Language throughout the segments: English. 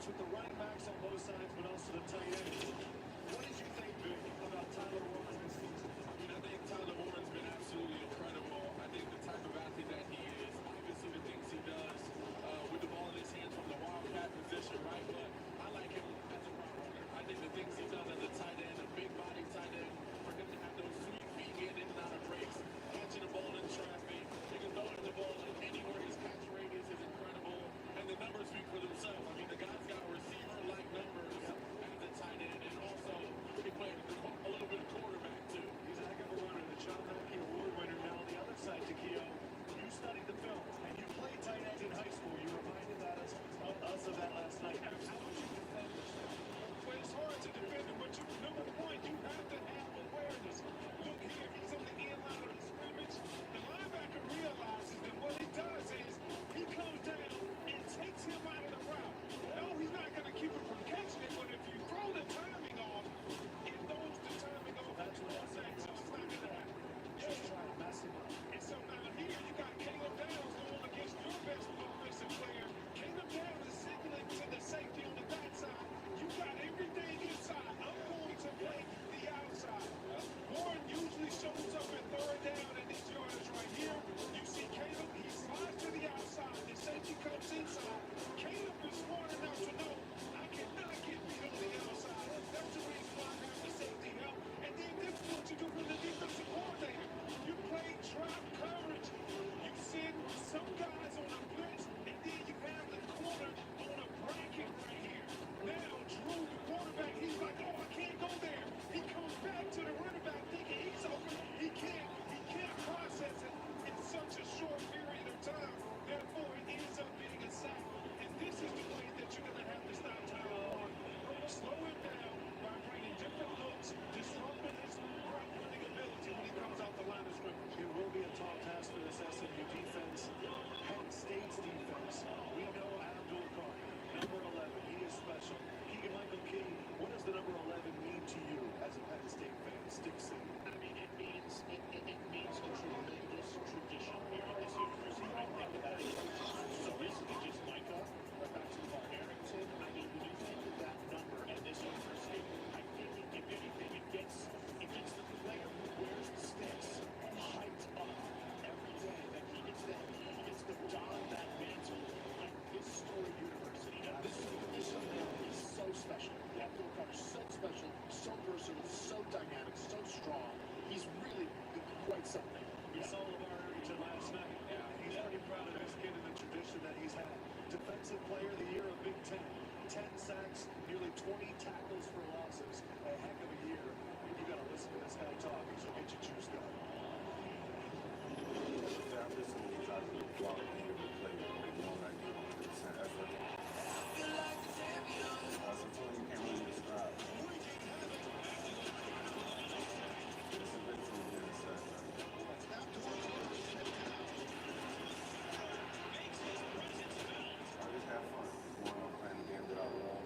starts with the running backs on both sides, but also the tight ends. What did you think, Vic, about Tyler Warren this season? I think Tyler Warren's been absolutely incredible. I think the type of athlete that he is, obviously the things he does with the ball in his hands from the wildcat position, right? But I like him as a route runner. I think the things he does as a tight end, a big body tight end, for him to have those sweet feet getting in and out of breaks, catching the ball in traffic, he can throw the ball anywhere. His catch radius is incredible, and the numbers speak for themselves. I mean, the guy's got receiver-like numbers as a tight end, and also he played a little bit of quarterback too. He's a heck of a runner, the John Mackey Award winner. Now on the other side, Takeo, you studied the film, and you played tight ends in high school. You reminded us of that last night. How would you defend this? Well, it's hard to defend him, but number one, you have to have awareness. Look here, he's on the end line of the scrimmage. The linebacker realizes that what he does is he comes down and takes him out of the route. No, he's not going to keep him from catching it, but if you throw the timing off, it throws the timing off. That's what I'm saying. So it's not going to happen. Just trying to mess him up. And so now here you got Caleb Downs going against your best offensive player. Caleb Downs is signaling to the safety on the backside. You got everything inside. I'm going to play the outside. Warren usually shows up at third down at this yardage right here. You see Caleb, he slides to the outside. The safety comes inside. Caleb is smart enough to know I cannot get beat on the outside. That's the reason why I have the safety help. And then this is what you do from the defensive coordinator. You play drop coverage. You send some guys on a blitz, and then you have the corner on a bracket right here. Now, Drew, the quarterback, he's like, oh, I can't go there. He comes back to the running back thinking he's open. He can't process it in such a short period of time. Therefore, it ends up being a sack. And this is the way that you're going to have to stop Tyler Warren. Slow him down by bringing different looks, disrupting his route running ability when he comes out the line of scrimmage. It will be a tall task for this SMU defense. Penn State's defense. We know Abdul Carter, number 11. He is special. Keegan-Michael Key, what does the number 11 mean to you as a Penn State fan? Stick City. I mean, it means a tremendous tradition here at this university. I think about it. So this is just Micah, back to Arrington. I mean, when you think of that number at this university, I think if anything, it gets the player who wears the sticks hyped up every day. That he gets to don that mantle at this storied university. And this is so special. Abdul Carter's so special, so versatile, so dynamic, so strong. He's really quite something. We saw LeVar Arrington last night. He's pretty proud of his kid and the tradition that he's had. Defensive Player of the Year of Big Ten. 10 sacks, nearly 20 tackles for losses. A heck of a year. You got to listen to this guy talk. He'll get you juiced up. Yeah, I'm just going to try to block and give him a play with more than 100% effort. That's a feeling you can't really describe. It's a big feeling here to say. I just have fun. Going on playing the game that I love.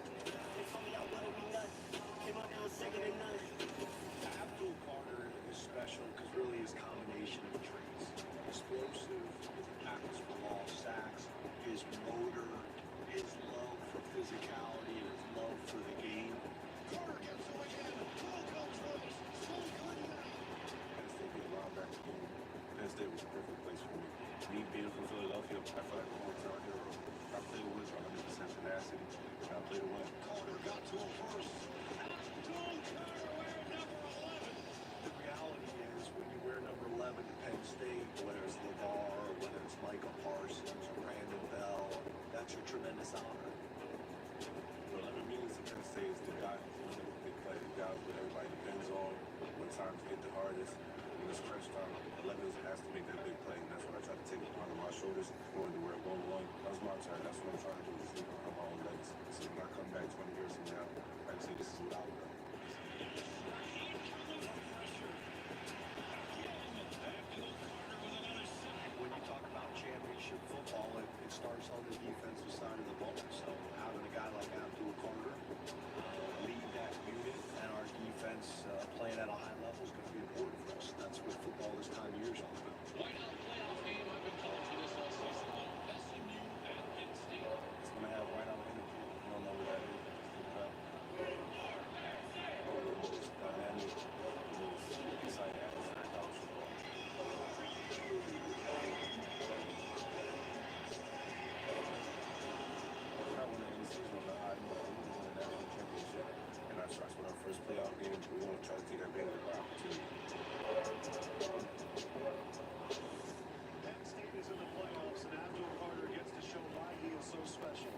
Abdul Carter is special because really his combination of traits, explosive, tackles for loss, sacks, his motor, his love for physicality, his love for the game. Carter gets away in, ball comes loose, so good now. Penn State being linebacker game. Penn State was a perfect place for me. Me being from Philadelphia, I feel like a hometown hero. I play to win, so 100% tenacity. I play to win. Carter got to him first. Abdul Carter wearing number 11. The reality is when you wear number 11 to Penn State, whether it's LeVar, whether it's Micah Parsons, Brandon Bell, that's a tremendous honor. What 11 means to Penn State is the guy who's doing the big play, the guy who everybody depends on when times get the hardest. When it's crunch time, 11 has to make that big play, and that's what I try to take upon my shoulders, going to where I'm going. That's my turn. That's what I'm trying to do, is leave on my own legs. So when I come back 20 years from now, I can say this is what I would do. When you talk about championship football, it starts on the defensive side of the ball. So having a guy like Abdul Carter lead that unit and our defense playing at a high level is going to be important for us. That's what football this time of year is all about. Whiteout playoff game I've been calling for this all season long. SMU and Penn State. It's going to have right on the energy. You don't know what try to take advantage of that opportunity. Penn State is in the playoffs, and Abdul Carter gets to show why he is so special.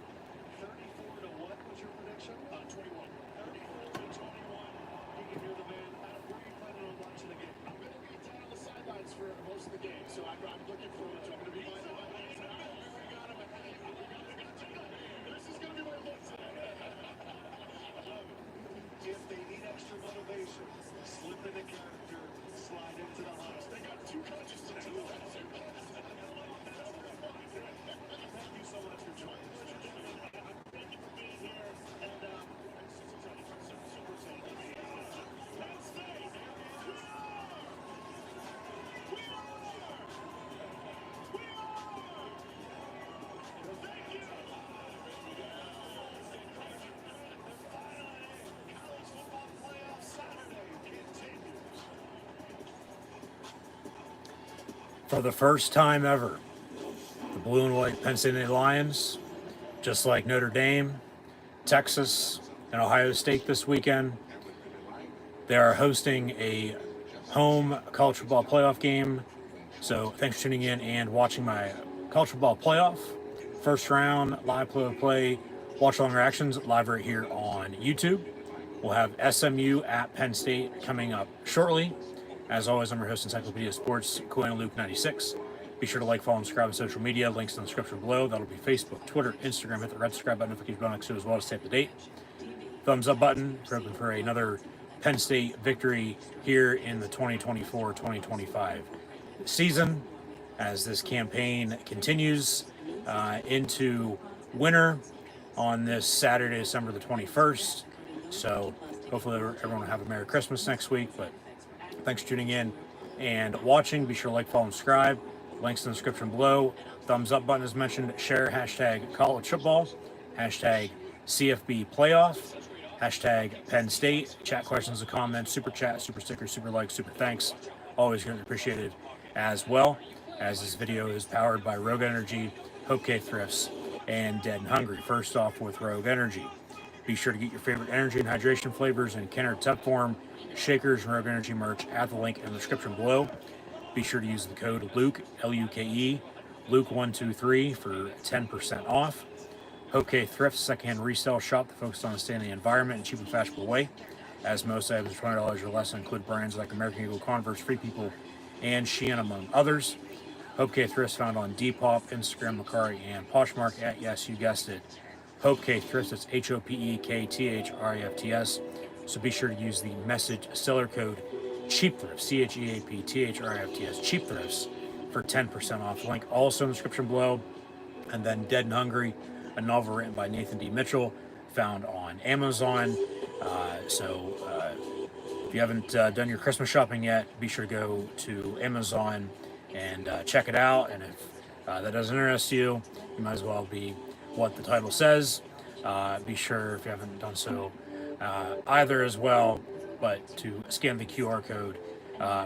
34 to what was your prediction? 21. 34 to 21. You can hear the man. Adam, where are you planning on watching the game? I'm going to be down on the sidelines for most of the game, so I'm looking forward to it. I'm going to be my This is going to be my look today. If they need extra motivation, slip into character, slide into the huddle. They got 2 coaches today. Thank you so much for joining us. Thank you for being here, and super excited. Penn State, we are! Thank you! College football playoff Saturday continues. For the first time ever, the blue and white Penn State Lions, just like Notre Dame, Texas, and Ohio State this weekend, they are hosting a home college football playoff game. So thanks for tuning in and watching my college football playoff first round live play watch along reactions live right here on YouTube. We'll have SMU at Penn State coming up shortly. As always, I'm your host, Encyclopedia Sports, Quinn Luke 96. Be sure to like, follow, and subscribe on social media. Links in the description below. That'll be Facebook, Twitter, Instagram. Hit the red subscribe button, notification bell next to it as well to stay up to date. Thumbs up button if you're hoping for another Penn State victory here in the 2024-2025 season as this campaign continues into winter on this Saturday, December the 21st. So hopefully everyone will have a Merry Christmas next week. But thanks for tuning in and watching. Be sure to like, follow, and subscribe. Links in the description below. Thumbs up button as mentioned. Share hashtag college football, hashtag CFB playoff, hashtag Penn State. Chat questions and comments, super chat, super sticker, super like, super thanks. Always greatly appreciated as well. As this video is powered by Rogue Energy, HopeKThrifts, and Dead and Hungry. First off with Rogue Energy. Be sure to get your favorite energy and hydration flavors in Kenner Tub Form, shakers, and Rogue Energy merch at the link in the description below. Be sure to use the code Luke, L-U-K-E, Luke123 for 10% off. HopeKThrifts, secondhand resale shop that focuses on understanding the environment in a cheap and fashionable way. As most items are $20 or less, include brands like American Eagle, Converse, Free People, and Shein, among others. HopeKThrifts found on Depop, Instagram, Macari, and Poshmark at, yes, you guessed it, HopeKThrifts. It's HopeKThrifts. So be sure to use the message seller code CheapThrifts, CheapThrifts, CheapThrifts for 10% off. Link also in the description below. And then Dead and Hungry, a novel written by Nathan D. Mitchell, found on Amazon. If you haven't done your Christmas shopping yet, be sure to go to Amazon and check it out. And if that doesn't interest you, you might as well be what the title says. Be sure, if you haven't done so either as well, but to scan the QR code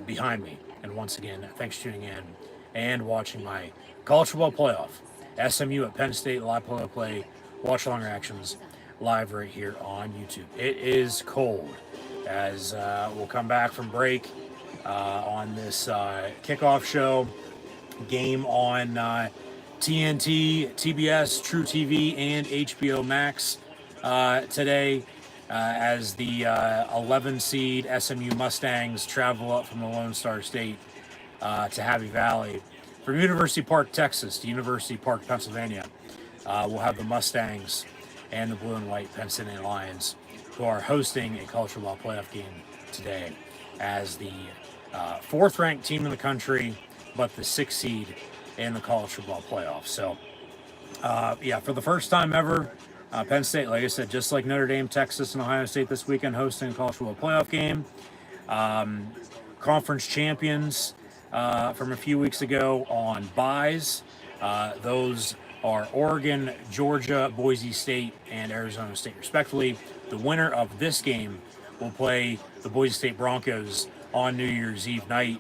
behind me. And once again, thanks for tuning in and watching my college football playoff. SMU at Penn State live play, watch along reactions live right here on YouTube. It is cold as we'll come back from break on this kickoff show game on TNT, TBS, True TV, and HBO Max today as the 11 seed SMU Mustangs travel up from the Lone Star State to Happy Valley. From University Park, Texas to University Park, Pennsylvania, we'll have the Mustangs and the blue and white Penn State Lions, who are hosting a college football playoff game today as the fourth-ranked team in the country, but the sixth seed in the college football playoff. So, for the first time ever, Penn State, like I said, just like Notre Dame, Texas, and Ohio State this weekend, hosting a college football playoff game. Conference champions from a few weeks ago on byes. Those are Oregon, Georgia, Boise State, and Arizona State, respectively. The winner of this game will play the Boise State Broncos on New Year's Eve night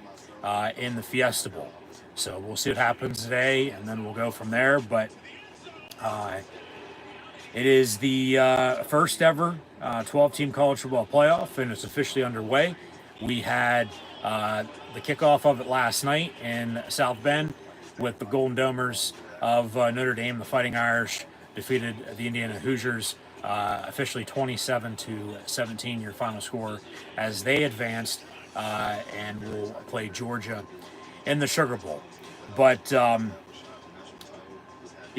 in the Fiesta Bowl. So we'll see what happens today, and then we'll go from there. But It is the first ever 12-team college football playoff, and it's officially underway. We had the kickoff of it last night in South Bend with the Golden Domers of Notre Dame. The Fighting Irish defeated the Indiana Hoosiers officially 27-17, your final score, as they advanced and will play Georgia in the Sugar Bowl. But yeah,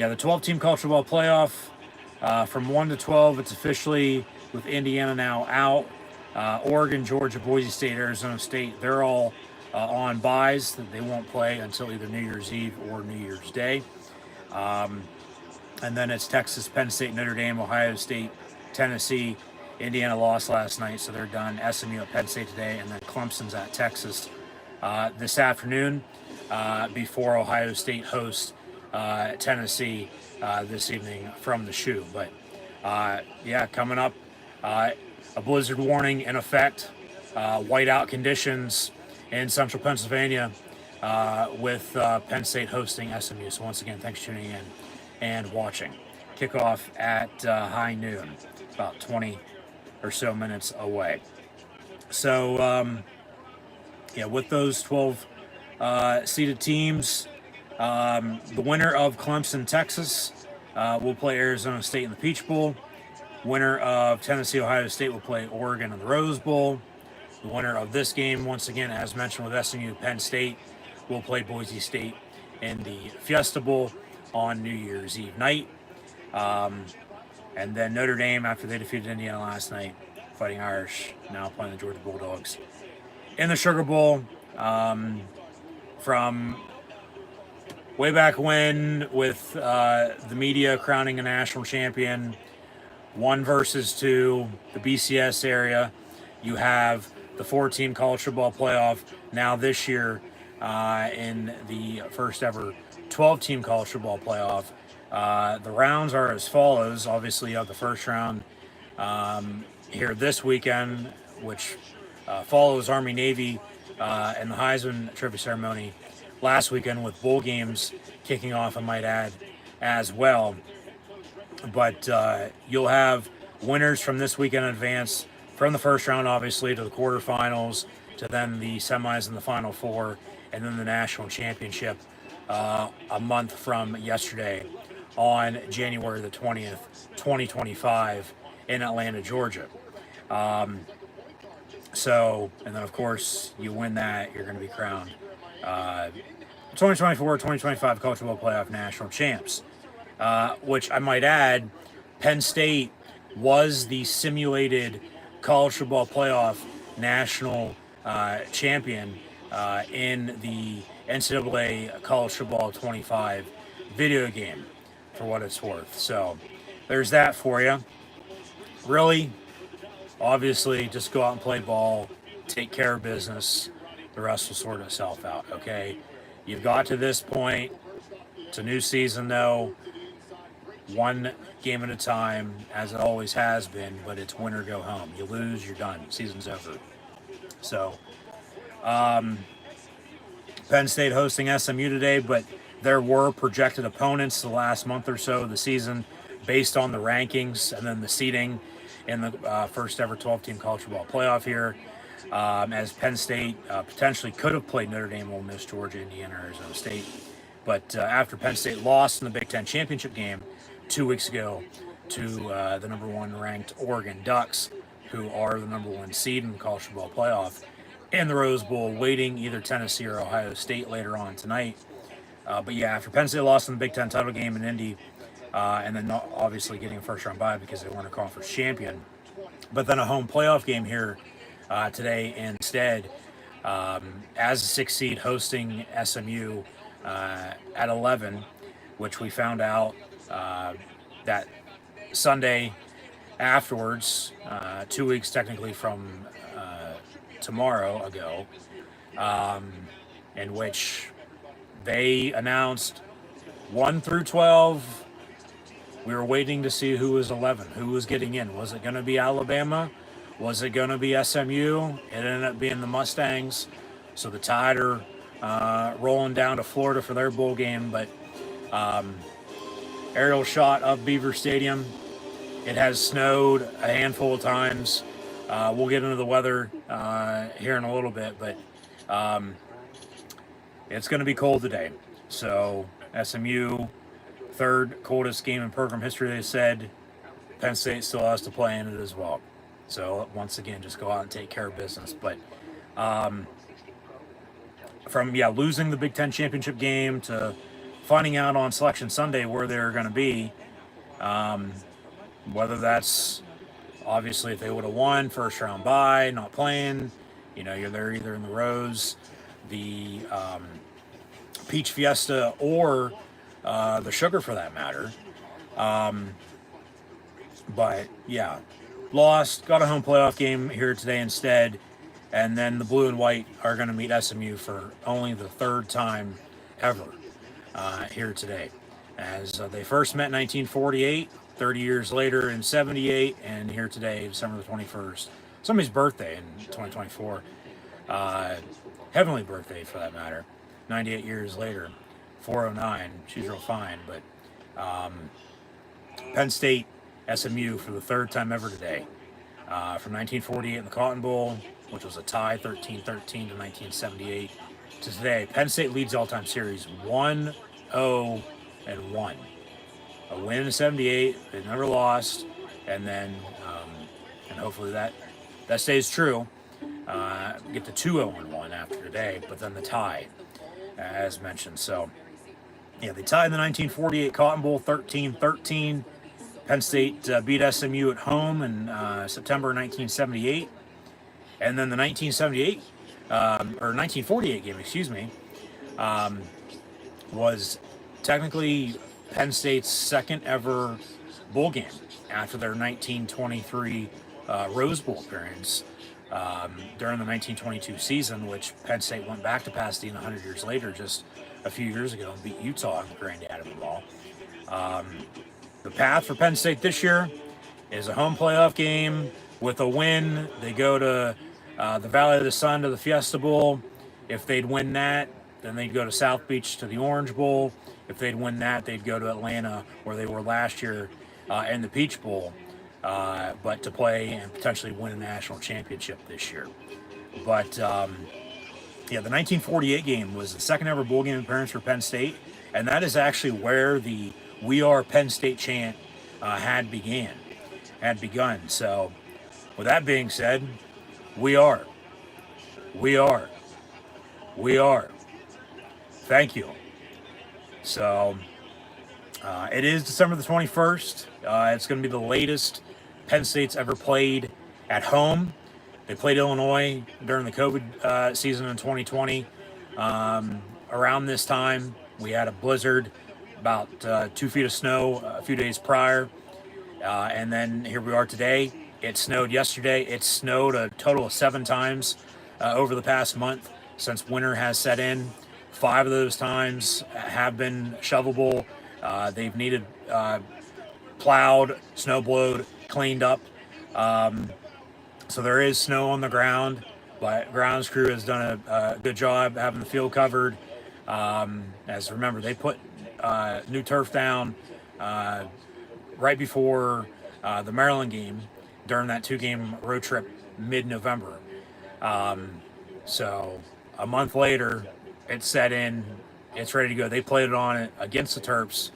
the 12-team college football playoff from 1 to 12, it's officially with Indiana now out. Oregon, Georgia, Boise State, Arizona State, they're all on byes. They won't play until either New Year's Eve or New Year's Day. And then it's Texas, Penn State, Notre Dame, Ohio State, Tennessee. Indiana lost last night, so they're done. SMU at Penn State today, and then Clemson's at Texas this afternoon before Ohio State hosts Tennessee this evening from the shoe. But yeah, coming up, a blizzard warning in effect, whiteout conditions in central Pennsylvania with Penn State hosting SMU. So once again, thanks for tuning in and watching. Kickoff at high noon, about 20 or so minutes away. So yeah, with those 12 seeded teams, the winner of Clemson, Texas will play Arizona State in the Peach Bowl. Winner of Tennessee, Ohio State will play Oregon in the Rose Bowl. The winner of this game, once again, as mentioned with SMU Penn State, will play Boise State in the Fiesta Bowl on New Year's Eve night. And then Notre Dame, after they defeated Indiana last night, Fighting Irish, now playing the Georgia Bulldogs in the Sugar Bowl. From way back when, with the media crowning a national champion, 1 versus 2, the BCS area, you have the 4-team college football playoff. Now this year, in the first ever 12-team college football playoff, the rounds are as follows. Obviously, you have the first round here this weekend, which follows Army-Navy and the Heisman Trophy ceremony last weekend, with bowl games kicking off, I might add, as well. But you'll have winners from this weekend advance from the first round, obviously, to the quarterfinals, to then the semis and the Final Four, and then the national championship a month from yesterday on January the 20th, 2025 in Atlanta, Georgia. So, and then of course, you win that, you're going to be crowned 2024-2025 College Football Playoff National Champs, which I might add, Penn State was the simulated College Football Playoff National champion in the NCAA College Football 25 video game, for what it's worth. So there's that for you. Really, obviously, just go out and play ball, take care of business. The rest will sort itself out, okay? You've got to this point. It's a new season, though. One game at a time, as it always has been, but it's win or go home. You lose, you're done. Season's over. So, Penn State hosting SMU today, but there were projected opponents the last month or so of the season based on the rankings and then the seeding in the first ever 12-team college football playoff here, as Penn State potentially could have played Notre Dame, Ole Miss, Georgia, Indiana, Arizona State. But after Penn State lost in the Big Ten championship game 2 weeks ago to the number 1 ranked Oregon Ducks, who are the number 1 seed in the college football playoff, in the Rose Bowl, waiting either Tennessee or Ohio State later on tonight. But yeah, after Penn State lost in the Big Ten title game in Indy, and then obviously getting a first-round bye because they weren't a conference champion, but then a home playoff game here today instead, as a 6th seed hosting SMU at 11, which we found out that Sunday afterwards, 2 weeks technically from tomorrow ago, in which they announced 1 through 12. We were waiting to see who was 11, who was getting in. Was it going to be Alabama? Was it going to be SMU? It ended up being the Mustangs. So the Tide are rolling down to Florida for their bowl game. But aerial shot of Beaver Stadium It has snowed a handful of times. We'll get into the weather here in a little bit, but it's going to be cold today. So SMU, third coldest game in program history, they said. Penn State still has to play in it as well. So once again, just go out and take care of business. But from losing the Big Ten championship game to finding out on Selection Sunday where they're going to be, whether that's obviously if they would have won first round bye, not playing, they're either in the Rose, the Peach Fiesta, or the Sugar for that matter. But yeah, lost, got a home playoff game here today instead. And then the Blue and White are going to meet SMU for only the third time ever here today. As they first met in 1948, 30 years later in 78, and here today, December the 21st. Somebody's birthday in 2024. Heavenly birthday for that matter. 98 years later, 409. She's real fine. But Penn State, SMU for the third time ever today. From 1948 in the Cotton Bowl, which was a tie, 13-13 to 1978, to today, Penn State leads the all-time series 1-0-1. A win in 78, they never lost, and then, and hopefully that stays true. Get the 2-0-1 after today, but then the tie, as mentioned. So, yeah, they tied the 1948 Cotton Bowl 13-13. Penn State beat SMU at home in September 1978. And then the 1948 game, was technically Penn State's second ever bowl game after their 1923 Rose Bowl appearance during the 1922 season, which Penn State went back to Pasadena 100 years later, just a few years ago, and beat Utah in the granddad of them all. The path for Penn State this year is a home playoff game with a win. They go to the Valley of the Sun to the Fiesta Bowl. If they'd win that, then they'd go to South Beach to the Orange Bowl. If they'd win that, they'd go to Atlanta, where they were last year, in the Peach Bowl, but to play and potentially win a national championship this year. But, the 1948 game was the second ever bowl game appearance for Penn State, and that is actually where the "We Are Penn State" chant had begun. So, with that being said, we are. Thank you. So, it is December the 21st. It's going to be the latest Penn State's ever played at home. They played Illinois during the COVID season in 2020. Around this time, we had a blizzard, about 2 feet of snow a few days prior. And then here we are today. It snowed yesterday. It snowed a total of 7 times over the past month since winter has set in. 5 of those times have been shovelable. They've needed plowed, snow blowed, cleaned up. So there is snow on the ground, but grounds crew has done a good job having the field covered. As remember, they put new turf down right before the Maryland game during that 2-game road trip mid-November. So a month later, it's set in, it's ready to go. They played it on it against the Terps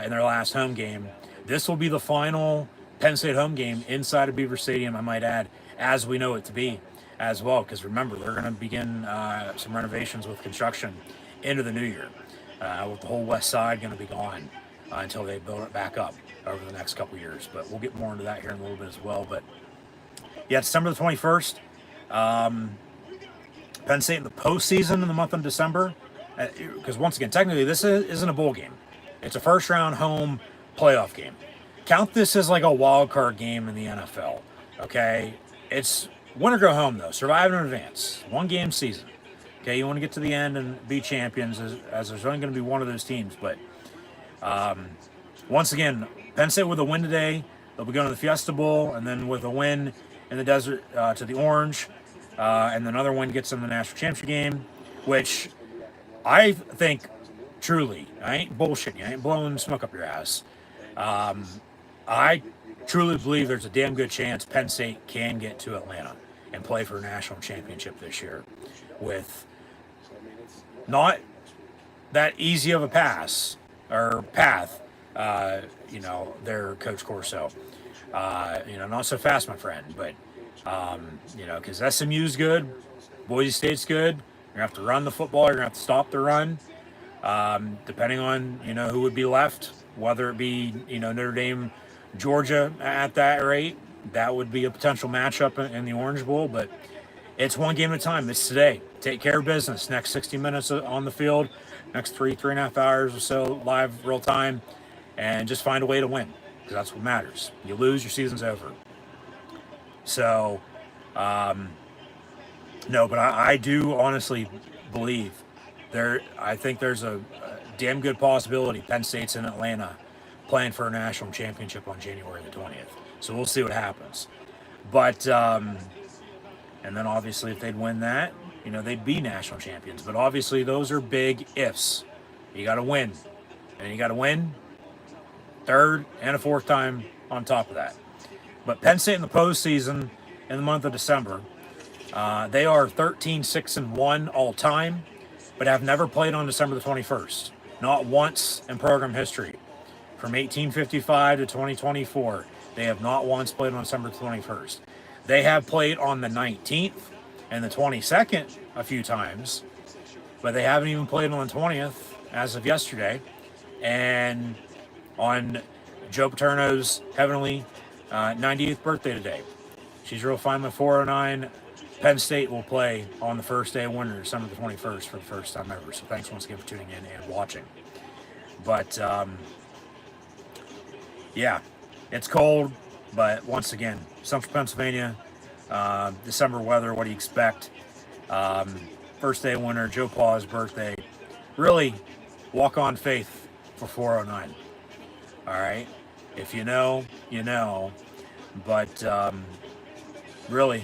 in their last home game. This will be the final Penn State home game inside of Beaver Stadium, I might add, as we know it to be as well, because remember, they're going to begin some renovations with construction into the new year, with the whole west side going to be gone until they build it back up over the next couple years. But we'll get more into that here in a little bit as well. But yeah, December the 21st. Penn State in the postseason in the month of December, because once again, technically this isn't a bowl game. It's a first round home playoff game. Count this as like a wild card game in the NFL. Okay, it's win or go home though. Survive in advance. 1-game season. Okay, you want to get to the end and be champions, as there's only going to be one of those teams. But once again, Penn State with a win today, they'll be going to the Fiesta Bowl, and then with a win in the desert to the Orange, and another win gets them the national championship game, which I think truly, I ain't bullshitting, I ain't blowing smoke up your ass. I truly believe there's a damn good chance Penn State can get to Atlanta and play for a national championship this year with not that easy of a path, their Coach Corso. Not so fast, my friend, but, because SMU's good, Boise State's good. You're going to have to run the football, you're going to have to stop the run, depending on, who would be left, whether it be, Notre Dame, Georgia at that rate. That would be a potential matchup in the Orange Bowl, but it's one game at a time. It's today. Take care of business. Next 60 minutes on the field, next 3.5 hours or so live, real time, and just find a way to win, because that's what matters. You lose, your season's over. So, no, but I do honestly believe I think there's a damn good possibility Penn State's in Atlanta playing for a national championship on January the 20th. So we'll see what happens. But, and then obviously if they'd win that, they'd be national champions. But obviously those are big ifs. You got to win. And you got to win third and a fourth time on top of that. But Penn State in the postseason in the month of December, they are 13-6-1 all time, but have never played on December the 21st. Not once in program history. From 1855 to 2024, they have not once played on December 21st. They have played on the 19th and the 22nd a few times, but they haven't even played on the 20th as of yesterday. And on Joe Paterno's heavenly 90th birthday today. She's real fine with 409. Penn State will play on the first day of winter, December the 21st, for the first time ever. So thanks once again for tuning in and watching. But, yeah, it's cold. But once again, Central Pennsylvania, December weather, what do you expect? First day of winter, Joe Pa's birthday. Really, walk on faith for 409. All right? If you know, you know. But really,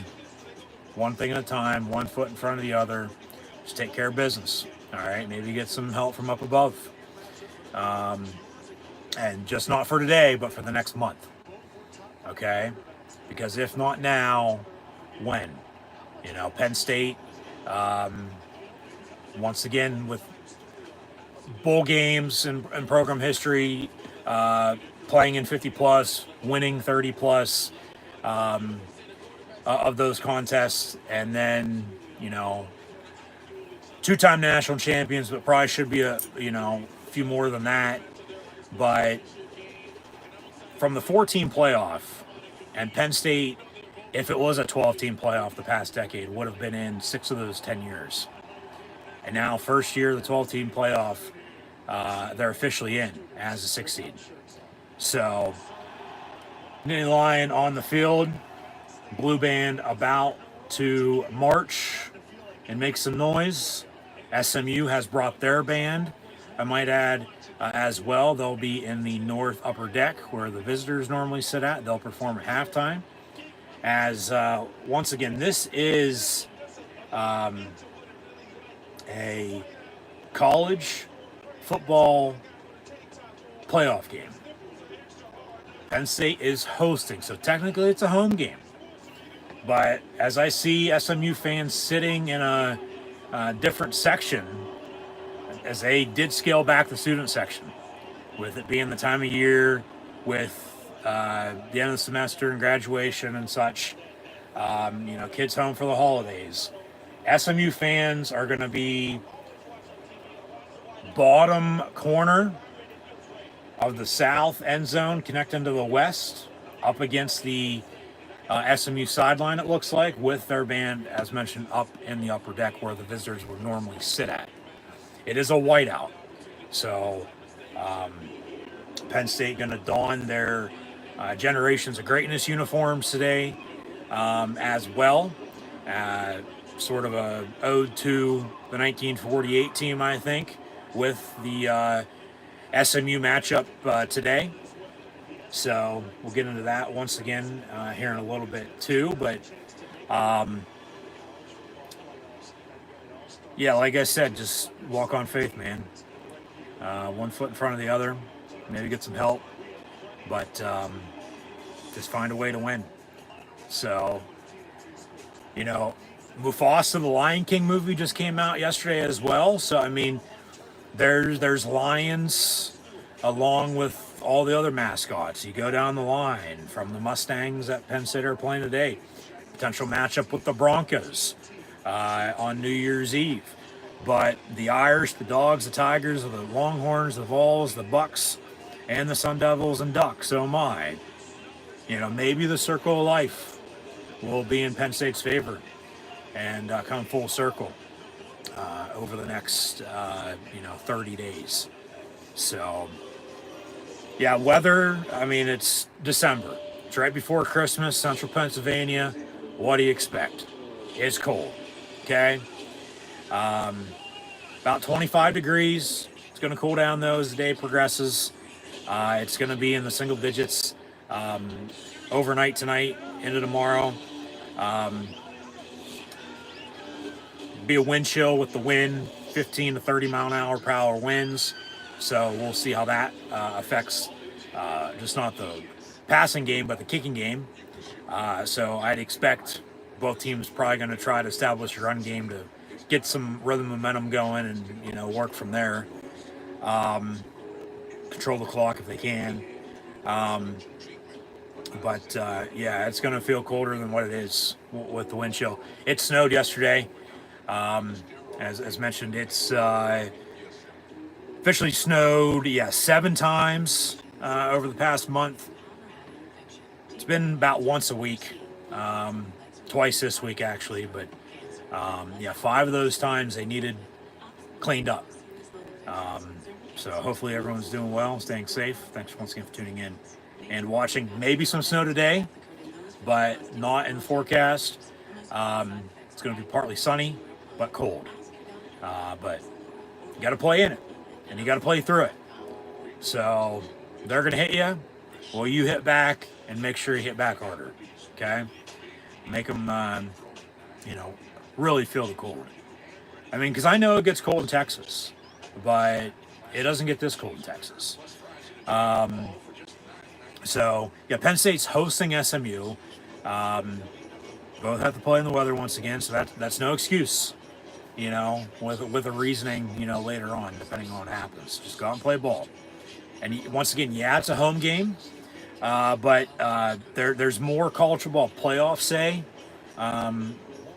one thing at a time, one foot in front of the other. Just take care of business. All right? Maybe get some help from up above. And just not for today, but for the next month. Okay? Because if not now, when? Penn State, once again, with bowl games and program history, playing in 50+, winning 30+, of those contests, and then, two-time national champions, but probably should be a few more than that. But from the 4-team playoff, and Penn State, if it was a 12-team playoff the past decade, would have been in 6 of those 10 years. And now, first year, the 12-team playoff, they're officially in as a 6 seed. So, Nittany Lion on the field, Blue Band about to march and make some noise. SMU has brought their band, I might add, as well. They'll be in the north upper deck where the visitors normally sit at. They'll perform at halftime. As once again, this is a college football playoff game. Penn State is hosting, so technically it's a home game. But as I see SMU fans sitting in a different section, as they did scale back the student section, with it being the time of year, with the end of the semester and graduation and such, kids home for the holidays. SMU fans are going to be bottom corner of the south end zone, connecting to the west, up against the SMU sideline, it looks like, with their band, as mentioned, up in the upper deck where the visitors would normally sit at. It is a whiteout, so Penn State going to don their Generations of Greatness uniforms today as well. Sort of a ode to the 1948 team, I think, with the SMU matchup today. So we'll get into that once again here in a little bit too. But yeah, like I said, just walk on faith, man. One foot in front of the other. Maybe get some help. But Just find a way to win. So, you know, Mufasa, the Lion King movie just came out yesterday as well. So, I mean, there's lions along with all the other mascots. You go down the line from the Mustangs that Penn State are playing today. Potential matchup with the Broncos on New Year's Eve. But the Irish, the Dogs, the Tigers, the Longhorns, the Vols, the Bucks, and the Sun Devils and Ducks, oh my. You know, maybe the circle of life will be in Penn State's favor and come full circle over the next, 30 days. So, yeah, weather, I mean, it's December. It's right before Christmas, central Pennsylvania. What do you expect? It's cold, okay? About 25 degrees. It's going to cool down, though, as the day progresses. It's going to be in the single digits overnight tonight into tomorrow. Be a wind chill with the wind, 15 to 30 mile an hour per hour winds. So we'll see how that affects just not the passing game, but the kicking game. So I'd expect both teams probably going to try to establish a run game to get some rhythm momentum going and, work from there. Control the clock if they can. But it's going to feel colder than what it is with the wind chill. It snowed yesterday. As mentioned, it's officially snowed, 7 times over the past month. It's been about once a week, twice this week actually, but 5 of those times they needed cleaned up. So hopefully everyone's doing well, staying safe. Thanks once again for tuning in and watching. Maybe some snow today, but not in the forecast. It's going to be partly sunny, but cold. But you got to play in it, and you got to play through it. So they're going to hit you. Well, you hit back, and make sure you hit back harder. Okay? Make them, really feel the cold. I mean, because I know it gets cold in Texas, but it doesn't get this cold in Texas. Penn State's hosting SMU. Both have to play in the weather once again, so that's no excuse, with a reasoning, later on, depending on what happens. Just go out and play ball. And once again, it's a home game, but there's more college football playoff say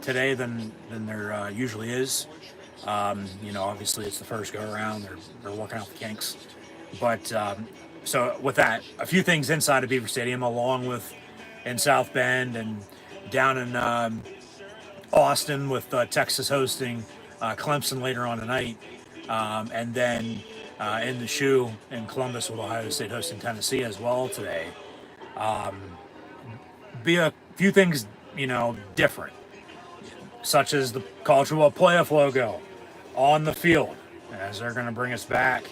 today than there usually is. Obviously it's the first go around. They're working out the kinks. But so with that, a few things inside of Beaver Stadium, along with in South Bend and down in Austin with Texas hosting Clemson later on tonight, and then in the shoe in Columbus with Ohio State hosting Tennessee as well today. Be a few things, different, such as the college football playoff logo on the field, as they're going to bring us back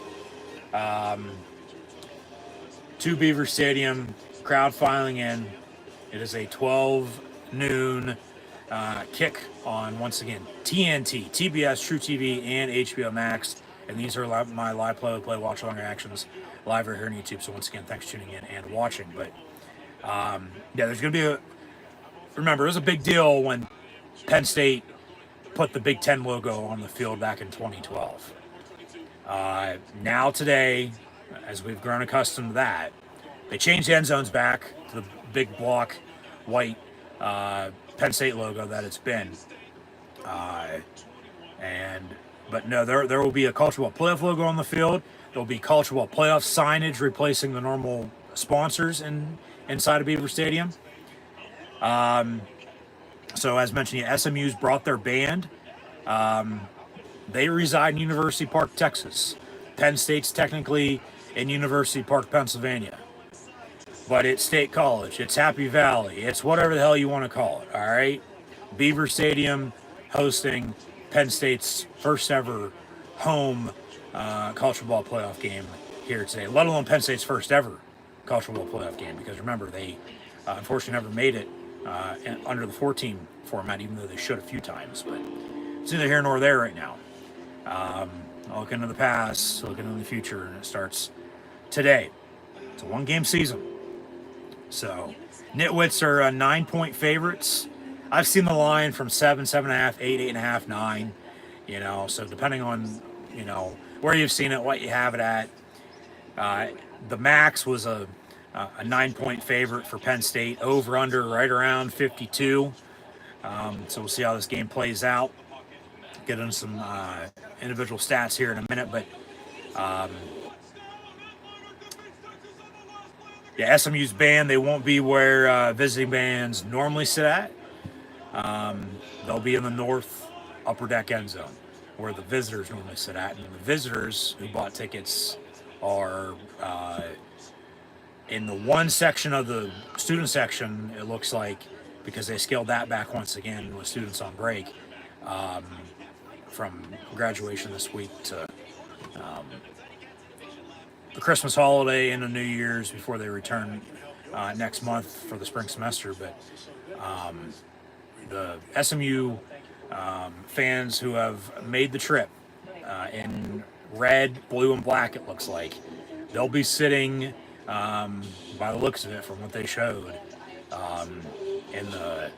to Beaver Stadium, crowd filing in. It is a 12 noon kick on, once again, TNT, TBS, True TV, and HBO Max. And these are my live play-by-play watch-along reactions live right here on YouTube. So once again, thanks for tuning in and watching. But there's going to be remember, it was a big deal when Penn State put the Big Ten logo on the field back in 2012. Now today, as we've grown accustomed to that, they changed the end zones back to the big block white Penn State logo that it's been. But no, there will be a college football playoff logo on the field. There will be college football playoff signage replacing the normal sponsors inside of Beaver Stadium. So as mentioned, SMU's brought their band. They reside in University Park, Texas. Penn State's technically in University Park, Pennsylvania. But it's State College. It's Happy Valley. It's whatever the hell you want to call it, all right? Beaver Stadium hosting Penn State's first ever home college football playoff game here today, let alone Penn State's first ever college football playoff game, because remember, they unfortunately never made it under the 4-team format, even though they should a few times. But it's neither here nor there right now. Looking into the past, looking into the future, and it starts today. It's a 1-game season. So Nitwits are 9-point favorites. I've seen the line from 7, 7.5, 8, 8.5, 9. You know, so depending on, you know, where you've seen it, what you have it at. The max was a 9-point favorite for Penn State. Over under right around 52. So we'll see how this game plays out. Get into some individual stats here in a minute, but yeah, SMU's band, they won't be where visiting bands normally sit at. They'll be in the north upper deck end zone where the visitors normally sit at. And the visitors who bought tickets are in the one section of the student section, it looks like, because they scaled that back once again with students on break from graduation this week to the Christmas holiday and the New Year's before they return next month for the spring semester. But the SMU fans who have made the trip in red, blue, and black, it looks like, they'll be sitting, by the looks of it, from what they showed, in the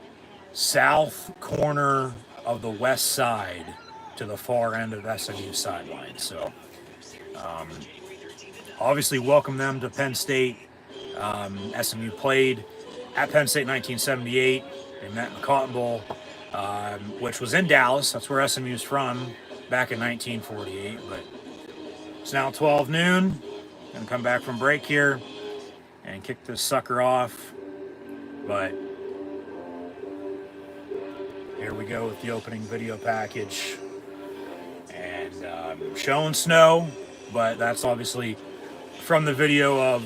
south corner of the west side to the far end of SMU sideline. So obviously welcome them to Penn State. SMU played at Penn State in 1978. They met in the Cotton Bowl, which was in Dallas. That's where SMU's from, back in 1948. But it's now 12 noon. Gonna come back from break here and kick this sucker off. But here we go with the opening video package. And showing snow, but that's obviously from the video of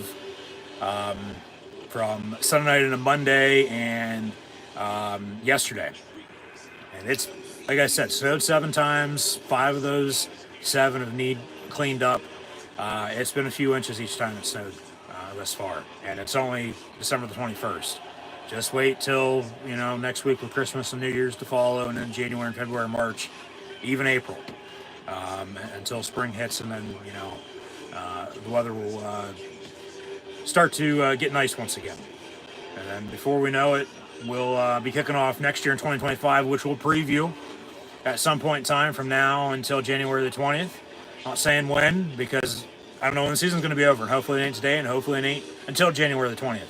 from Sunday night into Monday and yesterday. And it's, like I said, snowed 7 times. 5 of those 7 have need cleaned up. It's been a few inches each time it snowed thus far. And it's only December the 21st. Just wait till, you know, next week with Christmas and New Year's to follow, and then January and February, March, even April, until spring hits, and then, you know, the weather will start to get nice once again. And then before we know it, we'll be kicking off next year in 2025, which we'll preview at some point in time from now until January the 20th. Not saying when, because I don't know when the season's going to be over. Hopefully it ain't today, and hopefully it ain't until January the 20th.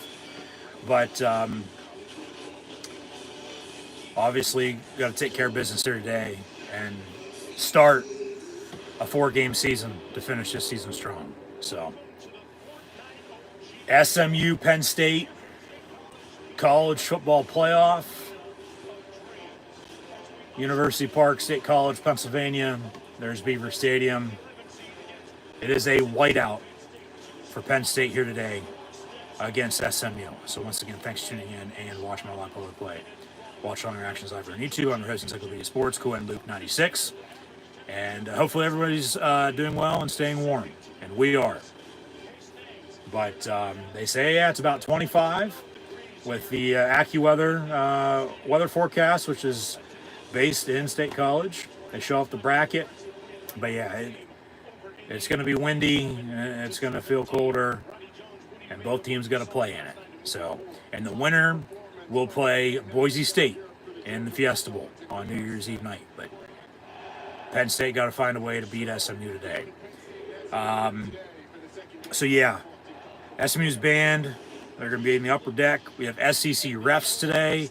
But obviously, got to take care of business here today and start a 4-game season to finish this season strong. So, SMU Penn State College Football Playoff, University Park, State College, Pennsylvania. There's Beaver Stadium. It is a whiteout for Penn State here today against SMU. So once again, thanks for tuning in and watching my live public play. Watch all interactions live on YouTube. I'm your host, Encyclopedia Sports, Cohen Luke 96. And hopefully everybody's doing well and staying warm. And we are. But they say, yeah, it's about 25 with the AccuWeather weather forecast, which is based in State College. They show off the bracket. But yeah, it's going to be windy. It's going to feel colder. And both teams got to play in it. So, and the winner will play Boise State in the Fiesta Bowl on New Year's Eve night. But Penn State got to find a way to beat SMU today. So yeah, SMU's band, they're going to be in the upper deck. We have SEC refs today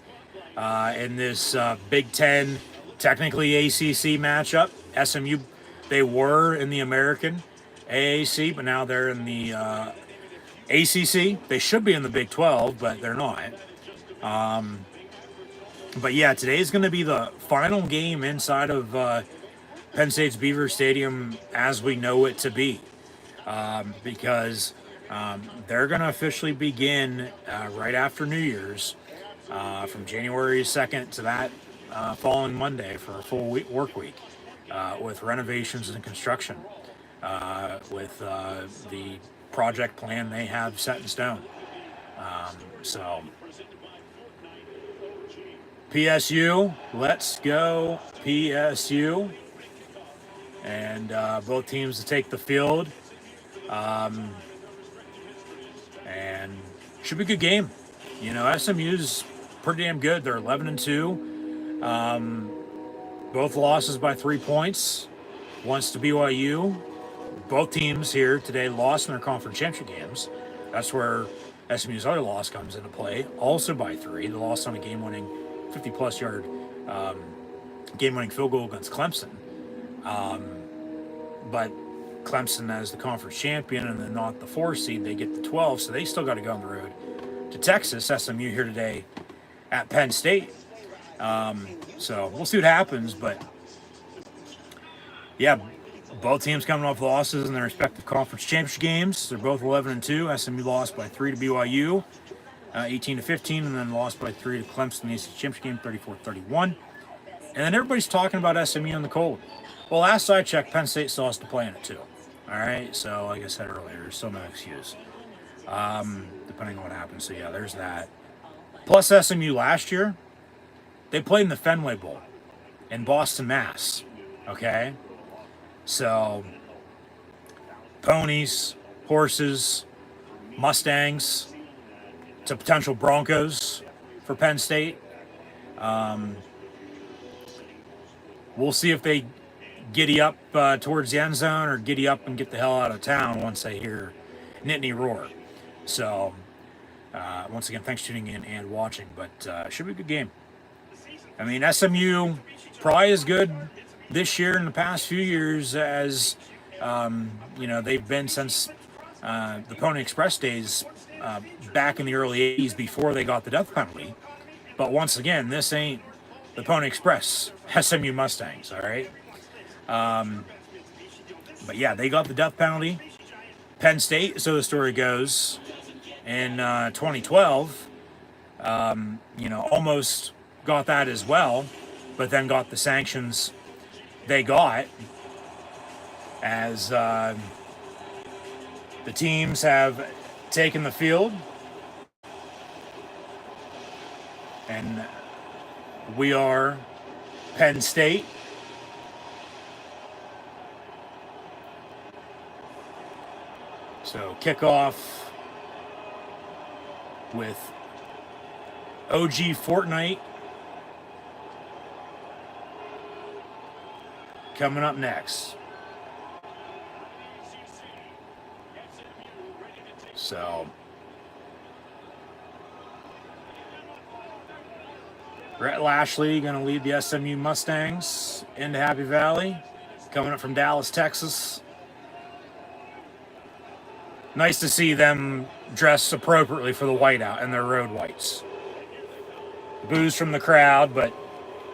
in this Big Ten, technically ACC matchup. SMU, they were in the American AAC, but now they're in the ACC. They should be in the Big 12, but they're not. But yeah, today is going to be the final game inside of Penn State's Beaver Stadium as we know it to be, because they're going to officially begin right after New Year's, from January 2nd to that following Monday for a full work week, with renovations and construction, with the project plan they have set in stone. So PSU, let's go PSU. And both teams to take the field. And should be a good game. SMU's pretty damn good. They're 11-2. Both losses by 3 points. Once to BYU. Both teams here today lost in their conference championship games. That's where SMU's other loss comes into play. Also by 3. They lost on a game-winning 50-plus yard game-winning field goal against Clemson. But Clemson, as the conference champion and then not the 4 seed, they get the 12, so they still got to go on the road to Texas. SMU here today at Penn State. So we'll see what happens, but yeah, both teams coming off losses in their respective conference championship games. They're both 11-2. SMU lost by 3 to BYU, 18-15, and then lost by 3 to Clemson in the ACC championship game, 34-31. And then everybody's talking about SMU in the cold. Well, last I checked, Penn State still has to play in it too. All right, so like I said earlier, there's still no excuse, depending on what happens. So yeah, there's that. Plus SMU last year, they played in the Fenway Bowl in Boston, Mass. Okay, so ponies, horses, Mustangs to potential Broncos for Penn State. We'll see if they giddy up towards the end zone or giddy up and get the hell out of town once they hear Nittany roar. So, once again, thanks for tuning in and watching, but should be a good game. I mean, SMU probably as good this year in the past few years as, they've been since the Pony Express days back in the early 80s before they got the death penalty. But once again, this ain't the Pony Express, SMU Mustangs, all right? But yeah, they got the death penalty. Penn State, so the story goes, in 2012, almost got that as well, but then got the sanctions they got as the teams have taken the field, and we are Penn State. So kickoff with OG Fortnite coming up next. So Rhett Lashley going to lead the SMU Mustangs into Happy Valley, coming up from Dallas, Texas. Nice to see them dress appropriately for the whiteout and their road whites. Boos from the crowd, but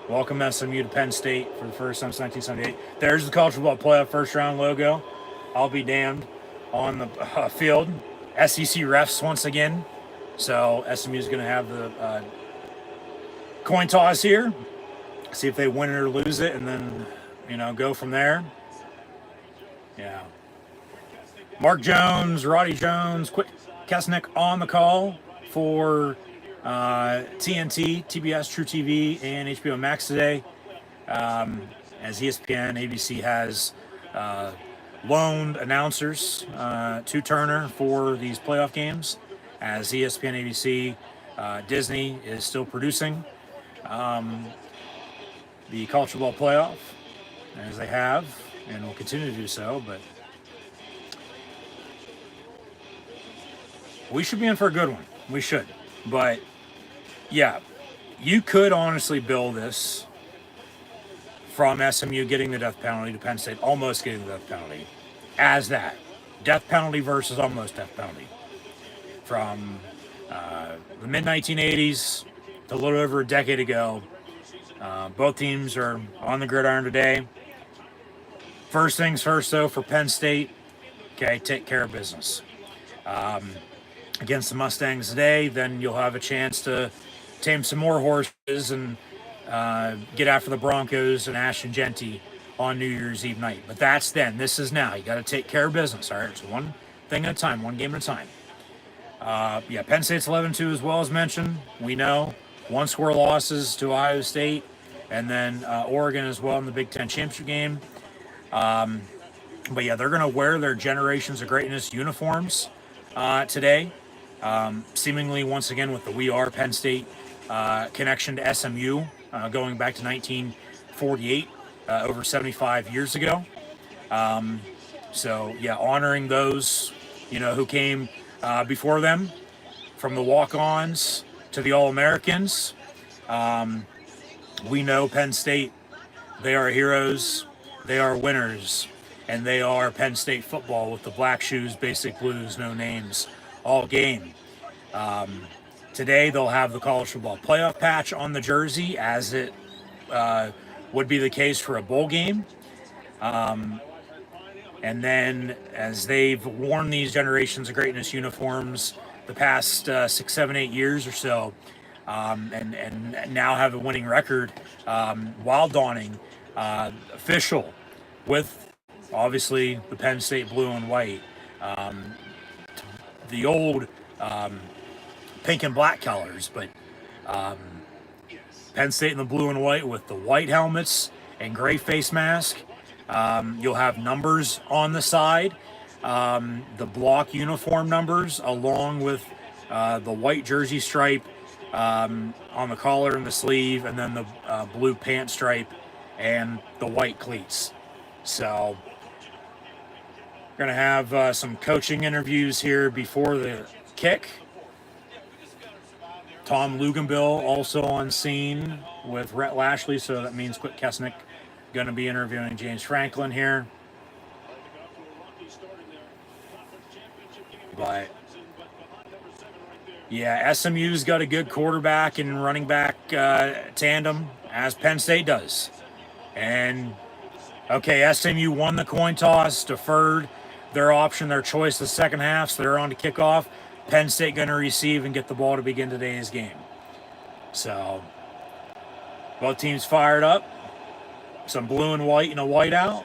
welcome SMU to Penn State for the first time since 1978. There's the College Football Playoff first round logo. I'll be damned on the field. SEC refs once again. So SMU is going to have the coin toss here. See if they win it or lose it, and then, go from there. Yeah. Mark Jones, Roddy Jones, Quick Kesnick on the call for TNT, TBS, True TV, and HBO Max today. As ESPN, ABC has loaned announcers to Turner for these playoff games. As ESPN, ABC, Disney is still producing the College Football Playoff, as they have, and will continue to do so, but we should be in for a good one. We should. But, yeah, you could honestly bill this from SMU getting the death penalty to Penn State almost getting the death penalty as that. Death penalty versus almost death penalty. From the mid-1980s to a little over a decade ago, both teams are on the gridiron today. First things first, though, for Penn State, okay, take care of business. Against the Mustangs today, then you'll have a chance to tame some more horses and get after the Broncos and Ashton Genty on New Year's Eve night. But that's then. This is now. You got to take care of business, all right? It's one thing at a time, one game at a time. Penn State's 11-2 as well as mentioned. We know one-score losses to Ohio State and then Oregon as well in the Big Ten championship game. But yeah, they're going to wear their Generations of Greatness uniforms today. seemingly once again with the We Are Penn State connection to SMU, going back to 1948, over 75 years ago. So yeah, honoring those, who came before them, from the walk-ons to the All-Americans. We know Penn State, they are heroes, they are winners, and they are Penn State football with the black shoes, basic blues, no names, all game. Today they'll have the college football playoff patch on the jersey, as it would be the case for a bowl game. And then, as they've worn these Generations of Greatness uniforms the past 6, 7, 8 years or so, and now have a winning record, while donning official with, obviously, the Penn State blue and white, the old pink and black colors, but Penn State in the blue and white with the white helmets and gray face mask. You'll have numbers on the side, the block uniform numbers, along with the white jersey stripe on the collar and the sleeve, and then the blue pant stripe and the white cleats. So we're going to have some coaching interviews here before the kick. Tom Luganbill also on scene with Rhett Lashley, so that means Quick Kesnick going to be interviewing James Franklin here. But yeah, SMU's got a good quarterback and running back tandem, as Penn State does. And okay, SMU won the coin toss, deferred their option, their choice the second half, so they're on to kickoff. Penn State going to receive and get the ball to begin today's game. So both teams fired up. Some blue and white and a whiteout.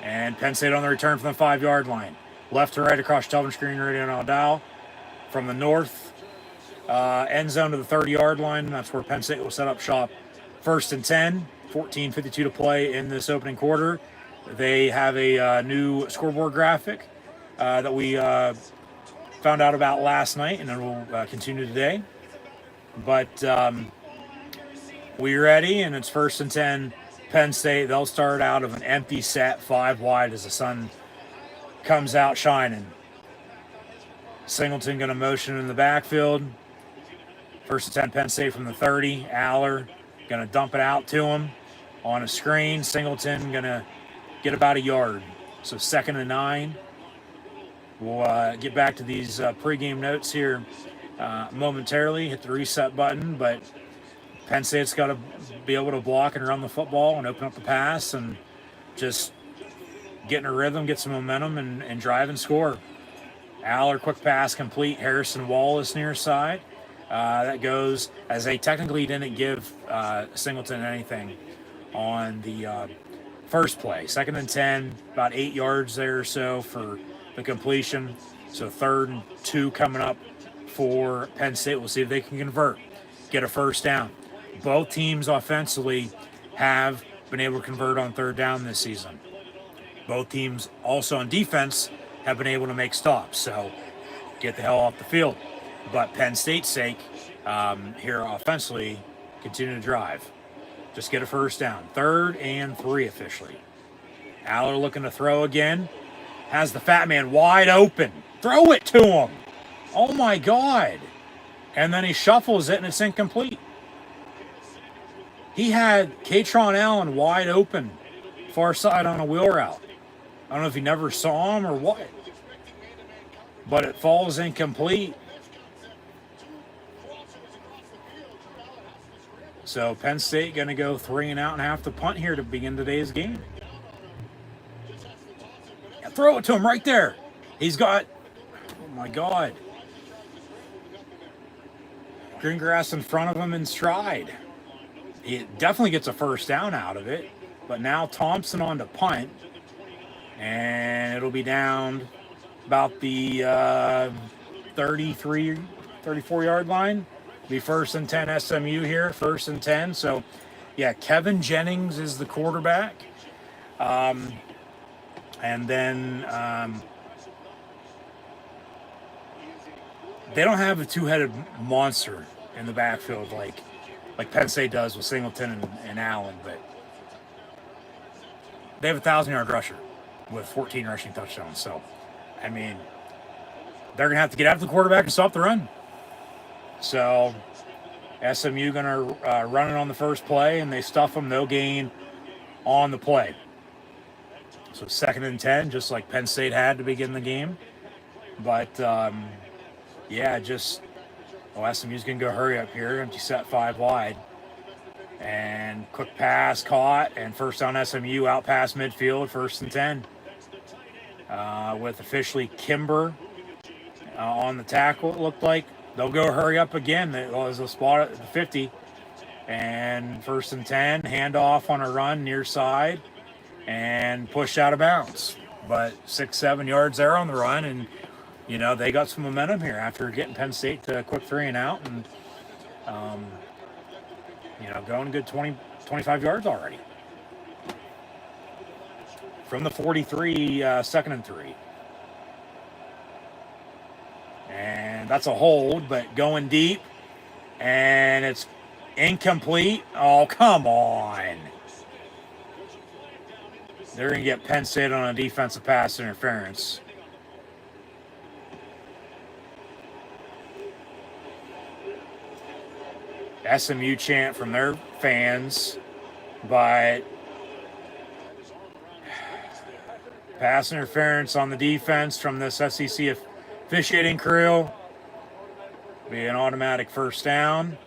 And Penn State on the return from the 5-yard line. Left to right across television screen, radio and dial. From the north end zone to the 30-yard line. That's where Penn State will set up shop. 1st and 10, 14:52 to play in this opening quarter. They have a new scoreboard graphic that we found out about last night, and it will continue today. But we ready, and it's 1st and 10, Penn State. They'll start out of an empty set, 5 wide, as the sun comes out shining. Singleton going to motion in the backfield. 1st and 10, Penn State from the 30. Aller going to dump it out to him on a screen. Singleton going to get about a yard. So 2nd and 9. We'll get back to these pregame notes here momentarily. Hit the reset button, but Penn State's got to be able to block and run the football and open up the pass and just get in a rhythm, get some momentum, and drive and score. Aller, quick pass complete. Harrison Wallace near side. That goes, as they technically didn't give Singleton anything on the first play. 2nd and 10, about 8 yards there or so for the completion. So 3rd and 2 coming up for Penn State. We'll see if they can convert, get a first down. Both teams offensively have been able to convert on 3rd down this season. Both teams also on defense have been able to make stops. So get the hell off the field. But Penn State's sake, here offensively, continue to drive. Just get a first down. 3rd and 3 officially. Aller looking to throw again. Has the fat man wide open. Throw it to him. Oh my God. And then he shuffles it and it's incomplete. He had Katron Allen wide open, far side on a wheel route. I don't know if he never saw him or what, but it falls incomplete. So Penn State going to go 3 and out and have to punt here to begin today's game. Yeah, throw it to him right there. He's got, oh my God, green grass in front of him in stride. He definitely gets a first down out of it, but now Thompson on to punt, and it'll be down about the 33, 34-yard line. Be 1st and 10 SMU here, 1st and 10. So, yeah, Kevin Jennings is the quarterback. And then they don't have a two-headed monster in the backfield like Penn State does with Singleton and Allen, but they have a 1,000-yard rusher with 14 rushing touchdowns. So, I mean, they're going to have to get after the quarterback and stop the run. So, SMU going to run it on the first play, and they stuff them. No gain on the play. So 2nd and 10, just like Penn State had to begin the game. But, yeah, SMU's going to go hurry up here. Empty set 5 wide. And quick pass caught, and first down SMU out past midfield, 1st and 10. With officially Kimber on the tackle, it looked like. They'll go hurry up again. There was a spot at the 50. And 1st and 10, handoff on a run near side, and pushed out of bounds. But 6-7 yards there on the run, and, you know, they got some momentum here after getting Penn State to a quick 3 and out, and, you know, going a good 25 yards already. From the 43, 2nd and 3. And that's a hold, but going deep, and it's incomplete. Oh, come on. They're going to get Penn State on a defensive pass interference. SMU chant from their fans, but pass interference on the defense from this SEC officiating crew. Be an automatic 1st down.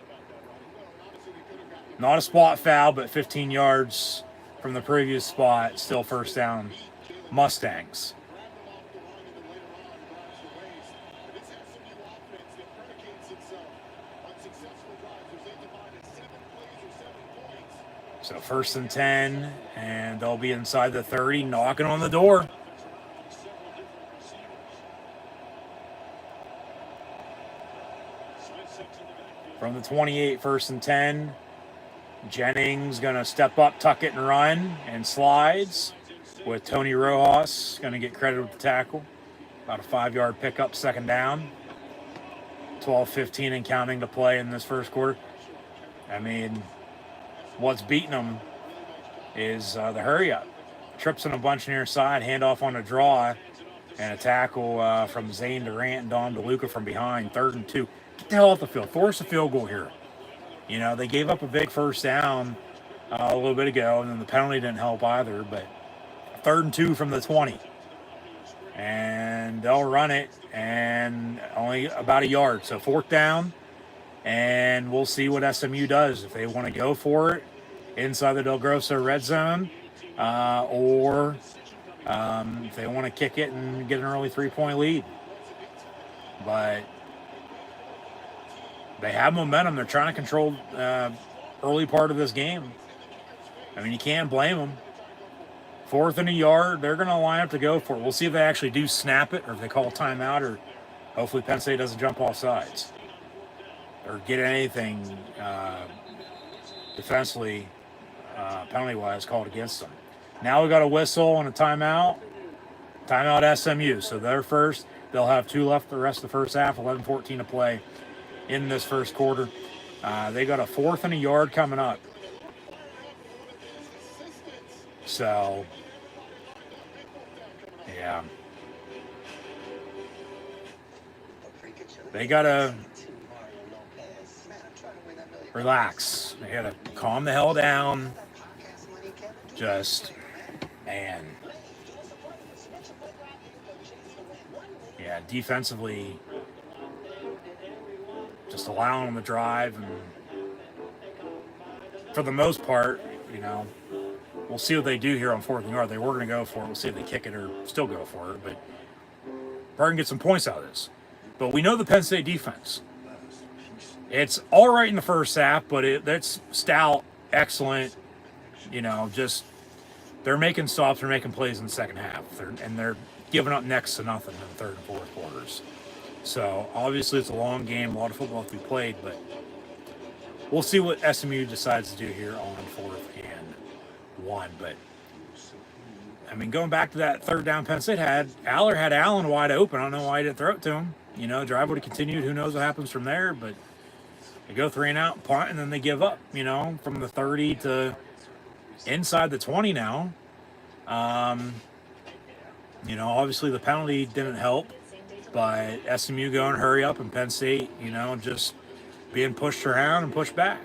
Not a spot foul, but 15 yards from the previous spot. Still 1st down, Mustangs. So 1st and 10, and they'll be inside the 30, knocking on the door. From the 28, 1st and 10. Jennings going to step up, tuck it, and run, and slides with Tony Rojas. Going to get credit with the tackle. About a 5-yard pickup, 2nd down. 12-15 and counting to play in this first quarter. I mean, what's beating them is the hurry up. Trips in a bunch near side, handoff on a draw, and a tackle from Zane Durant and Dom DeLuca from behind. 3rd and 2. Get the hell off the field. Force a field goal here. You know, they gave up a big 1st down a little bit ago, and then the penalty didn't help either, but 3rd and 2 from the 20. And they'll run it, and only about a yard. So 4th down, and we'll see what SMU does. If they want to go for it inside the Del Grosso red zone, or if they want to kick it and get an early 3-point lead. But they have momentum. They're trying to control early part of this game. I mean, you can't blame them. 4th and a yard, they're going to line up to go for it. We'll see if they actually do snap it, or if they call a timeout, or hopefully Penn State doesn't jump off sides or get anything defensively, penalty-wise, called against them. Now we got a whistle and a timeout. Timeout SMU. So they're first. They'll have 2 left the rest of the first half, 11-14 to play in this first quarter. They got a 4th and a yard coming up. So, yeah. They got to relax. They got to calm the hell down. Just, man. Yeah, defensively, just allowing them to drive, and for the most part, you know, we'll see what they do here on 4th and yard. They were going to go for it. We'll see if they kick it or still go for it, but probably can get some points out of this. But we know the Penn State defense. It's all right in the first half, but it's stout, excellent. You know, just they're making stops, they're making plays in the second half, they're giving up next to nothing in the 3rd and 4th quarters. So obviously it's a long game, a lot of football to be played, but we'll see what SMU decides to do here on 4th and 1. But I mean, going back to that 3rd down Penn State had, Aller had Allen wide open. I don't know why he didn't throw it to him. drive would have continued. Who knows what happens from there? But they go 3 and out, punt, and then they give up. From the 30 to inside the 20 now. Obviously the penalty didn't help, but SMU going hurry up, and Penn State, just being pushed around and pushed back.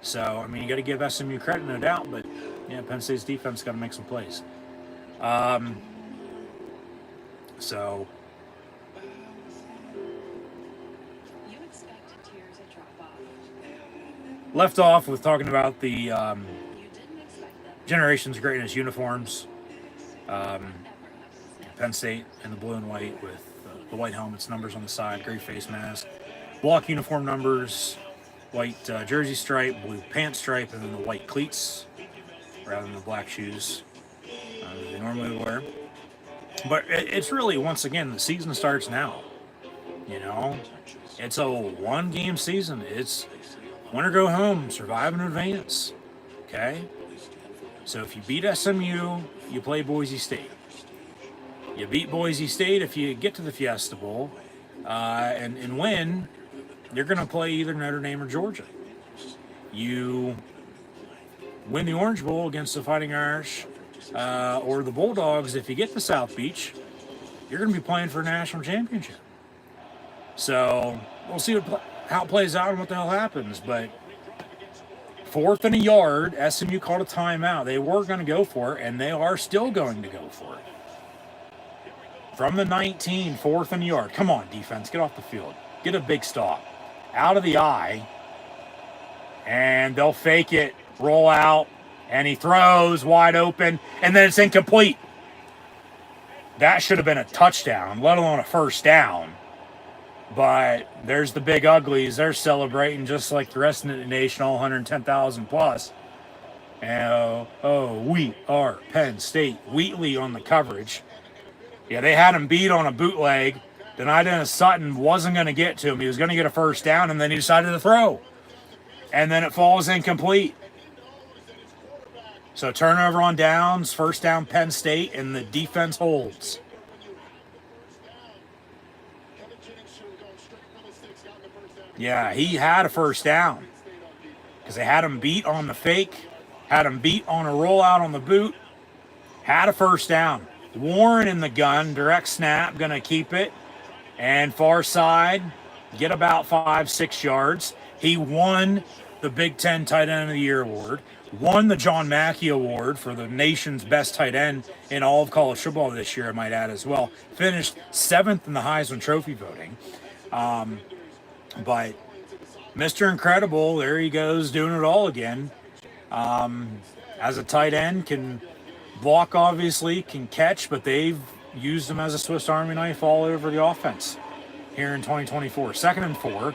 So, you got to give SMU credit, no doubt, but yeah, Penn State's defense got to make some plays. So left off with talking about the Generation's Greatness uniforms. Penn State in the blue and white with the white helmets, numbers on the side, gray face mask, block uniform numbers, white jersey stripe, blue pants stripe, and then the white cleats rather than the black shoes they normally wear. But it's really, once again, the season starts now. It's a 1-game season. It's win or go home, survive in advance. Okay? So if you beat SMU, you play Boise State. You beat Boise State if you get to the Fiesta Bowl and win, you're going to play either Notre Dame or Georgia. You win the Orange Bowl against the Fighting Irish or the Bulldogs. If you get to South Beach, you're going to be playing for a national championship. So we'll see how it plays out and what the hell happens. But 4th and a yard, SMU called a timeout. They were going to go for it, and they are still going to go for it. From the 19, 4th and a yard. Come on, defense, get off the field. Get a big stop. Out of the eye. And they'll fake it, roll out, and he throws wide open, and then it's incomplete. That should have been a touchdown, let alone a first down. But there's the big uglies. They're celebrating just like the rest of the nation, all 110,000 plus. And, we are Penn State. Wheatley on the coverage. Yeah, they had him beat on a bootleg. Denied Dennis Sutton wasn't going to get to him. He was going to get a first down, and then he decided to throw. And then it falls incomplete. So turnover on downs, first down Penn State, and the defense holds. Yeah, he had a first down because they had him beat on the fake, had him beat on a rollout on the boot, had a first down. Warren in the gun, direct snap, going to keep it. And far side, get about 5-6 yards. He won the Big Ten Tight End of the Year award, won the John Mackey Award for the nation's best tight end in all of college football this year, I might add as well. Finished 7th in the Heisman Trophy voting. But Mr. Incredible, there he goes doing it all again. As a tight end, can block, obviously, can catch, but they've used him as a Swiss Army knife all over the offense here in 2024. 2nd and 4.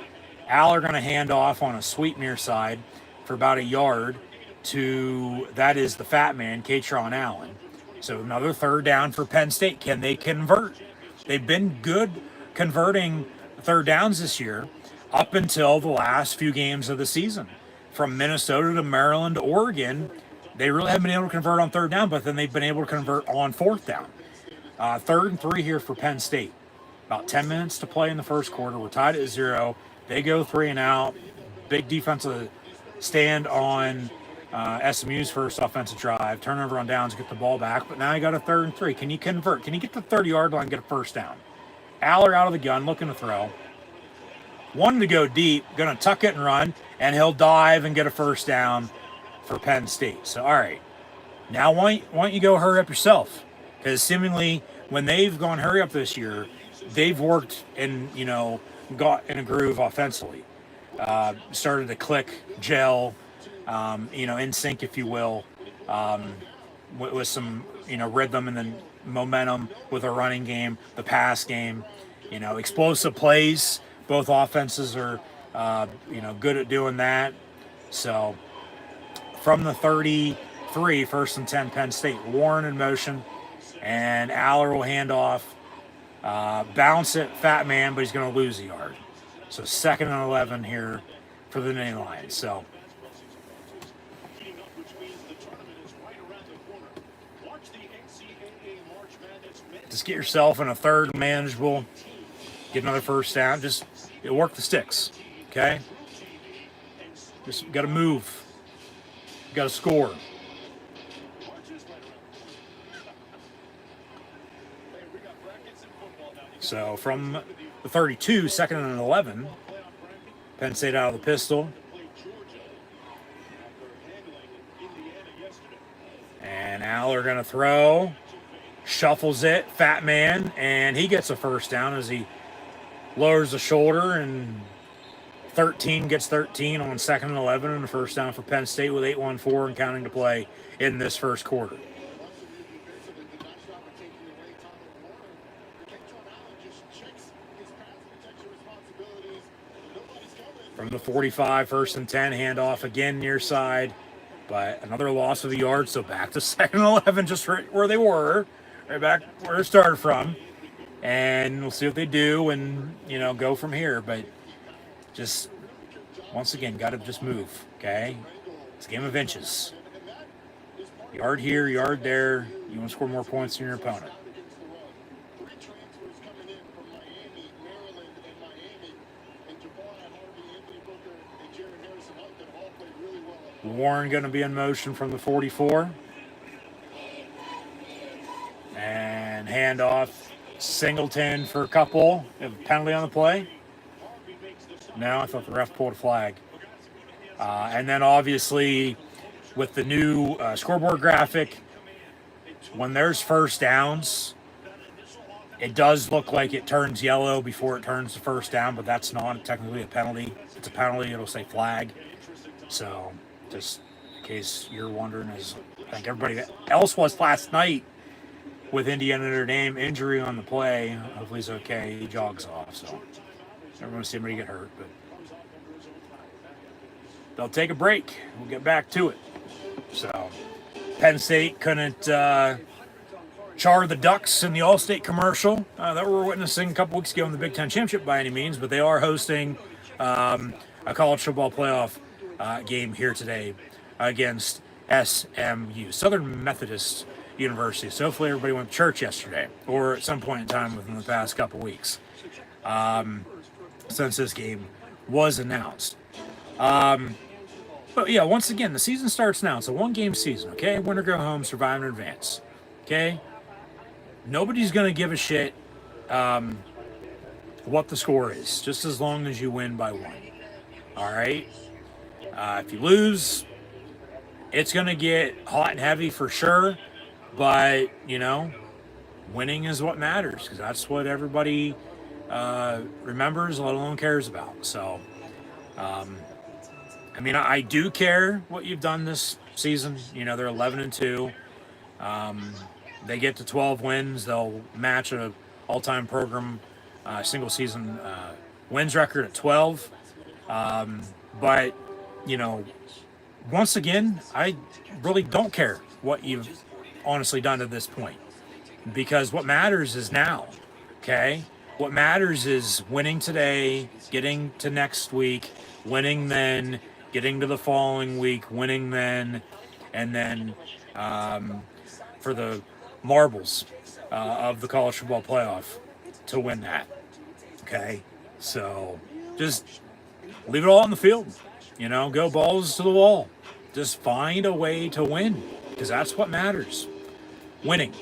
Aller going to hand off on a sweep near side for about a yard to, that is the fat man, Katron Allen. So another 3rd down for Penn State. Can they convert? They've been good converting 3rd downs this year up until the last few games of the season. From Minnesota to Maryland to Oregon, they really haven't been able to convert on 3rd down, but then they've been able to convert on 4th down. 3rd and 3 here for Penn State. About 10 minutes to play in the first quarter. We're tied at 0. They go 3 and out. Big defensive stand on SMU's first offensive drive. Turnover on downs, get the ball back. But now you got a 3rd and 3. Can you convert? Can you get the 30-yard line and get a first down? Aller out of the gun, looking to throw. Wanted to go deep, going to tuck it and run, and he'll dive and get a first down for Penn State. So, all right. Now, why don't you go hurry up yourself? Because seemingly, when they've gone hurry up this year, they've worked and, got in a groove offensively. Started to click, gel, in sync, if you will, with some, rhythm and then momentum with a running game, the pass game, explosive plays. Both offenses are, good at doing that. So from the 33, 1st and 10, Penn State. Warren in motion, and Aller will hand off. Bounce it, fat man, but he's going to lose a yard. So 2nd and 11 here for the Nittany Lions. So just get yourself in a 3rd and manageable. get another first down. Just work the sticks, okay? Just got to move. Got to score. So from the 32, 2nd and 11, Penn State out of the pistol. And now they're going to throw. Shuffles it, fat man, and he gets a first down as he lowers the shoulder, and 13 gets 13 on 2nd and 11, and a first down for Penn State with 8:14 and counting to play in this first quarter. From the 45, 1st and 10, handoff again near side, but another loss of the yard, so back to 2nd and 11, just right where they were, right back where it started from. And we'll see what they do and, go from here. But just, once again, got to just move, okay? It's a game of inches. Yard here, yard there. You want to score more points than your opponent. Warren going to be in motion from the 44. And handoff. Singleton for a couple. A penalty on the play. No, I thought the ref pulled a flag. And then obviously with the new scoreboard graphic, when there's first downs, it does look like it turns yellow before it turns to first down, but that's not technically a penalty. If it's a penalty, it'll say flag. So just in case you're wondering, as I think everybody else was last night with Indiana Notre Dame, injury on the play. Hopefully he's okay. He jogs off, so never want to see anybody get hurt. But they'll take a break. We'll get back to it. So Penn State couldn't char the Ducks in the All-State commercial that we were witnessing a couple weeks ago in the Big Ten Championship by any means, but they are hosting a college football playoff game here today against SMU, Southern Methodist University. So hopefully everybody went to church yesterday or at some point in time within the past couple weeks since this game was announced. But yeah, once again, the season starts now. It's a one-game season, okay? Win or go home, survive in advance, okay? Nobody's going to give a shit what the score is, just as long as you win by one, all right? If you lose, it's going to get hot and heavy for sure, but, winning is what matters because that's what everybody remembers, let alone cares about. So, I do care what you've done this season. They're 11-2. They get to 12 wins. They'll match an all-time program single season wins record at 12. But, once again, I really don't care what you've honestly done to this point because what matters is now, okay? What matters is winning today, getting to next week, winning then, getting to the following week, winning then, and then for the marbles of the college football playoff to win that, okay? So just leave it all on the field, go balls to the wall. Just find a way to win because that's what matters, winning.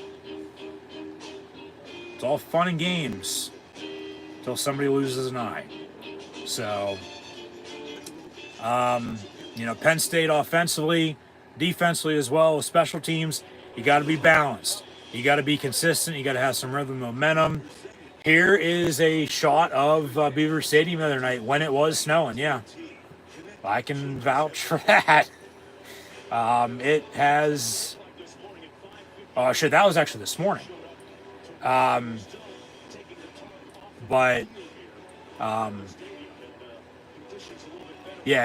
It's all fun and games until somebody loses an eye. So, Penn State offensively, defensively as well, with special teams, you got to be balanced. You got to be consistent. You got to have some rhythm, momentum. Here is a shot of Beaver Stadium the other night when it was snowing. Yeah, I can vouch for that. It has... Oh, shit, that was actually this morning. Yeah,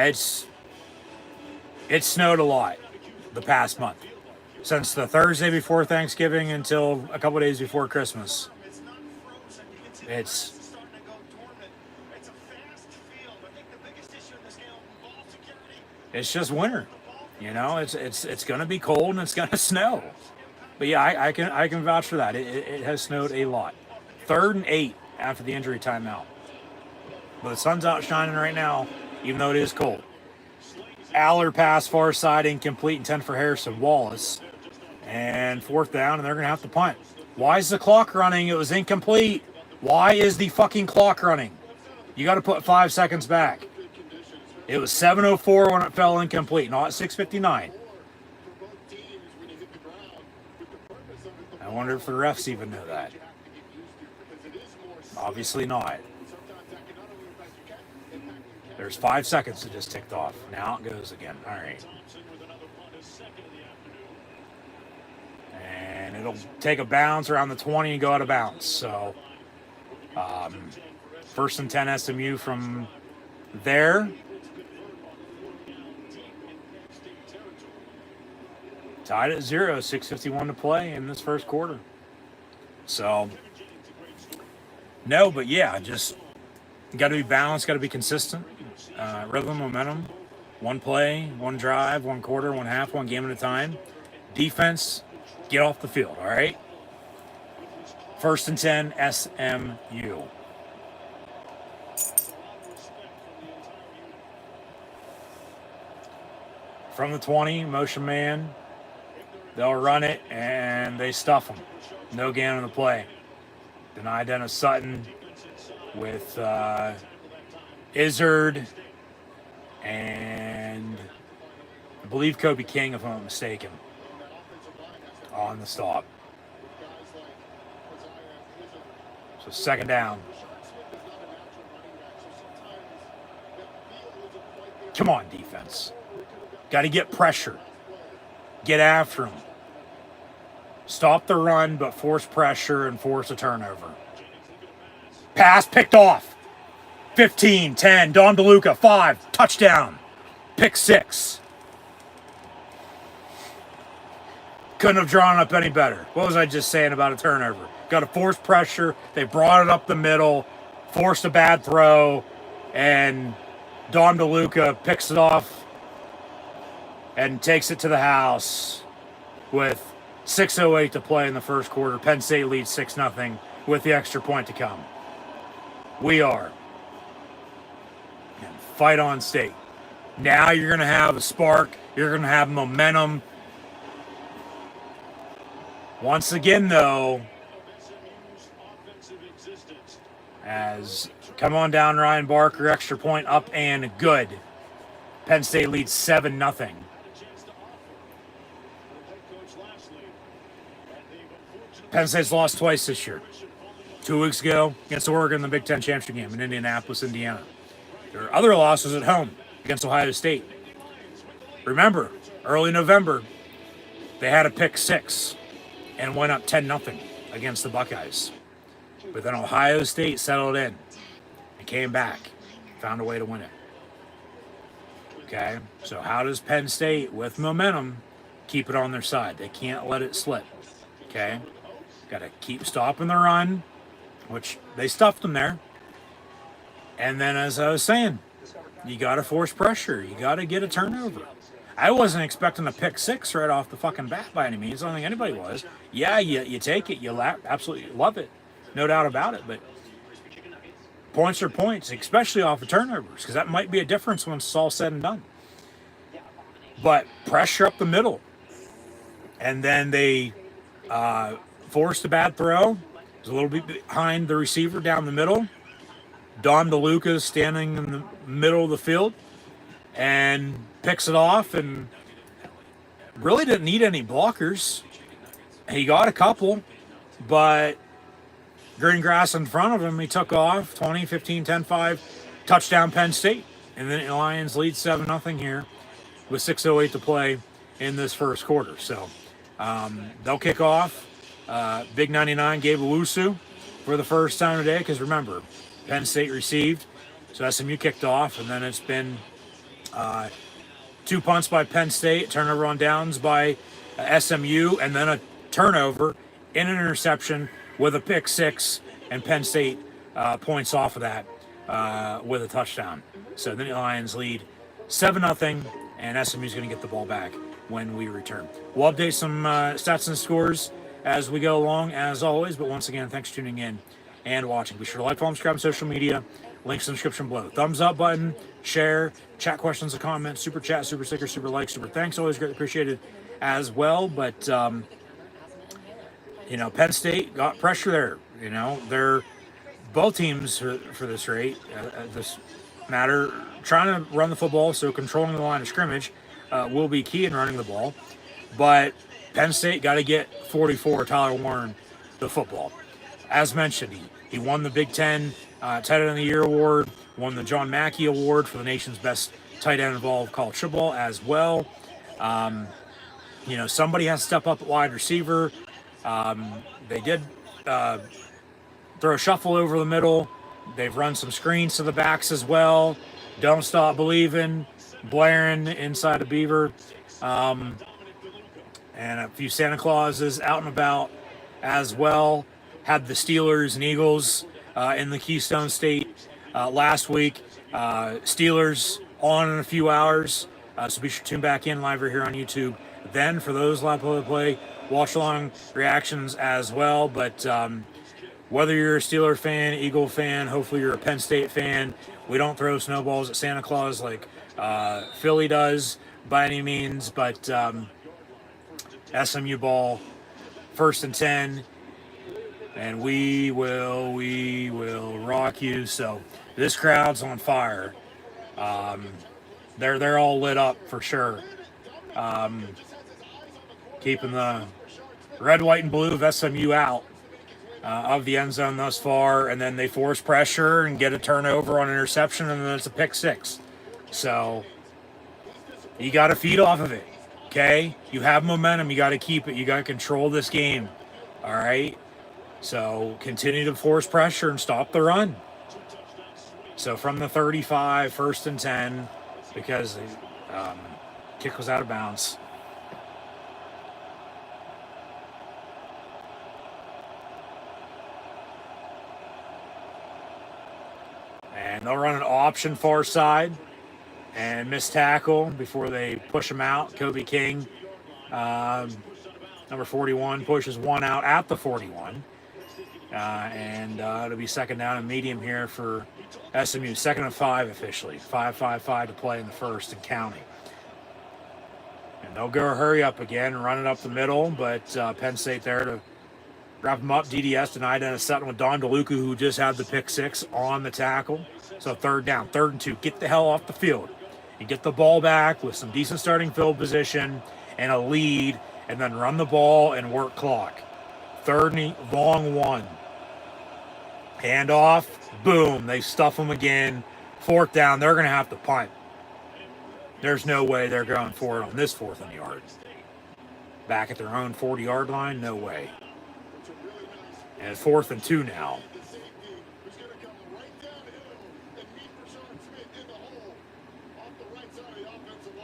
it's snowed a lot the past month. Since the Thursday before Thanksgiving until a couple days before Christmas. It's just winter. It's going to be cold and it's going to snow. But yeah, I can vouch for that. It has snowed a lot. 3rd and 8 after the injury timeout. But the sun's out shining right now, even though it is cold. Aller pass far side, incomplete, and 10 for Harrison Wallace. And 4th down, and they're going to have to punt. Why is the clock running? It was incomplete. Why is the fucking clock running? You got to put 5 seconds back. It was 7:04 when it fell incomplete, not 6:59. I wonder if the refs even know that. Obviously not. There's 5 seconds that just ticked off. Now it goes again. All right. And it'll take a bounce around the 20 and go out of bounds. So, 1st and 10 SMU from there. Tied at 0, 6:51 to play in this first quarter. So, no, but yeah, just got to be balanced, got to be consistent. Rhythm, momentum, one play, one drive, one quarter, one half, one game at a time. Defense, get off the field, all right? 1st and 10, SMU. From the 20, motion man. They'll run it, and they stuff them. No gain on the play. Deny Dennis Sutton with Izzard and I believe Kobe King, if I'm not mistaken, on the stop. So 2nd down. Come on, defense. Got to get pressure. Get after them. Stop the run, but force pressure and force a turnover. Pass picked off. 15, 10, Dom DeLuca, 5, touchdown. Pick 6. Couldn't have drawn up any better. What was I just saying about a turnover? Got to force pressure. They brought it up the middle, forced a bad throw, and Dom DeLuca picks it off and takes it to the house with 6:08 to play in the first quarter. Penn State leads 6-0 with the extra point to come. We are. And fight on state. Now you're going to have a spark. You're going to have momentum. Once again, though, as come on down, Ryan Barker, extra point up and good. Penn State leads 7-0. Penn State's lost twice this year. 2 weeks ago against Oregon in the Big Ten Championship game in Indianapolis, Indiana. There are other losses at home against Ohio State. Remember, early November, they had a pick 6 and went up 10-0 against the Buckeyes. But then Ohio State settled in and came back, found a way to win it. Okay, so how does Penn State, with momentum, keep it on their side? They can't let it slip. Okay, got to keep stopping the run, which they stuffed them there. And then, as I was saying, you got to force pressure. You got to get a turnover. I wasn't expecting a pick 6 right off the fucking bat by any means. I don't think anybody was. Yeah, you take it. You absolutely love it. No doubt about it. But points are points, especially off of turnovers, because that might be a difference when it's all said and done. But pressure up the middle. And then they forced a bad throw. It was a little bit behind the receiver down the middle. Dom DeLuca standing in the middle of the field and picks it off and really didn't need any blockers. He got a couple, but green grass in front of him, he took off 20, 15, 10, 5, touchdown Penn State. And then the Lions lead 7-0 here with 6:08 to play in this first quarter. So they'll kick off. Big 99, Gabe Owusu for the first time today, because remember, Penn State received, so SMU kicked off, and then it's been 2 punts by Penn State, turnover on downs by SMU, and then a turnover and an interception with a pick 6, and Penn State points off of that with a touchdown. So then the Lions lead 7-0, and SMU's going to get the ball back when we return. We'll update some stats and scores as we go along, as always, but once again, thanks for tuning in and watching. Be sure to like, follow, subscribe on social media. Links in the description below. Thumbs up button, share, chat questions and comments, super chat, super sticker, super like, super thanks. Always greatly appreciated as well. But, Penn State got pressure there. They're both teams for this rate, this matter, trying to run the football, so controlling the line of scrimmage will be key in running the ball. But Penn State got to get 44, Tyler Warren, the football. As mentioned, he won the Big Ten Tight End of the Year award, won the John Mackey Award for the nation's best tight end of all of college football as well. Somebody has to step up at wide receiver. They did throw a shuffle over the middle. They've run some screens to the backs as well. Don't stop believing. Blaring inside of Beaver. And a few Santa Clauses out and about as well. Had the Steelers and Eagles in the Keystone State last week. Steelers on in a few hours. So be sure to tune back in live here on YouTube. Then for those live play, watch along reactions as well. But whether you're a Steeler fan, Eagle fan, hopefully you're a Penn State fan, we don't throw snowballs at Santa Claus like Philly does by any means. But SMU ball, 1st and 10, and we will rock you. So this crowd's on fire. They're all lit up for sure. Keeping the red, white, and blue of SMU out of the end zone thus far, and then they force pressure and get a turnover on interception, and then it's a pick six. So you got to feed off of it, okay? You have momentum. You got to keep it. You got to control this game, all right? So continue to force pressure and stop the run. So from the 35, 1st and 10, because the kick was out of bounds. And they'll run an option far side and miss tackle before they push him out. Kobe King, number 41, pushes one out at the 41. And it'll be second down and medium here for SMU. 2nd and 5 officially. 5-5-5 to play in the first and counting. And they'll go hurry up again and run it up the middle, but Penn State there to wrap him up. DDS denied and a setting with Don DeLuca, who just had the pick six on the tackle. So 3rd down, 3rd and 2. Get the hell off the field. You get the ball back with some decent starting field position and a lead, and then run the ball and work clock. 3rd and long 1. Hand off. Boom. They stuff them again. 4th down. They're going to have to punt. There's no way they're going for it on this 4th and yard. Back at their own 40-yard line? No way. And 4th and 2 now.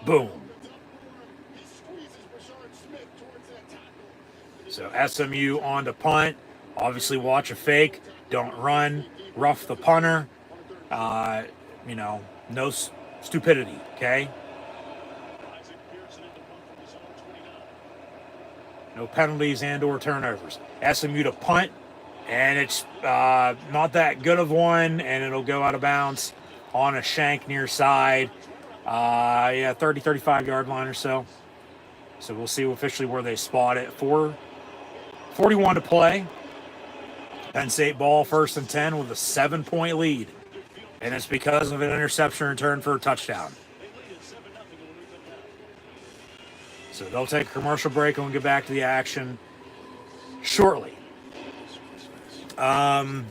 Boom. So SMU on to punt. Obviously watch a fake. Don't run. Rough the punter. No stupidity, okay? No penalties and or turnovers. SMU to punt, and it's not that good of one, and it'll go out of bounds on a shank near side. 30, 35-yard line or so. So we'll see officially where they spot it. 4:41 to play. Penn State ball, 1st and 10 with a 7-point lead. And it's because of an interception return for a touchdown. So they'll take a commercial break and we'll get back to the action shortly. So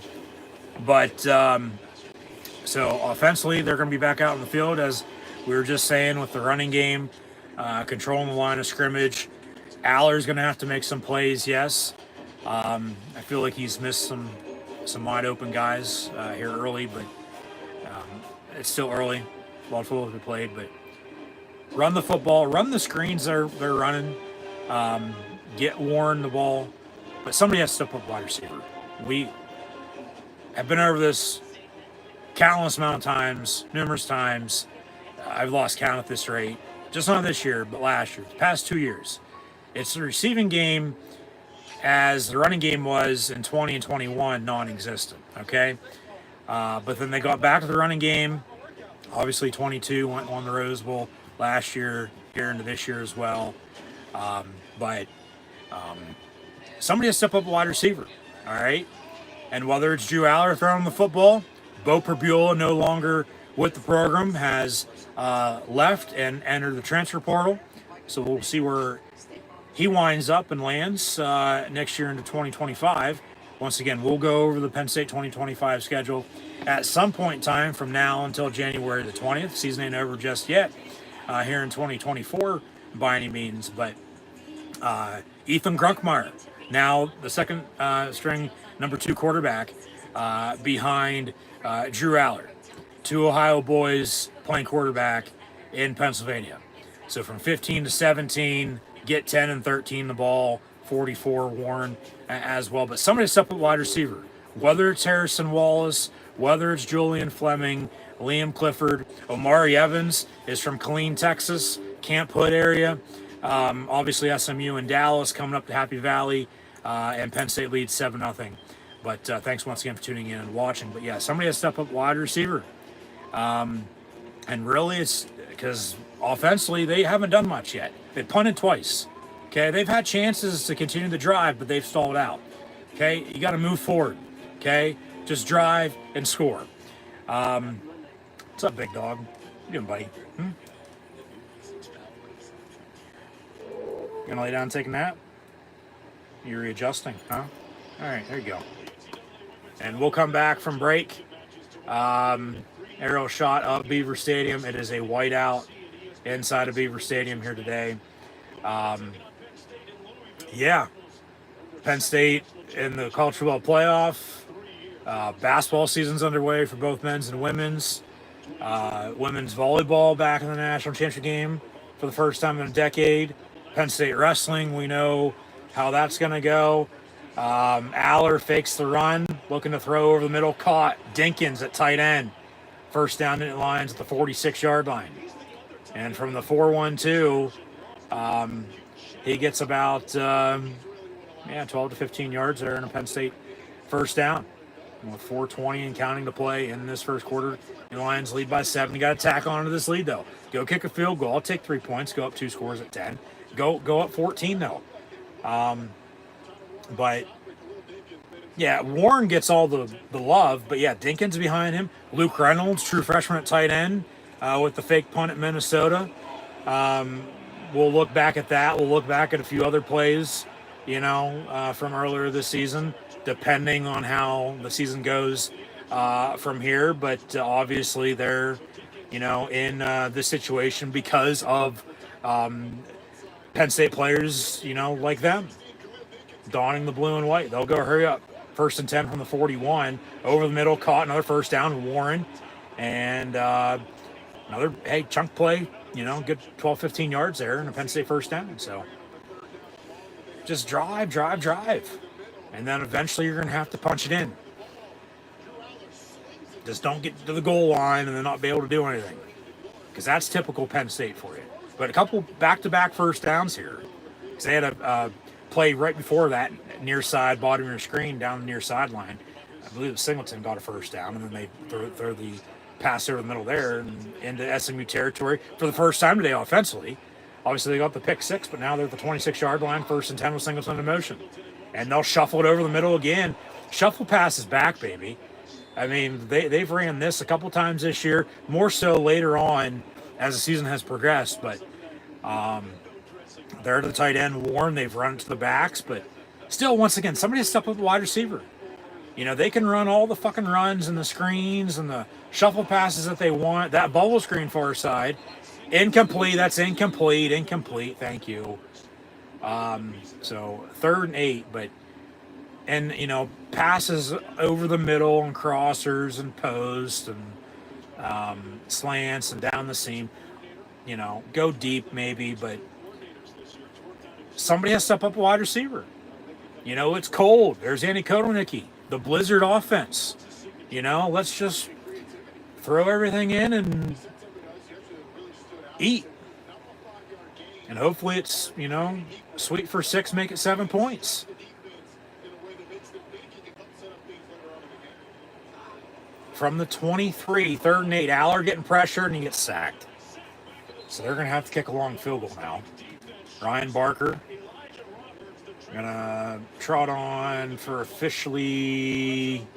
offensively, they're going to be back out in the field, as we were just saying, with the running game, controlling the line of scrimmage. Aller's going to have to make some plays, yes. I feel like he's missed some wide open guys here early, but it's still early. A lot of football to be played, but run the football, run the screens they're running, get Warren the ball, but somebody has to step up wide receiver. We have been over this countless amount of times, numerous times. I've lost count at this rate, just not this year, but last year, the past 2 years. It's the receiving game as the running game was in 20 and 21, non-existent. Okay, but then they got back to the running game. Obviously, 22 won the Rose Bowl last year, here into this year as well. But somebody has to step up a wide receiver. All right, and whether it's Drew Aller throwing the football, Bo Perbula, no longer with the program, has left and entered the transfer portal. So we'll see where he winds up and lands next year into 2025. Once again, we'll go over the Penn State 2025 schedule at some point in time from now until January the 20th. Season ain't over just yet here in 2024 by any means. But Ethan Grunkmeyer, now the second string number 2 quarterback behind Drew Aller. 2 Ohio boys playing quarterback in Pennsylvania. So from 15 to 17, get 10 and 13 the ball, 44 Warren as well. But somebody step up wide receiver, whether it's Harrison Wallace, whether it's Julian Fleming, Liam Clifford. Omari Evans is from Killeen, Texas, Camp Hood area. Obviously SMU and Dallas coming up to Happy Valley, and Penn State leads 7-0. But thanks once again for tuning in and watching. But yeah, somebody has to step up wide receiver. And really it's because offensively they haven't done much yet. They punted twice. Okay, they've had chances to continue the drive, but they've stalled out. Okay, you got to move forward. Okay, just drive and score. What's up, big dog? How you doing, buddy? You gonna lay down and take a nap? You're readjusting, huh? All right, there you go. And we'll come back from break. Aerial shot of Beaver Stadium. It is a whiteout inside of Beaver Stadium here today. Yeah, Penn State in the college football playoff. Basketball season's underway for both men's and women's. Women's volleyball back in the national championship game for the first time in a decade. Penn State wrestling, we know how that's going to go. Aller fakes the run, looking to throw over the middle, caught. Dinkins at tight end. First down in lines at the 46-yard line. And from the 4-1-2, he gets about 12 to 15 yards there in a Penn State first down. And with 4:20 and counting to play in this first quarter, the Lions lead by 7. You got to tack on to this lead, though. Go kick a field goal. I'll take 3 points. Go up 2 scores at 10. Go up 14, though. But, yeah, Warren gets all the love. But, yeah, Dinkins behind him. Luke Reynolds, true freshman at tight end with the fake punt at Minnesota. We'll look back at that. We'll look back at a few other plays, from earlier this season, depending on how the season goes from here. But obviously they're, in this situation because of Penn State players, like them, donning the blue and white. They'll go hurry up. 1st and 10 from the 41. Over the middle, caught another first down, Warren. And another, chunk play. Good 12, 15 yards there and a Penn State first down. So just drive. And then eventually you're going to have to punch it in. Just don't get to the goal line and then not be able to do anything. Because that's typical Penn State for you. But a couple back-to-back first downs here. Because they had a play right before that, near side, bottom of your screen, down the near sideline. I believe Singleton got a first down, and then they throw the pass over the middle there and into SMU territory for the first time today offensively. Obviously, they got the pick 6, but now they're at the 26-yard line, 1st and 10 with Singleton in motion. And they'll shuffle it over the middle again. Shuffle pass is back, baby. I mean, they've ran this a couple times this year, more so later on as the season has progressed. But they're at the tight end, Warren. They've run it to the backs, but still, once again, somebody has to step up the wide receiver. They can run all the fucking runs and the screens and the shuffle passes that they want. That bubble screen far side, incomplete. That's incomplete. Thank you. So 3rd and 8, and passes over the middle and crossers and posts and slants and down the seam. Go deep maybe, but somebody has to step up a wide receiver. It's cold. There's Andy Kotelnicki, the Blizzard offense. Let's just throw everything in and eat. And hopefully it's, sweet for 6, make it 7 points. from the 23, 3rd and 8. Aller getting pressure and he gets sacked. So they're going to have to kick a long field goal now. Ryan Barker going to trot on for officially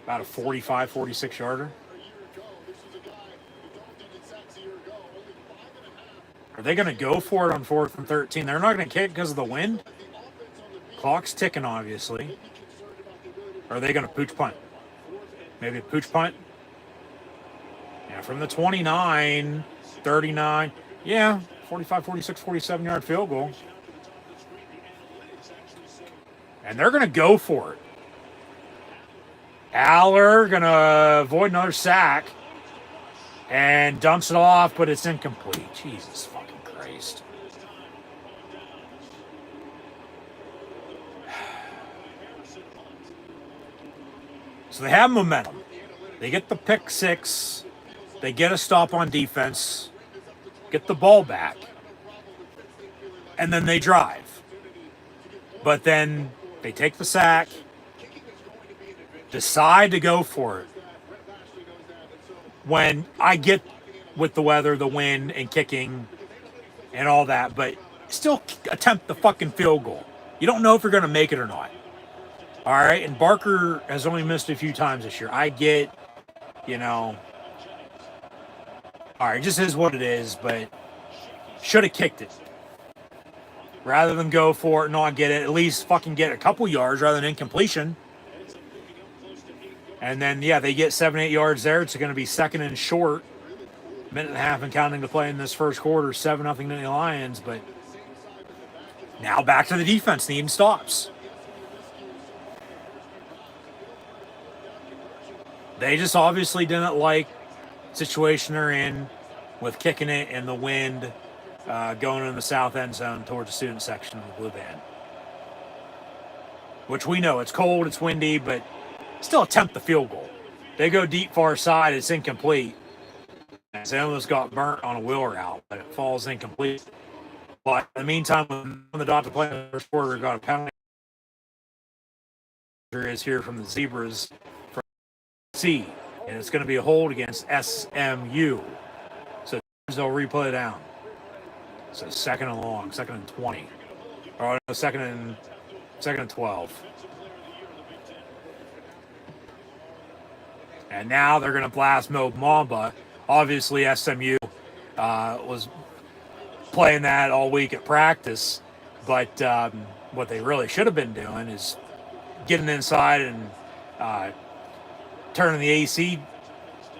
about a 45, 46 yarder. Are they going to go for it on 4th and 13? They're not going to kick because of the wind. Clock's ticking, obviously. Or are they going to pooch punt? Maybe a pooch punt? Yeah, from the 29, 39. Yeah, 45, 46, 47 yard field goal. And they're going to go for it. Aller going to avoid another sack. And dumps it off, but it's incomplete. Jesus fucking Christ. So they have momentum. They get the pick six. They get a stop on defense. Get the ball back. And then they drive. But then they take the sack. Decide to go for it. When I get with the weather, the wind, and kicking and all that, but still attempt the fucking field goal. You don't know if you're going to make it or not. All right, and Barker has only missed a few times this year. I get, all right, it just is what it is, but should have kicked it. Rather than go for it, not get it, at least fucking get a couple yards rather than incompletion. And then, yeah, they get 7, 8 yards there. It's going to be 2nd and short. Minute and a half and counting to play in this first quarter. 7-0 to the Lions. But now back to the defense needing stops. They just obviously didn't like the situation they're in with kicking it in the wind going in the south end zone towards the student section of the blue band. Which we know, it's cold, it's windy, but still attempt the field goal. They go deep far side, it's incomplete. And they almost got burnt on a wheel route, but it falls incomplete. But in the meantime, when the dot to play in the first quarter, got a penalty. There is here from the Zebras from C, and it's going to be a hold against SMU. So they'll replay it down. So 2nd and long, 2nd and 20. Or no, 2nd and 12. And now they're going to blast Mo Mamba. Obviously, SMU was playing that all week at practice. But what they really should have been doing is getting inside and turning the AC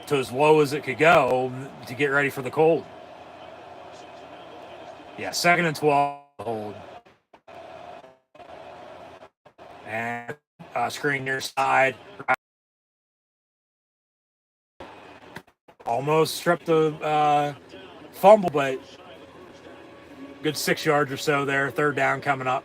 to as low as it could go to get ready for the cold. Yeah, 2nd and 12 hold. And screen near side. Almost stripped the fumble, but good 6 yards or so there. 3rd down coming up.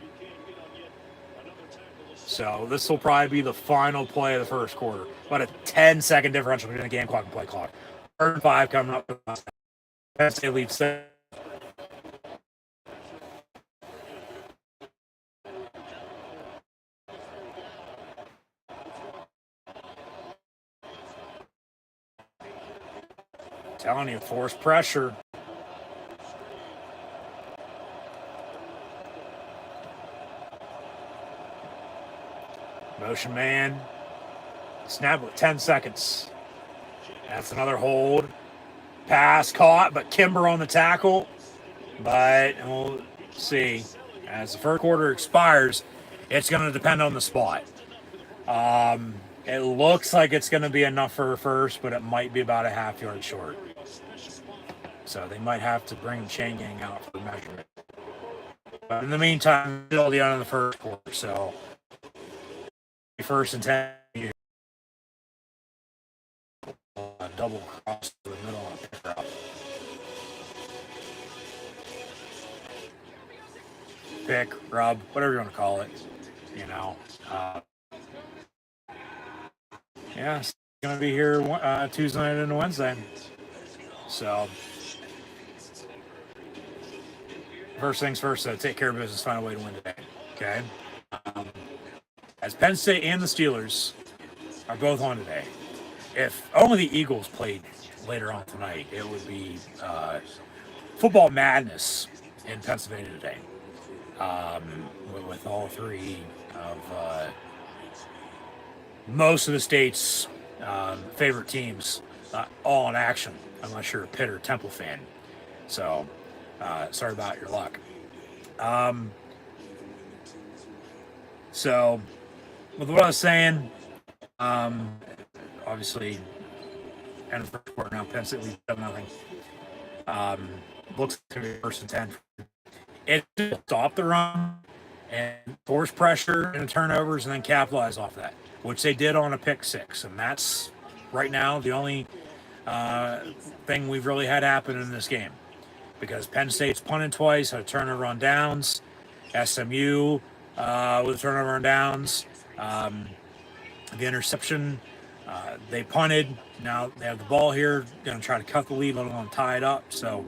So this will probably be the final play of the first quarter. About a 10-second differential between the game clock and play clock. 3rd and 5 coming up. Penn State leads 6. Telling you, force pressure. Motion man. Snap with 10 seconds. That's another hold. Pass caught, but Kimber on the tackle. But we'll see. As the first quarter expires, it's going to depend on the spot. It looks like it's going to be enough for a first, but it might be about a half yard short. So they might have to bring the chain gang out for measurement. But in the meantime, still the end of the first quarter. So 1st and 10. Double cross to the middle and pick her up. Pick, rub, whatever you want to call it. Yeah, it's going to be here Tuesday night and Wednesday. So, first things first, take care of business, find a way to win today. Okay. As Penn State and the Steelers are both on today. If only the Eagles played later on tonight, it would be football madness in Pennsylvania today. With all three of most of the state's favorite teams all in action, unless you're a Pitt or Temple fan. So, sorry about your luck. So, with what I was saying, obviously, end of the first quarter now, Penn State leads 7-0. Looks to be first and 10. It stopped the run and force pressure and turnovers and then capitalize off that, which they did on a pick six. And that's right now the only thing we've really had happen in this game, because Penn State's punted twice, had a turnover on downs. SMU with a turnover on downs. The interception, they punted. Now they have the ball here, going to try to cut the lead, let alone tie it up. So,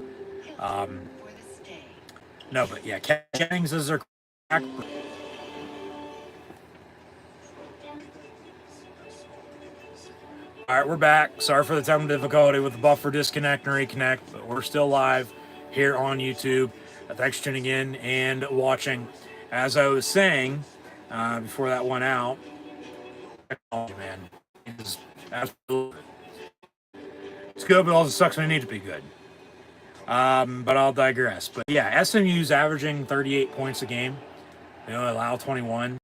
no, but yeah, Jennings is their quarterback. All right, we're back. Sorry for the technical difficulty with the buffer disconnect and reconnect, but we're still live here on YouTube. Thanks for tuning in and watching. As I was saying before that went out, technology, man, is absolutely, it's good, but also sucks when you need to be good. But I'll digress. But yeah, SMU's averaging 38 points a game. They only allow 21.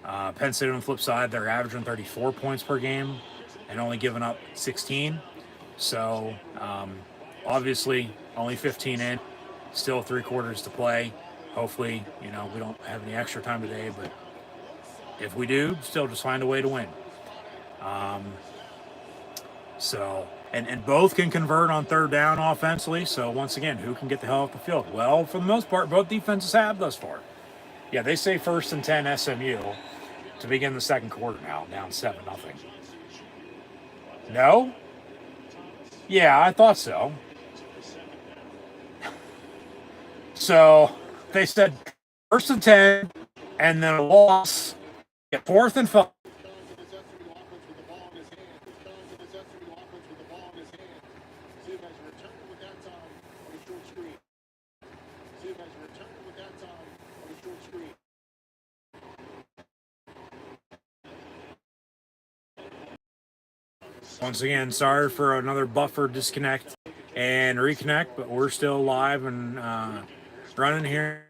Penn State on the flip side, they're averaging 34 points per game and only giving up 16. So obviously only 15 in, still 3 quarters to play. Hopefully, we don't have any extra time today, but if we do, still just find a way to win. So, and both can convert on third down offensively. So once again, who can get the hell off the field? Well, for the most part, both defenses have thus far. Yeah, they say first and 10 SMU to begin the second quarter now, down 7-0. No? Yeah, I thought so. So they said first and 10 and then a loss, get fourth and 5. Once again, sorry for another buffer disconnect and reconnect, but we're still live and running here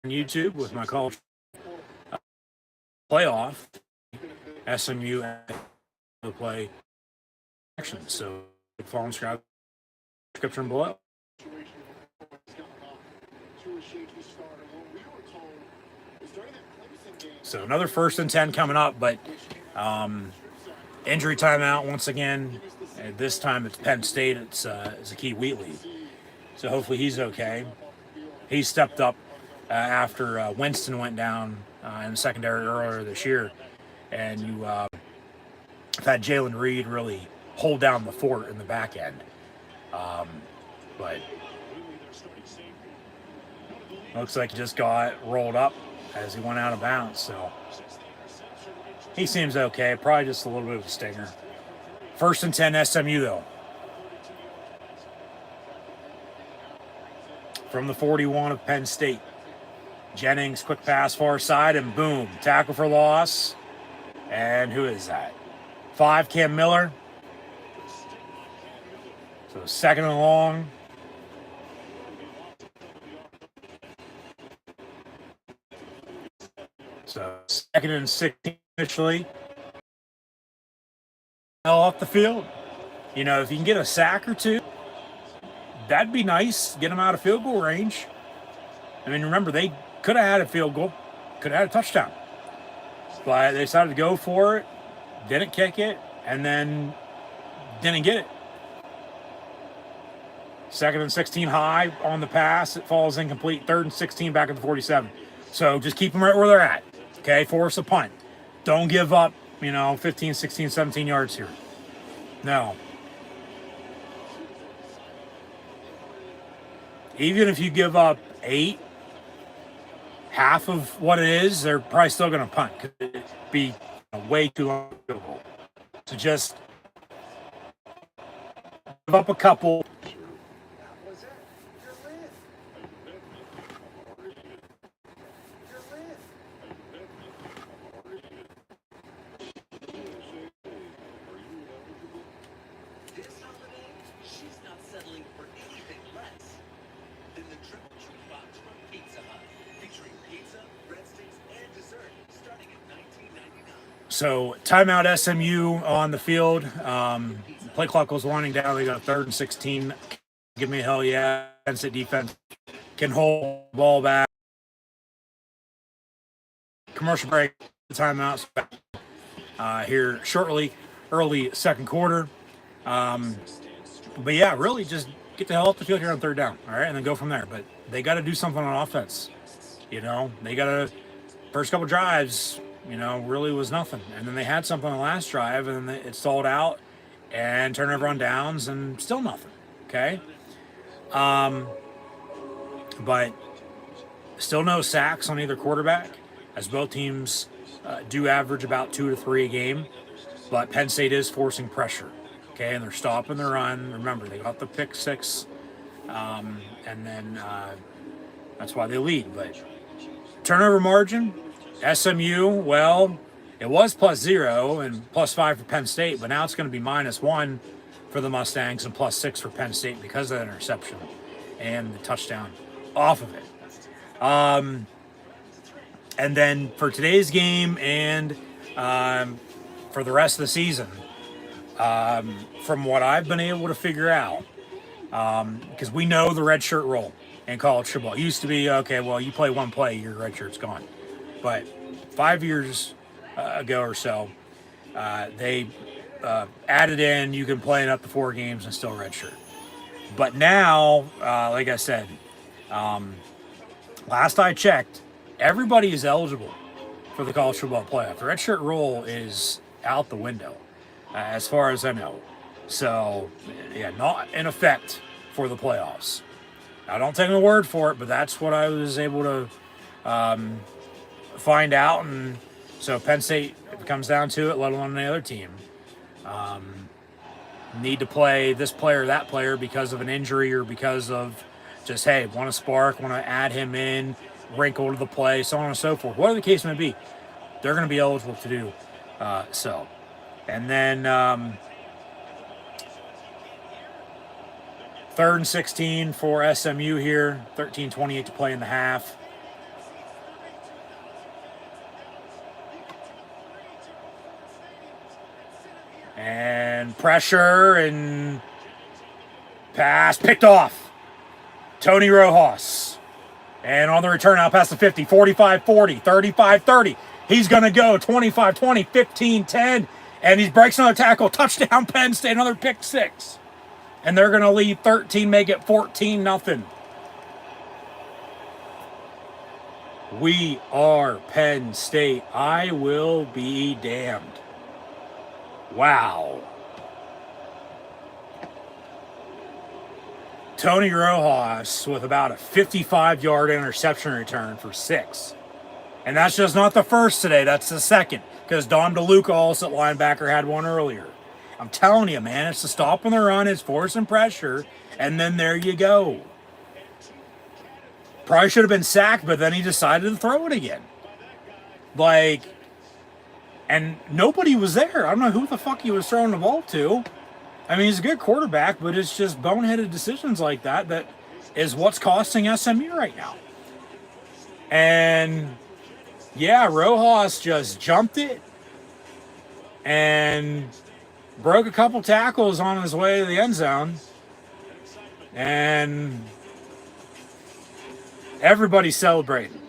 on YouTube with my college playoff. SMU to play action. So follow and subscribe, description below. So another first and 10 coming up, but injury timeout once again. This time it's Penn State. It's Akeem Wheatley. So hopefully he's okay. He stepped up after Winston went down in the secondary earlier this year. And you have had Jalen Reed really hold down the fort in the back end. But looks like he just got rolled up as he went out of bounds. So he seems okay. Probably just a little bit of a stinger. First and 10 SMU, though. From the 41 of Penn State. Jennings, quick pass far side, and boom. Tackle for loss. And who is that? 5, Cam Miller. So second and long. So second and 16 initially. Off the field. If you can get a sack or two, that'd be nice. Get them out of field goal range. I mean, remember, they could have had a field goal, could have had a touchdown. But they decided to go for it, didn't kick it, and then didn't get it. Second and 16 high on the pass. It falls incomplete. Third and 16 back at the 47. So just keep them right where they're at. Okay, force a punt. Don't give up, 15, 16, 17 yards here. No. Even if you give up 8, half of what it is, they're probably still going to punt because it'd be way too uncomfortable. So just give up a couple. So timeout SMU on the field. Play clock was winding down. They got a 3rd and 16. Give me a hell yeah. Penn State defense can hold the ball back. Commercial break. Timeouts here shortly. Early second quarter. But yeah, really just get the hell off the field here on 3rd down. All right, and then go from there. But they got to do something on offense. They got to first couple drives. Really was nothing. And then they had something on the last drive, and then it stalled out and turnover on downs, and still nothing. Okay? But still no sacks on either quarterback, as both teams do average about 2 to 3 a game. But Penn State is forcing pressure. Okay? And they're stopping the run. Remember, they got the pick 6, and then that's why they lead. But turnover margin, SMU, well, it was +0 and +5 for Penn State, but now it's going to be -1 for the Mustangs and +6 for Penn State because of that interception and the touchdown off of it. And then for today's game and for the rest of the season, from what I've been able to figure out, because we know the red shirt rule in college football. It used to be, okay, well, you play one play, your red shirt's gone. But 5 years ago or so, they added in you can play in up to 4 games and still redshirt. But now, like I said, last I checked, everybody is eligible for the college football playoff. The redshirt rule is out the window, as far as I know. So, yeah, not in effect for the playoffs. I don't take my word for it, but that's what I was able to find out. And so Penn State, if it comes down to it, let alone any other team, need to play this player or that player because of an injury or because of just, hey, want to spark, want to add him in, wrinkle to the play, so on and so forth. Whatever the case may be, they're going to be eligible to do so. And then 3rd and 16 for SMU here, 13:28 to play in the half. And pressure and pass picked off. Tony Rojas. And on the return out past the 50, 45-40, 35-30. He's going to go 25-20, 15-10. And he breaks another tackle. Touchdown Penn State, another pick 6. And they're going to lead 13, make it 14-0. We are Penn State. I will be damned. Wow. Tony Rojas with about a 55-yard interception return for 6. And that's just not the first today. That's the second. Because Dom DeLuca, also at linebacker, had one earlier. I'm telling you, man, it's the stop on the run, it's forcing pressure, and then there you go. Probably should have been sacked, but then he decided to throw it again. And nobody was there. I don't know who the fuck he was throwing the ball to. I mean, he's a good quarterback, but it's just boneheaded decisions like that is what's costing SMU right now. And, yeah, Rojas just jumped it and broke a couple tackles on his way to the end zone. And everybody's celebrating.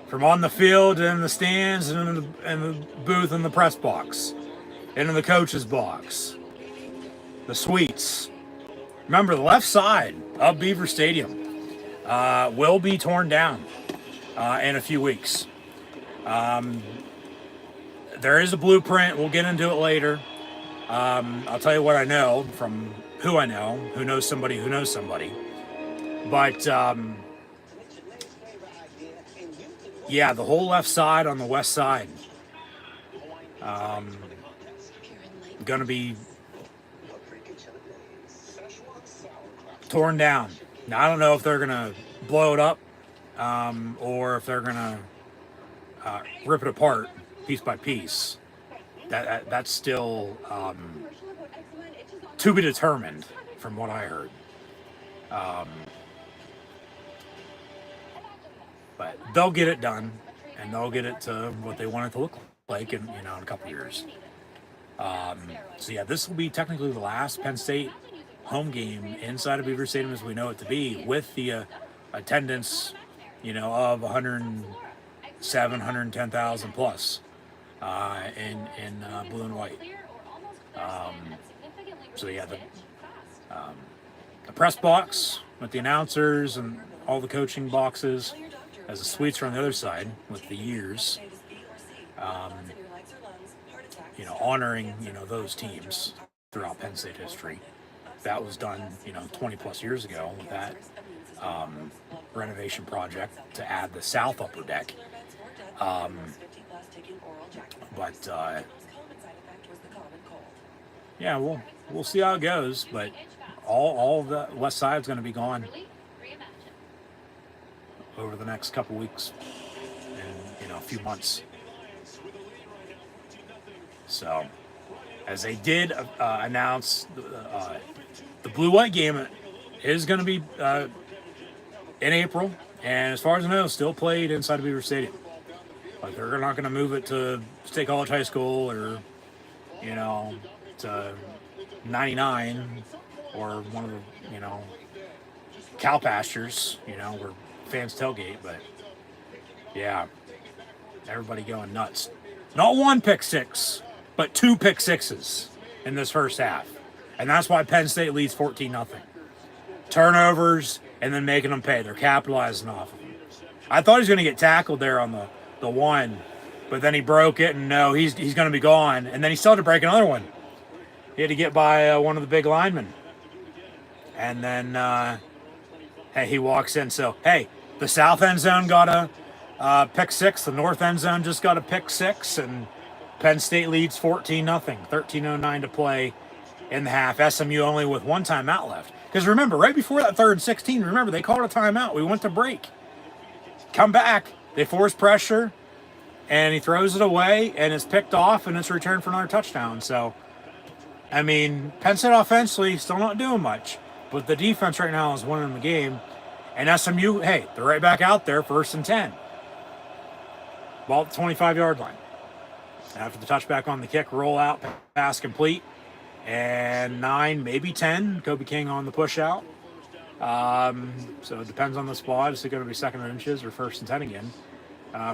From on the field and in the stands and in the booth and the press box. And in the coach's box. The suites. Remember, the left side of Beaver Stadium will be torn down in a few weeks. There is a blueprint. We'll get into it later. I'll tell you what I know from who I know, who knows somebody who knows somebody. But yeah, the whole left side on the west side going to be torn down. Now, I don't know if they're going to blow it up or if they're going to rip it apart piece by piece. That's still to be determined, from what I heard. But they'll get it done, and they'll get it to what they want it to look like in a couple years. So yeah, this will be technically the last Penn State home game inside of Beaver Stadium as we know it to be, with the attendance, of 107, 110,000 plus in blue and white. So yeah, the press box with the announcers and all the coaching boxes, as the suites are on the other side with the years, honoring those teams throughout Penn State history. That was done 20 plus years ago with that renovation project to add the south upper deck. Yeah, we'll see how it goes, but all of the west side is going to be gone over the next couple weeks and a few months. So, as they did announce, the blue-white game is going to be in April, and as far as I know, still played inside of Beaver Stadium. Like, they're not going to move it to State College High School or to 99 or one of the cow pastures, where fans tailgate. But yeah, everybody going nuts. Not one pick six, but 2 pick sixes in this first half. And that's why Penn State leads 14-0. Turnovers and then making them pay. They're capitalizing off of them. I thought he was going to get tackled there on the one, but then he broke it, and no, he's going to be gone. And then he still had to break another one. He had to get by one of the big linemen. And then, hey, he walks in. So, hey, the south end zone got a pick six. The north end zone just got a pick six. And Penn State leads 14-0. 13:09 to play in the half. SMU only with 1 timeout left. Because remember, right before that 3rd and 16, remember, they called a timeout. We went to break. Come back. They force pressure. And he throws it away. And it's picked off. And it's returned for another touchdown. So, I mean, Penn State offensively still not doing much. But the defense right now is winning the game. And SMU, hey, they're right back out there, 1st and 10. Ball at the 25-yard line. After the touchback on the kick, roll out, pass complete. And 9, maybe 10. Kobe King on the push out. So it depends on the spot. Is it going to be 2nd and inches or 1st and 10 again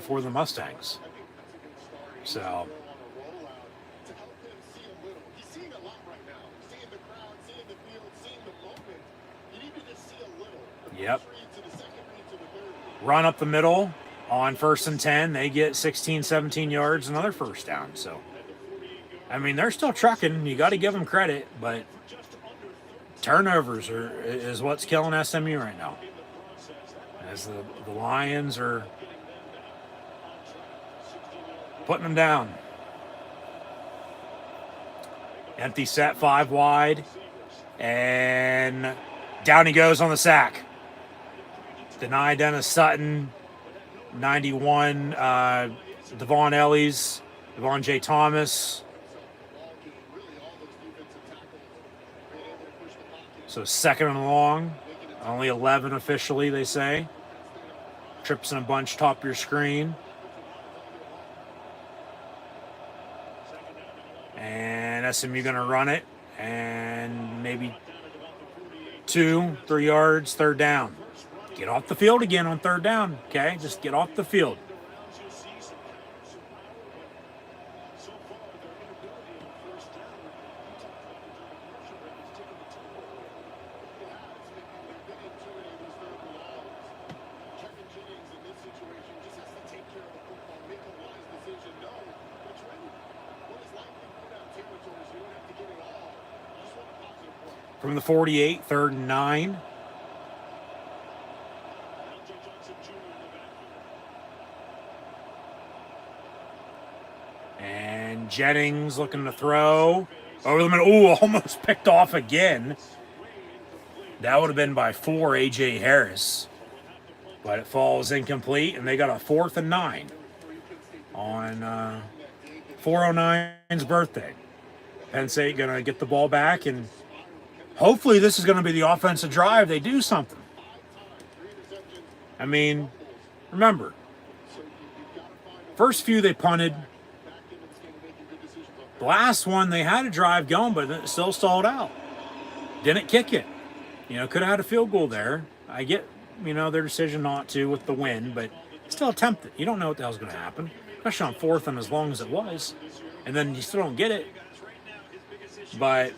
for the Mustangs? So. Yep. Run up the middle on 1st and 10. They get 16, 17 yards, another first down. So, I mean, they're still trucking. You got to give them credit, but turnovers is what's killing SMU right now. As the Lions are putting them down. Empty set, 5 wide. And down he goes on the sack. Denied Dennis Sutton, 91, Devon Ellies, Devon J. Thomas. So 2nd and long, only 11 officially, they say. Trips in a bunch, top of your screen. And SMU going to run it, and maybe 2, 3 yards, 3rd down. Get off the field again on 3rd down, okay? Just get off the field. From the 48, 3rd and 9. And Jennings looking to throw over the middle. Ooh, almost picked off again. That would have been by 4, A.J. Harris. But it falls incomplete, and they got a 4th and 9 on 409's birthday. Penn State going to get the ball back, and hopefully this is going to be the offensive drive. They do something. I mean, remember, first few they punted. The last one, they had a drive going, but it still stalled out. Didn't kick it. You know, could have had a field goal there. I get, you know, their decision not to with the win, but still attempt it. You don't know what the hell's going to happen, especially on 4th and as long as it was. And then you still don't get it. But,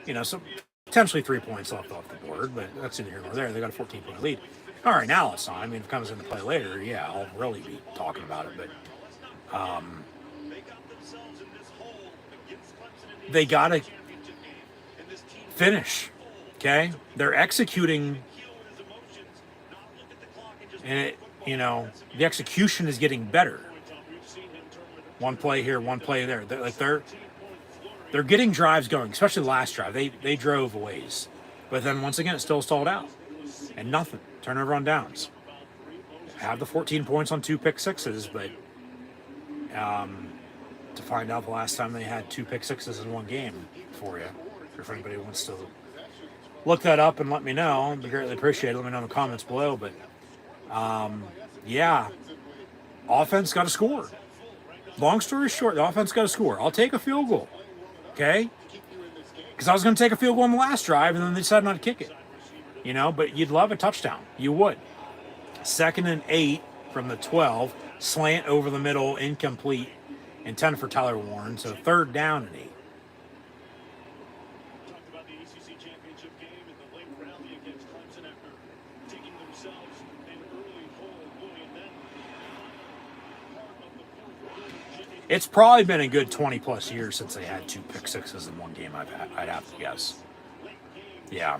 you know, so potentially 3 points left off the board, but that's neither here nor there. They got a 14-point lead. All right, now it's on. I mean, if it comes into play later, yeah, I'll really be talking about it. But they got to finish, okay? They're executing, and it, you know, the execution is getting better. One play here, one play there. They're getting drives going, especially the last drive. They drove a ways, but then once again it still stalled out, and nothing. Turnover on downs. Have the 14 points on 2 pick sixes, but to find out the last time they had 2 pick sixes in one game for you. If anybody wants to look that up and let me know, I'd be greatly appreciated. Let me know in the comments below. But yeah, offense got to score. Long story short, the offense got to score. I'll take a field goal, okay? Because I was going to take a field goal on the last drive, and then they decided not to kick it. You know, but you'd love a touchdown. You would. 2nd and 8 from the 12. Slant over the middle, incomplete. And 10 for Tyler Warren. So 3rd down and 8. Talked about the ACC championship game and the late rally against Clemson after taking themselves an early hole, and then part of the fourth. It's probably been a good 20-plus years since they had 2 pick sixes in one game, I'd have to guess. Yeah.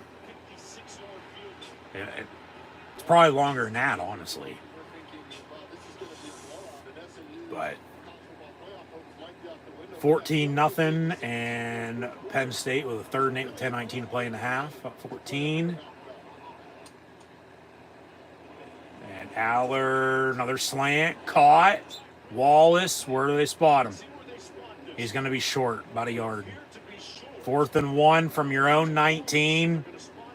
It's probably longer than that, honestly. But 14-0, and Penn State with a 3rd and 8 with 10:19 to play in the half, up 14. And Aller, another slant, caught. Wallace, where do they spot him? He's going to be short, about a yard. 4th and 1 from your own 19.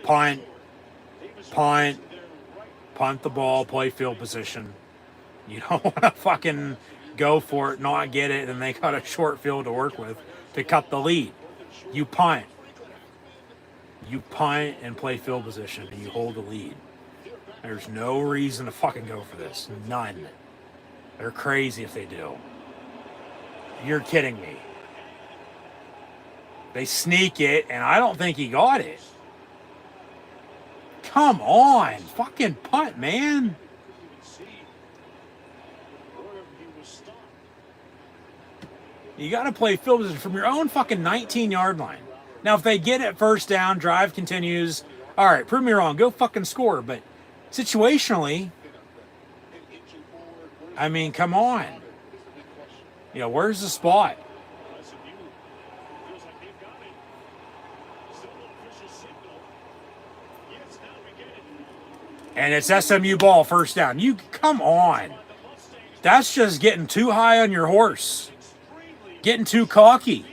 Punt the ball, play field position. You don't want to fucking go for it, not get it, and they got a short field to work with to cut the lead. You punt. You punt and play field position, and you hold the lead. There's no reason to fucking go for this. None. They're crazy if they do. You're kidding me. They sneak it, and I don't think he got it. Come on. Fucking punt, man. You got to play field position from your own fucking 19-yard line. Now, if they get it 1st down, drive continues. All right, prove me wrong. Go fucking score. But situationally, I mean, come on. You know, where's the spot? And it's SMU ball, 1st down. You come on. That's just getting too high on your horse. Getting too cocky.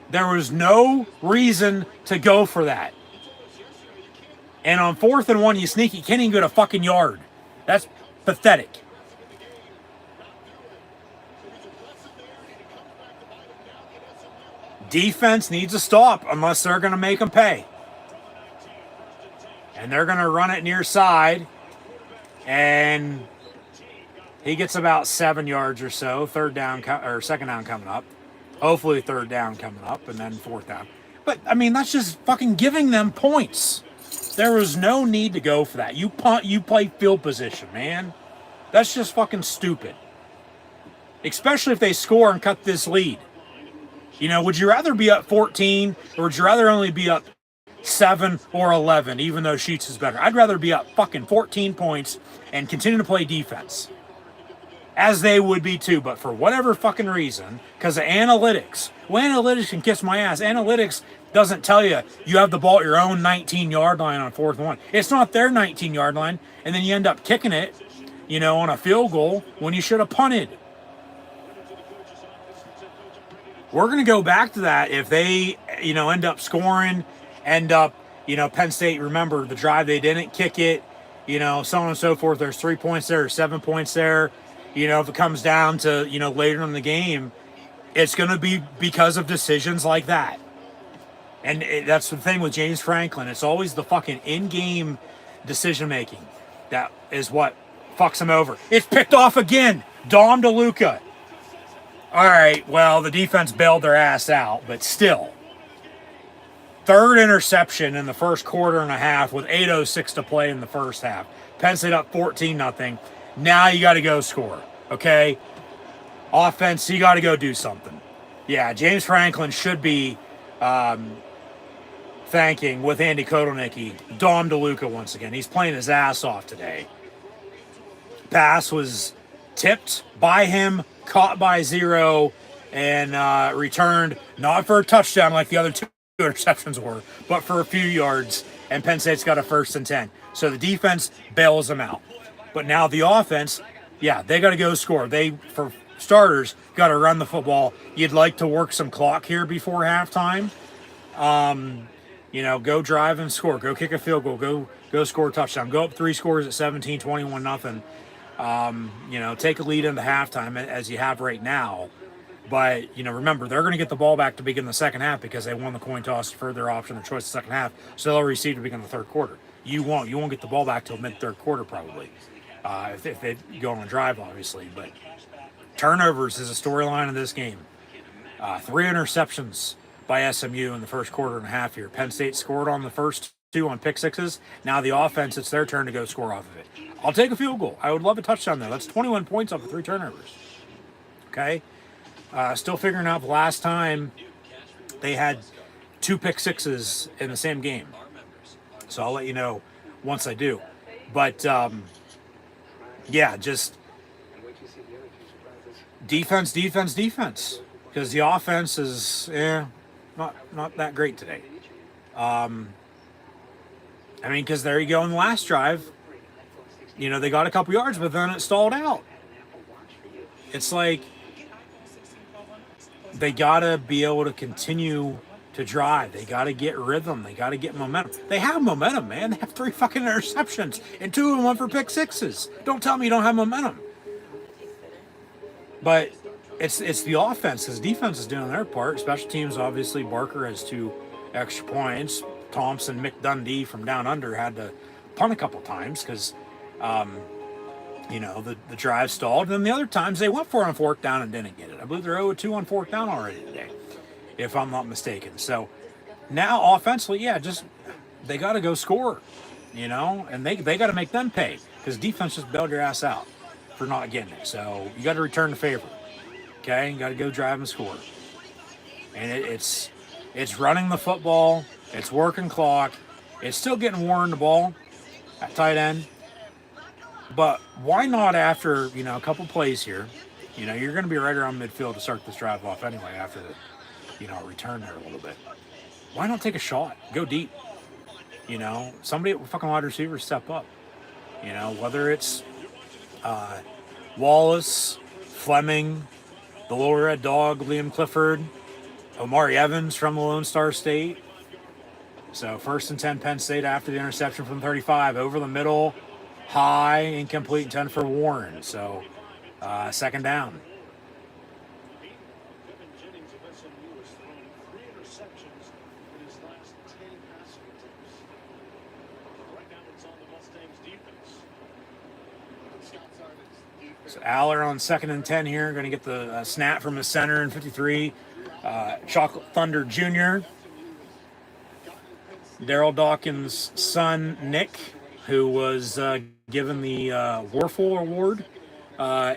There was no reason to go for that. And on 4th and 1, you sneak. You can't even go to fucking yard. That's pathetic. Defense needs to stop unless they're going to make them pay. And they're going to run it near side. And he gets about 7 yards or so. 3rd down or 2nd down coming up. Hopefully 3rd down coming up, and then 4th down. But, I mean, that's just fucking giving them points. There was no need to go for that. You punt, you play field position, man. That's just fucking stupid. Especially if they score and cut this lead. You know, would you rather be up 14, or would you rather only be up 7 or 11, even though Sheets is better. I'd rather be up fucking 14 points and continue to play defense. As they would be too, but for whatever fucking reason, because of analytics. Well, analytics can kiss my ass. Analytics doesn't tell you you have the ball at your own 19-yard line on 4th and 1. It's not their 19-yard line, and then you end up kicking it, on a field goal when you should have punted. We're going to go back to that if they, end up scoring, Penn State, remember the drive, they didn't kick it, so on and so forth. There's 3 points there, or 7 points there. If it comes down to, later in the game, it's going to be because of decisions like that. And that's the thing with James Franklin. It's always the fucking in-game decision-making that is what fucks him over. It's picked off again. Dom DeLuca. All right, well, the defense bailed their ass out, but still. 3rd interception in the first quarter and a half with 8:06 to play in the first half. Penn State up 14-0. Now you got to go score, okay? Offense, you got to go do something. Yeah, James Franklin should be thanking, with Andy Kotelnicki, Dom DeLuca once again. He's playing his ass off today. Pass was tipped by him, caught by Zero, and returned not for a touchdown like the other 2 interceptions were, but for a few yards, and Penn State's got a 1st and 10. So the defense bails them out. But now the offense, yeah, they got to go score. They, for starters, got to run the football. You'd like to work some clock here before halftime. Go drive and score. Go kick a field goal. Go score a touchdown. Go up 3 scores at 17, 21-0. Take a lead into halftime as you have right now. But, remember, they're going to get the ball back to begin the second half because they won the coin toss for their option of choice the second half. So they'll receive to begin the third quarter. You won't get the ball back till mid-third quarter probably. If they go on a drive, obviously. But turnovers is a storyline of this game. 3 interceptions by SMU in the first quarter and a half here. Penn State scored on the first 2 on pick sixes. Now the offense, it's their turn to go score off of it. I'll take a field goal. I would love a touchdown though. That's 21 points off of 3 turnovers. Okay? Still figuring out the last time they had 2 pick sixes in the same game. So I'll let you know once I do. But, just defense. Because the offense is, not that great today. Because there you go in the last drive. They got a couple yards, but then it stalled out. It's like they got to be able to continue to drive. They got to get rhythm. They got to get momentum. They have momentum, man. They have 3 fucking interceptions, and 2 of them went for pick sixes. Don't tell me you don't have momentum. But it's the offense, because defense is doing their part. Special teams, obviously, Barker has 2 extra points. Thompson, Mick Dundee from down under had to punt a couple times because, the drive stalled. And then the other times they went for it on 4th down and didn't get it. I believe they're 0-2 on 4th down already today, if I'm not mistaken. So now offensively, they got to go score, and they got to make them pay because defense just bailed your ass out for not getting it. So you got to return the favor. Okay, you got to go drive and score. And it's running the football. It's working clock. It's still getting Warren the ball at tight end. But why not after, a couple plays here, you're going to be right around midfield to start this drive off anyway after the, return there a little bit. Why not take a shot? Go deep. Somebody fucking wide receiver step up. Whether it's Wallace, Fleming, the Little Red Dog, Liam Clifford, Omari Evans from the Lone Star State. So 1st and 10 Penn State after the interception from 35. Over the middle, high, incomplete, and 10 for Warren. So 2nd down. Kevin Jennings of SMU has thrown 3 interceptions in his last 10 passing attempts. Right now it's on the Mustangs defense. So Aller on 2nd and 10 here. Going to get the snap from his center in 53. Chocolate Thunder Jr. Daryl Dawkins' son, Nick, who was given the Warfel Award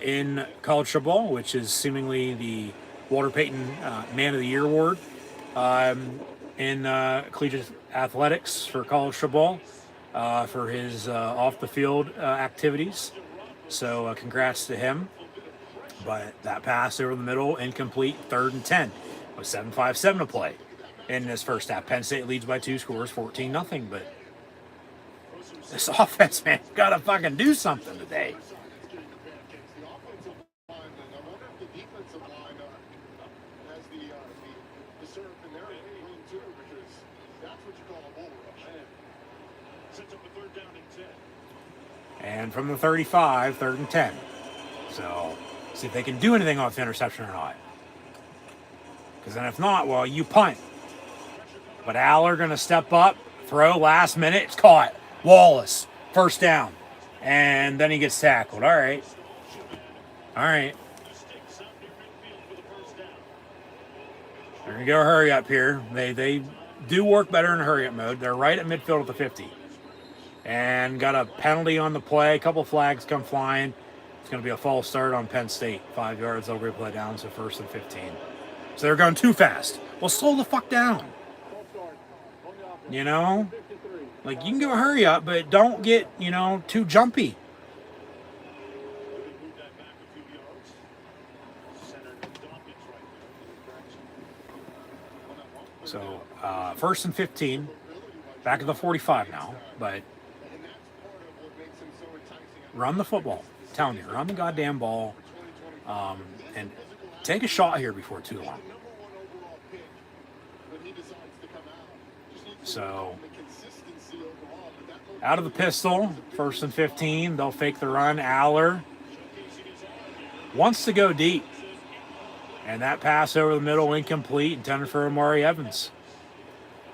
in college football, which is seemingly the Walter Payton Man of the Year Award in collegiate athletics for college football for his off-the-field activities. So congrats to him. But that pass over the middle, incomplete, 3rd and 10 with 7:57 to play in this first half. Penn State leads by 2 scores, 14-0. But this offense, man, got to fucking do something today. The offensive line, and I wonder if the defensive line has the syrup in their room too, because that's what you call a bull rush. Sets up a 3rd down and 10. And from the 35, 3rd and 10. So see if they can do anything off the interception or not. Because then if not, well, you punt. But Aller going to step up, throw last minute. It's caught. Wallace, 1st down. And then he gets tackled. All right. All right. They're going to go hurry up here. They do work better in hurry up mode. They're right at midfield at the 50. And got a penalty on the play. A couple flags come flying. It's going to be a false start on Penn State. 5 yards, they'll replay down, so 1st and 15. So they're going too fast. Well, slow the fuck down. You know? Like, you can go hurry up, but don't get, too jumpy. So, 1st and 15. Back at the 45 now, but run the football. I'm telling you, run the goddamn ball. And take a shot here before too long. So, out of the pistol, 1st and 15. They'll fake the run. Aller wants to go deep. And that pass over the middle, incomplete, intended for Amari Evans.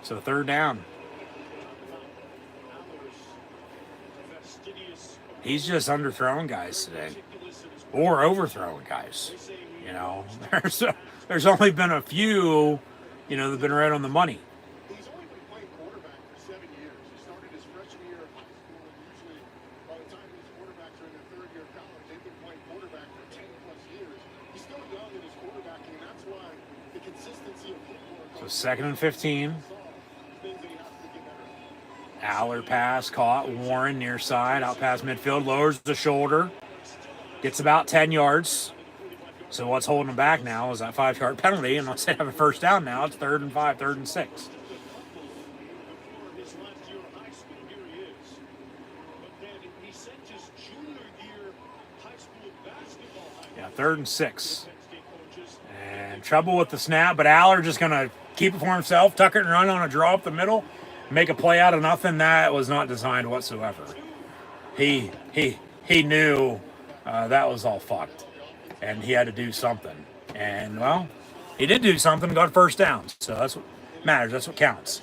So 3rd down. He's just underthrowing guys today. Or overthrowing guys. There's only been a few, that have been right on the money. He's only been playing quarterback for 7 years. He started his freshman year of high school, and usually by the time these quarterbacks are in their 3rd year of college, they've been playing quarterback for 10 plus years. He's still young in his quarterbacking, and that's why the consistency of footwork. So 2nd and 15. Aller pass caught. Warren near side, out past midfield, lowers the shoulder, gets about 10 yards. So what's holding them back now is that 5-yard penalty, and once they have a 1st down now, it's 3rd and 5, 3rd and 6. Yeah, 3rd and 6. And trouble with the snap, but Aller just going to keep it for himself, tuck it and run on a draw up the middle, make a play out of nothing. That was not designed whatsoever. He knew that was all fucked, and he had to do something. And, well, he did do something, got 1st down. So that's what matters. That's what counts.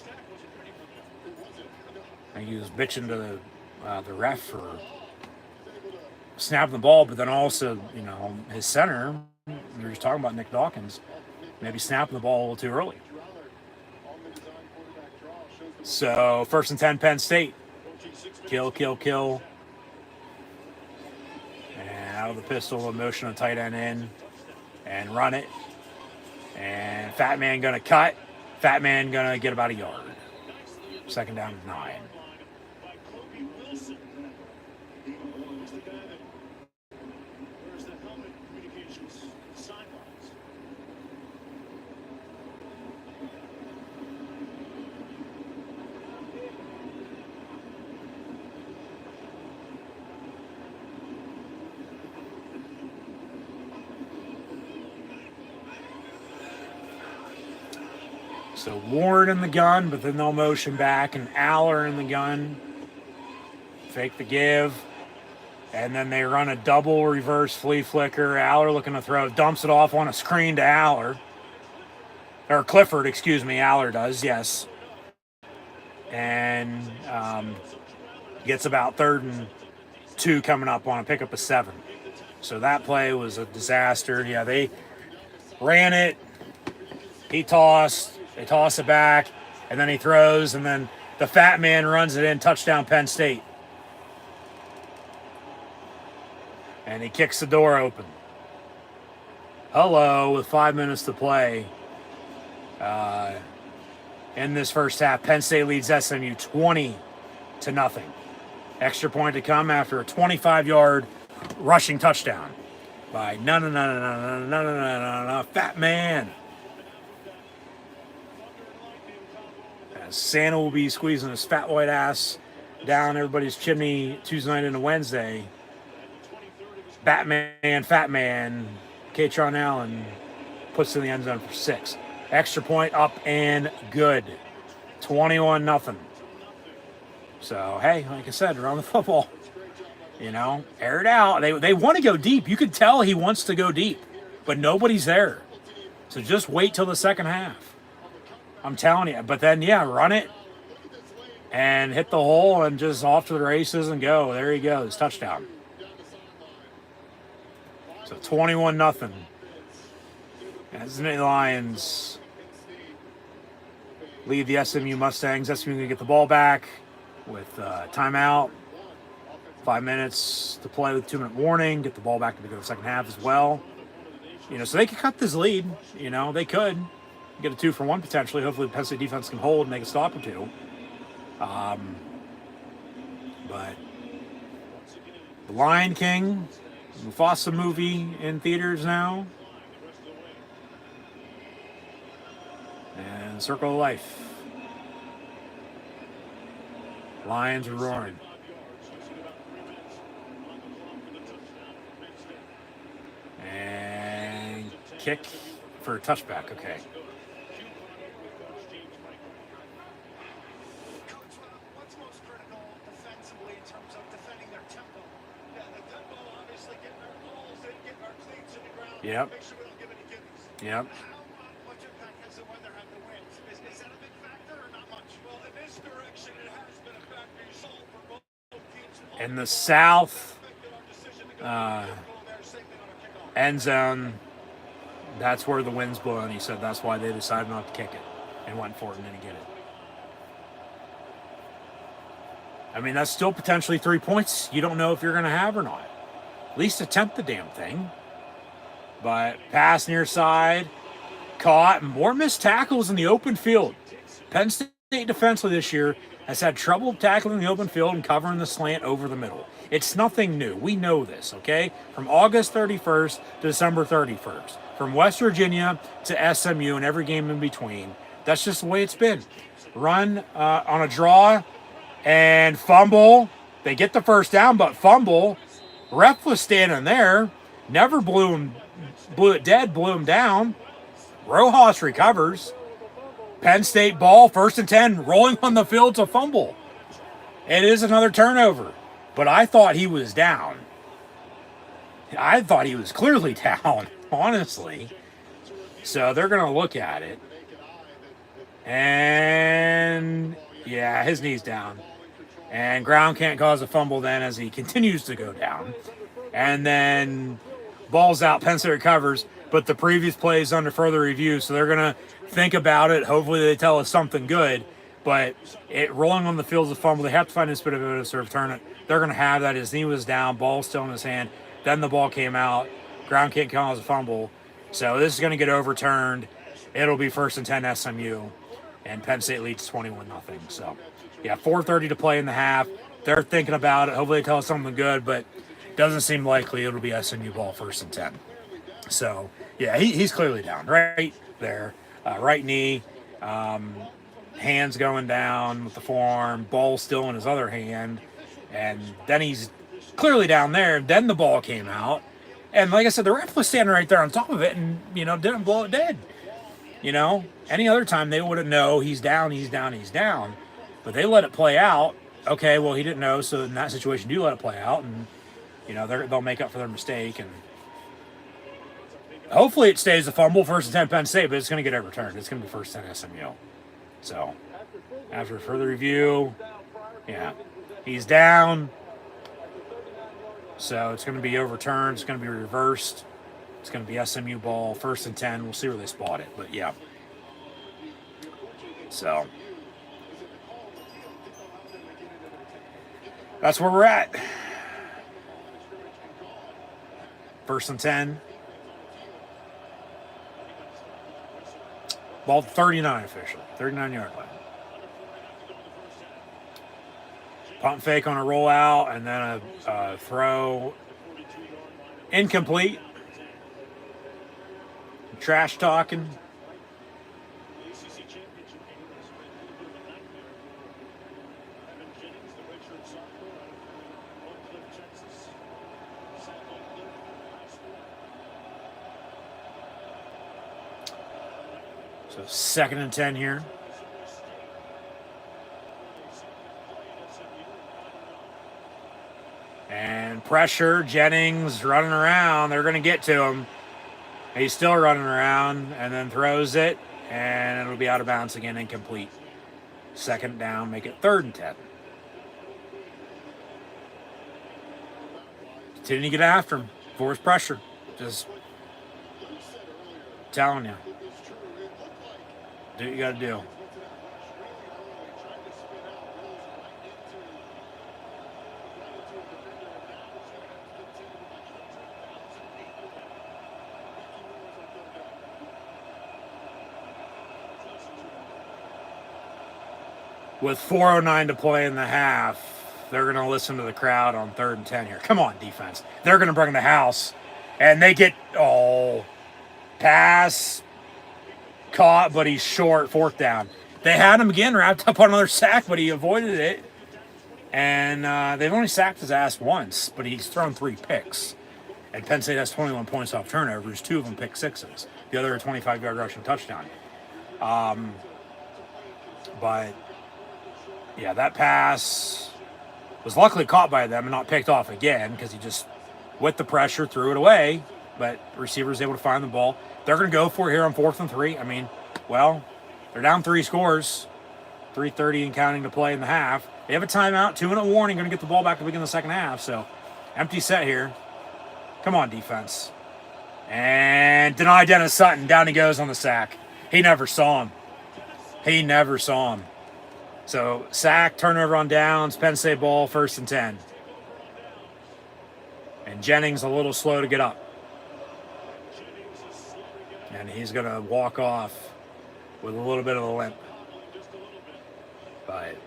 And he was bitching to the ref for snapping the ball, but then also, his center, we were just talking about Nick Dawkins, maybe snapping the ball a little too early. So 1st and 10, Penn State. Kill. And out of the pistol, motion a tight end in and run it. And Fat Man going to cut. Fat Man going to get about a yard. 2nd down and 9. So Ward in the gun, but then they'll motion back, and Aller in the gun. Fake the give. And then they run a double reverse flea flicker. Aller looking to throw, dumps it off on a screen to Aller. Or Clifford, excuse me, Aller does, yes. And gets about 3rd and 2 coming up on a pickup of 7. So that play was a disaster. Yeah, they ran it. He tossed. They toss it back, and then he throws, and then the Fat Man runs it in, touchdown Penn State. And he kicks the door open. Hello, with 5 minutes to play. in this first half. Penn State leads SMU 20-0. Extra point to come after a 25-yard rushing touchdown by Fat Man. As Santa will be squeezing his fat white ass down everybody's chimney Tuesday night into Wednesday. Batman, Fat Man, Katron Allen puts it in the end zone for 6. Extra point up and good. 21-0. So, hey, like I said, around the football, air it out. They want to go deep. You could tell he wants to go deep, but nobody's there. So just wait till the second half. I'm telling you. But then, run it and hit the hole and just off to the races and go. There he goes. Touchdown. So 21-0. As the Lions lead the SMU Mustangs. SMU going to get the ball back with timeout. 5 minutes to play with 2-minute warning. Get the ball back to begin the second half as well. So they could cut this lead. They could get a 2-for-1 potentially. Hopefully the Penn State defense can hold and make a stop or two. But The Lion King, Mufasa movie in theaters now. And Circle of Life. Lions are roaring. And kick for a touchback. Okay. What's most critical defensively in terms of defending their tempo? Yeah, the tempo, obviously, getting our balls in, getting our cleats in the ground. Yep. Make sure we don't give any gimmies. Yep. How much impact has the weather had the winds? Is that a big factor or not much? Well, in this direction, it has been a factor. You saw it for both teams. In the south end zone, that's where the wind's blowing. He said that's why they decided not to kick it and went for it and didn't get it. I mean, that's still potentially 3 points you don't know if you're going to have or not. At least attempt the damn thing. But pass near side, caught, more missed tackles in the open field. Penn State defensively this year has had trouble tackling the open field and covering the slant over the middle. It's nothing new. We know this, okay? From August 31st to December 31st. From West Virginia to SMU and every game in between. That's just the way it's been. Run on a draw and fumble. They get the first down, but fumble. Ref was standing there. Never blew it dead, blew him down. Rojas recovers. Penn State ball, 1st and 10, rolling on the field to fumble. It is another turnover. But I thought he was down. I thought he was clearly down, honestly. So they're going to look at it. And, yeah, his knee's down. And ground can't cause a fumble then as he continues to go down. And then ball's out, Penn State recovers. But the previous play is under further review, so they're going to think about it. Hopefully they tell us something good. But it rolling on the field is a fumble. They have to find a bit of evidence to return it. They're going to have that. His knee was down, ball still in his hand. Then the ball came out. Ground can't cause a fumble. So this is going to get overturned. It'll be 1st and 10 SMU. And Penn State leads 21-0. So, yeah, 4:30 to play in the half. They're thinking about it. Hopefully they tell us something good, but doesn't seem likely it'll be SMU ball 1st and 10. So, yeah, he's clearly down right there. Right knee. Hands going down with the forearm. Ball still in his other hand. And then he's clearly down there. Then the ball came out. And like I said, the ref was standing right there on top of it and, didn't blow it dead. Any other time they wouldn't know he's down. But they let it play out. Okay, well, he didn't know. So in that situation, you let it play out. And, they'll make up for their mistake. And hopefully it stays a fumble, 1st and 10 Penn State, but it's going to get overturned. It's going to be 1st and 10 SMU. So after further review, yeah. He's down, so it's going to be overturned. It's going to be reversed. It's going to be SMU ball, 1st and 10. We'll see where they spot it, but yeah. So that's where we're at. 1st and 10. Ball 39 officially. 39-yard line. Pump fake on a rollout, and then a throw incomplete. Trash talking. The ACC championship game has been a little bit of a nightmare for Evan Jennings, the redshirt sophomore out of Oak Cliff, Texas. South Oak Cliff High School. So 2nd and 10 here. And pressure, Jennings running around. They're going to get to him. He's still running around and then throws it, and it'll be out of bounds again, incomplete. 2nd down, make it 3rd and 10. Continue to get after him. Force pressure. Just telling you. Do what you got to do. With 4:09 to play in the half, they're going to listen to the crowd on 3rd and 10 here. Come on, defense. They're going to bring the house. And they get, pass, caught, but he's short, 4th down. They had him again wrapped up on another sack, but he avoided it. And they've only sacked his ass once, but he's thrown 3 picks. And Penn State has 21 points off turnovers, 2 of them pick sixes. The other a 25-yard rushing touchdown. But yeah, that pass was luckily caught by them and not picked off again because he just, with the pressure, threw it away. But the receiver was able to find the ball. They're going to go for it here on 4th and 3. I mean, well, they're down 3 scores, 3:30 and counting to play in the half. They have a timeout, 2-minute warning, going to get the ball back to begin the second half. So, empty set here. Come on, defense. And deny Dennis Sutton. Down he goes on the sack. He never saw him. So, sack, turnover on downs, Penn State ball, 1st and 10. And Jennings a little slow to get up. And he's going to walk off with a little bit of a limp. But,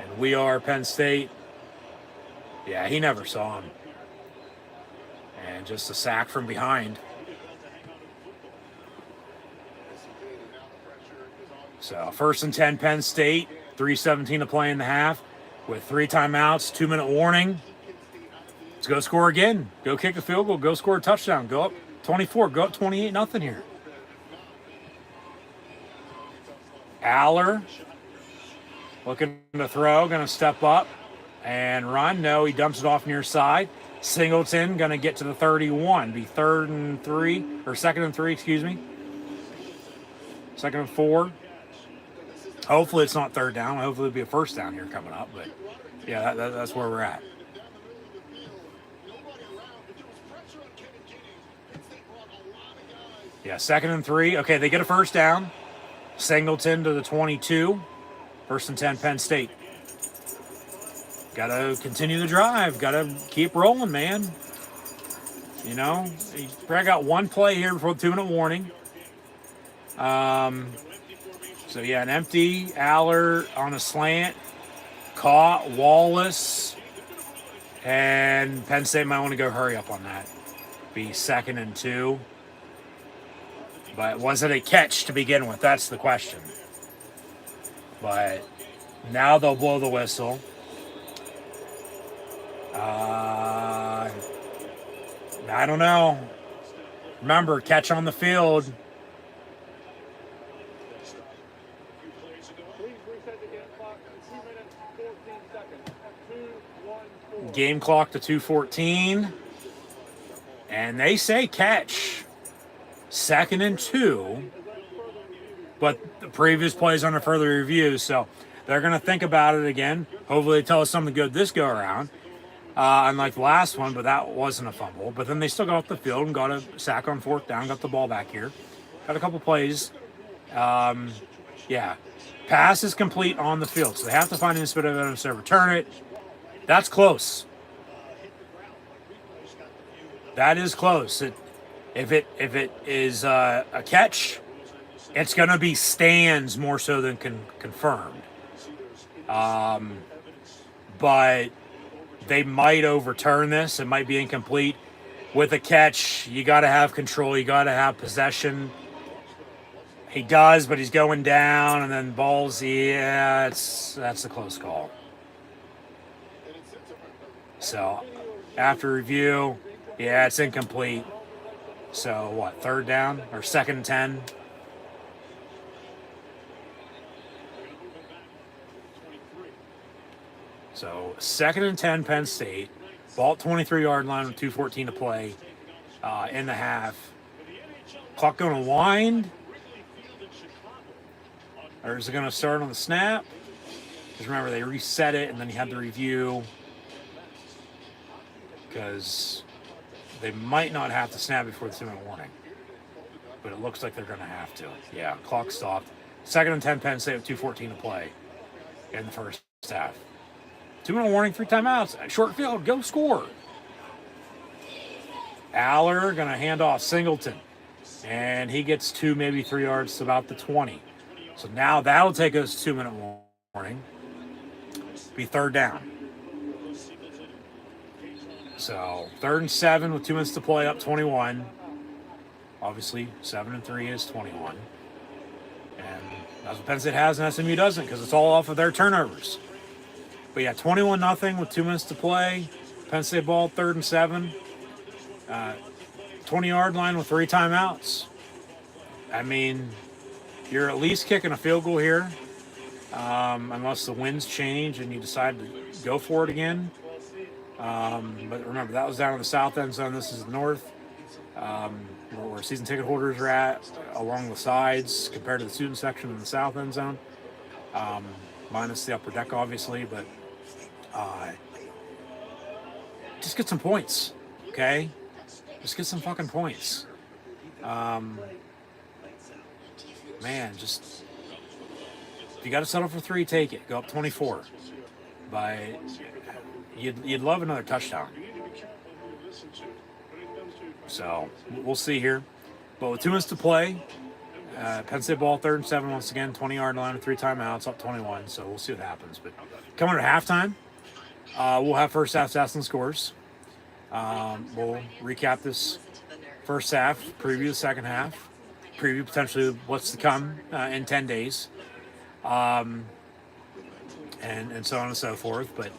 and we are Penn State. Yeah, he never saw him. And just a sack from behind. So 1st and 10 Penn State, 3:17 to play in the half with 3 timeouts, 2-minute warning. Let's go score again. Go kick a field goal, go score a touchdown, go up 24, go up 28-0 here. Aller looking to throw, going to step up and run. No, he dumps it off near side. Singleton going to get to the 31. Be 2nd and 3, or 2nd and 3, excuse me. 2nd and 4. Hopefully it's not 3rd down. Hopefully it'll be a 1st down here coming up. But yeah, that's where we're at. Yeah, 2nd and 3. Okay, they get a 1st down. Singleton to the 22. 1st and 10 Penn State. Got to continue the drive. Got to keep rolling, man. You know, you probably got 1 play here before the 2-minute warning. So, yeah, an empty. Aller on a slant. Caught. Wallace. And Penn State might want to go hurry up on that. Be 2nd and 2. But was it a catch to begin with? That's the question. But now they'll blow the whistle. I don't know. Remember, catch on the field. Game clock to 2:14. And they say catch. 2nd and 2. But the previous play is under further review, so they're going to think about it again. Hopefully they tell us something good this go around. Unlike the last one, but that wasn't a fumble. But then they still got off the field and got a sack on 4th down, got the ball back here. Got a couple plays. Yeah. Pass is complete on the field, so they have to find an bit of evidence to return it. That's close. That is close. If it is a catch, It's going to be stands more so than confirmed. But they might overturn this. It might be incomplete. With a catch, you got to have control. You got to have possession. He does, but he's going down, and then balls. Yeah, that's a close call. So, after review, yeah, it's incomplete. So what? Third down or second and 10? So second and 10, Penn State. Ball at 23-yard line with 2:14 to play in the half. Clock going to wind. Or is it going to start on the snap? Because remember, they reset it, and then you had the review. Because they might not have to snap before the 2-minute warning. But it looks like they're going to have to. Yeah, clock stopped. Second and 10, Penn State with 2:14 to play in the first half. 2-minute warning, 3 timeouts. Short field, go score. Aller going to hand off Singleton. And he gets 2, maybe 3 yards to about the 20. So now that'll take us 2-minute warning. Be third down. So 3rd and 7 with 2 minutes to play, up 21. Obviously, 7 and 3 is 21. And that's what Penn State has and SMU doesn't, because it's all off of their turnovers. But yeah, 21-0 with 2 minutes to play. Penn State ball, 3rd and 7. 20-yard line with 3 timeouts. I mean, you're at least kicking a field goal here, unless the winds change and you decide to go for it again. But remember, that was down in the south end zone. This is the north, where season ticket holders are at, along the sides compared to the student section in the south end zone, minus the upper deck, obviously. But just get some points, okay? Just get some fucking points. Man, just if you got to settle for 3, take it. Go up 24. But you'd love another touchdown. So we'll see here. But with 2 minutes to play, Penn State ball, 3rd and 7 once again, 20-yard line with 3 timeouts, up 21. So we'll see what happens. But coming to halftime, we'll have first half stats and scores. We'll recap this first half, preview the second half, preview potentially what's to come in 10 days, and so on and so forth. But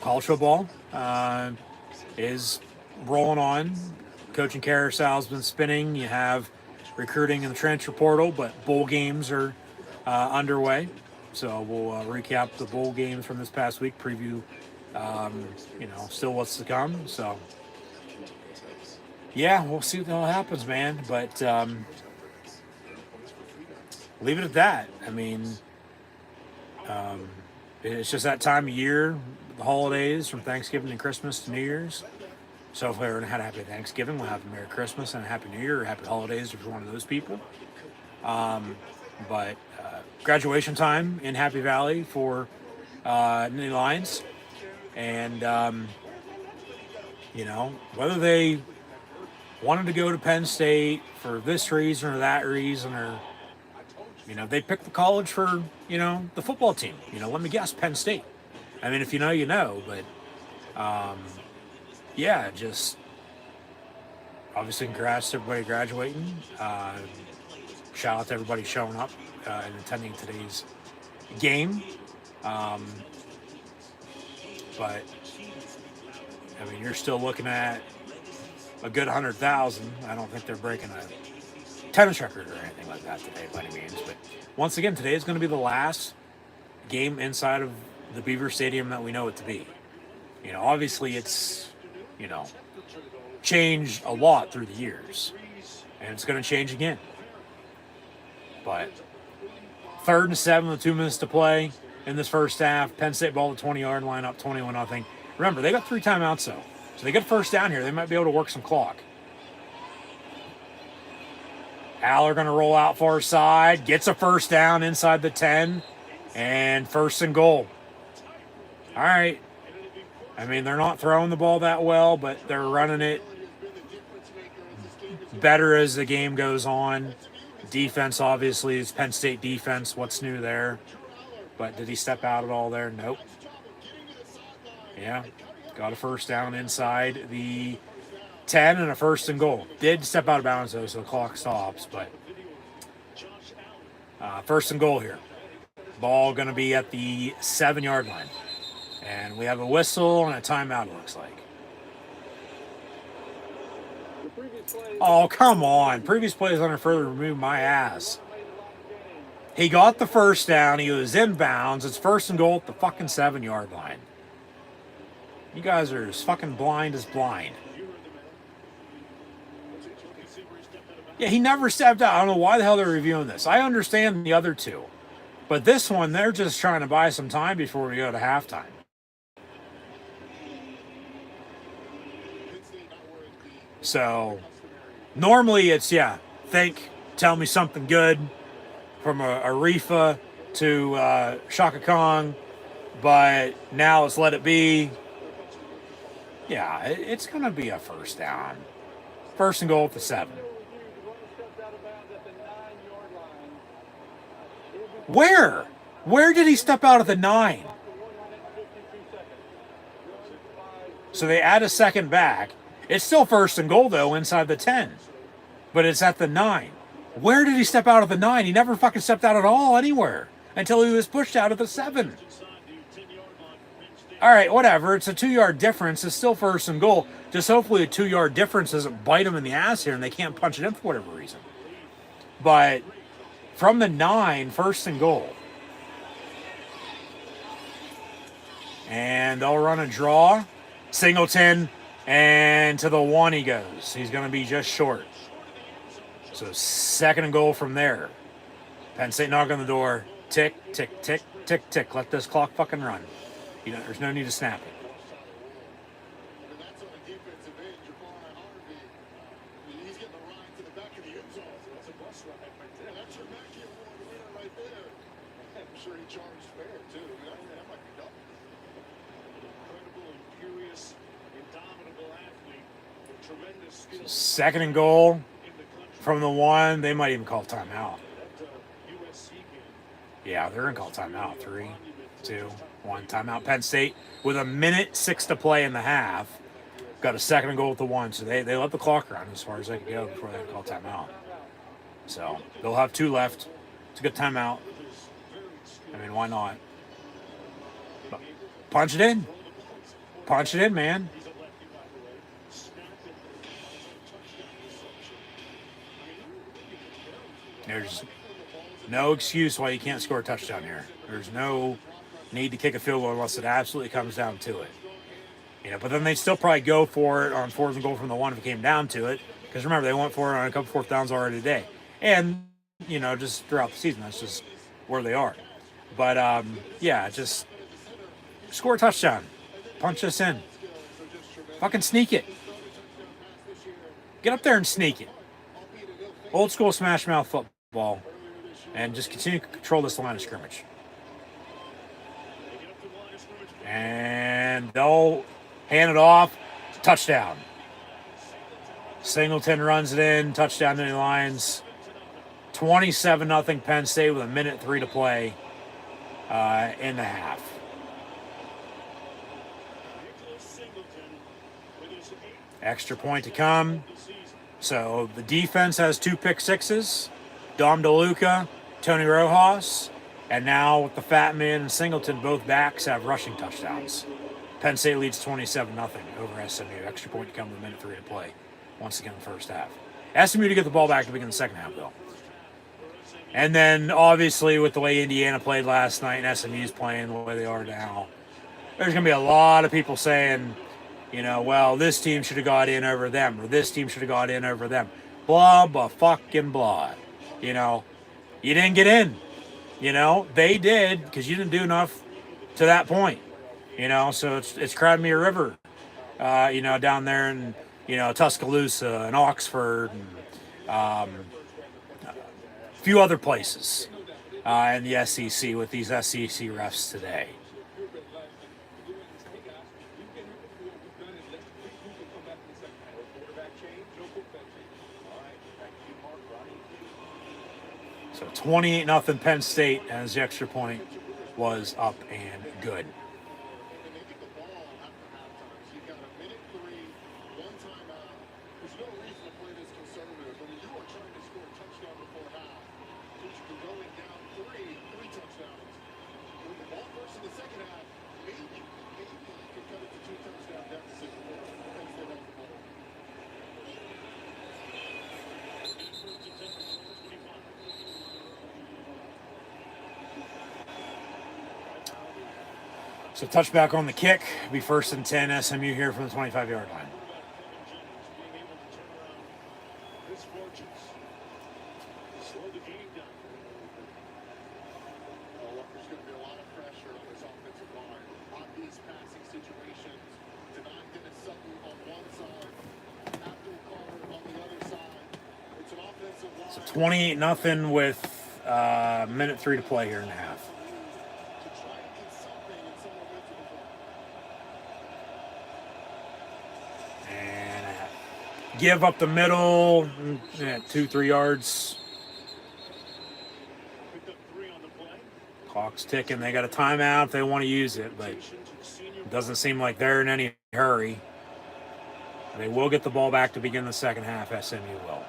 college football is rolling on. Coaching carousel's been spinning. You have recruiting in the transfer portal, but bowl games are underway. So we'll recap the bowl games from this past week, preview, still what's to come. So, yeah, we'll see what the hell happens, man. But leave it at that. I mean, it's just that time of year, the holidays from Thanksgiving and Christmas to New Year's. So if we ever had a happy Thanksgiving, we'll have a Merry Christmas and a Happy New Year or Happy Holidays if you're one of those people. But graduation time in Happy Valley for Nittany Lions. And, whether they wanted to go to Penn State for this reason or that reason, or, they picked the college for, the football team. Let me guess, Penn State. I mean, if you know, you know. But, yeah, just obviously congrats to everybody graduating. Shout out to everybody showing up and attending today's game. But, I mean, you're still looking at a good 100,000. I don't think they're breaking a tennis record or anything like that today by any means. But once again, today is going to be the last game inside of the Beaver Stadium that we know it to be. Obviously it's, changed a lot through the years. And it's going to change again. But 3rd and 7 with 2 minutes to play in this first half. Penn State ball at 20-yard line, up 21-0. Remember, they got 3 timeouts, though. So they get first down here. They might be able to work some clock. Aller going to roll out far side. Gets a first down inside the 10. And 1st and goal. All right. I mean, they're not throwing the ball that well, but they're running it better as the game goes on. defense, obviously, is Penn State defense. What's new there? But did he step out at all there? Nope. Yeah, got a first down inside the 10 and a first and goal. Did step out of bounds, though, so the clock stops. But first and goal here. Ball going to be at the 7-yard line. And we have a whistle and a timeout, it looks like. Oh, come on. Previous plays under further remove my ass. He got the first down. He was in bounds. It's first and goal at the fucking 7-yard line. You guys are as fucking blind as blind. Yeah, he never stepped out. I don't know why the hell they're reviewing this. I understand the other two. But this one, they're just trying to buy some time before we go to halftime. So, normally it's, tell me something good from a Rifa to Shaka Kong. But now it's let it be. Yeah, it's going to be a first down. First and goal at the 7. Where? Where did he step out at the 9? So they add a second back. It's still first and goal, though, inside the 10. But it's at the 9. Where did he step out at the 9? He never fucking stepped out at all anywhere until he was pushed out at the 7. All right, whatever. It's a 2-yard difference. It's still first and goal. Just hopefully a 2-yard difference doesn't bite them in the ass here and they can't punch it in for whatever reason. But from the 9, first and goal. And they'll run a draw. Singleton, and to the 1 he goes. He's going to be just short. So second and goal from there. Penn State knock on the door. Tick, tick, tick, tick, tick. Let this clock fucking run. There's no need to snap it. And that's on the defensive end. Jabbar Harvey. He's getting the ride to the back of the end zone. That's a bus ride right there. That's your Mackey Award winner right there. I'm sure he charged fair, too. That might be double. Incredible, imperious, indomitable athlete with tremendous skill. Second and goal from the 1. They might even call timeout. Yeah, they're going to call timeout. 3, 2, 1. Timeout. Penn State with 1:06 to play in the half. Got a second and goal with the 1. So they let the clock run as far as they could go before they call timeout. So they'll have 2 left. It's a good timeout. I mean, why not? But punch it in. Punch it in, man. There's no excuse why you can't score a touchdown here. There's no need to kick a field goal unless it absolutely comes down to it. But then they'd still probably go for it on 4th and goal from the 1 if it came down to it. Because remember, they went for it on a couple 4th downs already today. And, just throughout the season, that's just where they are. But, just score a touchdown. Punch us in. Fucking sneak it. Get up there and sneak it. Old school smash mouth football. And just continue to control this line of scrimmage. And they'll hand it off. Touchdown. Singleton runs it in. Touchdown to the Lions. 27-0 Penn State with 1:03 to play in the half. Extra point to come. So the defense has 2 pick sixes. Dom DeLuca, Tony Rojas, and now with the Fat Man and Singleton, both backs have rushing touchdowns. Penn State leads 27-0 over SMU. Extra point to come with 1:03 to play. Once again, the first half. SMU to get the ball back to begin the second half, though. And then, obviously, with the way Indiana played last night and SMU's playing the way they are now, there's going to be a lot of people saying, well, this team should have got in over them, or this team should have got in over them. Blah, blah, fucking blah. You didn't get in. They did because you didn't do enough to that point. So it's Cradmere River, down there in, Tuscaloosa and Oxford and a few other places in the SEC with these SEC refs today. So 28-0 Penn State, as the extra point was up and good. And they get the ball after halftime. So you've got a minute 3, 1 timeout. There's no reason to play this conservative. I mean, you are trying to score a touchdown before half. Since you're going down 3 touchdowns. When the ball first in the second half, maybe you can cut it to 2 touchdown deficit before Penn State has the ball. So touchback on the kick. Be 1st and 10 SMU here from the 25-yard line. Being able to turn around misfortunes. Slow the game down. Oh, look, there's going to be a lot of pressure on this offensive line. On these passing situations. Denying Dennis Sutton on one side. Abdul Carter on the other side. It's an offensive line. So 28-0 with minute 3 to play here in the half. To try and get something and someone went to the ball. And give up the middle, 2-3 yards. Picked up 3 on the play. Clock's ticking. They got a timeout if they want to use it, but it doesn't seem like they're in any hurry. They will get the ball back to begin the second half. SMU will.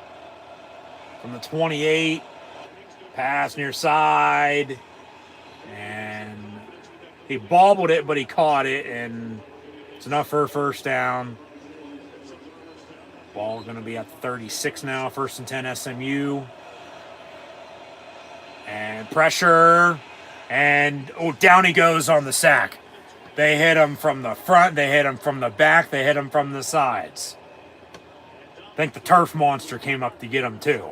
From the 28, pass near side, and he bobbled it, but he caught it, and it's enough for a first down. Ball going to be at 36 now, 1st and 10 SMU. And pressure, and down he goes on the sack. They hit him from the front, they hit him from the back, they hit him from the sides. I think the turf monster came up to get him too.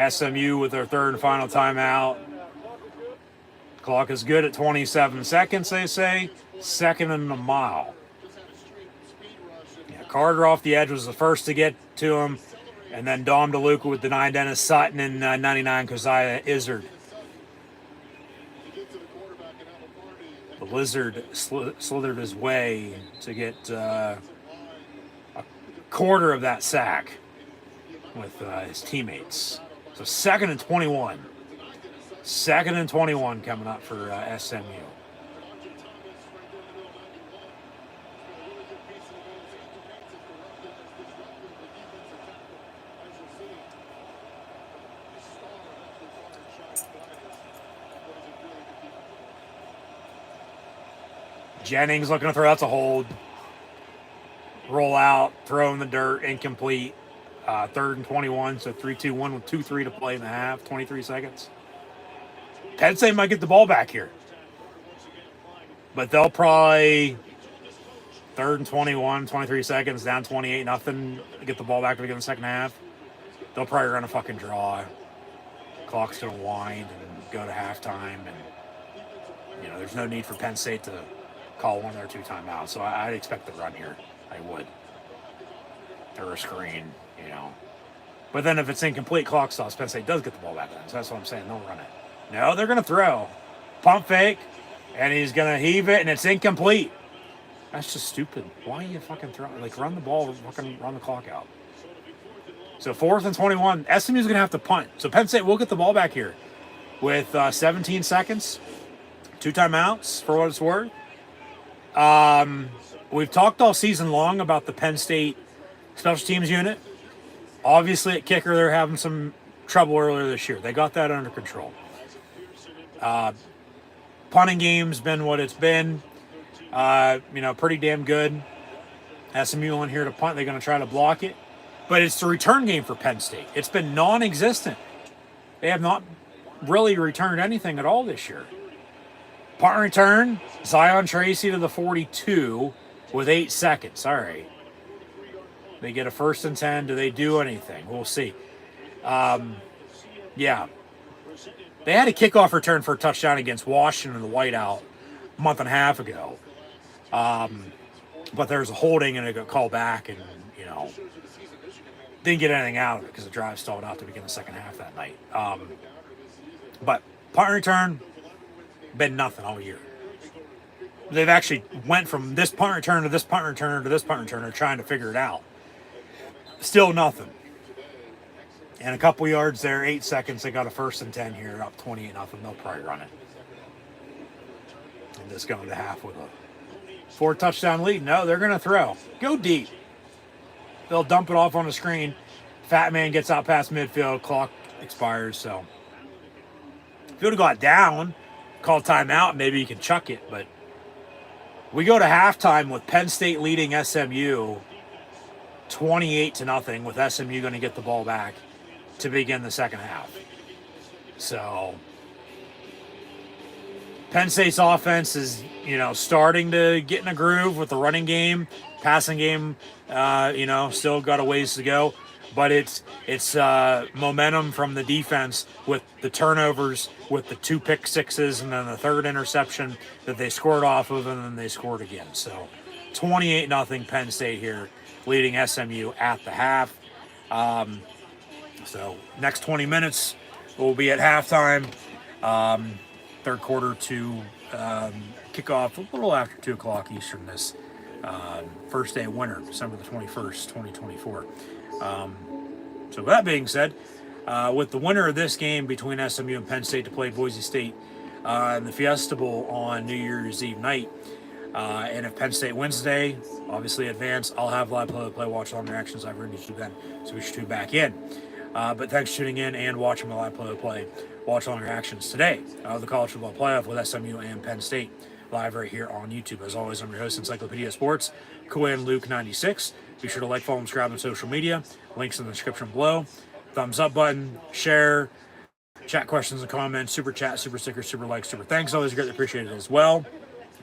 SMU with their 3rd and final timeout. Clock is good at 27 seconds, they say. 2nd and a mile. Yeah, Carter off the edge was the first to get to him. And then Dom DeLuca with denied Dennis Sutton and 99 Keziah Izzard. The Lizard slithered his way to get a quarter of that sack with his teammates. So 2nd and 21. 2nd and 21 coming up for SMU. Jennings looking to throw. That's a hold. Roll out, throw in the dirt, incomplete. 3rd and 21, so 3-2-1 with 2-3 to play in the half, 23 seconds. Penn State might get the ball back here. But they'll probably 3rd and 21, 23 seconds, down 28-0, get the ball back to begin the second half. They'll probably run a fucking draw. Clock's going to wind and go to halftime. And, there's no need for Penn State to call one of their 2 timeouts. So I'd expect the run here. I would. Or a screen, But then if it's incomplete, clock stops. Penn State does get the ball back then. So that's what I'm saying. They'll run it. No, they're going to throw. Pump fake. And he's going to heave it, and it's incomplete. That's just stupid. Why are you fucking throwing? Run the ball, fucking run the clock out. So 4th and 21. SMU's going to have to punt. So Penn State will get the ball back here with 17 seconds. 2 timeouts for what it's worth. We've talked all season long about the Penn State special teams unit. Obviously, at kicker, they're having some trouble earlier this year. They got that under control. Punting game's been what it's been. Pretty damn good. SMU in here to punt. They're going to try to block it. But it's the return game for Penn State. It's been non-existent. They have not really returned anything at all this year. Punt return, Zion Tracy to the 42 with 8 seconds. All right. They get a 1st and 10. Do they do anything? We'll see. Yeah. They had a kickoff return for a touchdown against Washington in the whiteout a month and a half ago. But there was a holding and it got called back and, didn't get anything out of it because the drive stalled out to begin the second half that night. But punt return, been nothing all year. They've actually went from this punt return to this punt returner to this punt returner trying to figure it out. Still nothing. And a couple yards there, 8 seconds. They got a 1st and 10 here, up 28-0. They'll probably run it. And just going to half with a 4-touchdown lead. No, they're going to throw. Go deep. They'll dump it off on the screen. Fat man gets out past midfield. Clock expires. So if you would have got down, call timeout, maybe you can chuck it. But we go to halftime with Penn State leading SMU 28-0, with SMU going to get the ball back to begin the second half. So Penn State's offense is, starting to get in a groove with the running game. Passing game, still got a ways to go. But it's momentum from the defense with the turnovers, with the 2 pick sixes, and then the 3rd interception that they scored off of, and then they scored again. So 28-0 Penn State here, leading SMU at the half. So next 20 minutes will be at halftime. 3rd quarter to kick off a little after 2 o'clock Eastern this first day of winter, December the 21st, 2024. So with that being said, with the winner of this game between SMU and Penn State to play Boise State in the Fiesta Bowl on New Year's Eve night, and if Penn State wins today, obviously advance, I'll have live play watch along reactions. I've already YouTube then, so we should tune back in. But thanks for tuning in and watching my live play watch along reactions today of the college football playoff with SMU and Penn State live right here on YouTube. As always, I'm your host, Encyclopedia Sports, Quinn Luke 96. Be sure to like, follow, and subscribe on social media. Links in the description below. Thumbs up button, share, chat questions and comments, super chat, super stickers, super likes, super thanks. Always greatly appreciated as well.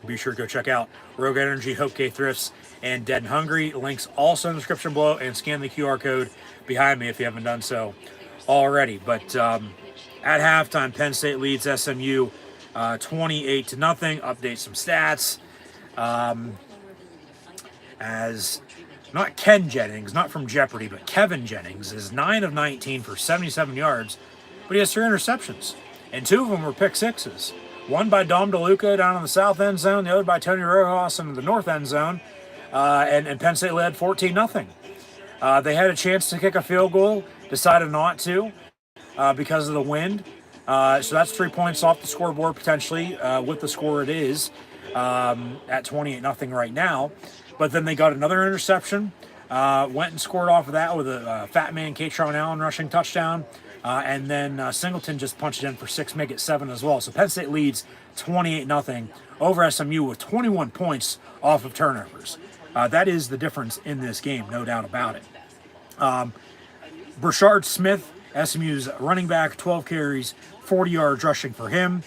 Be sure to go check out Rogue Energy, HopeKThrifts, and Dead and Hungry. Links also in the description below, and scan the QR code behind me if you haven't done so already. But at halftime, Penn State leads SMU 28-0. Update some stats. As not Ken Jennings, not from Jeopardy, but Kevin Jennings is 9 of 19 for 77 yards, but he has 3 interceptions, and 2 of them were pick sixes. One by Dom DeLuca down in the south end zone, the other by Tony Rojas in the north end zone, and Penn State led 14-0. They had a chance to kick a field goal, decided not to because of the wind. So that's 3 points off the scoreboard potentially with the score it is at 28-0 right now. But then they got another interception, went and scored off of that with a fat man, Katron Allen, rushing touchdown. And then Singleton just punched it in for 6, make it 7 as well. So Penn State leads 28-0 over SMU with 21 points off of turnovers. That is the difference in this game, no doubt about it. Brashard Smith, SMU's running back, 12 carries, 40 yards rushing for him.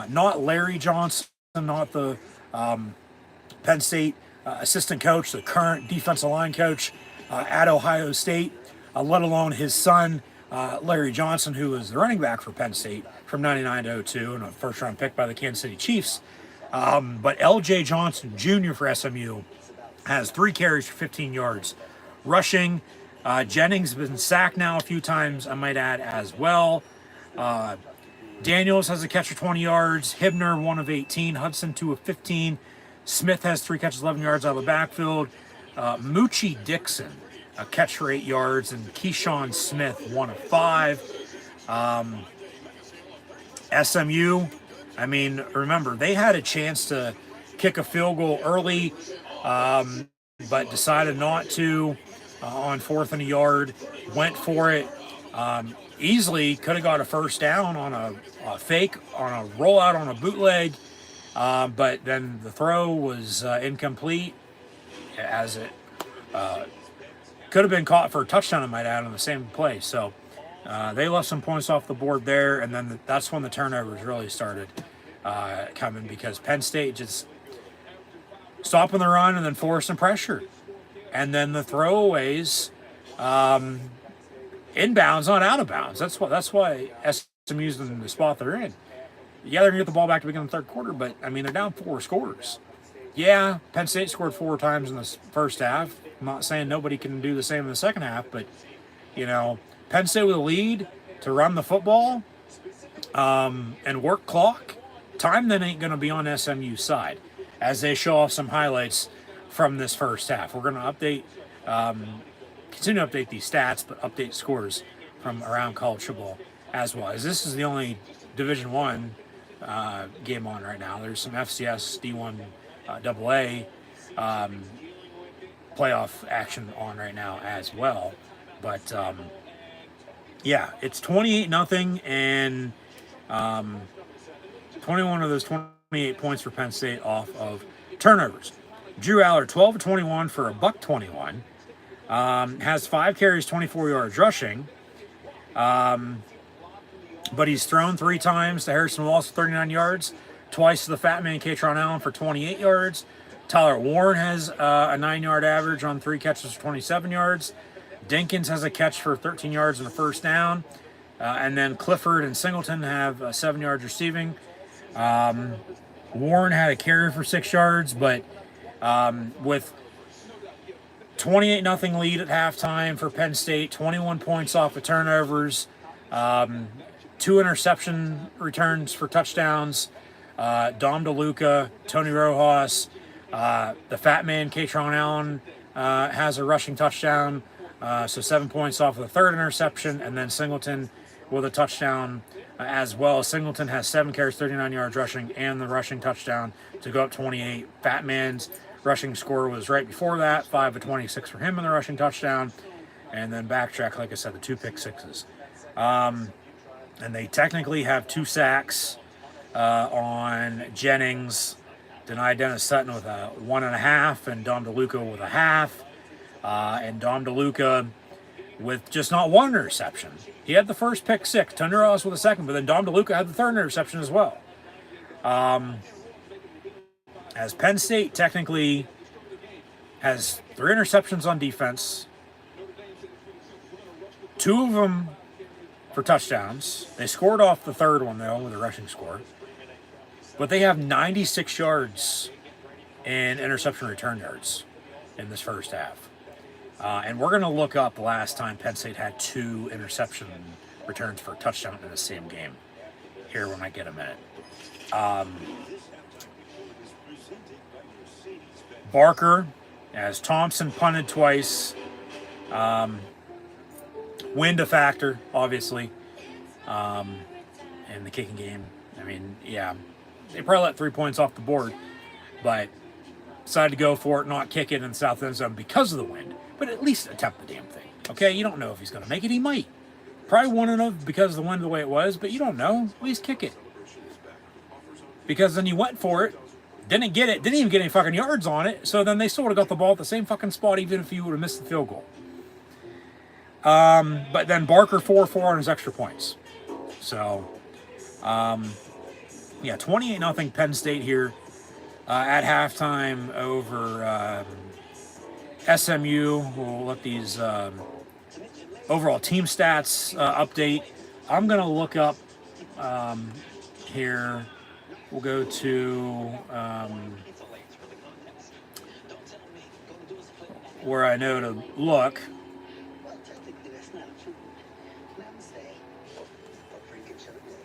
Not Larry Johnson, not the Penn State assistant coach, the current defensive line coach at Ohio State, let alone his son, Larry Johnson, who was the running back for Penn State from 99 to 02 and a first-round pick by the Kansas City Chiefs. But L.J. Johnson Jr. for SMU has 3 carries for 15 yards rushing. Jennings has been sacked now a few times, I might add, as well. Daniels has a catch for 20 yards. Hibner, 1 of 18. Hudson, 2 of 15. Smith has 3 catches, 11 yards out of the backfield. Moochie Dixon, a catch for 8 yards. And Keyshawn Smith, 1 of 5. SMU, I mean, remember, they had a chance to kick a field goal early, but decided not to on 4th and a yard. Went for it. Easily could have got a first down on a fake, on a rollout, on a bootleg. But then the throw was incomplete, as it could have been caught for a touchdown, I might add, on the same play. So they left some points off the board there, and then that's when the turnovers really started coming, because Penn State just stopping the run and then forcing pressure. And then the throwaways, inbounds, not out of bounds. That's why SMU's in the spot they're in. Yeah, they're going to get the ball back to begin the 3rd quarter, but, I mean, they're down 4 scores. Yeah, Penn State scored 4 times in the first half. I'm not saying nobody can do the same in the second half, but, Penn State with a lead to run the football and work clock, time then ain't going to be on SMU's side as they show off some highlights from this first half. We're going to update, continue to update these stats, but update scores from around college football as well. As this is the only Division One game on right now. There's some FCS D1 AA playoff action on right now as well. But yeah, it's 28-0, and 21 of those 28 points for Penn State off of turnovers. Drew Aller, 12 of 21 for a $121. Has 5 carries, 24 yards rushing. But he's thrown 3 times to Harrison Wallace for 39 yards, twice to the fat man Katron Allen for 28 yards. Tyler Warren has a 9-yard average on 3 catches for 27 yards. Dinkins has a catch for 13 yards and a first down. And then Clifford and Singleton have 7 yards receiving. Warren had a carry for 6 yards, but with 28-0 lead at halftime for Penn State, 21 points off of turnovers, 2 interception returns for touchdowns. Dom DeLuca, Tony Rojas, the fat man Katron Allen has a rushing touchdown, so 7 points off of the 3rd interception, and then Singleton with a touchdown as well. Singleton has 7 carries, 39 yards rushing, and the rushing touchdown to go up 28. Fat man's rushing score was right before that, 5 of 26 for him in the rushing touchdown, and then backtrack, like I said, the 2 pick sixes. And they technically have 2 sacks on Jennings, denied Dennis Sutton with a 1.5, and Dom DeLuca with a 0.5. And Dom DeLuca with just not 1 interception. He had the first pick 6, Tony Ross with a 2nd, but then Dom DeLuca had the 3rd interception as well. As Penn State technically has 3 interceptions on defense, 2 of them for touchdowns. They scored off the 3rd one, though, with a rushing score. But they have 96 yards in interception return yards in this first half. And we're going to look up the last time Penn State had 2 interception returns for a touchdown in the same game here when I get a minute. Barker, as Thompson punted twice. Wind a factor, obviously, in the kicking game. I mean, yeah, they probably let 3 points off the board, but decided to go for it, not kick it in the south end zone because of the wind, but at least attempt the damn thing. Okay, you don't know if he's going to make it. He might. Probably wouldn't have because of the wind the way it was, but you don't know. At least kick it. Because then you went for it, didn't get it, didn't even get any fucking yards on it, so then they still would have got the ball at the same fucking spot even if you would have missed the field goal. But then Barker 4-4 on his extra points. So, yeah, 28-0 Penn State here at halftime over SMU. We'll let these overall team stats update. I'm going to look up here. We'll go to where I know to look.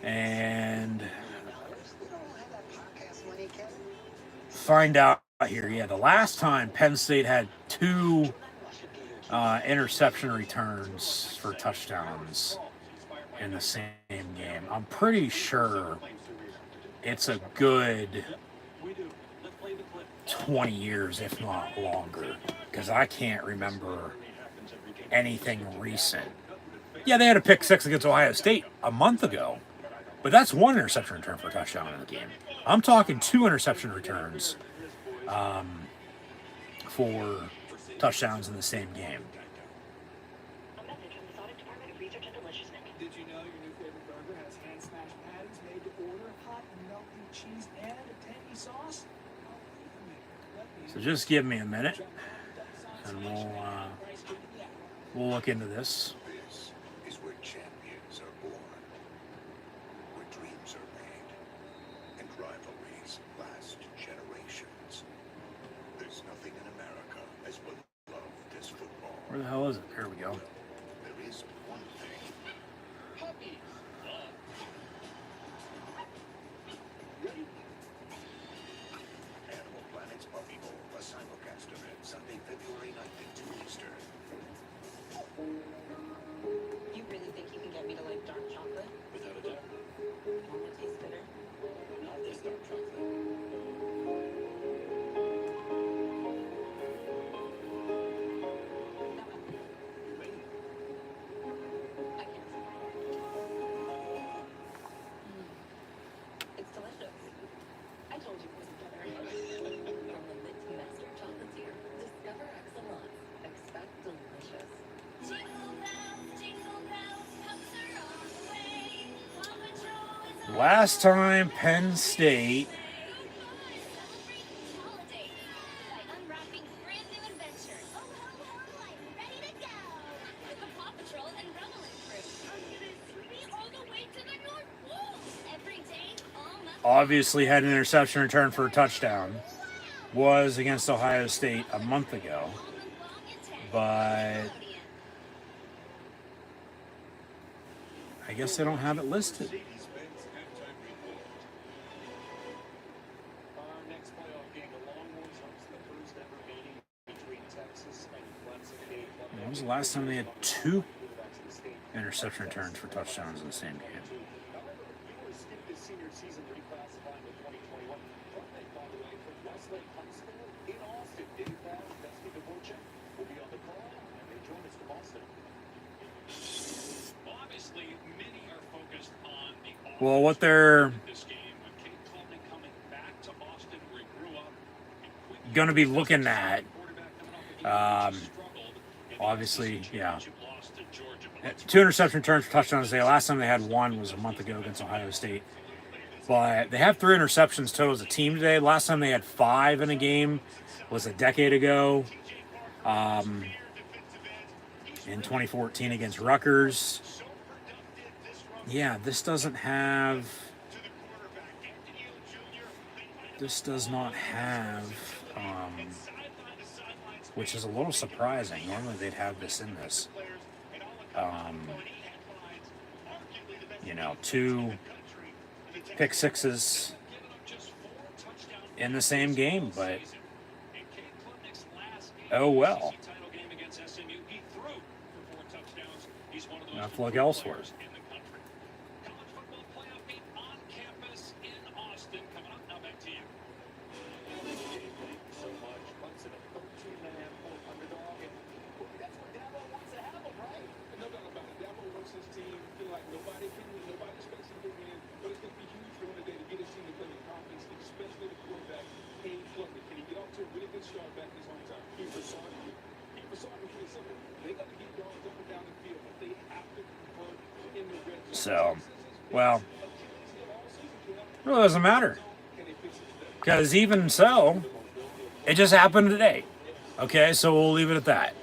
And find out here. Yeah, the last time Penn State had 2 interception returns for touchdowns in the same game. I'm pretty sure it's a good 20 years, if not longer, because I can't remember anything recent. Yeah, they had a pick 6 against Ohio State a month ago. But that's 1 interception return for a touchdown in the game. I'm talking 2 interception returns for touchdowns in the same game. Did you know your new favorite burger has hand smashed patties made to order, hot and melting cheese, and a tangy sauce? So just give me a minute, and we'll look into this. This is where champions are born, where dreams are made, and rivalries last generations. There's nothing in America as beloved as football. Where the hell is it? Here we go. There is one thing. Animal Planet's Puppy Bowl, a simulcast event, Sunday, February 9th at 2 Eastern. You really think Last time Penn State obviously had an interception return for a touchdown was against Ohio State a month ago, but I guess they don't have it listed. Our next playoff game, the Longhorns host the first ever meeting between Texas and Clemson. When was the last time they had 2 interception returns for touchdowns in the same game? However, we were skipped this senior season reclassifying to 2021. Perfect, by the way, from Westlake High School in Austin. Dave Brown and Dusty DeVorchek will be on the call, and they join us from Austin. Obviously, many are focused on the Well, what they're this game with Kate Klubnik coming back to Austin where he grew up. going to be looking at, obviously, yeah, 2 interception returns for touchdowns today. Last time they had 1 was a month ago against Ohio State. But they have 3 interceptions total as a team today. Last time they had 5 in a game was a decade ago, in 2014 against Rutgers. Yeah, this does not have, which is a little surprising. Normally they'd have this in this. 2 pick sixes in the same game, but oh well. I have to look elsewhere. So much. Clemson a 13.5-point underdog, and that's where Dabo wants to have them, right? No doubt about it. Dabo wants his team to feel like nobody can win, nobody expects him to win, but it's going to be huge for him today to get his team to play with confidence, especially the quarterback, Kate Klubnik. Can he get off to a really good start back in his hometown? He foresaw it. He foresaw it pretty simple. They got to get yards up and down the field, but they have to convert in the red zone. So, well, it really doesn't matter. Because even so, it just happened today. Okay, so we'll leave it at that.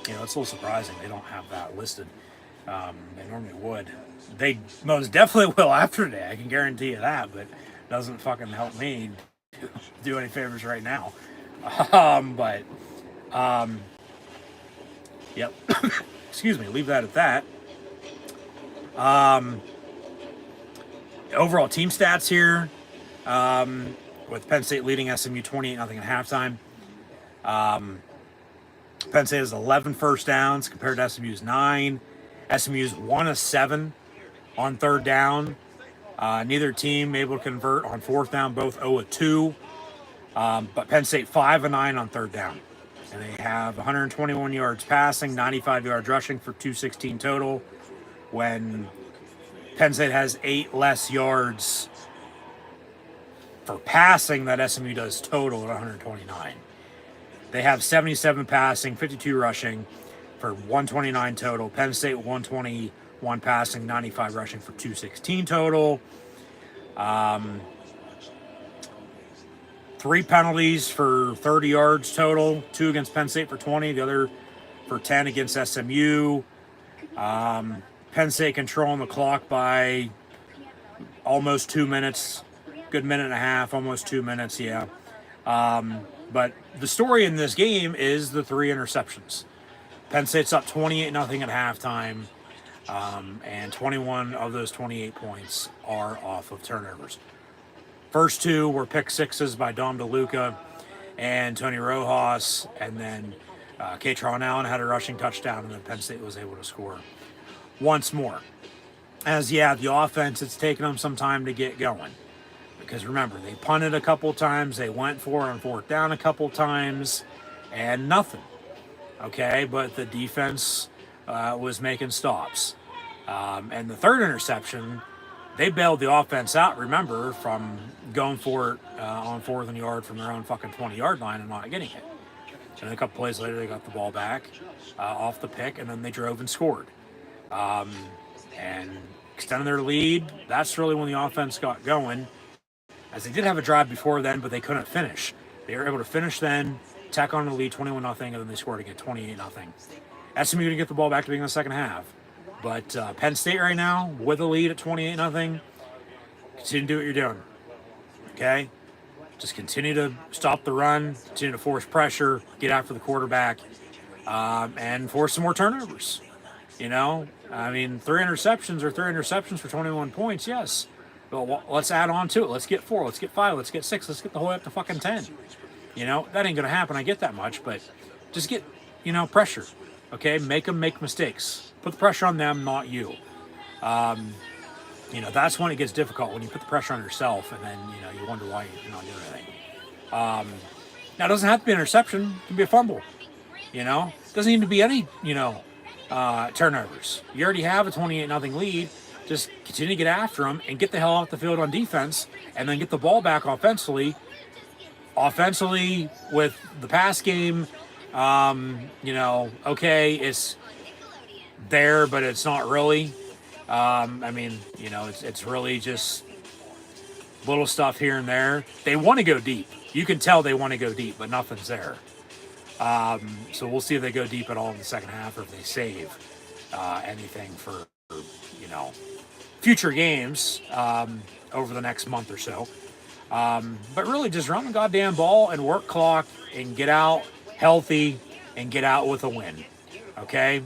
It's a little surprising they don't have that listed. They normally would. They most definitely will after today. I can guarantee you that, but it doesn't fucking help me do any favors right now. Yep. Excuse me. Leave that at that. Overall team stats here, with Penn State leading SMU 28-0 at halftime. Penn State has 11 first downs compared to SMU's 9. SMU's 1 of 7 on third down. Neither team able to convert on fourth down, both 0 of 2. But Penn State 5 of 9 on third down. And they have 121 yards passing, 95 yards rushing for 216 total, when Penn State has 8 less yards for passing that SMU does total at 129. They have 77 passing, 52 rushing for 129 total. Penn State 121 passing, 95 rushing for 216 total. 3 penalties for 30 yards total. 2 against Penn State for 20. The other for 10 against SMU. Penn State controlling the clock by almost 2 minutes. Good minute and a half, almost 2 minutes, yeah. But the story in this game is the 3 interceptions. Penn State's up 28-0 at halftime, and 21 of those 28 points are off of turnovers. First 2 were pick sixes by Dom DeLuca and Tony Rojas, and then Katron Allen had a rushing touchdown, and then Penn State was able to score once more. As, the offense, it's taken them some time to get going. Because remember, they punted a couple times, they went for it on fourth down a couple times, and nothing. Okay, but the defense was making stops. And the third interception, they bailed the offense out, remember, from going for it on 4th and yard from their own fucking 20-yard line and not getting it. And a couple plays later, they got the ball back off the pick, and then they drove and scored. And extended their lead. That's really when the offense got going, as they did have a drive before then, but they couldn't finish. They were able to finish then, tack on the lead 21-0, and then they scored again 28-0. SMU to get the ball back to being in the second half. But Penn State right now, with a lead at 28-0, continue to do what you're doing. Okay? Just continue to stop the run, continue to force pressure, get after the quarterback, and force some more turnovers. You know, I mean, 3 interceptions for 21 points, yes. But let's add on to it. Let's get 4, let's get 5, let's get 6, let's get the whole way up to fucking 10. You know, that ain't going to happen. I get that much, but just get, pressure. Okay? Make them make mistakes. Put the pressure on them, not you. That's when it gets difficult, when you put the pressure on yourself and then, you wonder why you're not doing anything. Now, it doesn't have to be an interception. It can be a fumble. It doesn't need to be any, turnovers. You already have a 28-0 lead. Just continue to get after them and get the hell off the field on defense and then get the ball back offensively. Offensively, with the pass game, okay, it's there, but it's not really. It's really just little stuff here and there. They want to go deep. You can tell they want to go deep, but nothing's there. So we'll see if they go deep at all in the second half or if they save anything for, future games over the next month or so. But really just run the goddamn ball and work clock and get out healthy and get out with a win. Okay?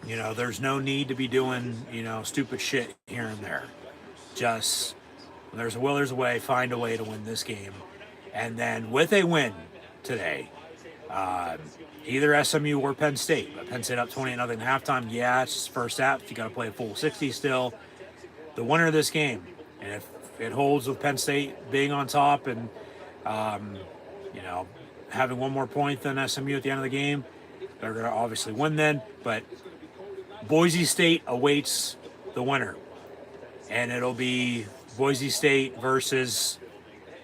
There's no need to be doing, stupid shit here and there. Just, when there's a will, there's a way. Find a way to win this game. And then with a win today, either SMU or Penn State. But Penn State up 20-0 at halftime. Yeah, it's just first half. You got to play a full 60 still. The winner of this game, and if it holds with Penn State being on top and, having one more point than SMU at the end of the game, they're going to obviously win then. But Boise State awaits the winner. And it'll be Boise State versus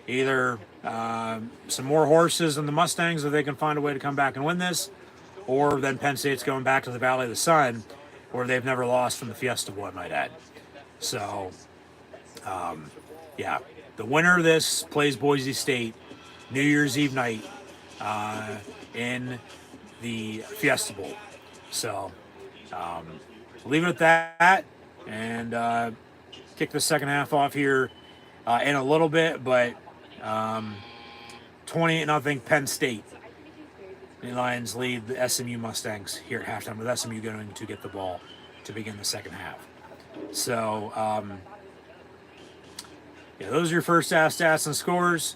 either some more horses and the Mustangs, if they can find a way to come back and win this, or then Penn State's going back to the Valley of the Sun, where they've never lost from the Fiesta Bowl, I might add. So, the winner of this plays Boise State New Year's Eve night in the Fiesta Bowl. So, leave it at that, and kick the second half off here in a little bit, but 28-0 Penn State. The Lions lead the SMU Mustangs here at halftime, with SMU going to get the ball to begin the second half. So, those are your first half stats and scores.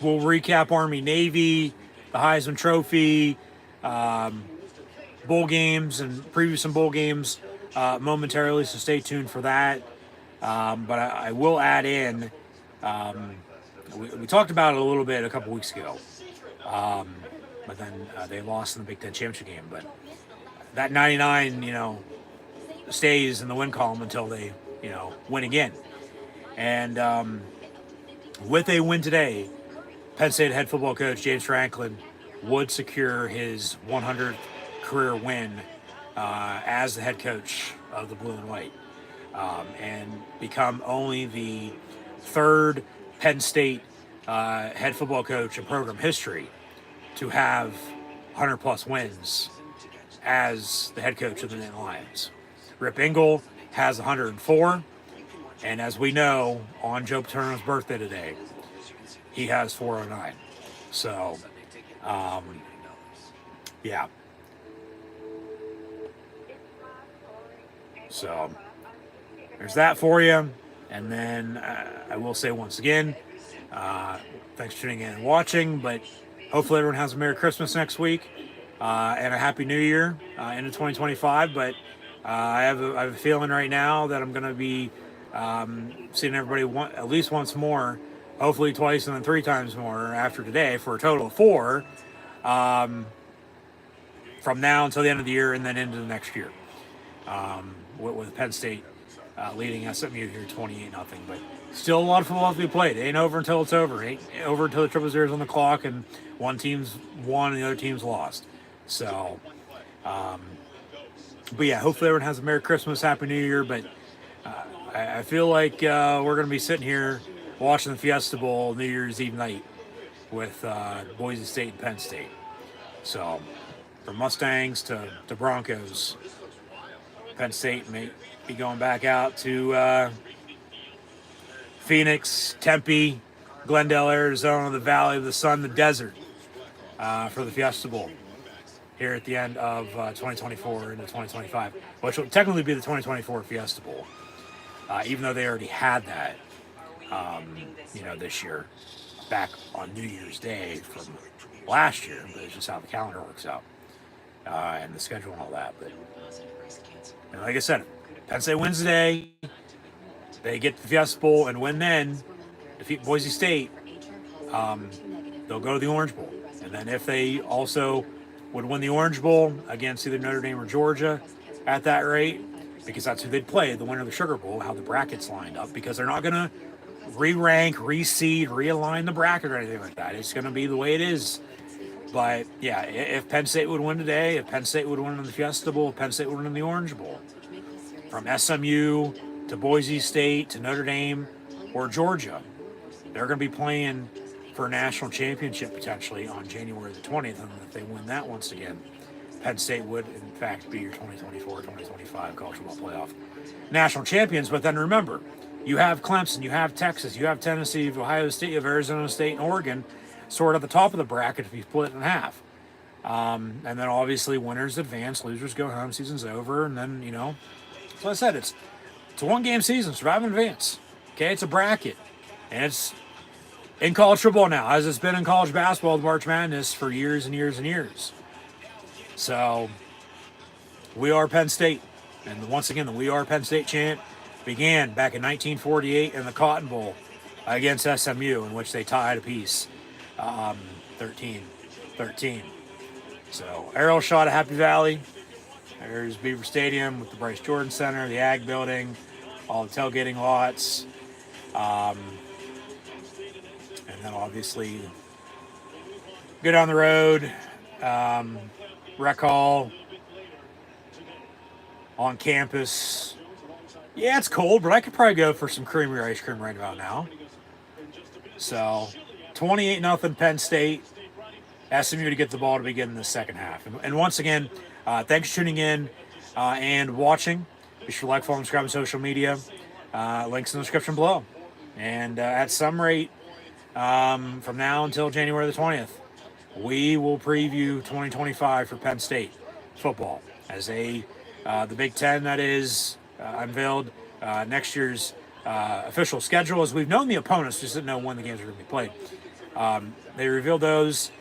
We'll recap Army-Navy, the Heisman Trophy, bowl games, and preview some bowl games momentarily, so stay tuned for that. But I will add in, we talked about it a little bit a couple weeks ago, but then they lost in the Big Ten Championship game. But that 99, stays in the win column until they, win again. And with a win today, Penn State head football coach James Franklin would secure his 100th career win as the head coach of the Blue and White, and become only the third Penn State head football coach in program history to have 100 plus wins as the head coach of the Nittany Lions. Rip Engel has 104, and as we know, on Joe Paterno's birthday today, he has 409. So, yeah. So, there's that for you. And then I will say once again, thanks for tuning in and watching, but hopefully everyone has a Merry Christmas next week and a Happy New Year into 2025. But I have a feeling right now that I'm going to be seeing everybody at least once more, hopefully twice and then 3 times more after today, for a total of 4 from now until the end of the year and then into the next year, with Penn State leading SMU here 28-0. But still a lot of football to be played. It ain't over until it's over. It ain't over until the triple zero's on the clock and one team's won and the other team's lost. So But yeah, hopefully everyone has a Merry Christmas, Happy New Year. But I feel like we're going to be sitting here watching the Fiesta Bowl New Year's Eve night with Boise State and Penn State. So from Mustangs to Broncos, Penn State may be going back out to Phoenix, Tempe, Glendale, Arizona, the Valley of the Sun, the desert for the Fiesta Bowl here at the end of 2024 into 2025, which will technically be the 2024 Fiesta Bowl, even though they already had that, this year, back on New Year's Day from last year. But it's just how the calendar works out and the schedule and all that. But like I said, Penn State wins today. They get the Fiesta Bowl and win then, defeat Boise State. They'll go to the Orange Bowl. And then if they also would win the Orange Bowl against either Notre Dame or Georgia at that rate, because that's who they'd play, the winner of the Sugar Bowl, how the brackets lined up, because they're not going to re-rank, reseed, realign the bracket or anything like that. It's going to be the way it is. But, yeah, if Penn State would win today, if Penn State would win in the Fiesta Bowl, if Penn State would win in the Orange Bowl, from SMU to Boise State to Notre Dame or Georgia, they're going to be playing for a national championship potentially on January the 20th. And if they win that once again, Penn State would, in fact, be your 2024-2025 college football playoff national champions. But then remember, you have Clemson, you have Texas, you have Tennessee, you have Ohio State, you have Arizona State, and Oregon sort of at the top of the bracket if you split it in half. And then obviously winners advance, losers go home, season's over. And then, so I said, it's a one-game season, survive and advance. Okay, it's a bracket. And it's in college football now, as it's been in college basketball, the March Madness for years and years and years. So, we are Penn State. And once again, the We Are Penn State chant began back in 1948 in the Cotton Bowl against SMU, in which they tied apiece 13-13. So, aerial shot of Happy Valley. There's Beaver Stadium with the Bryce Jordan Center, the Ag Building, all the tailgating lots. And then obviously go down the road, rec hall, on campus. Yeah, it's cold, but I could probably go for some creamery ice cream right about now. So 28-0 Penn State. SMU to get the ball to begin the second half. And once again, thanks for tuning in and watching. Be sure to like, follow, and subscribe on social media. Links in the description below. And at some rate, from now until January the 20th, we will preview 2025 for Penn State football as the Big Ten, that is, unveiled next year's official schedule. As we've known the opponents, just didn't know when the games were going to be played. They revealed those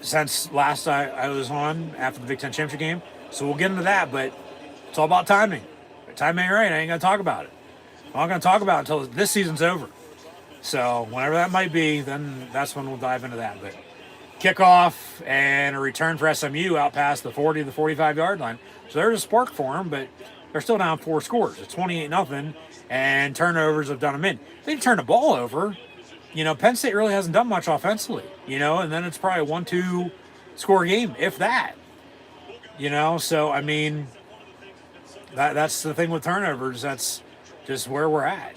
since last I was on after the Big Ten championship game. So we'll get into that, but it's all about timing. If time ain't right, I ain't going to talk about it. I'm not going to talk about it until this season's over. So whenever that might be, then that's when we'll dive into that. But kickoff and a return for SMU out past the 40 to the 45-yard line. So there's a spark for them, but they're still down 4 scores. It's 28-0, and turnovers have done them in. They've turned the ball over. Penn State really hasn't done much offensively, and then it's probably a 1-2 score game, if that. So, I mean, that's the thing with turnovers. That's just where we're at.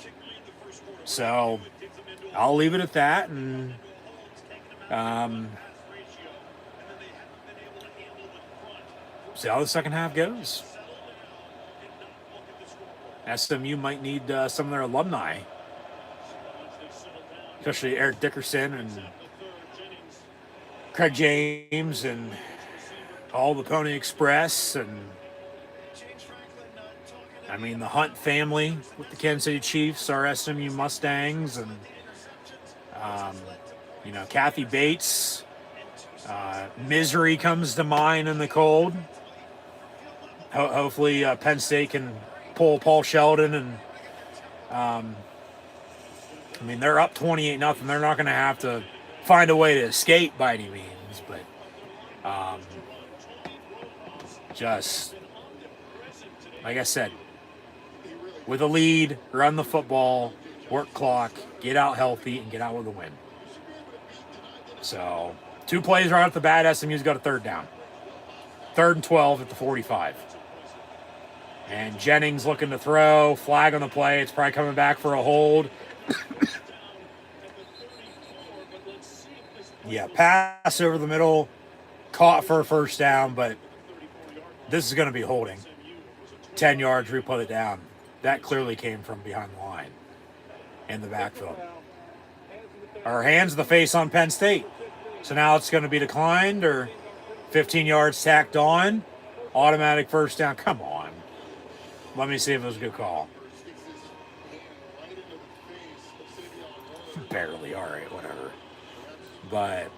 So, I'll leave it at that, and see how the second half goes. SMU might need some of their alumni, especially Eric Dickerson and Craig James and all the Pony Express, and I mean the Hunt family with the Kansas City Chiefs, our SMU Mustangs, and Kathy Bates. Misery comes to mind in the cold. Hopefully Penn State can pull Paul Sheldon, and they're up 28-0. They're not going to have to find a way to escape by any means, but just like I said, with a lead, run the football, work clock, get out healthy, and get out with a win. So 2 plays right off the bat, SMU's got a third down. 3rd and 12 at the 45. And Jennings looking to throw. Flag on the play. It's probably coming back for a hold. Yeah, pass over the middle. Caught for a first down, but this is going to be holding. 10 yards, replay it down. That clearly came from behind the line in the backfield. Our hands of the face on Penn State. So now it's going to be declined or 15 yards tacked on. Automatic first down. Come on. Let me see if it was a good call. Barely. All right, whatever. But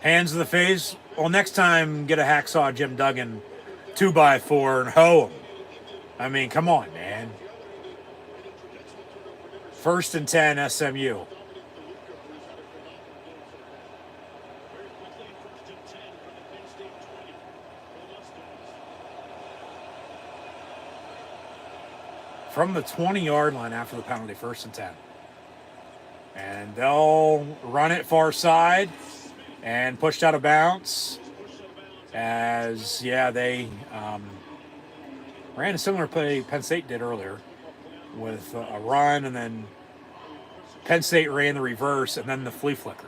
hands of the face. Well, next time, get a hacksaw Jim Duggan 2x4 and hoe him. I mean, come on, man. 1st and 10, SMU. From the 20-yard line after the penalty, 1st and 10. And they'll run it far side and pushed out of bounds. As, yeah, they ran a similar play Penn State did earlier with a run, and then Penn State ran the reverse and then the flea flicker.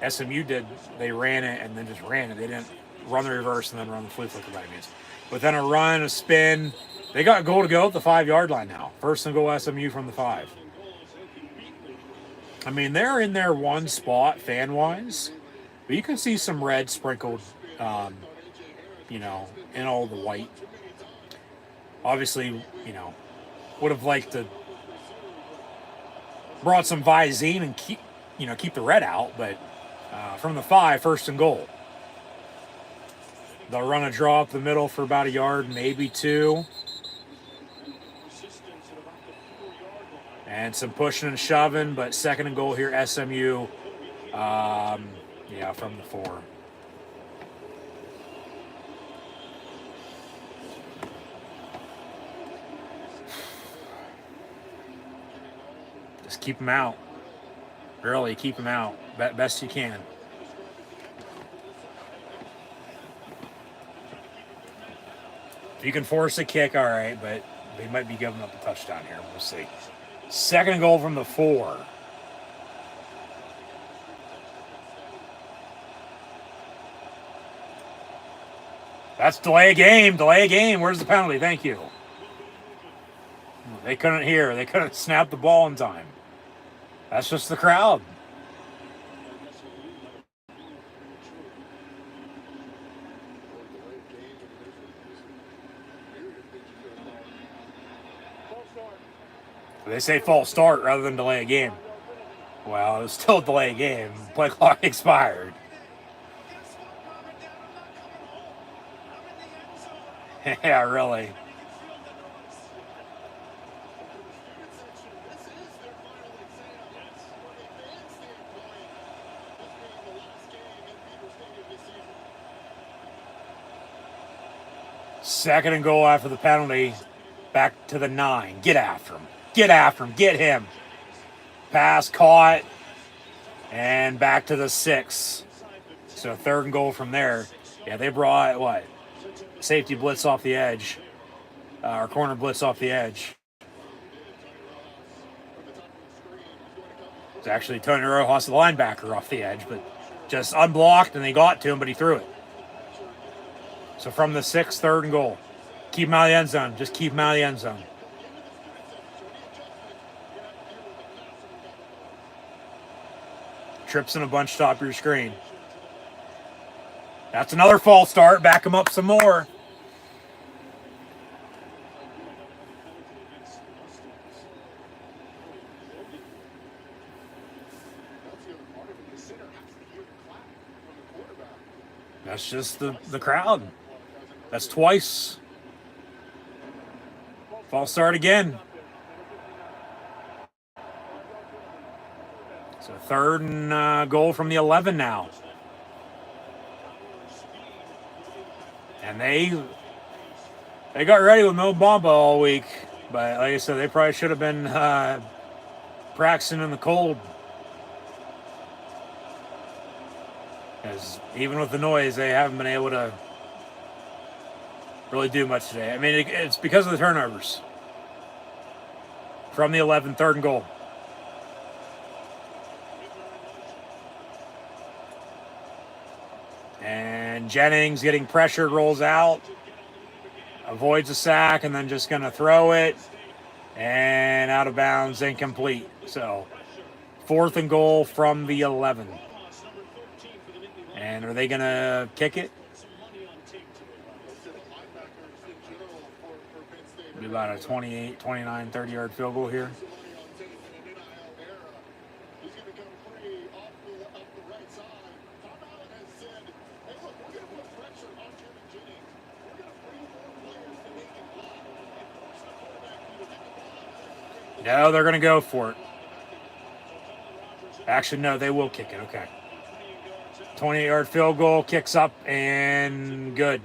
SMU did, they ran it and then just ran it. They didn't run the reverse and then run the flea flicker by any means. But then a run, a spin. They got goal to go at the 5-yard line now. 1st and goal SMU from the 5. I mean, they're in their one spot fan-wise, but you can see some red sprinkled, you know, in all the white. Obviously, you know, would have liked to brought some Visine and keep the red out, but from the 5, 1st and goal. They'll run a draw up the middle for about a yard, maybe 2. And some pushing and shoving, but 2nd and goal here, SMU. Yeah, from the 4. Just keep them out. Really, keep them out. Best you can. If you can force a kick, all right, but they might be giving up a touchdown here. We'll see. 2nd and goal from the 4. That's delay a game. Delay a game. Where's the penalty? Thank you. They couldn't hear. They couldn't snap the ball in time. That's just the crowd. They say false start rather than delay a game. Well, it was still a delay a game. Play clock expired. Yeah, really. Second and goal after the penalty. Back to the 9. Get after him. Get after him. Get him. Pass caught. And back to the 6. So 3rd and goal from there. Yeah, they brought, what? Safety blitz off the edge. Or corner blitz off the edge. It's actually Tony Rojas, the linebacker, off the edge. But just unblocked, and they got to him, but he threw it. So from the 6, 3rd and goal. Keep him out of the end zone. Just keep him out of the end zone. Trips in a bunch top of your screen. That's another false start. Back him up some more. That's just the crowd. That's twice. False start again. So 3rd and goal from the 11 now. And they got ready with Mo Bamba all week. But like I said, they probably should have been practicing in the cold. Because even with the noise, they haven't been able to really do much today. I mean, it's because of the turnovers. From the 11, 3rd and goal. And Jennings getting pressured, rolls out, avoids a sack, and then just going to throw it. And out of bounds, incomplete. So, 4th and goal from the 11. And are they going to kick it? Be about a 28, 29, 30-yard field goal here. No, they're going to go for it. Actually, no, they will kick it. Okay. 28-yard field goal, kicks up, and good.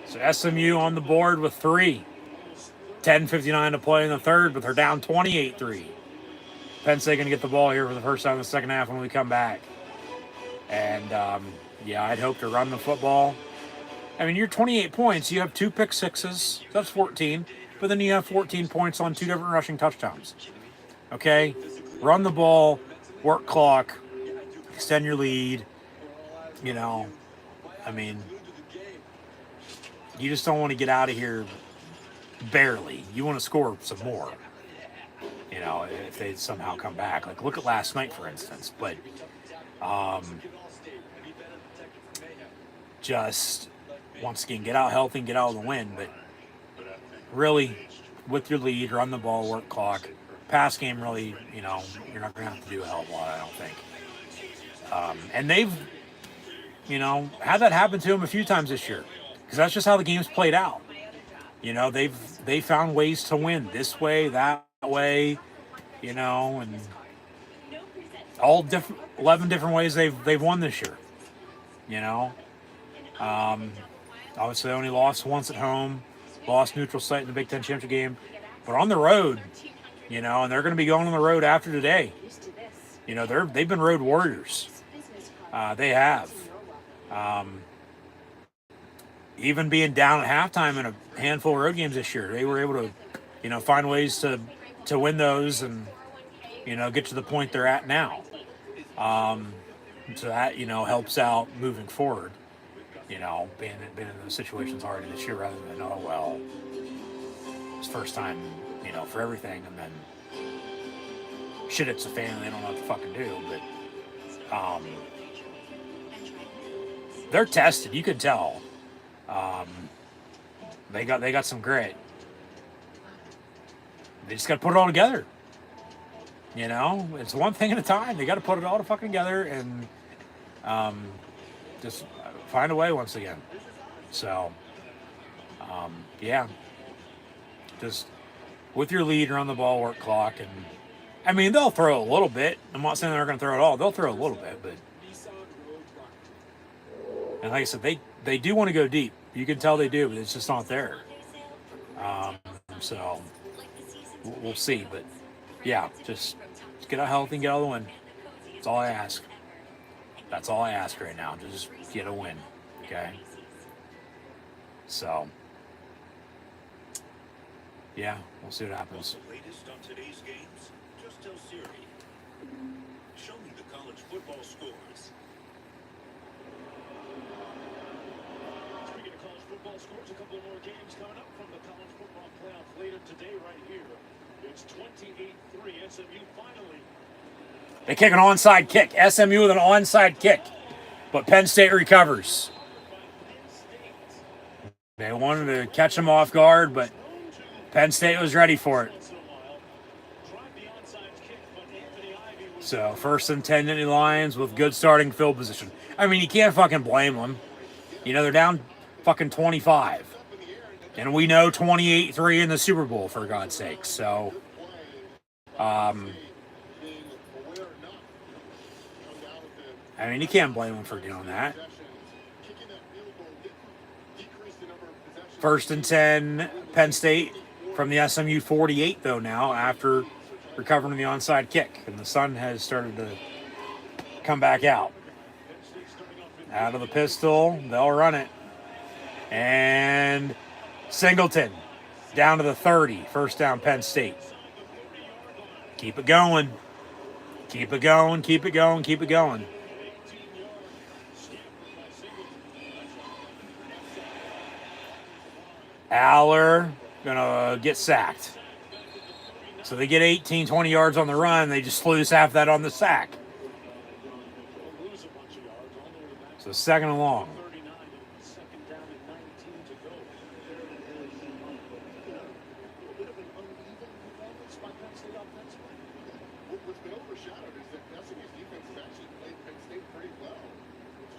So SMU on the board with 3. 10:59 to play in the 3rd, but they're down 28-3. Penn State going to get the ball here for the first time in the second half when we come back. And, yeah, I'd hope to run the football. I mean, you're 28 points. You have 2 pick sixes. That's 14. But then you have 14 points on 2 different rushing touchdowns. Okay? Run the ball, work clock, extend your lead. You know, I mean, you just don't want to get out of here barely. You want to score some more. You know, if they somehow come back. Like, look at last night, for instance. But just, once again, get out healthy and get out of the win. But really, with your lead, run the ball, work clock. Pass game, really, you know, you're not going to have to do a hell of a lot, I don't think. And they've, you know, had that happen to them a few times this year. Because that's just how the game's played out. You know, they found ways to win this way, that way, you know, and all different 11 different ways they've won this year. You know, obviously they only lost once at home, lost neutral site in the Big Ten championship game, but on the road, you know, and they're going to be going on the road after today. You know, they've been road warriors. They have. Even being down at halftime in a handful of road games this year, they were able to, you know, find ways to win those and, you know, get to the point they're at now. So that, you know, helps out moving forward, you know, being in those situations already this year rather than, oh, well, it's first time, you know, for everything, and then shit, it's a fan and they don't know what to fucking do. But they're tested, you could tell. They got some grit. They just got to put it all together. You know, it's one thing at a time. They got to put it all fucking together and just find a way once again. So, yeah, just with your lead, run the ball, work clock, and I mean they'll throw a little bit. I'm not saying they're going to throw it all. They'll throw a little bit, but and like I said, they do want to go deep. You can tell they do, but it's just not there. So we'll see. But yeah, just get out healthy and get out of the win. That's all I ask. That's all I ask right now. Just get a win. Okay? So yeah, we'll see what happens. The latest on today's games? Just tell Siri. Show me the college football scores. Speaking of college football scores, a couple more games coming up from the college football playoff later today right here. It's 28-3. SMU finally. They kick an onside kick. SMU with an onside kick. But Penn State recovers. They wanted to catch them off guard, but Penn State was ready for it. So, 1st and 10 Nittany Lions with good starting field position. I mean, you can't fucking blame them. You know, they're down fucking 25. And we know 28-3 in the Super Bowl, for God's sake. So, I mean, you can't blame them for doing that. 1st and 10, Penn State from the SMU 48, though, now, after recovering the onside kick, and the sun has started to come back out. Out of the pistol, they'll run it. And Singleton down to the 30. First down, Penn State. Keep it going. Keep it going, keep it going, keep it going. Aller gonna get sacked. So they get 18, 20 yards on the run. They just lose half that on the sack. So second and long. What's been overshadowed is that SMU's defense has actually played Penn State pretty well.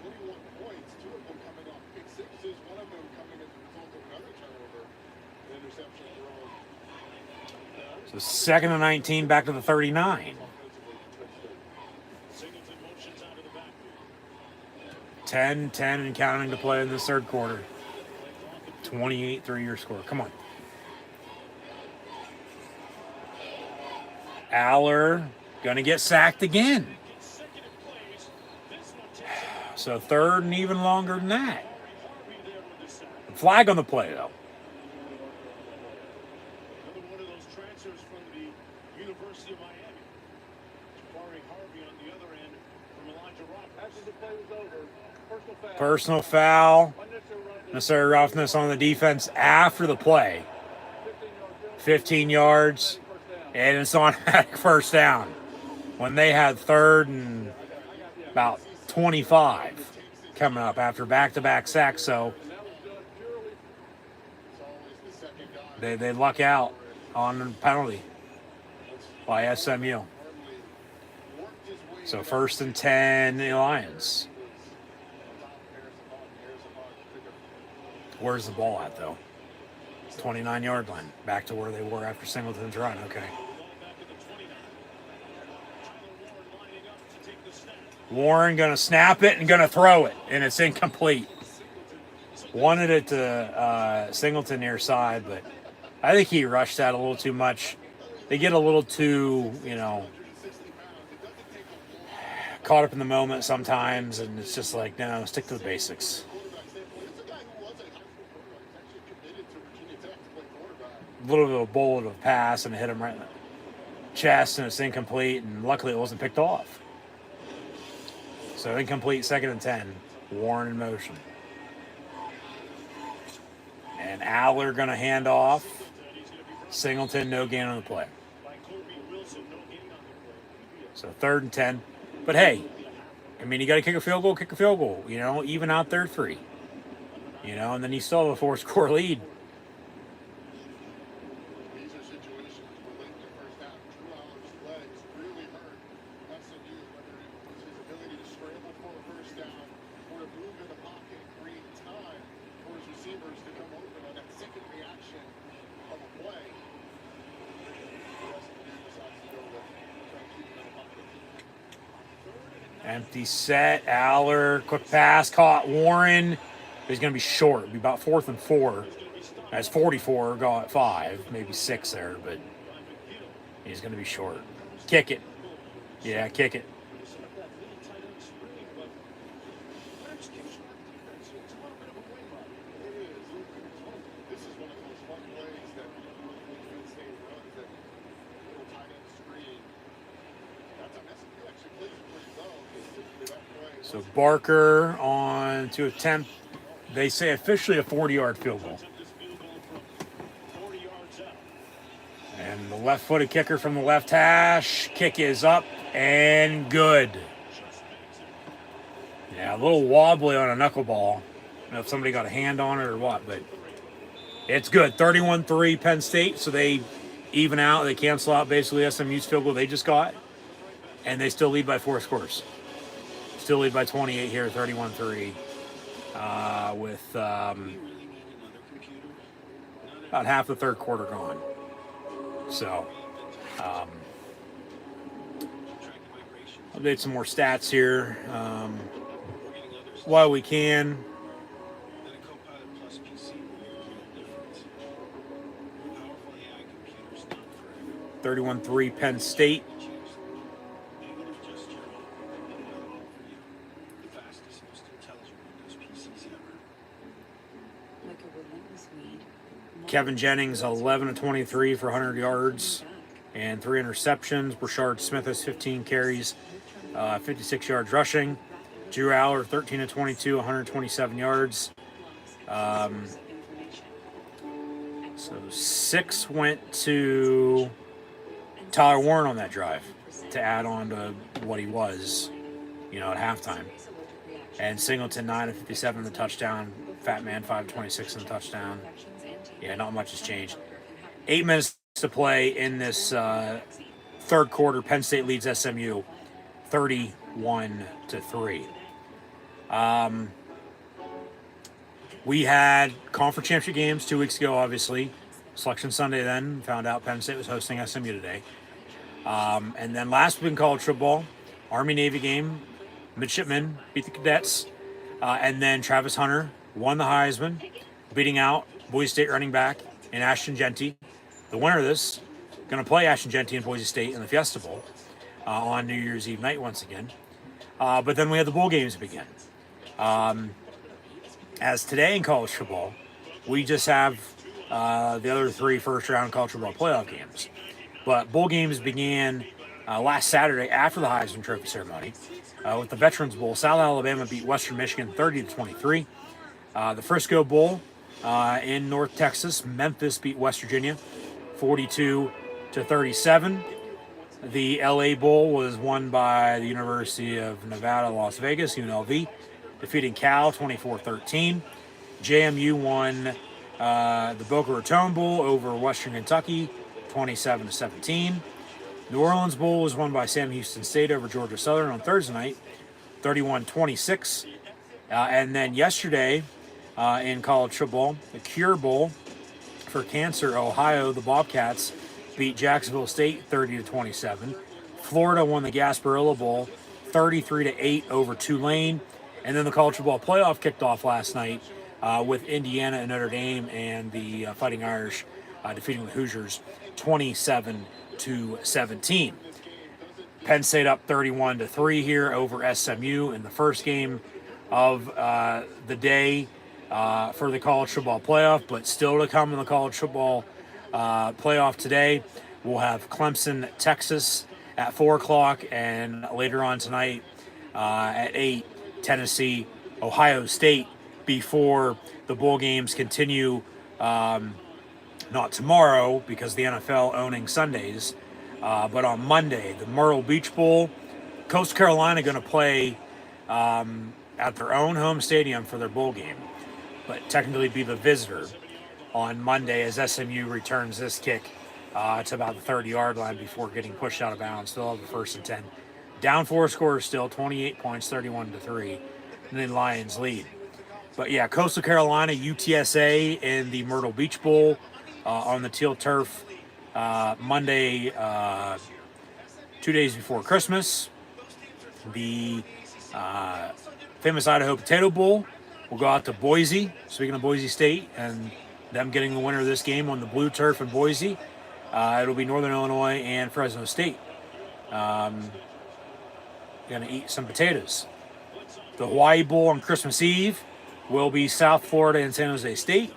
21 points, 2 of them coming off pick sixes, 1 of them coming as a result of another turnover, an interception thrown. So second and 19, back to the 39. 10 and counting to play in this third quarter. 28-3 your score. Come on. Aller gonna get sacked again. So third and even longer than that. Flag on the play though. Another one of those transfers from the University of Miami. Jabari Harvey on the other end from Elijah Rock. After the play was over, Personal foul. Necessary roughness on the defense after the play. 15 yards. And it's automatic first down. When they had third and about 25 coming up after back-to-back sacks. So they luck out on the penalty by SMU. So first and 10, the Lions. Where's the ball at, though? 29-yard line. Back to where they were after Singleton's run. Okay. Warren going to snap it and going to throw it, and it's incomplete. Wanted it to Singleton near side, but I think he rushed that a little too much. They get a little too, caught up in the moment sometimes, and it's just like, no, stick to the basics. A little bit of a bullet of pass, and it hit him right in the chest, and it's incomplete, and luckily it wasn't picked off. So incomplete, second and 10. Warren in motion. And Aller going to hand off. Singleton, no gain on the play. So third and 10. But hey, I mean, you got to kick a field goal, even out there 3. And then you still have a 4-score lead. Empty set, Aller, quick pass, caught Warren. He's going to be short. It'll be about 4th and 4. That's 44, go at 5, maybe 6 there, but he's going to be short. Kick it. Yeah, kick it. So Barker on to attempt, they say officially a 40-yard field goal. And the left-footed kicker from the left hash. Kick is up and good. Yeah, a little wobbly on a knuckleball. I don't know if somebody got a hand on it or what, but it's good. 31-3 Penn State, so they even out. They cancel out basically SMU's field goal they just got. And they still lead by 4 scores. Still lead by 28 here, 31-3, with about half the third quarter gone. So, update some more stats here while we can. 31-3 Penn State. Negative just your the fastest, most intelligent one of those PCs ever. Like a relentless weed. Kevin Jennings, 11 of 23 for 100 yards and 3 interceptions. Brashard Smith has 15 carries, 56 yards rushing. Drew Aller, 13 of 22, 127 yards. So 6 went to Tyler Warren on that drive to add on to what he was, at halftime. And Singleton, 9 of 57 in the touchdown. Fat Man, 5 of 26 in the touchdown. Yeah, not much has changed. 8 minutes to play in this third quarter. Penn State leads SMU 31-3. We had conference championship games 2 weeks ago, obviously. Selection Sunday then. Found out Penn State was hosting SMU today. And then last week in college football, Army-Navy game. Midshipmen beat the Cadets. And then Travis Hunter won the Heisman, beating out Boise State running back in Ashton Genty. The winner of this going to play Ashton Genty and Boise State in the Fiesta Bowl on New Year's Eve night once again. But then we had the bowl games begin. As today in college football, we just have the other 3 first-round college football playoff games. But bowl games began last Saturday after the Heisman Trophy ceremony with the Veterans Bowl. South Alabama beat Western Michigan 30-23. The Frisco Bowl in North Texas, Memphis beat West Virginia 42-37. The LA Bowl was won by the University of Nevada, Las Vegas, UNLV, defeating Cal 24-13. JMU won the Boca Raton Bowl over Western Kentucky 27-17. New Orleans Bowl was won by Sam Houston State over Georgia Southern on Thursday night, 31-26. And then yesterday in college football, the Cure Bowl for Cancer, Ohio, the Bobcats beat Jacksonville State 30-27. Florida won the Gasparilla Bowl 33-8 over Tulane. And then the college football playoff kicked off last night with Indiana and Notre Dame and the Fighting Irish defeating the Hoosiers 27-17. Penn State up 31-3 here over SMU in the first game of the day for the college football playoff, but still to come in the college football playoff today. We'll have Clemson, Texas at 4 o'clock, and later on tonight at 8, Tennessee, Ohio State, before the bowl games continue, not tomorrow because the NFL owning Sundays, but on Monday, the Myrtle Beach Bowl. Coastal Carolina going to play at their own home stadium for their bowl game, but technically be the visitor on Monday as SMU returns this kick to about the 30-yard line before getting pushed out of bounds. Still have the 1st and 10. Down 4 scores still, 28 points, 31-3, and then Lions lead. But yeah, Coastal Carolina, UTSA in the Myrtle Beach Bowl on the teal turf Monday, 2 days before Christmas. The famous Idaho Potato Bowl will go out to Boise, speaking of Boise State, and them getting the winner of this game on the blue turf in Boise. It'll be Northern Illinois and Fresno State. Going to eat some potatoes. The Hawaii Bowl on Christmas Eve will be South Florida and San Jose State.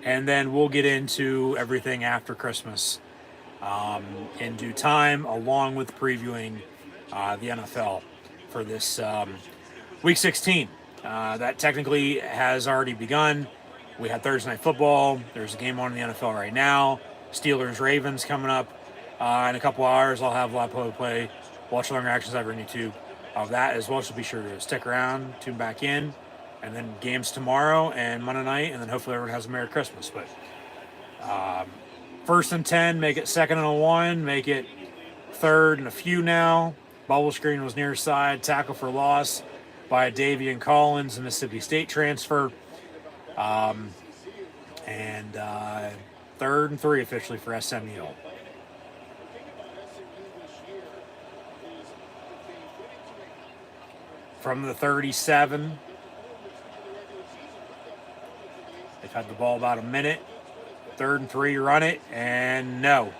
And then we'll get into everything after Christmas in due time, along with previewing the NFL for this Week 16. That technically has already begun. We had Thursday Night Football. There's a game on in the NFL right now. Steelers-Ravens coming up in a couple hours. I'll have live play. Watch long reactions over on YouTube of that as well. So be sure to stick around, tune back in. And then games tomorrow and Monday night. And then hopefully everyone has a Merry Christmas. But 1st and 10, make it 2nd and 1, make it 3rd and a few now. Bubble screen was near side. Tackle for loss by Davian Collins, the Mississippi State transfer. And 3rd and 3 officially for SMU. From the 37. They've had the ball about a minute. 3rd and 3, run it, and no.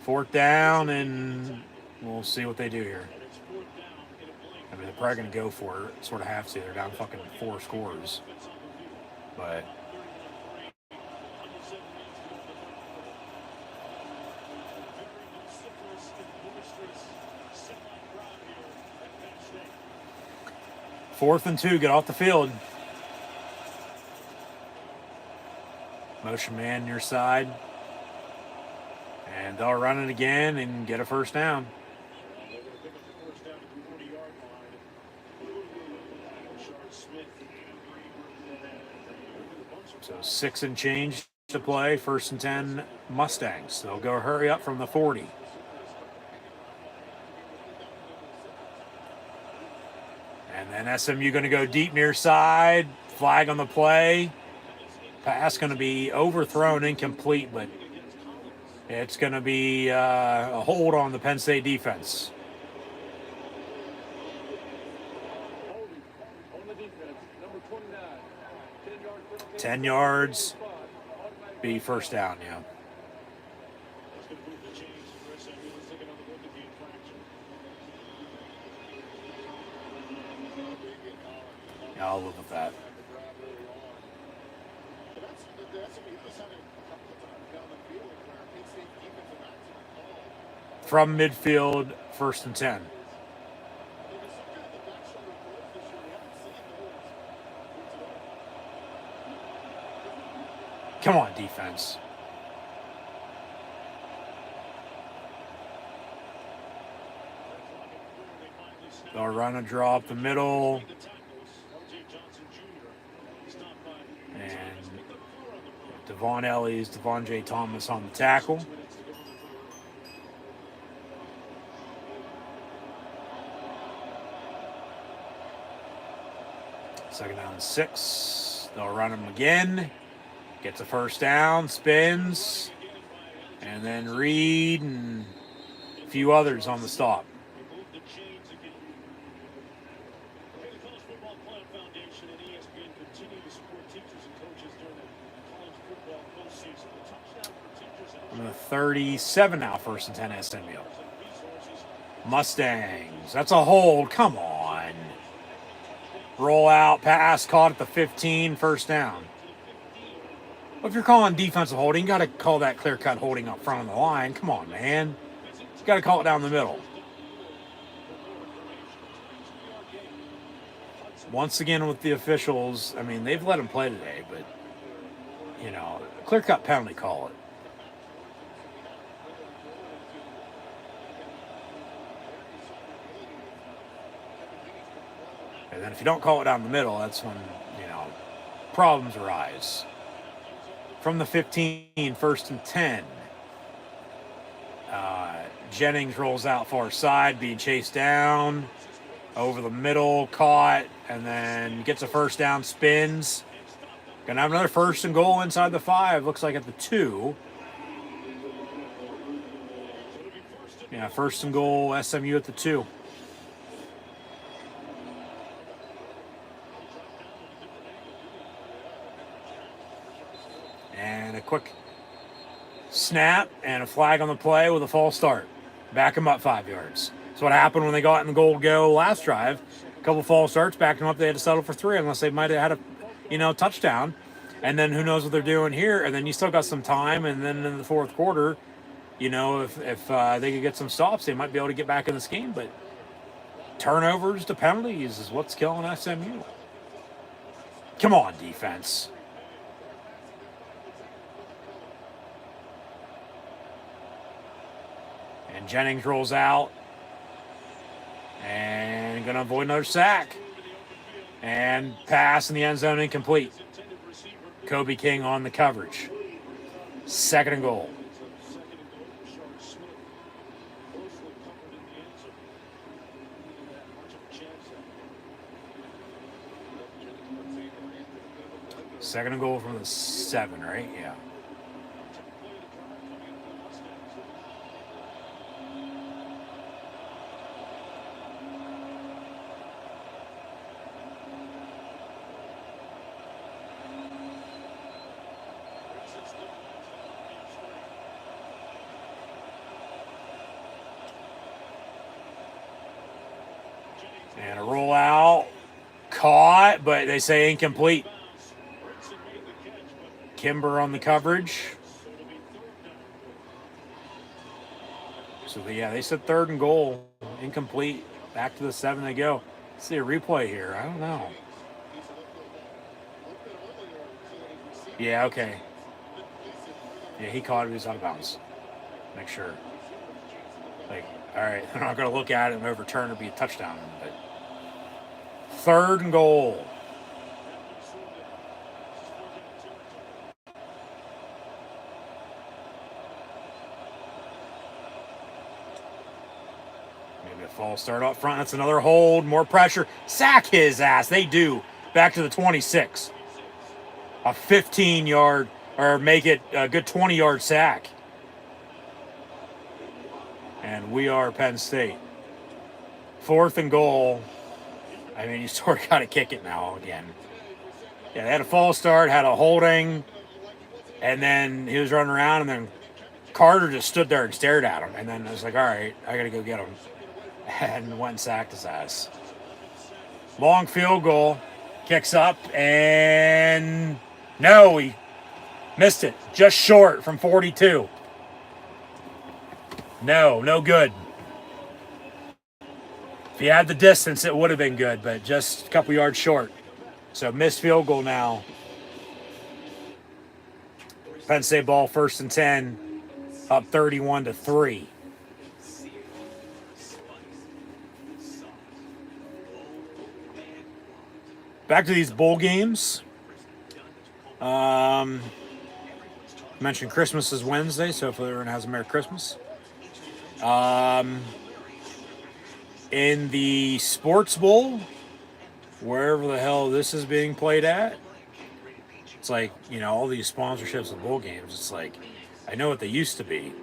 4th down, and we'll see what they do here. I mean, they're probably going to go for it. Sort of have to. They're down fucking 4 scores. But fourth and 2, get off the field. Motion man near side. And they'll run it again and get a first down. So 6 and change to play. 1st and 10 Mustangs. They'll go hurry up from the 40. And then SMU going to go deep near side. Flag on the play. Pass going to be overthrown, incomplete, but it's going to be a hold on the Penn State defense. On the defense, number 29, 10 yards. 10 yards, be first down, yeah. Yeah, I'll live with that. From midfield, 1st and 10. Come on, defense. They'll run a draw up the middle. And Devon Ellie's Devon J. Thomas on the tackle. Second down and 6. They'll run him again. Gets a first down, spins, and then Reed and a few others on the stop. On the 37 now, 1st and 10 SMU. Mustangs, that's a hold, come on. Roll out, pass, caught at the 15, first down. Well, if you're calling defensive holding, you got to call that clear-cut holding up front of the line. Come on, man. You got to call it down the middle. Once again with the officials, I mean, they've let him play today, but, you know, clear-cut penalty, call it. And then if you don't call it down the middle, that's when, you know, problems arise. From the 15, 1st and 10. Jennings rolls out far side, being chased down. Over the middle, caught, and then gets a first down, spins. Gonna have another 1st and goal inside the 5. Looks like at the 2. Yeah, 1st and goal, SMU at the 2. And a quick snap and a flag on the play with a false start. Back them up 5 yards. That's what happened when they got in the goal to go last drive. A couple false starts, backed them up. They had to settle for 3 unless they might have had a, touchdown. And then who knows what they're doing here. And then you still got some time. And then in the 4th quarter, if they could get some stops, they might be able to get back in this game. But turnovers to penalties is what's killing SMU. Come on, defense. And Jennings rolls out. And going to avoid another sack. And pass in the end zone incomplete. Kobe King on the coverage. 2nd and goal. Second and goal from the 7, right? Yeah. And a rollout. Caught, but they say incomplete. Kimber on the coverage. So, they said 3rd and goal. Incomplete. Back to the 7 they go. Let's see a replay here. I don't know. Yeah, okay. Yeah, he caught it. He was out of bounds. Make sure. Like, all right, they're not going to look at it and overturn it, be a touchdown. But 3rd and goal. Maybe a false start up front. That's another hold. More pressure. Sack his ass. They do. Back to the 26. A 15-yard, or make it a good 20-yard sack. And we are Penn State. 4th and goal. I mean, you sort of got to kick it now again. Yeah, they had a false start, had a holding, and then he was running around, and then Carter just stood there and stared at him. And then I was like, all right, I got to go get him. And went and sacked his ass. Long field goal. Kicks up, and no, he missed it. Just short from 42. No good. If he had the distance, it would have been good, but just a couple yards short. So missed field goal now. Penn State ball 1st and 10, up 31-3. Back to these bowl games. Mentioned Christmas is Wednesday, so hopefully everyone has a Merry Christmas. In the Sports Bowl, wherever the hell this is being played at, it's like, all these sponsorships of bowl games, it's like, I know what they used to be.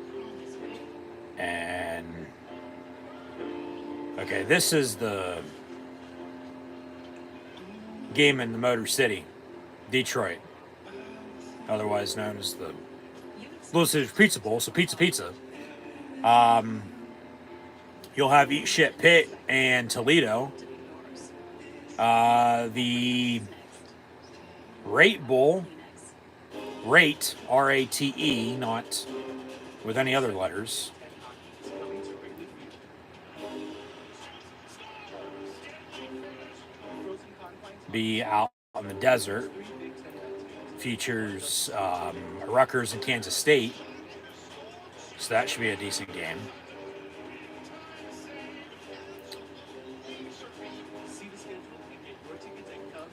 And, okay, this is the game in the Motor City, Detroit, otherwise known as the Little Caesars Pizza Bowl, so pizza. You'll have Eat Shit Pitt and Toledo. The Rate Bowl, Rate, R-A-T-E, not with any other letters. Be out on the desert. Features Rutgers and Kansas State. So that should be a decent game.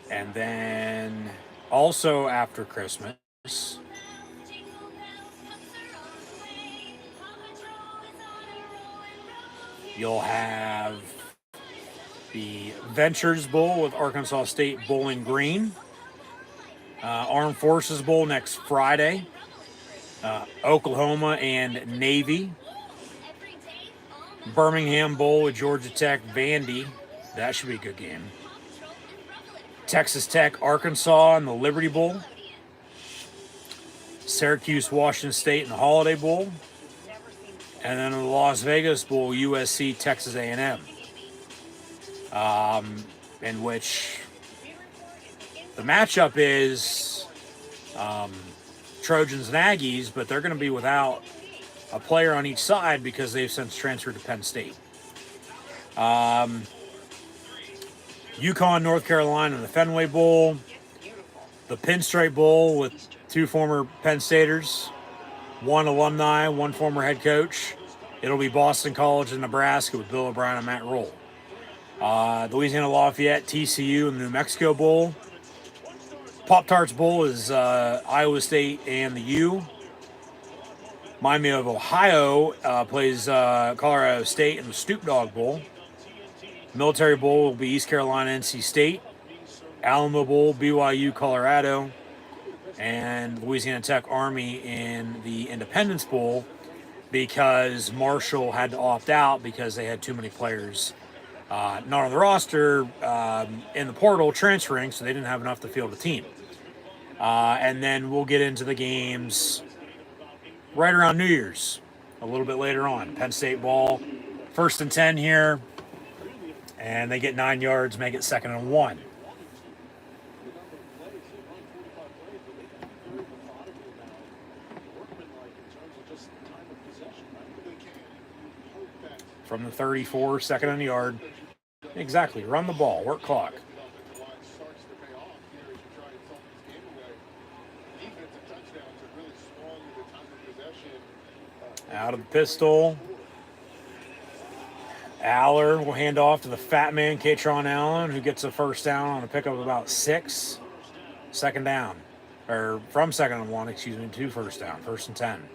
And then also after Christmas, you'll have the Ventures Bowl with Arkansas State Bowling Green. Armed Forces Bowl next Friday. Oklahoma and Navy. Birmingham Bowl with Georgia Tech Vandy. That should be a good game. Texas Tech Arkansas in the Liberty Bowl. Syracuse Washington State in the Holiday Bowl. And then in the Las Vegas Bowl, USC Texas A&M. In which the matchup is Trojans and Aggies, but they're going to be without a player on each side because they've since transferred to Penn State. UConn, North Carolina in the Fenway Bowl. The Pinstripe Bowl with two former Penn Staters, one alumni, one former head coach. It'll be Boston College and Nebraska with Bill O'Brien and Matt Roll. Louisiana Lafayette, TCU in the New Mexico Bowl. Pop-Tarts Bowl is Iowa State and the U. Miami of Ohio plays Colorado State in the Stoop Dog Bowl. Military Bowl will be East Carolina, NC State. Alamo Bowl, BYU, Colorado. And Louisiana Tech Army in the Independence Bowl because Marshall had to opt out because they had too many players not on the roster, in the portal transferring, so they didn't have enough to field a team. And then we'll get into the games right around New Year's, a little bit later on. Penn State ball, 1st and 10 here. And they get 9 yards, make it 2nd and 1. From the 34, 2nd and yard. Exactly. Run the ball. Work clock. Out of the pistol. Aller will hand off to the fat man, Katron Allen, who gets a first down on a pickup of about 6. 2nd down. Or from 2nd and 1, excuse me, to first down. 1st and 10.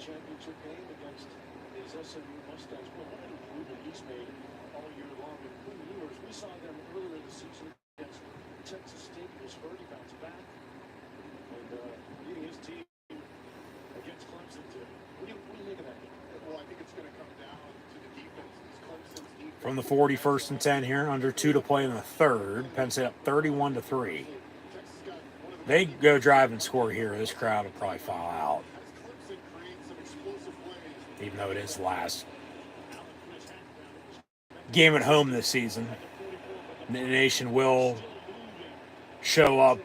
Championship game against his SMU Mustangs. Well, what an improvement he's made all year long. And Quinn Ewers, we saw them earlier this season against Texas State. He was hurt, he bounced back. And leading his team against Clemson too. What do you make of that game? Well, I think it's going to come down to the defense. Clemson's defense. From the 40, 1st and 10 here, under 2 to play in the 3rd. Penn State up 31-3. They go drive and score here. This crowd will probably file out. Even though it is the last game at home this season. The nation will show up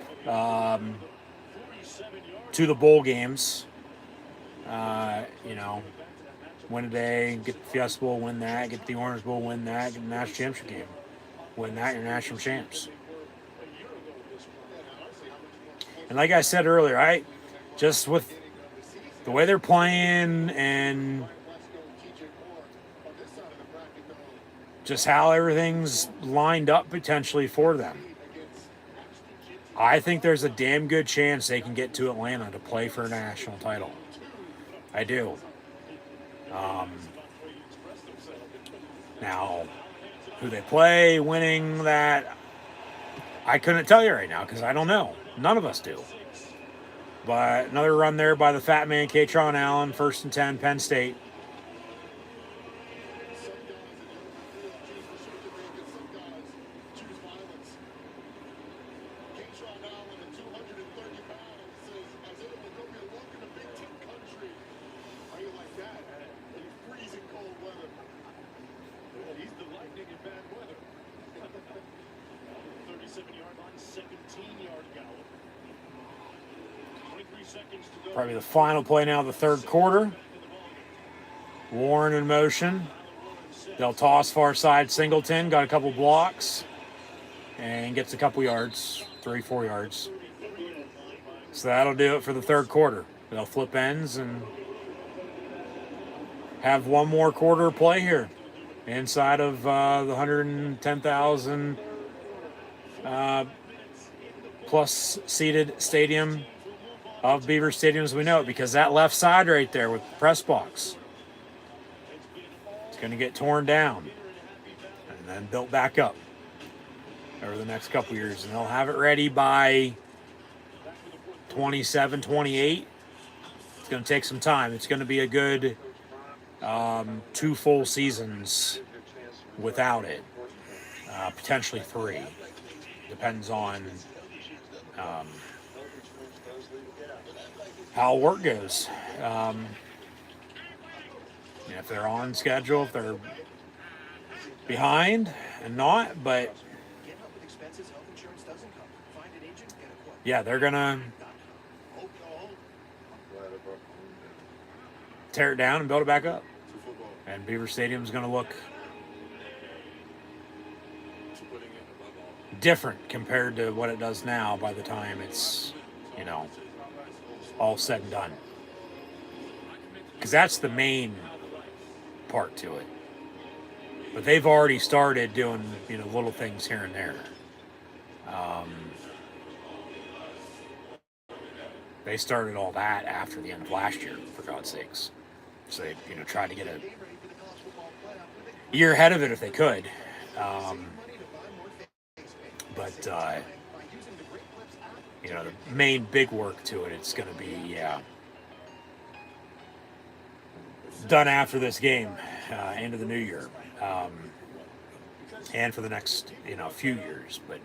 to the bowl games. Win a day, get the Fiesta Bowl, win that, get the Orange Bowl, win that, get the national championship game. Win that, you're national champs. And like I said earlier, just with the way they're playing and just how everything's lined up potentially for them, I think there's a damn good chance they can get to Atlanta to play for a national title. I do. Now, who they play, winning that, I couldn't tell you right now because I don't know. None of us do. But another run there by the fat man, Katron Allen, 1st and 10, Penn State. He's the lightning in bad weather. 37-yard line, 17-yard gallop. 23 seconds to go. Probably the final play now of the 3rd quarter. Warren in motion. They'll toss far side Singleton. Got a couple blocks. And gets a couple yards. 3-4 yards. So that'll do it for the 3rd quarter. They'll flip ends and have one more quarter of play here. Inside of the 110,000 plus seated stadium of Beaver Stadium as we know it, because that left side right there with the press box, it's going to get torn down and then built back up over the next couple years, and they'll have it ready by 27, 28. It's going to take some time. It's going to be a good 2 full seasons without it, potentially 3. Depends on how work goes. If they're on schedule, if they're behind and not, but yeah, they're gonna tear it down and build it back up. And Beaver Stadium's going to look different compared to what it does now by the time it's, all said and done. Because that's the main part to it. But they've already started doing, little things here and there. They started all that after the end of last year, for God's sakes. So they, tried to get a year ahead of it if they could. The main big work to it, it's going to be done after this game, into the new year, and for the next, few years. But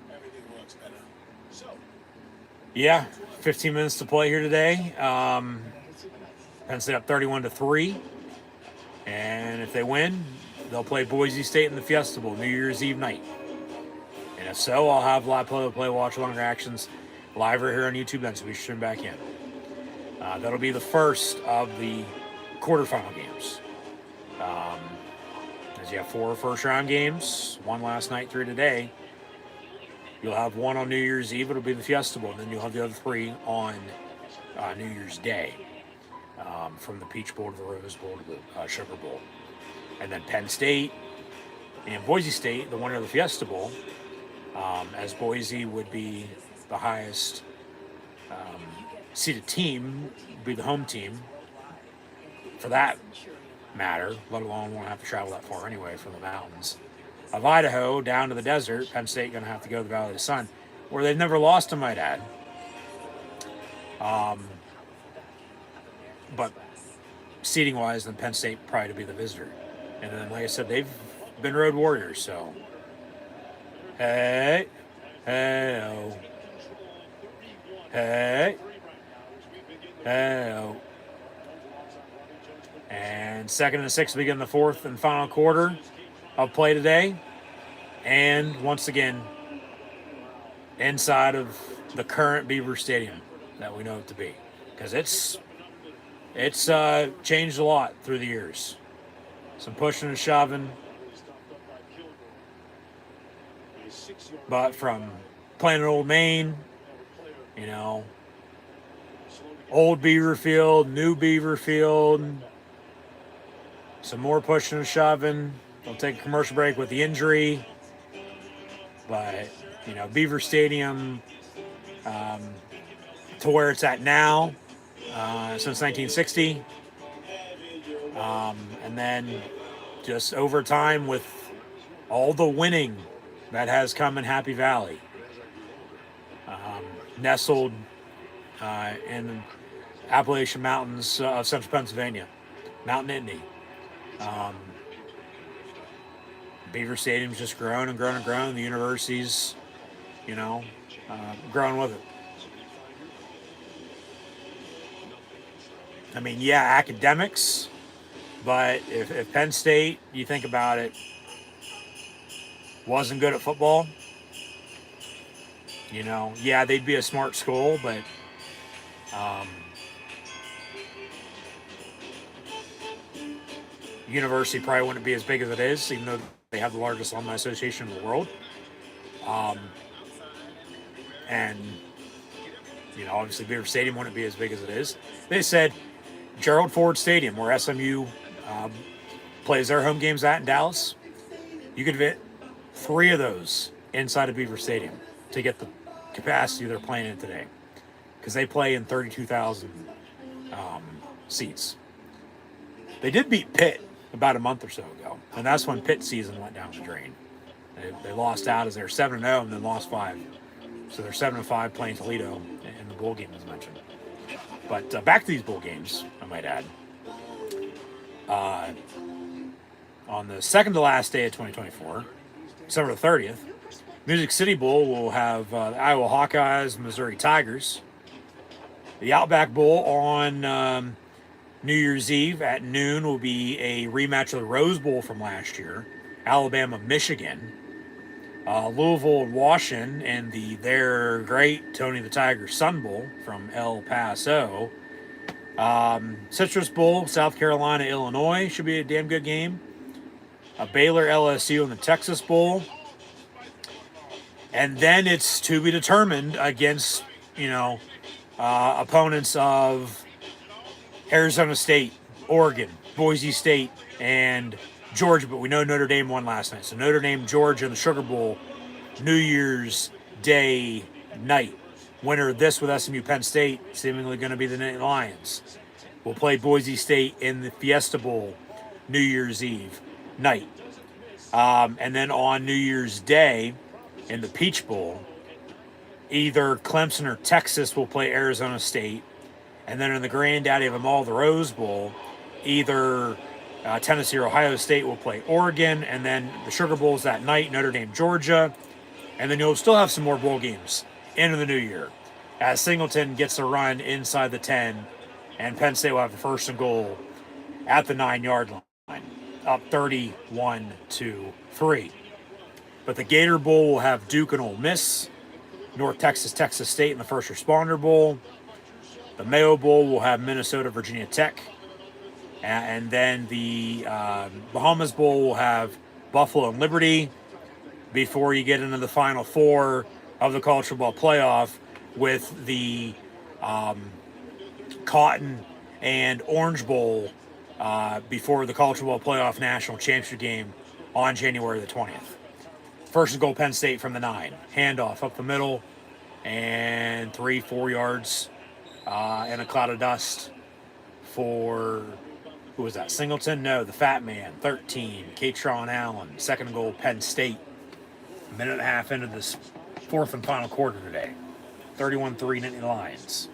yeah, 15 minutes to play here today. Penn State up 31-3. And if they win, they'll play Boise State in the Fiesta Bowl New Year's Eve night. And if so, I'll have live play-by-play watch-along reactions live right here on YouTube then, so we should tune back in. That'll be the first of the quarterfinal games. As you have 4 first-round games, 1 last night, 3 today. You'll have 1 on New Year's Eve. It'll be the Fiesta Bowl. And then you'll have the other 3 on New Year's Day. From the Peach Bowl to the Rose Bowl to the Sugar Bowl. And then Penn State and Boise State, the winner of the Fiesta Bowl, as Boise would be the highest seeded team, be the home team for that matter, let alone won't have to travel that far anyway from the mountains of Idaho down to the desert. Penn State going to have to go to the Valley of the Sun, where they've never lost, I might add. But seeding wise, then Penn State probably to be the visitor. And then, like I said, they've been road warriors, so hey, hey, hey, hey. And 2nd and 6 begin the 4th and final quarter of play today. And once again, inside of the current Beaver Stadium that we know it to be. Because it's changed a lot through the years. Some pushing and shoving. But from playing at Old Main, you know, old Beaver Field, new Beaver Field, some more pushing and shoving. They'll take a commercial break with the injury. But, you know, Beaver Stadium to where it's at now since 1960. And then just over time with all the winning that has come in Happy Valley. Nestled in the Appalachian Mountains of central Pennsylvania. Mount Nittany. Beaver Stadium's just grown and grown and grown. The university's, you know, growing with it. I mean, yeah, academics, but if Penn State, you think about it, wasn't good at football, you know, yeah, they'd be a smart school, but university probably wouldn't be as big as it is, even though they have the largest alumni association in the world. And, you know, obviously Beaver Stadium wouldn't be as big as it is. They said Gerald Ford Stadium, where SMU plays their home games at in Dallas, you could fit 3 of those inside of Beaver Stadium to get the capacity they're playing in today. Because they play in 32,000 seats. They did beat Pitt about a month or so ago, and that's when Pitt season went down the drain. They lost out as they're 7-0 and then lost 5. So they're 7-5 playing Toledo in the bowl game, as mentioned. But back to these bowl games, I might add. On the second to last day of 2024, December the 30th, Music City Bowl will have the Iowa Hawkeyes, Missouri Tigers. The Outback Bowl on New Year's Eve at noon will be a rematch of the Rose Bowl from last year. Alabama, Michigan. Louisville and Washington and their great Tony the Tiger Sun Bowl from El Paso. Citrus Bowl, South Carolina, Illinois should be a damn good game. Baylor, LSU in the Texas Bowl. And then it's to be determined against, you know, opponents of Arizona State, Oregon, Boise State, and Georgia. But we know Notre Dame won last night. So Notre Dame, Georgia in the Sugar Bowl, New Year's Day night. Winner of this with SMU Penn State, seemingly going to be the Nittany Lions. We'll play Boise State in the Fiesta Bowl, New Year's Eve night. And then on New Year's Day, in the Peach Bowl, either Clemson or Texas will play Arizona State. And then in the granddaddy of them all, the Rose Bowl, either Tennessee or Ohio State will play Oregon. And then the Sugar Bowl's that night, Notre Dame, Georgia. And then you'll still have some more bowl games into the new year as Singleton gets a run inside the 10, and Penn State will have the 1st and goal at the 9-yard line. up 31-3. But the Gator Bowl will have Duke and Ole Miss, North Texas, Texas State in the First Responder Bowl. The Mayo Bowl will have Minnesota, Virginia Tech. And then the Bahamas Bowl will have Buffalo and Liberty before you get into the Final Four of the College Football Playoff with the Cotton and Orange Bowl before the College Football Playoff National Championship game on January the 20th. First and goal, Penn State from the 9. Handoff up the middle and 3-4 yards in a cloud of dust for, who was that, Singleton? No, the fat man, 13, Katron Allen. Second and goal, Penn State. A minute and a half into this fourth and final quarter today. 31-3 Nittany Lions.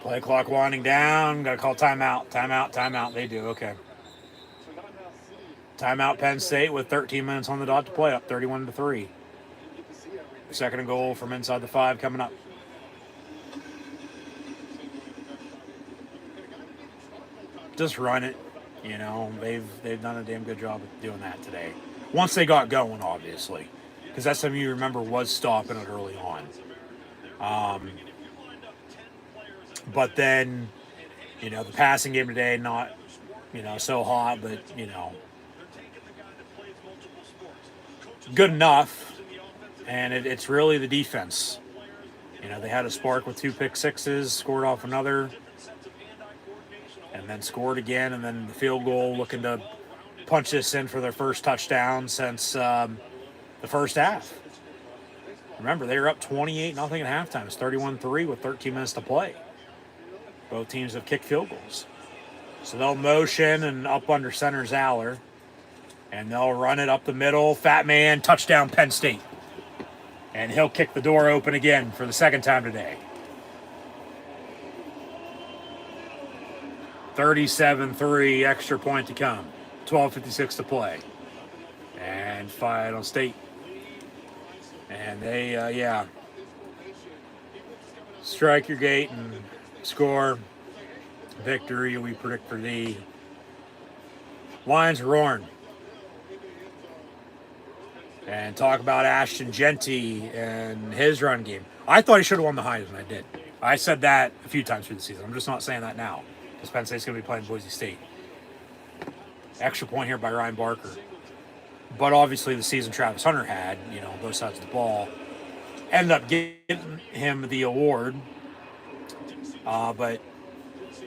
Play clock winding down. Got to call timeout. Timeout. They do. Okay. Timeout Penn State with 13 minutes on the dot to play, up 31-3. Second and goal from inside the 5 coming up. Just run it. You know, they've done a damn good job of doing that today. Once they got going, obviously. Because SMU, remember, was stopping it early on. But then, you know, the passing game today, not, you know, so hot, but, you know, good enough. And it's really the defense. You know, they had a spark with 2 pick sixes, scored off another, and then scored again, and then the field goal, looking to punch this in for their first touchdown since the first half. Remember, they were up 28-0 at halftime. It's 31-3 with 13 minutes to play. Both teams have kicked field goals. So they'll motion and up under center's Aller. And they'll run it up the middle. Fat man, touchdown Penn State. And he'll kick the door open again for the second time today. 37-3, extra point to come. 12:56 to play. And Final State. And they, strike your gate and score. Victory we predict for thee. Lions roaring. And talk about Ashton Genty and his run game. I thought he should have won the Heisman. I did. I said that a few times through the season. I'm just not saying that now, because Penn State's going to be playing Boise State. Extra point here by Ryan Barker. But obviously the season Travis Hunter had, you know, both sides of the ball, ended up giving him the award. But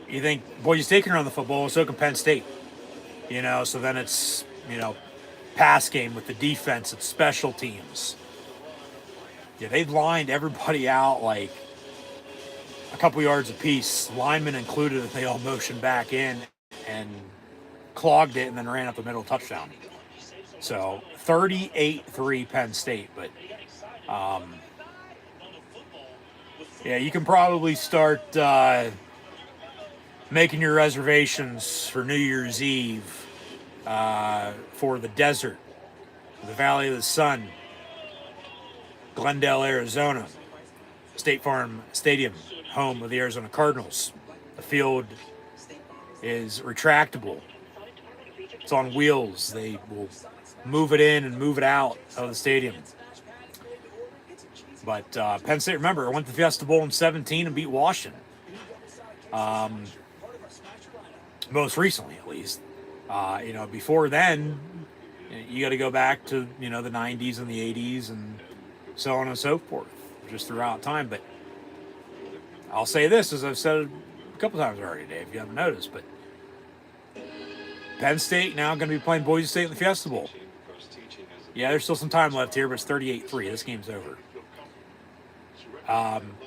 you think Boise State can run the football, so can Penn State. You know, so then it's, you know, pass game with the defense and special teams. Yeah, they lined everybody out like a couple yards apiece, linemen included, and they all motioned back in and clogged it and then ran up the middle touchdown. So 38-3 Penn State, but yeah, you can probably start making your reservations for New Year's Eve for the desert, the Valley of the Sun, Glendale, Arizona, State Farm Stadium, home of the Arizona Cardinals. The field is retractable. It's on wheels. They will move it in and move it out of the stadium. But Penn State, remember, went to the Fiesta Bowl in 17 and beat Washington. Most recently, at least. You know, before then, you got to go back to, you know, the 90s and the 80s and so on and so forth, just throughout time. But I'll say this, as I've said a couple times already, Dave, if you haven't noticed, but Penn State now going to be playing Boise State in the Fiesta Bowl. Yeah, there's still some time left here, but it's 38-3. This game's over.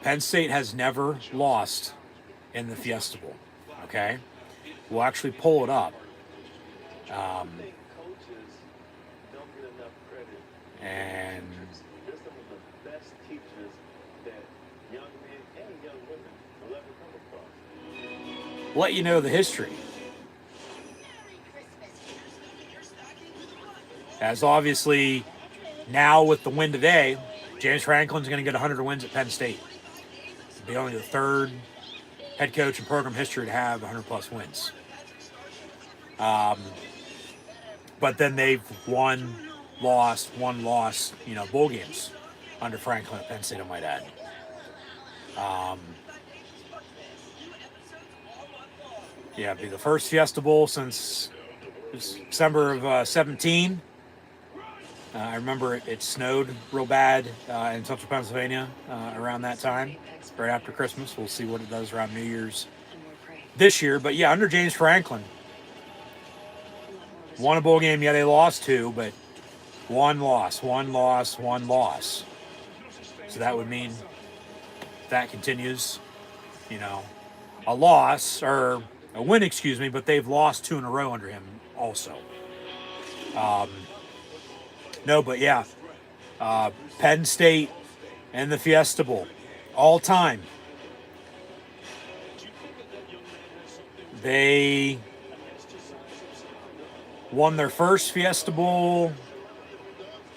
Penn State has never lost in the Fiesta Bowl, okay? We'll actually pull it up. And let you know the history. As obviously now with the win today, James Franklin's going to get 100 wins at Penn State. He'll be only the third head coach in program history to have 100 plus wins. But then they've won, lost, bowl games under Franklin at Penn State, I might add. Yeah, it'd be the first Fiesta Bowl since December of 17. I remember it snowed real bad in central Pennsylvania around that time, right after Christmas. We'll see what it does around New Year's this year. But yeah, under James Franklin, won a bowl game. Yeah, they lost 2, but one loss. So that would mean that continues, a loss or a win, but they've lost 2 in a row under him also. Penn State and the Fiesta Bowl, all time. They won their first Fiesta Bowl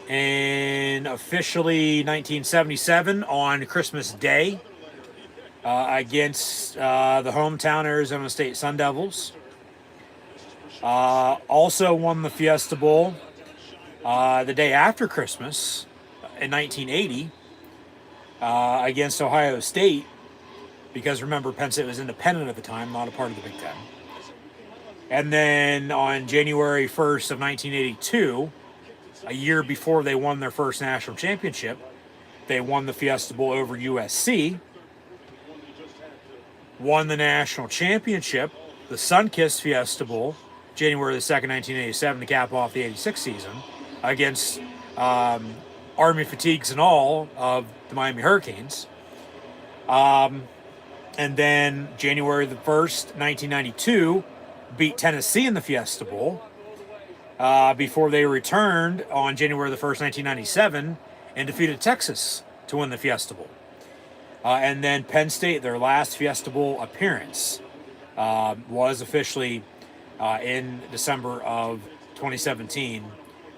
in officially 1977 on Christmas Day against the hometown Arizona State Sun Devils. Also won the Fiesta Bowl the day after Christmas in 1980 against Ohio State, because remember, Penn State was independent at the time, not a part of the Big Ten. And then on January 1st of 1982, a year before they won their first national championship, they won the Fiesta Bowl over USC, won the national championship, the Sunkist Fiesta Bowl, January the 2nd, 1987, to cap off the 86 season, against Army fatigues and all of the Miami Hurricanes. And then January the 1st, 1992, beat Tennessee in the Fiesta Bowl before they returned on January the 1st, 1997, and defeated Texas to win the Fiesta Bowl. And then Penn State, their last Fiesta Bowl appearance was officially in December of 2017,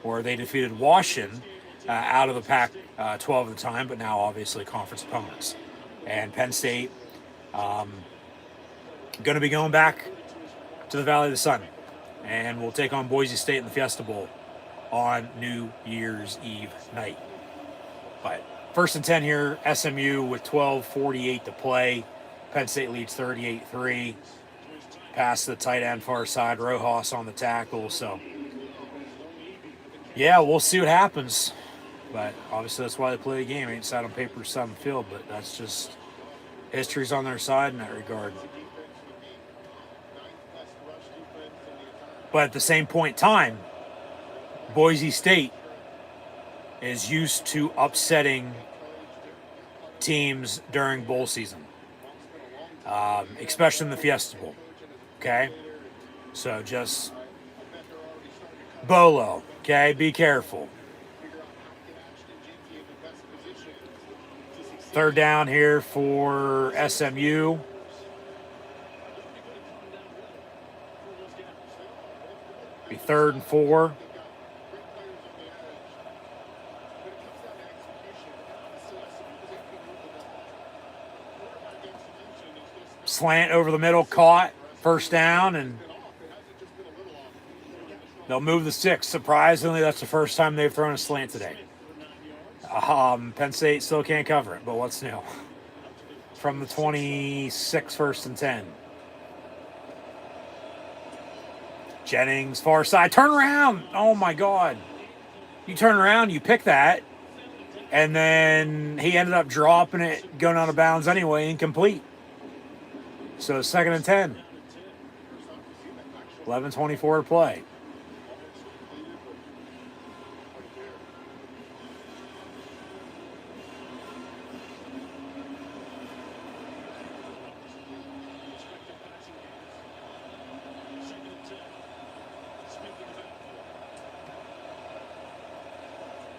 where they defeated Washington out of the Pac-12 at the time, but now obviously conference opponents. And Penn State going to be going back to the Valley of the Sun, and we'll take on Boise State in the Fiesta Bowl on New Year's Eve night. But 1st and 10 here, SMU with 12:48 to play. Penn State leads 38-3. Pass to the tight end far side, Rojas on the tackle. So, yeah, we'll see what happens. But obviously that's why they play the game. Ain't side on paper, side on the field, but that's just history's on their side in that regard. But at the same point in time, Boise State is used to upsetting teams during bowl season, especially in the Fiesta Bowl. Okay? So just Bolo, okay? Be careful. 3rd down here for SMU. Be 3rd and 4. Slant over the middle, caught, 1st down, and they'll move the 6. Surprisingly, that's the first time they've thrown a slant today. Penn State still can't cover it, but what's new? From the 26, 1st and 10. Jennings, far side, turn around. Oh my God. You turn around, you pick that, and then he ended up dropping it, going out of bounds anyway, incomplete. So 2nd and 10. 11:24 to play.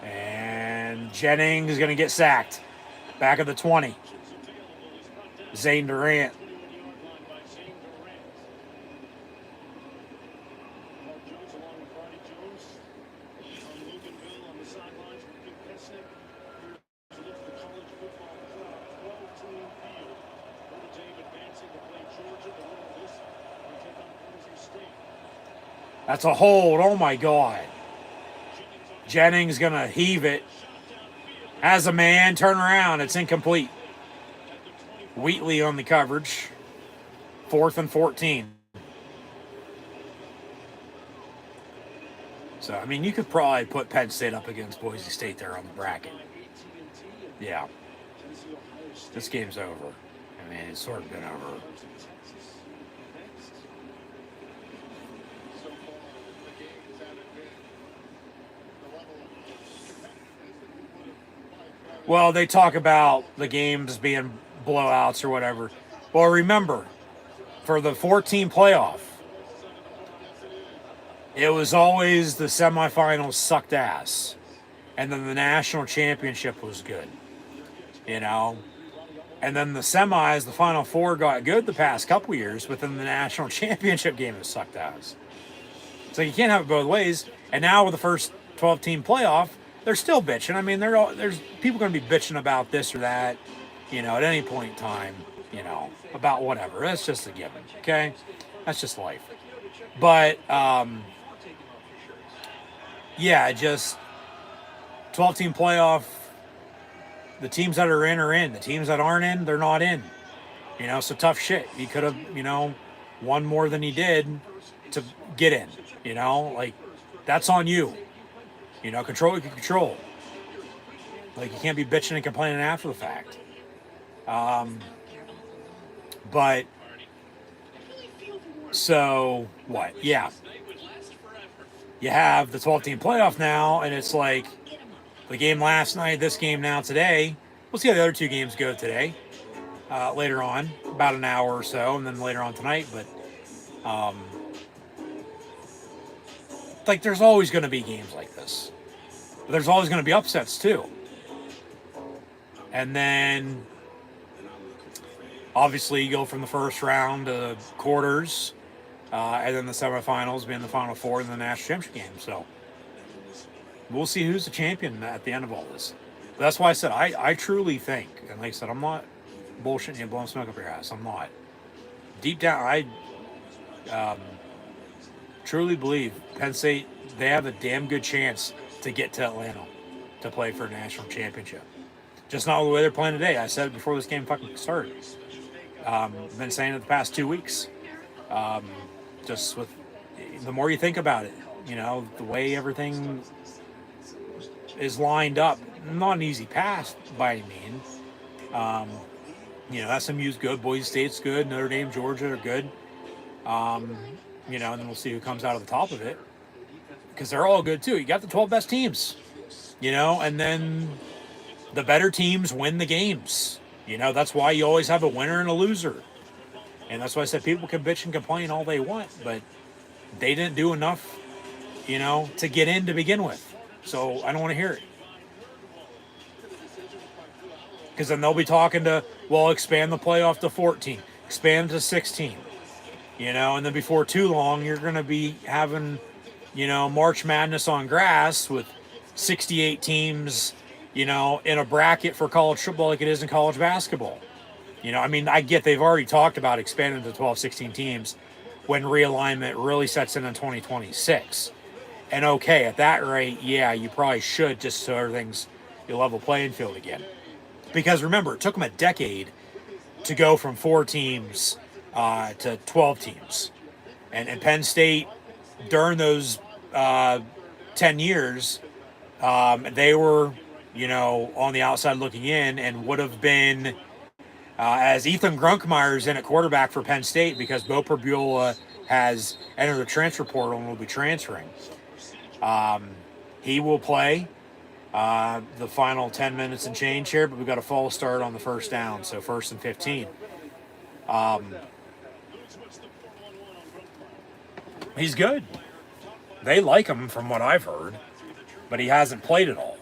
And Jennings is going to get sacked. Back of the 20. Zane Durant. That's a hold. Oh, my God. Jennings going to heave it. Has a man. Turn around. It's incomplete. Wheatley on the coverage. 4th and 14. So, I mean, you could probably put Penn State up against Boise State there on the bracket. Yeah. This game's over. I mean, it's sort of been over. Well, they talk about the games being blowouts or whatever. Well, remember, for the 14 playoff, it was always the semifinals sucked ass. And then the national championship was good. You know? And then the semis, the Final Four got good the past couple years, but then the national championship game has sucked ass. So you can't have it both ways. And now with the first 12-team playoff, they're still bitching. I mean, there's people going to be bitching about this or that, you know, at any point in time, you know, about whatever. That's just a given, okay? That's just life. But, yeah, just 12-team playoff, the teams that are in. The teams that aren't in, they're not in. You know, so tough shit. You could have, you know, won more than you did to get in. You know, like, that's on you. You know, control what you can control. Like, you can't be bitching and complaining after the fact. But, so, what? Yeah. You have the 12-team playoff now, and it's like, the game last night, this game now today. We'll see how the other two games go today. Later on, about an hour or so, and then later on tonight. But, like, there's always going to be games like this. But there's always going to be upsets, too. And then, obviously, you go from the first round to quarters, and then the semifinals being the Final Four and the national championship game. So, we'll see who's the champion at the end of all this. But that's why I said I truly think, and like I said, I'm not bullshitting you and blowing smoke up your ass. I'm not. Deep down, I truly believe Penn State, they have a damn good chance to get to Atlanta to play for a national championship. Just not the way they're playing today. I said it before this game fucking started. I've been saying it the past 2 weeks. Just with the more you think about it, you know, the way everything is lined up, not an easy pass by any means. You know, SMU's good, Boise State's good, Notre Dame, Georgia are good. You know, and then we'll see who comes out of the top of it. Because they're all good too. You got the 12 best teams. You know, and then the better teams win the games. You know, that's why you always have a winner and a loser. And that's why I said people can bitch and complain all they want, but they didn't do enough, you know, to get in to begin with. So I don't want to hear it. Because then they'll be talking to, well, expand the playoff to 14, expand to 16. You know, and then before too long, you're going to be having, you know, March Madness on grass with 68 teams, you know, in a bracket for college football like it is in college basketball. You know, I mean, I get they've already talked about expanding to 12, 16 teams when realignment really sets in 2026. And okay, at that rate, yeah, you probably should, just so everything's a level playing field again. Because remember, it took them a decade to go from 4 teams to 12 teams. And Penn State, during those 10 years, they were, you know, on the outside looking in and would have been, as Ethan Grunkmeyer's in at quarterback for Penn State because Bo Perbula has entered the transfer portal and will be transferring. He will play the final 10 minutes and change here, but we've got a false start on the first down, so 1st and 15. He's good. They like him from what I've heard, but he hasn't played at all.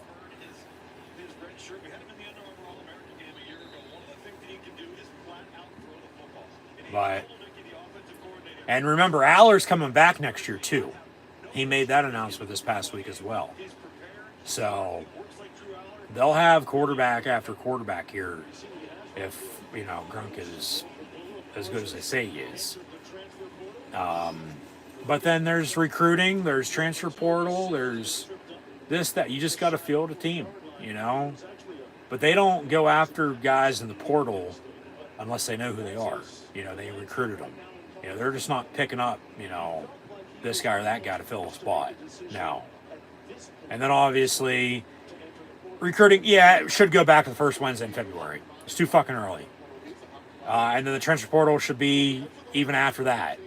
But, and remember, Aller's coming back next year too. He made that announcement this past week as well. So they'll have quarterback after quarterback here if, you know, Grunk is as good as they say he is. But then there's recruiting, there's transfer portal, there's this, that. You just got to field a team, you know? But they don't go after guys in the portal unless they know who they are. You know, they recruited them. You know, they're just not picking up, you know, this guy or that guy to fill a spot. No. And then obviously, recruiting, yeah, it should go back to the first Wednesday in February. It's too fucking early. And then the transfer portal should be even after that.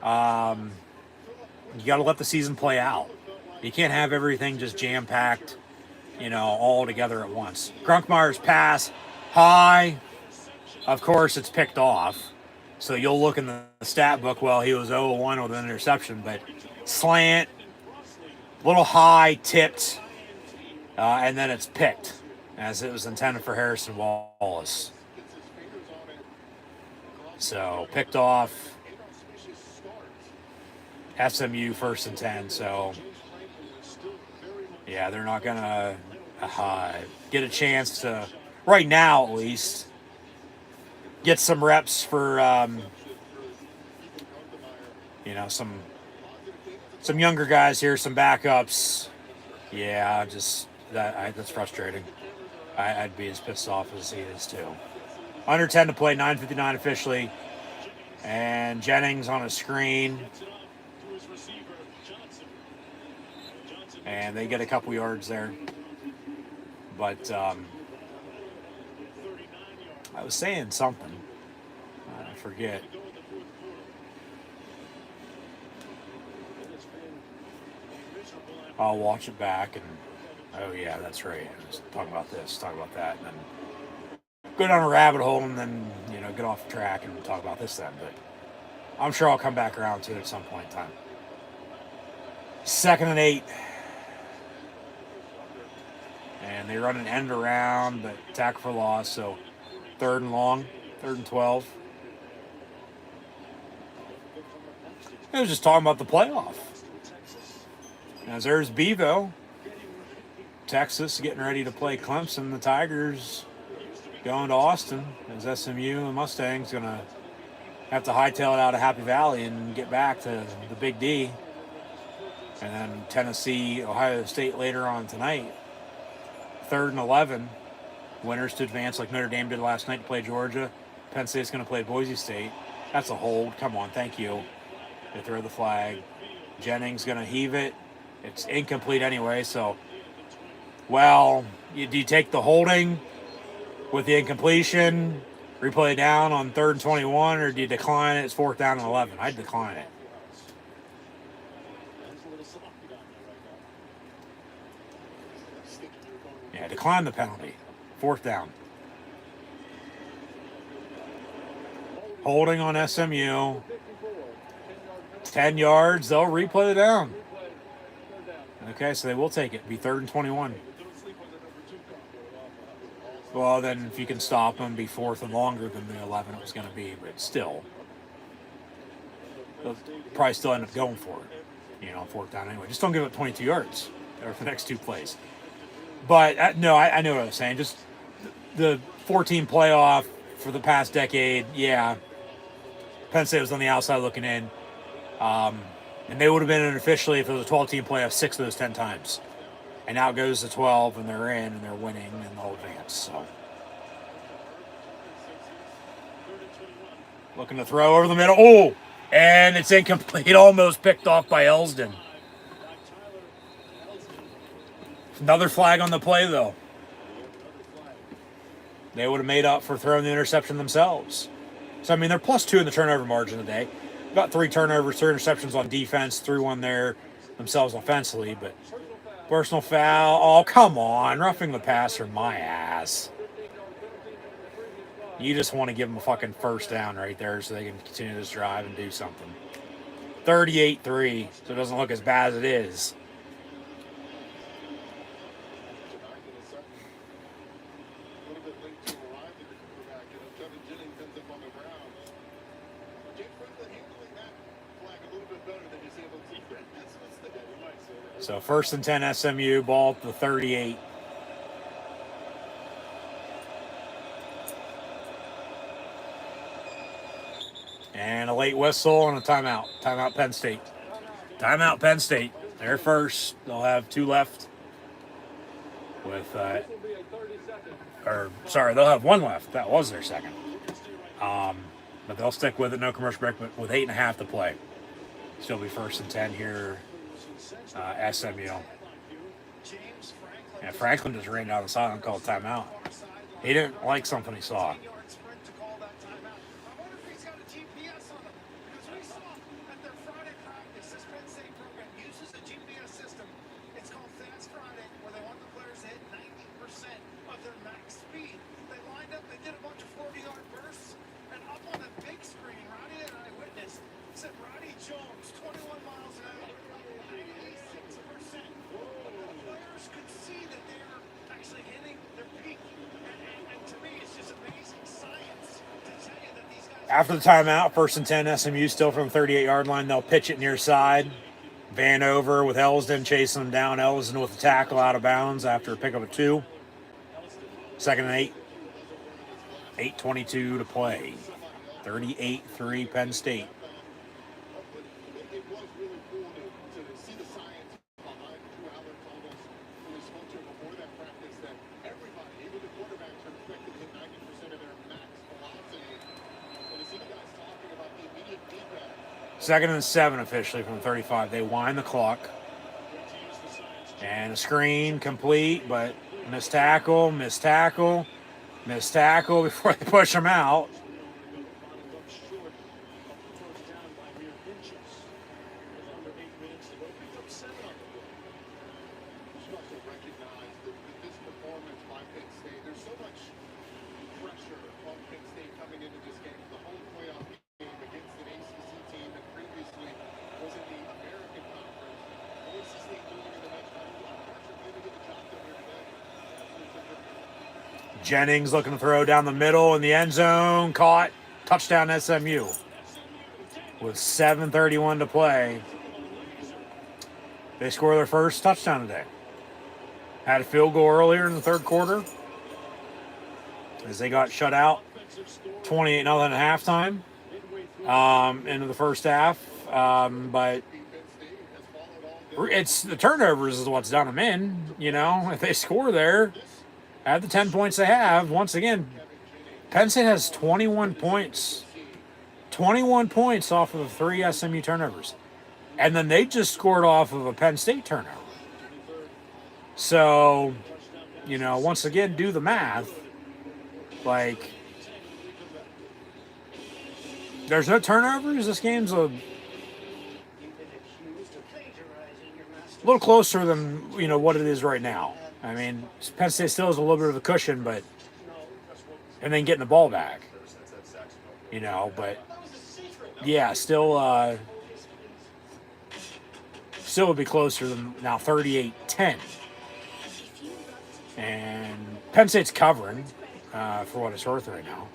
You got to let the season play out. You can't have everything just jam-packed, you know, all together at once. Grunkmeyer's pass, high. Of course, it's picked off. So you'll look in the stat book, well, he was 0-1 with an interception, but slant, little high, tipped, and then it's picked, as it was intended for Harrison Wallace. So, picked off, SMU 1st and 10, so, yeah, they're not going to get a chance to, right now at least, get some reps for, you know, some younger guys here, some backups. Yeah, just that's frustrating. I'd be as pissed off as he is too. Under 10 to play, 9:59 officially, and Jennings on a screen, and they get a couple yards there. But I was saying something. I forget. I'll watch it back and, oh yeah, that's right. I was talking about this, talk about that, and then go down a rabbit hole and then, you know, get off the track and talk about this then. But I'm sure I'll come back around to it at some point in time. 2nd and 8. And they run an end around, but tackle for loss, so 3rd and long, 3rd and 12. I was just talking about the playoff. As there's Bevo. Texas getting ready to play Clemson. The Tigers going to Austin. As SMU and Mustangs going to have to hightail it out of Happy Valley and get back to the Big D. And then Tennessee, Ohio State later on tonight. 3rd and 11. Winners to advance like Notre Dame did last night to play Georgia. Penn State's going to play Boise State. That's a hold. Come on, thank you. They throw the flag. Jennings going to heave it. It's incomplete anyway, so, well, do you take the holding with the incompletion, replay down on 3rd and 21, or do you decline it? It's 4th down and 11. I'd decline it. Yeah, decline the penalty. 4th down. Holding on SMU. 10 yards, they'll replay it down. Okay, so they will take it. Be 3rd and 21. Well, then if you can stop them, be 4th and longer than the 11 it was going to be, but still. They'll probably still end up going for it, you know, 4th down anyway. Just don't give up 22 yards for the next 2 plays. But, no, I know what I was saying. Just the 14 playoff for the past decade, yeah. Penn State was on the outside looking in. And they would have been in officially if it was a 12-team playoff 6 of those 10 times. And now it goes to 12, and they're in, and they're winning, and they'll advance. So, looking to throw over the middle. Oh, and it's incomplete. Almost picked off by Elsden. Another flag on the play, though. They would have made up for throwing the interception themselves. So, I mean, they're +2 in the turnover margin today. Got 3 turnovers, 3 interceptions on defense, threw one there themselves offensively, but personal foul. Oh, come on. Roughing the passer, my ass. You just want to give them a fucking 1st down right there so they can continue this drive and do something. 38-3, so it doesn't look as bad as it is. So 1st and 10 SMU, ball at the 38. And a late whistle and a timeout. Timeout Penn State. Timeout Penn State. They're first. They'll have 2 left. They'll have 1 left. That was their second. But they'll stick with it. No commercial break, but with 8.5 to play. Still be 1st and 10 here. SMU. Yeah, Franklin just ran down the side and called timeout. He didn't like something he saw. After the timeout, 1st and 10, SMU still from 38-yard line. They'll pitch it near side. Vanover with Elsdon chasing them down. Elsdon with the tackle out of bounds after a pickup of 2. 2nd and 8. 8:22 to play. 38-3 Penn State. Second and 7 officially from 35. They wind the clock. And a screen complete, but missed tackle before they push them out. Jennings looking to throw down the middle in the end zone. Caught. Touchdown SMU. With 7:31 to play. They score their first touchdown today. Had a field goal earlier in the 3rd quarter. As they got shut out. 28-0 at halftime. Into the first half. But it's the turnovers is what's done them in. You know, if they score there. At the 10 points they have, once again, Penn State has 21 points. 21 points off of 3 SMU turnovers. And then they just scored off of a Penn State turnover. So, you know, once again, do the math. Like, there's no turnovers. This game's a little closer than, you know, what it is right now. I mean, Penn State still has a little bit of a cushion, but and then getting the ball back, you know. But yeah, still would be closer than now 38-10, and Penn State's covering for what it's worth right now.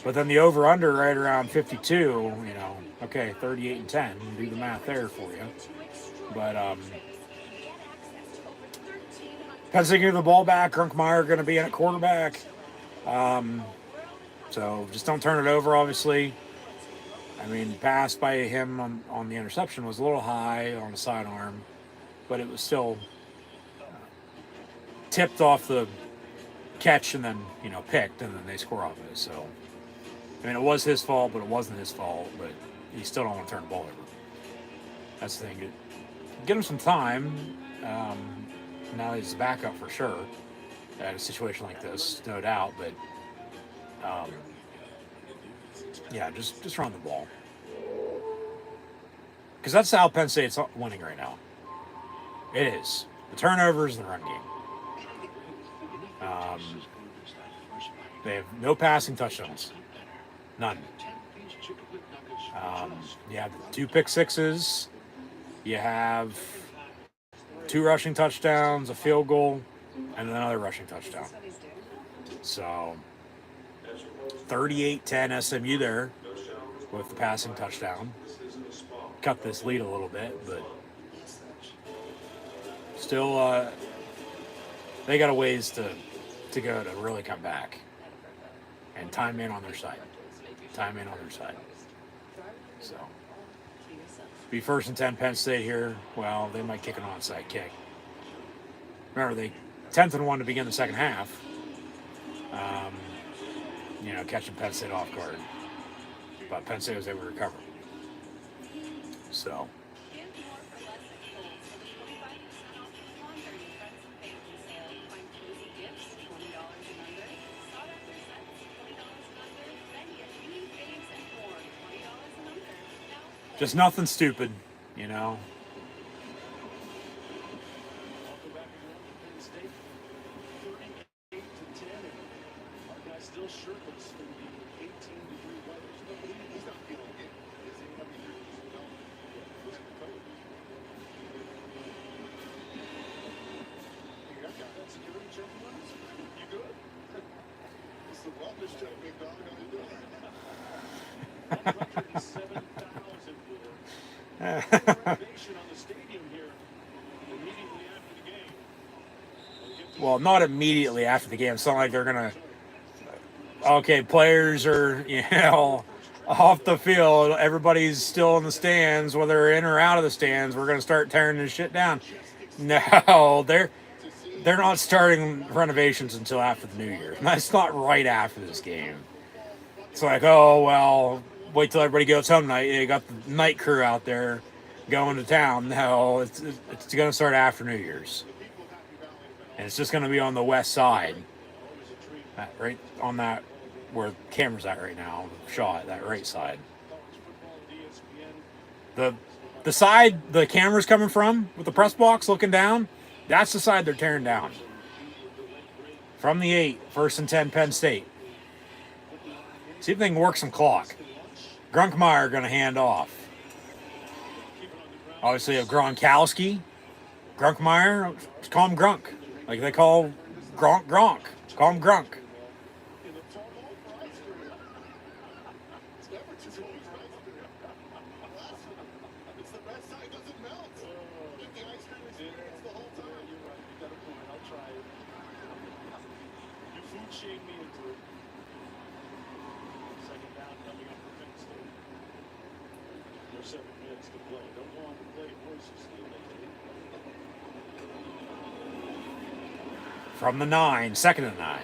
But then the over/under right around 52. You know, okay, 38-10. Do the math there for you, but Penn State getting the ball back. Grunkmeyer going to be in at quarterback. So just don't turn it over, obviously. I mean, pass by him on the interception was a little high on the sidearm, but it was still tipped off the catch and then, you know, picked, and then they score off it. So, I mean, it was his fault, but it wasn't his fault. But you still don't want to turn the ball over. That's the thing. Get him some time. Now he's backup for sure at a situation like this, no doubt. But yeah, just run the ball, because that's how Penn State's winning right now. It is the turnovers and the run game. They have no passing touchdowns, none. You have 2 pick sixes. You have 2 rushing touchdowns, a field goal, and another rushing touchdown. So 38-10 SMU there with the passing touchdown. Cut this lead a little bit, but still they got a ways to go to really come back. And time in on their side. So, be first and 10 Penn State here. Well, they might kick an onside kick. Remember, they 10th and 1 to begin the second half. Catching Penn State off guard. But Penn State was able to recover. So. Just nothing stupid, Welcome back again to Penn State. 38-10. Our guy's still shirtless in the 18-degree weather. He's not feeling it. Is he? I mean, no. Who's the coach? You got that security check on us? You good? It's the wellness check, big dog. How you doing? 107,000 renovation on the stadium here immediately after the game. Well, not immediately after the game. It's not like they're going to, okay, players are, off the field. Everybody's still in the stands, whether they're in or out of the stands. We're going to start tearing this shit down. No, they're not starting renovations until after the New Year. That's not right after this game. It's like, oh, well, wait till everybody goes home tonight. You got the night crew out there going to town. No, it's going to start after New Year's. And it's just going to be on the west side. Right on that, where the camera's at right now, shot, that right side. The side the camera's coming from, with the press box looking down, that's the side they're tearing down. From the 8, first and 10 Penn State. See if they can work some clock. Grunkmeyer going to hand off. Obviously, you have Gronkowski. Grunkmeyer, call him Grunk. Like they call Gronk. Call him Grunk. From the 9, second and 9.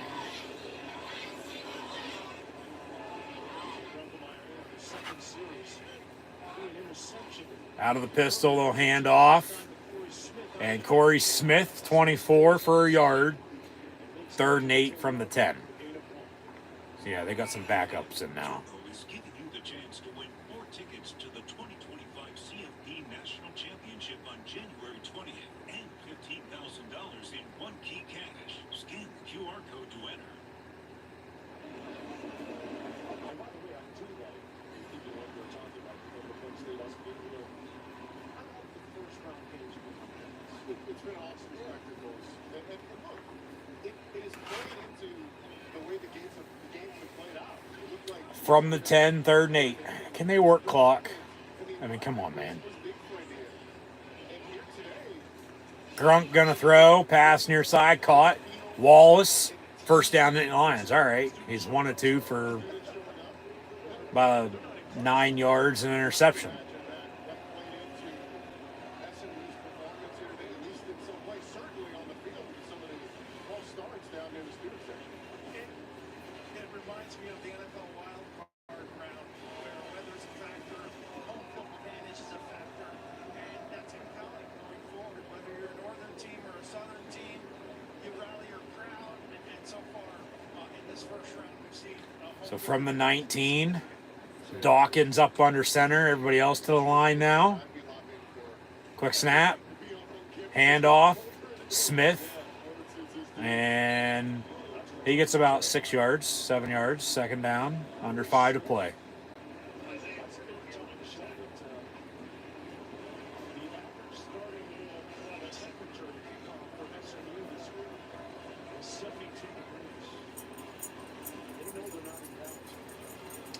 Out of the pistol, they'll hand off. And Corey Smith, 24 for a yard. 3rd and 8 from the 10. So yeah, they got some backups in now. Is giving you the chance to win 4 tickets to the 2025 CFP National Championship on January 20th and $15,000 in 1 key cash. Scan the QR code to enter. And by the way, I do like thinking what we're talking about the Penn State us being here. I love the first round games. It's been awesome spectacles. And look, it is playing into the way the games have played out. It looked like From the 10, 3rd and 8. Can they work clock? I mean, come on, man. Grunk gonna throw, pass near side, caught. Wallace, first down in Lions. All right, he's 1 of 2 for about 9 yards and an interception. It reminds me of the NFL wild card round, where weather's a factor, home field advantage is a factor, and that's compelling going forward. Whether you're a northern team or a southern team, you rally your crowd, and so far in this first round we've seen. So from the 19, Dawkins up under center. Everybody else to the line now. Quick snap, handoff, Smith, and he gets about 6 yards, 7 yards, 2nd down, under 5 to play.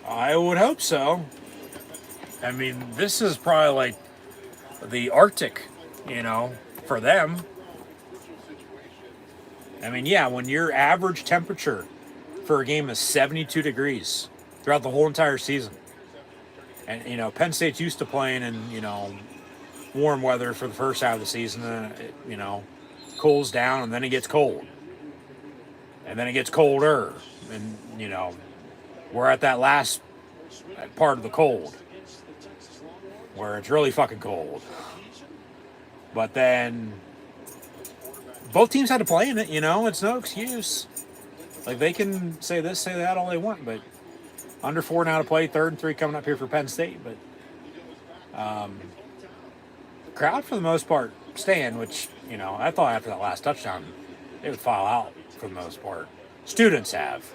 I would hope so. I mean, this is probably like the Arctic, for them. I mean, yeah, when your average temperature for a game is 72 degrees throughout the whole entire season, And, Penn State's used to playing in, warm weather for the first half of the season. And it, cools down, and then it gets cold. And then it gets colder. And, we're at that last part of the cold where it's really fucking cold. But then both teams had to play in it, it's no excuse. Like, they can say this, say that, all they want, but under 4 now to play, 3rd and 3 coming up here for Penn State. But the crowd, for the most part, staying, which, I thought after that last touchdown, they would file out for the most part. Students have.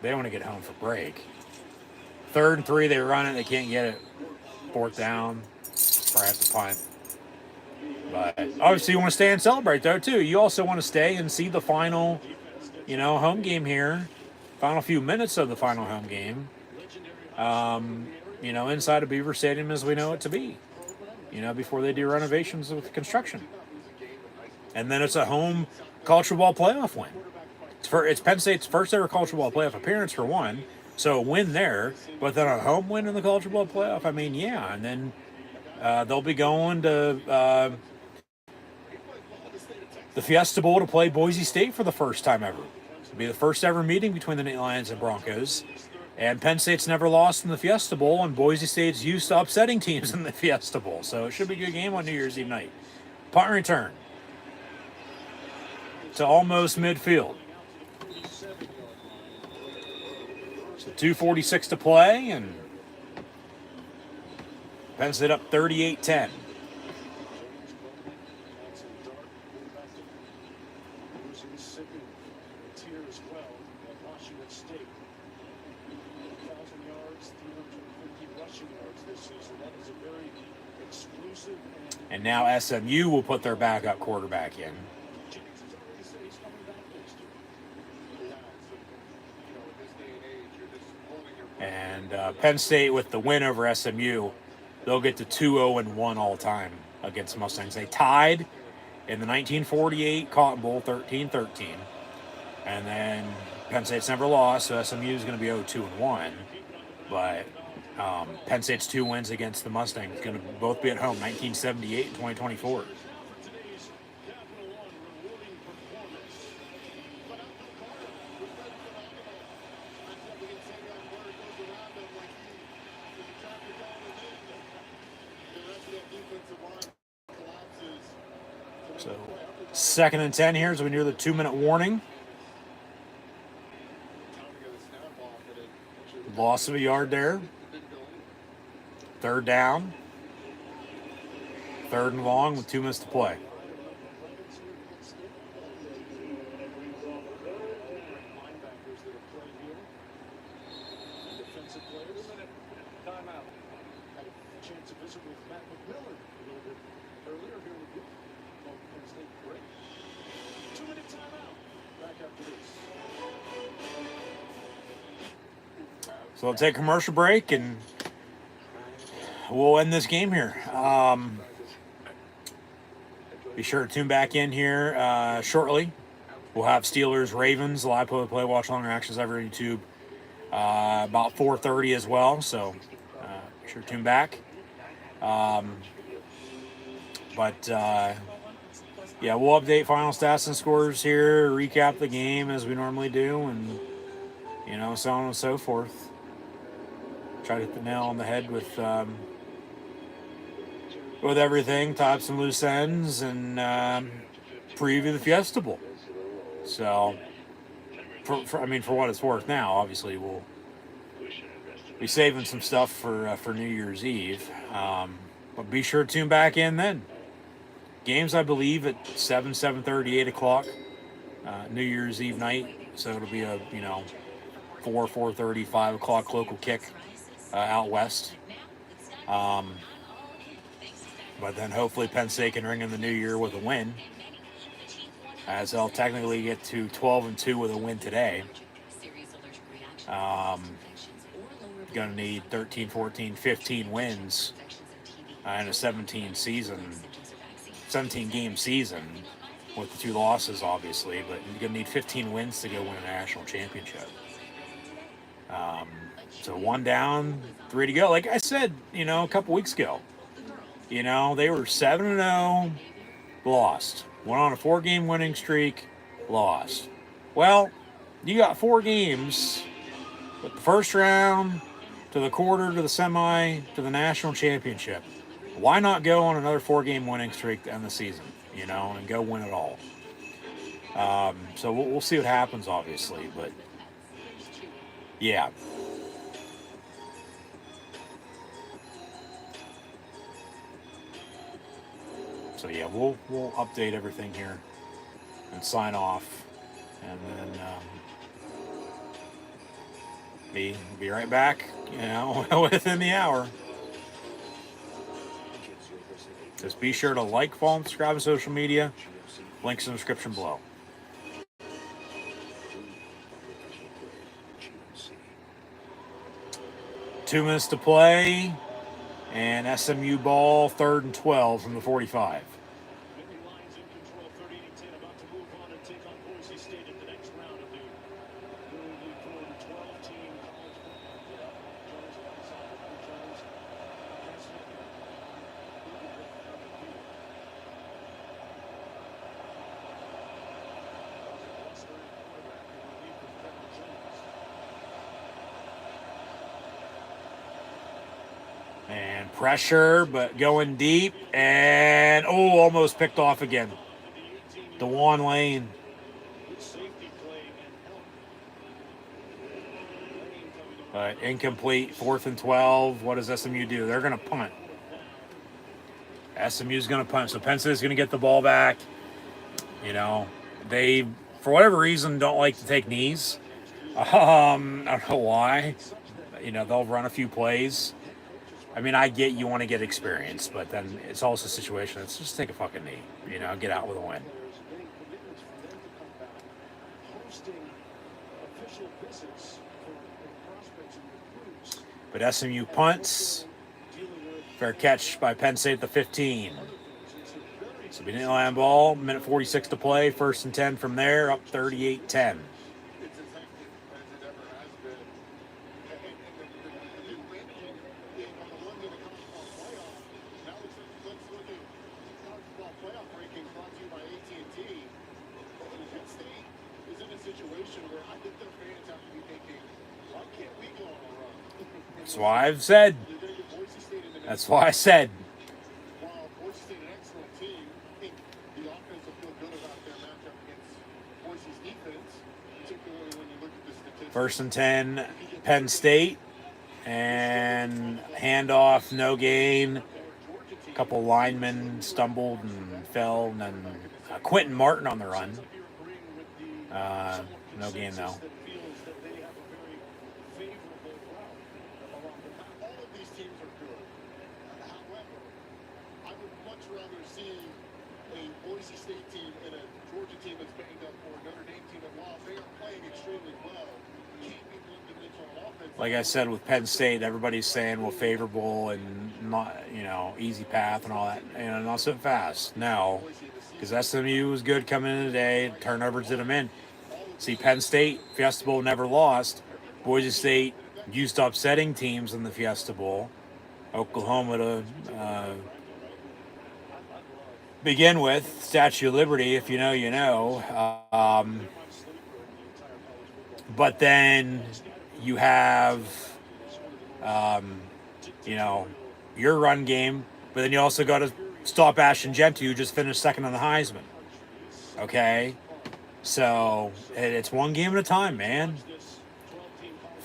They want to get home for break. 3rd and 3, they run it, they can't get it. 4th down, probably have to punt. But obviously you want to stay and celebrate, though, too. You also want to stay and see the final, home game here. Final few minutes of the final home game. Inside of Beaver Stadium as we know it to be. Before they do renovations with construction. And then it's a home college football playoff win. It's Penn State's first ever college football playoff appearance for one. So a win there, but then a home win in the college football playoff. I mean, yeah. And then they'll be going to the Fiesta Bowl to play Boise State for the first time ever. It'll be the first ever meeting between the Nittany Lions and Broncos. And Penn State's never lost in the Fiesta Bowl, and Boise State's used to upsetting teams in the Fiesta Bowl. So it should be a good game on New Year's Eve night. Punt return to almost midfield. So 2:46 to play, and Penn State up 38-10. And now SMU will put their backup quarterback in. And Penn State, with the win over SMU, they'll get to 2-0-1 all time against Mustangs. They tied in the 1948 Cotton Bowl 13-13. And then Penn State's never lost, so SMU is going to be 0-2-1. But Penn State's 2 wins against the Mustangs going to both be at home, 1978 and 2024. So 2nd and 10 here as we near the 2-minute warning. Loss of a yard there. 3rd down. 3rd and long with 2 minutes to play. So we'll take a commercial break and we'll end this game here. Be sure to tune back in here shortly. We'll have Steelers Ravens live play watch longer actions over YouTube about 4:30 as well. So be sure to tune back. Yeah, we'll update final stats and scores here, recap the game as we normally do, and so on and so forth. Try to hit the nail on the head with everything, tie up some loose ends, and preview the Fiesta Bowl. So, for what it's worth now, obviously we'll be saving some stuff for New Year's Eve. But be sure to tune back in then. Games, I believe, at 7, 7:30, 8 o'clock, New Year's Eve night. So it'll be a 4, 4:30, 5 o'clock local kick out west. But then hopefully Penn State can ring in the new year with a win, as they'll technically get to 12-2 with a win today. Going to need 13, 14, 15 wins in a 17-game season with the 2 losses, obviously. But you're going to need 15 wins to go win a national championship. So 1 down, 3 to go. Like I said, a couple weeks ago, they were 7-0, lost. Went on a 4-game winning streak, lost. Well, you got 4 games with the first round to the quarter to the semi to the national championship. Why not go on another 4-game winning streak to end the season, and go win it all? So we'll see what happens, obviously, but yeah. So yeah, we'll update everything here and sign off, and then be right back, within the hour. Just be sure to like, follow, and subscribe on social media. Links in the description below. Two minutes to play, and SMU ball, 3rd and 12 from the 45. Lions in control, 38-10, about to move on and take on Boise State in the next round of the newly formed 12-team college football. And pressure, but going deep, and almost picked off again. DeJuan Lane. But incomplete, 4th and 12. What does SMU do? They're going to punt. SMU's going to punt. So Penn State's going to get the ball back. They, for whatever reason, don't like to take knees. I don't know why. They'll run a few plays. I mean, I get you want to get experience, but then it's also a situation. Let's just take a fucking knee. Get out with a win. But SMU punts. Fair catch by Penn State at the 15. So we didn't land ball. Minute 46 to play. 1st and 10 from there. Up 38-10. That's why I've said. That's why I said. First and 10, Penn State, and handoff, no gain. A couple linemen stumbled and fell, and then Quentin Martin on the run. No gain though. Boise State team and a Georgia team that's banged up, or a Notre Dame team that lost. They are playing extremely well. Can't be one-dimensional offense. Like I said with Penn State, everybody's saying, well, favorable and not, easy path and all that, and not so fast. No, because SMU was good coming in today. Turnovers did them in. See, Penn State, Fiesta Bowl never lost. Boise State used to upsetting teams in the Fiesta Bowl. Oklahoma to begin with, Statue of Liberty, if you know, you know. But then you have, your run game, but then you also got to stop Ashton Genty, who just finished second on the Heisman. Okay? So, it's one game at a time, man.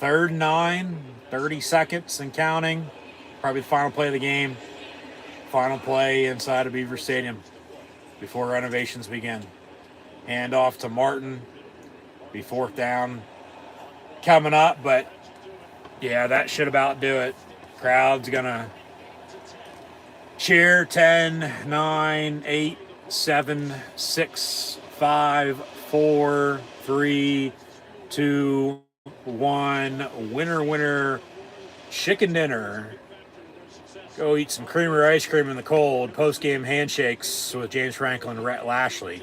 3rd and 9, 30 seconds and counting. Probably the final play of the game. Final play inside of Beaver Stadium before renovations begin. Hand off to Martin. Be 4th down coming up, but yeah, that should about do it. Crowd's gonna cheer. 10, 9, 8, 7, 6, 5, 4, 3, 2, 1. Winner, winner, chicken dinner. Go eat some creamer ice cream in the cold. Post-game handshakes with James Franklin and Rhett Lashley.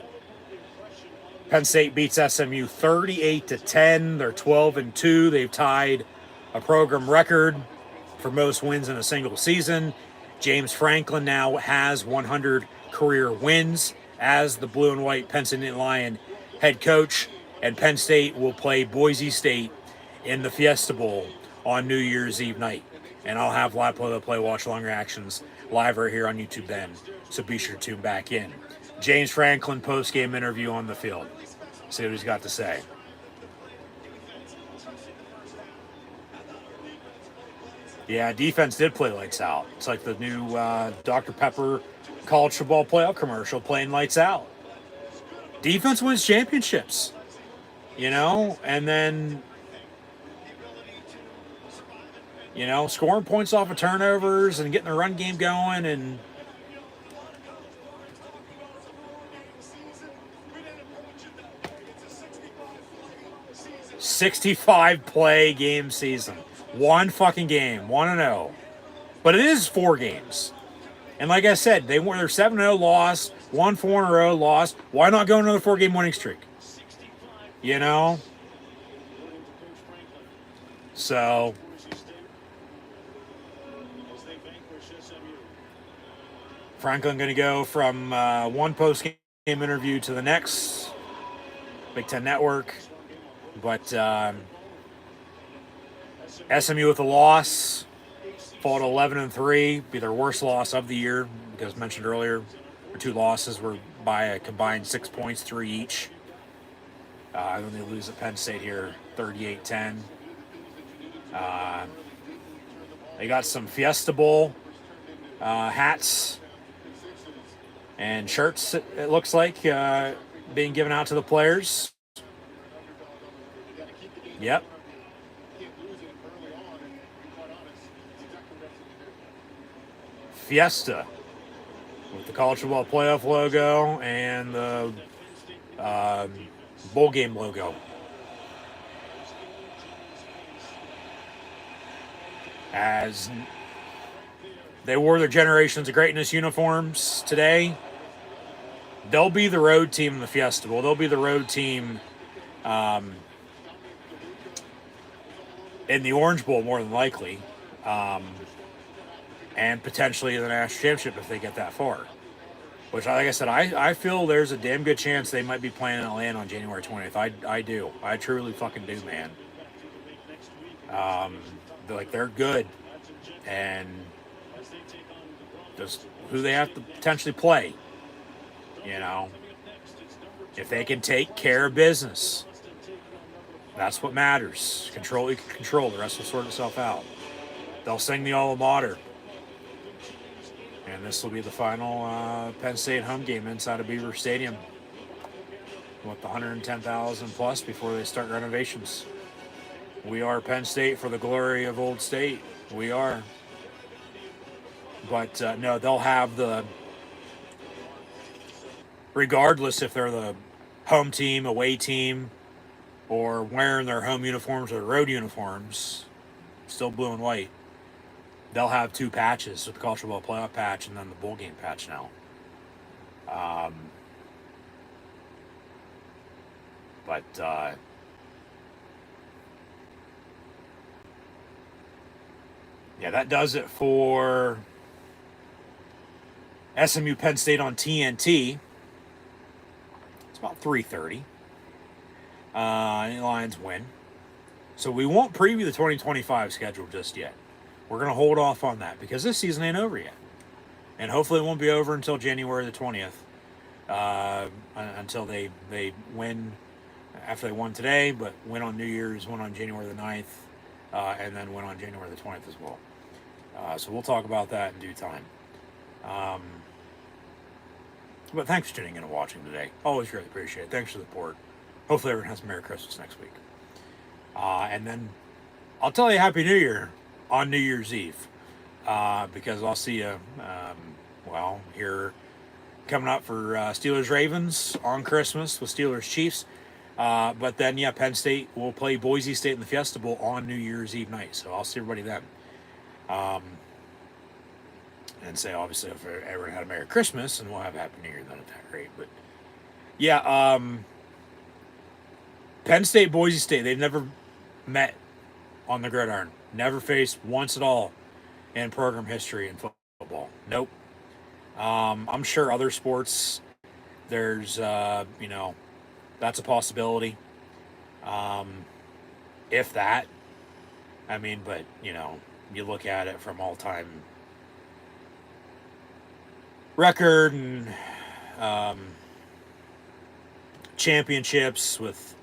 Penn State beats SMU 38-10. They're 12-2. They've tied a program record for most wins in a single season. James Franklin now has 100 career wins as the blue and white Penn State Lion head coach, and Penn State will play Boise State in the Fiesta Bowl on New Year's Eve night. And I'll have live play-by-play watch-along reactions live right here on YouTube then, so be sure to tune back in. James Franklin post-game interview on the field. See what he's got to say. Yeah, defense did play lights out. It's like the new Dr. Pepper college football playoff commercial, playing lights out. Defense wins championships, you know, and then, you know, scoring points off of turnovers and getting the run game going, and 65 play game season. One fucking game, 1-0. But it is 4 games. And like I said, they're 7-0 loss, won 4 in a row, lost. Why not go another 4-game winning streak? You know? So Franklin going to go from one post-game interview to the next. Big Ten Network. But SMU with a loss, fall to 11-3, be their worst loss of the year, because mentioned earlier, their 2 losses were by a combined 6 points, 3 each. Then they lose at Penn State here, 38-10. They got some Fiesta Bowl hats and shirts, it looks like, being given out to the players. Yep. Fiesta with the college football playoff logo and the bowl game logo. As they wore their Generations of Greatness uniforms today, they'll be the road team in the Fiesta Bowl. They'll be the road team in the Orange Bowl, more than likely. And potentially the national championship if they get that far. Which, like I said, I feel there's a damn good chance they might be playing in Atlanta on January 20th. I do. I truly fucking do, man. They're good. And just who they have to potentially play. You know. If they can take care of business. That's what matters. Control what you can control. The rest will sort itself out. They'll sing the alma mater. And this will be the final Penn State home game inside of Beaver Stadium. With the 110,000 plus before they start renovations. We are Penn State for the glory of Old State. We are. But no, they'll have the, regardless if they're the home team, away team, or wearing their home uniforms or road uniforms, still blue and white, they'll have 2 patches, with the college football playoff patch and then the bowl game patch now. Yeah, that does it for SMU Penn State on TNT. It's about 3:30. The Lions win. So we won't preview the 2025 schedule just yet. We're going to hold off on that because this season ain't over yet. And hopefully it won't be over until January the 20th. Until they win, after they won today, but win on New Year's, win on January the 9th, and then win on January the 20th as well. So we'll talk about that in due time. But thanks for tuning in and watching today. Always really appreciate it. Thanks for the support. Hopefully everyone has a Merry Christmas next week. And then I'll tell you Happy New Year on New Year's Eve. Because I'll see you, here coming up for Steelers-Ravens on Christmas with Steelers-Chiefs. But then, Penn State will play Boise State in the Fiesta Bowl on New Year's Eve night. So I'll see everybody then. And say, obviously, if everyone had a Merry Christmas, and we'll have a Happy New Year, then it's that great. But, Penn State, Boise State, they've never met on the gridiron. Never faced once at all in program history in football. Nope. I'm sure other sports, there's, that's a possibility. If that, I mean, but, you look at it from all-time record and championships with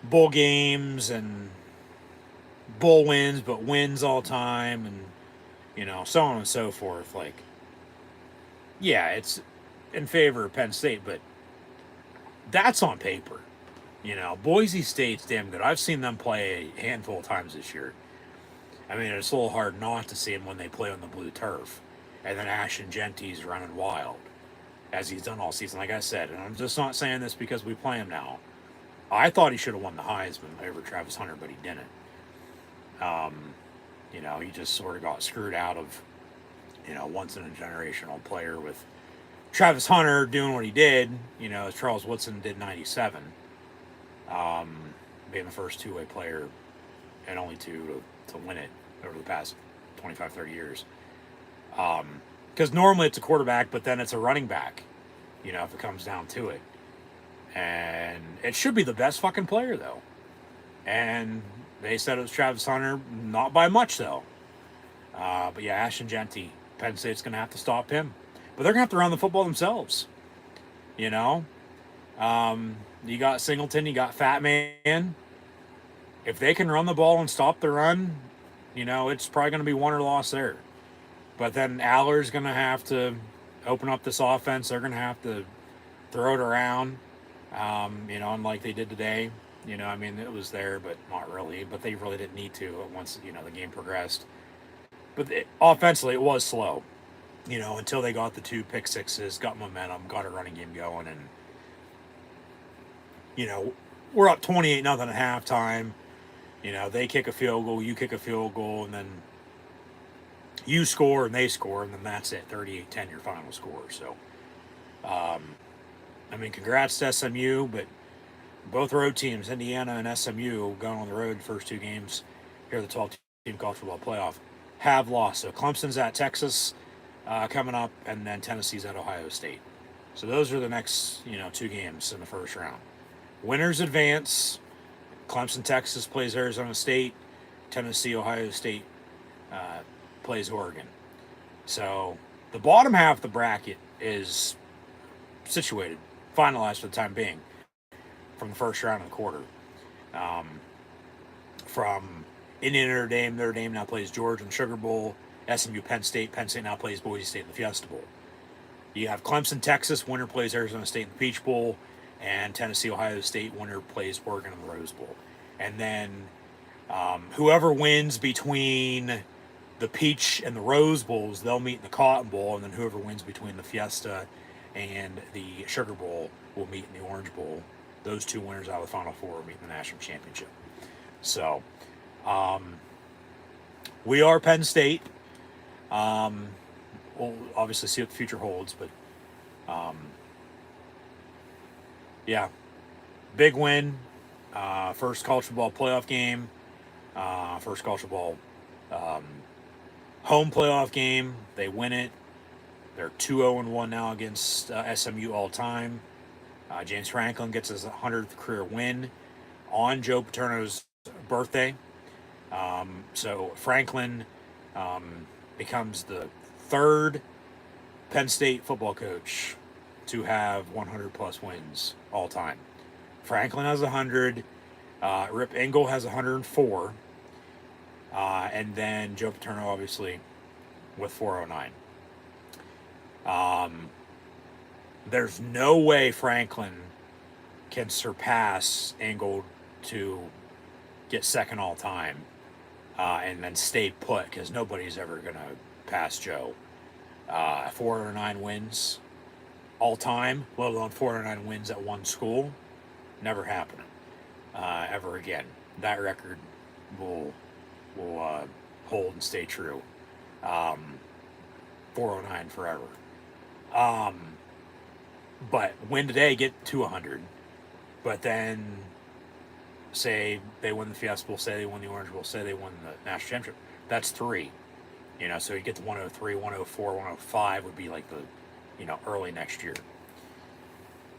bowl games and bowl wins, but wins all time, and so on and so forth. Like, yeah, it's in favor of Penn State, but that's on paper. Boise State's damn good. I've seen them play a handful of times this year. I mean, it's a little hard not to see them when they play on the blue turf. And then Ashton Genty's running wild, as he's done all season. Like I said, and I'm just not saying this because we play him now. I thought he should have won the Heisman over Travis Hunter, but he didn't. He just sort of got screwed out of, once in a generational player with Travis Hunter doing what he did, as Charles Woodson did 97. Being the first two-way player and only two to win it over the past 25, 30 years. Because normally it's a quarterback, but then it's a running back, if it comes down to it. And it should be the best fucking player, though. And they said it was Travis Hunter, not by much, though. But yeah, Ashton Genty, Penn State's going to have to stop him. But they're going to have to run the football themselves. You got Singleton, you got Fat Man. If they can run the ball and stop the run, it's probably going to be won or lost there. But then Aller's going to have to open up this offense. They're going to have to throw it around, unlike they did today. It was there, but not really. But they really didn't need to once, the game progressed. But offensively, it was slow, until they got the 2 pick sixes, got momentum, got a running game going. And, we're up 28-0 at halftime. They kick a field goal, you kick a field goal, and then you score and they score, and then that's it, 38-10 your final score. So, congrats to SMU, but both road teams, Indiana and SMU, going on the road first 2 games here at the 12-team college football playoff, have lost. So Clemson's at Texas coming up, and then Tennessee's at Ohio State. So those are the next, 2 games in the first round. Winners advance. Clemson, Texas plays Arizona State. Tennessee, Ohio State plays Oregon. So the bottom half of the bracket is situated, finalized for the time being, from the first round of the quarter. From Indiana, Notre Dame now plays Georgia in the Sugar Bowl. SMU Penn State now plays Boise State in the Fiesta Bowl. You have Clemson, Texas, winner plays Arizona State in the Peach Bowl, and Tennessee, Ohio State, winner plays Oregon in the Rose Bowl. And then whoever wins between the Peach and the Rose Bowls, they'll meet in the Cotton Bowl, and then whoever wins between the Fiesta and the Sugar Bowl will meet in the Orange Bowl. Those 2 winners out of the Final Four will meet in the National Championship. So, we are Penn State. We'll obviously see what the future holds, but yeah, big win. First college football playoff game. First college football home playoff game. They win it. They're 2-0-1 now against SMU all time. James Franklin gets his 100th career win on Joe Paterno's birthday. So Franklin becomes the 3rd Penn State football coach to have 100 plus wins all time. Franklin has 100. Rip Engel has 104. And then Joe Paterno, obviously, with 409. There's no way Franklin can surpass Engel to get second all time and then stay put, because nobody's ever going to pass Joe. 409 wins all time, let alone 409 wins at one school. Never happening ever again. That record will hold and stay true. 409 forever. But win today, get to 100. But then say they win the Fiesta Bowl, say they win the Orange Bowl, say they win the national championship. That's 3. So you get to 103, 104, 105 would be like the, early next year.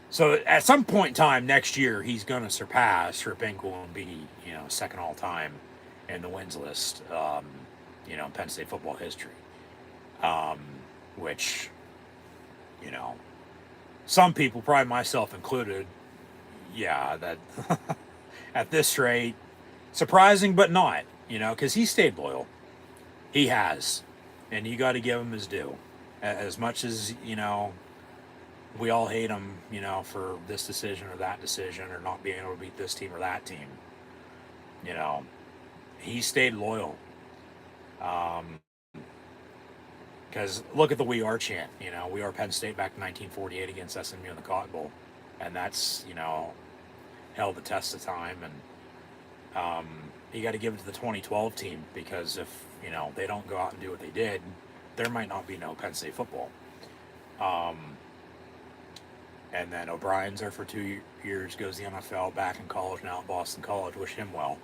So at some point in time next year, he's going to surpass Rip Inkle and be, second all time in the wins list, in Penn State football history. Which, some people, probably myself included, yeah, that at this rate, surprising but not, because he stayed loyal. He has. And you got to give him his due. As much as, we all hate him, for this decision or that decision or not being able to beat this team or that team. He stayed loyal. Because look at the "We Are" chant. We are Penn State back in 1948 against SMU in the Cotton Bowl. And that's, held the test of time. And you got to give it to the 2012 team, because if, they don't go out and do what they did, there might not be no Penn State football. And then O'Brien's there for 2 years, goes to the NFL, back in college, now at Boston College. Wish him well.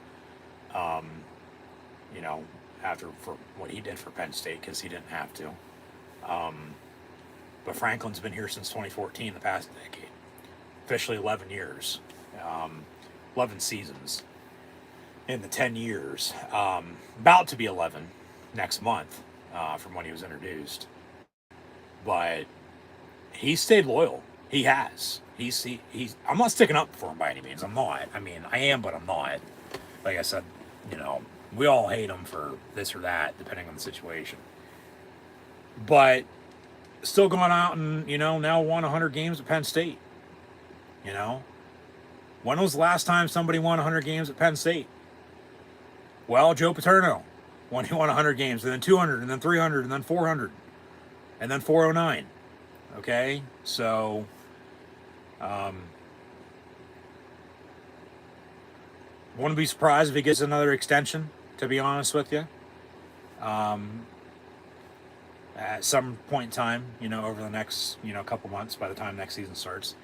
After for what he did for Penn State, because he didn't have to. But Franklin's been here since 2014, the past decade. Officially 11 years. 11 seasons in the 10 years. About to be 11 next month, from when he was introduced. But he stayed loyal. He has. He's. I'm not sticking up for him by any means. I'm not. I mean, I am, but I'm not. Like I said, we all hate him for this or that, depending on the situation. But still going out and, now won 100 games at Penn State. When was the last time somebody won 100 games at Penn State? Well, Joe Paterno. When he won 100 games, and then 200, and then 300, and then 400, and then 409. Okay? So, wouldn't be surprised if he gets another extension, to be honest with you. At some point in time, over the next, couple months, by the time next season starts.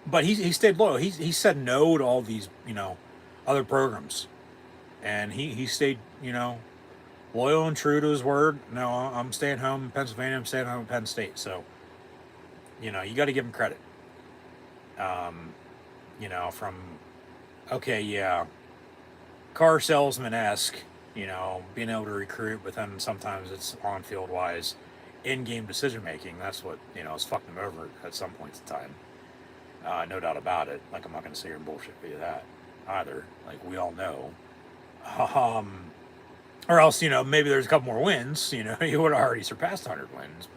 But he stayed loyal. He said no to all these, other programs. And he stayed, loyal and true to his word. No, I'm staying home in Pennsylvania. I'm staying home in Penn State. So, you got to give him credit. From, okay, yeah, car salesman-esque, being able to recruit, but then sometimes it's on-field wise, in-game decision-making. That's what, has fucked him over at some points in time. No doubt about it. Like, I'm not going to sit here and bullshit for you that either. Like, we all know. Or else, maybe there's a couple more wins. He would have already surpassed 100 wins.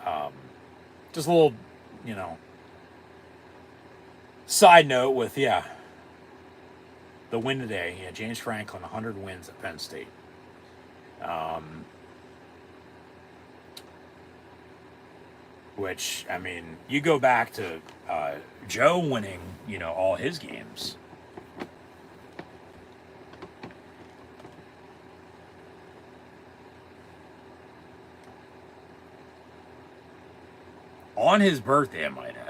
But just a little, side note with, the win today. Yeah, James Franklin, 100 wins at Penn State. Which, I mean, you go back to Joe winning, all his games. On his birthday, I might add.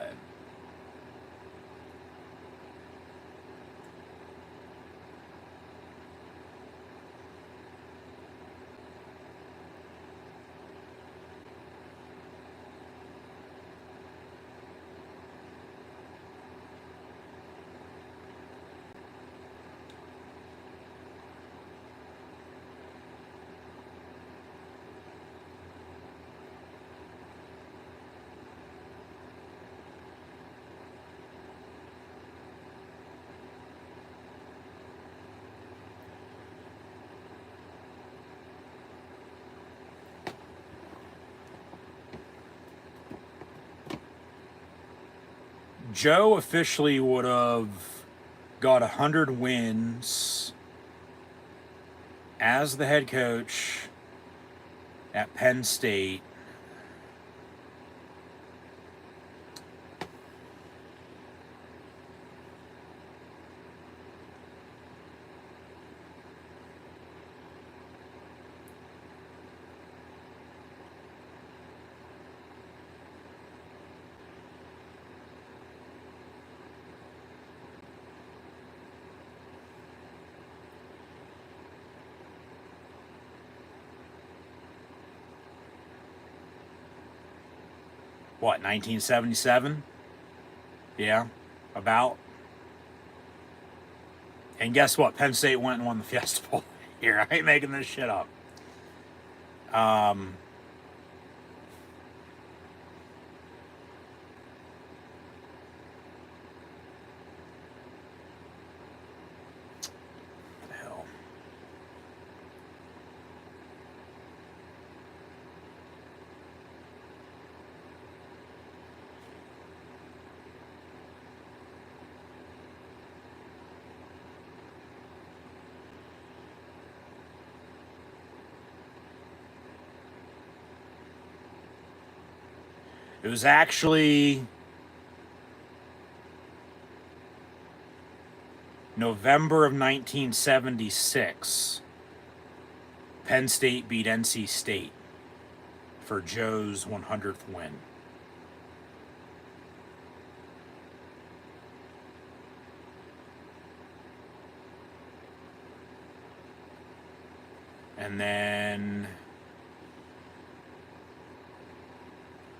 Joe officially would have got 100 wins as the head coach at Penn State what, 1977? Yeah, about. And guess what? Penn State went and won the Fiesta Bowl here. I ain't making this shit up. Hell. It was actually November of 1976. Penn State beat NC State for Joe's 100th win. And then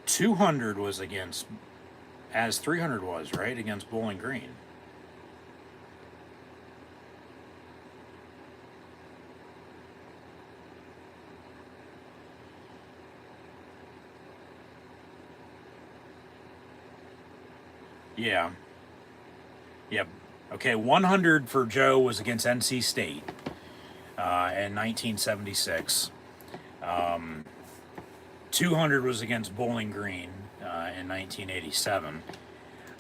200 was against, as 300 was, right, against Bowling Green. Yeah. Yep. Okay, 100 for Joe was against NC State in 1976. 200 was against Bowling Green in 1987.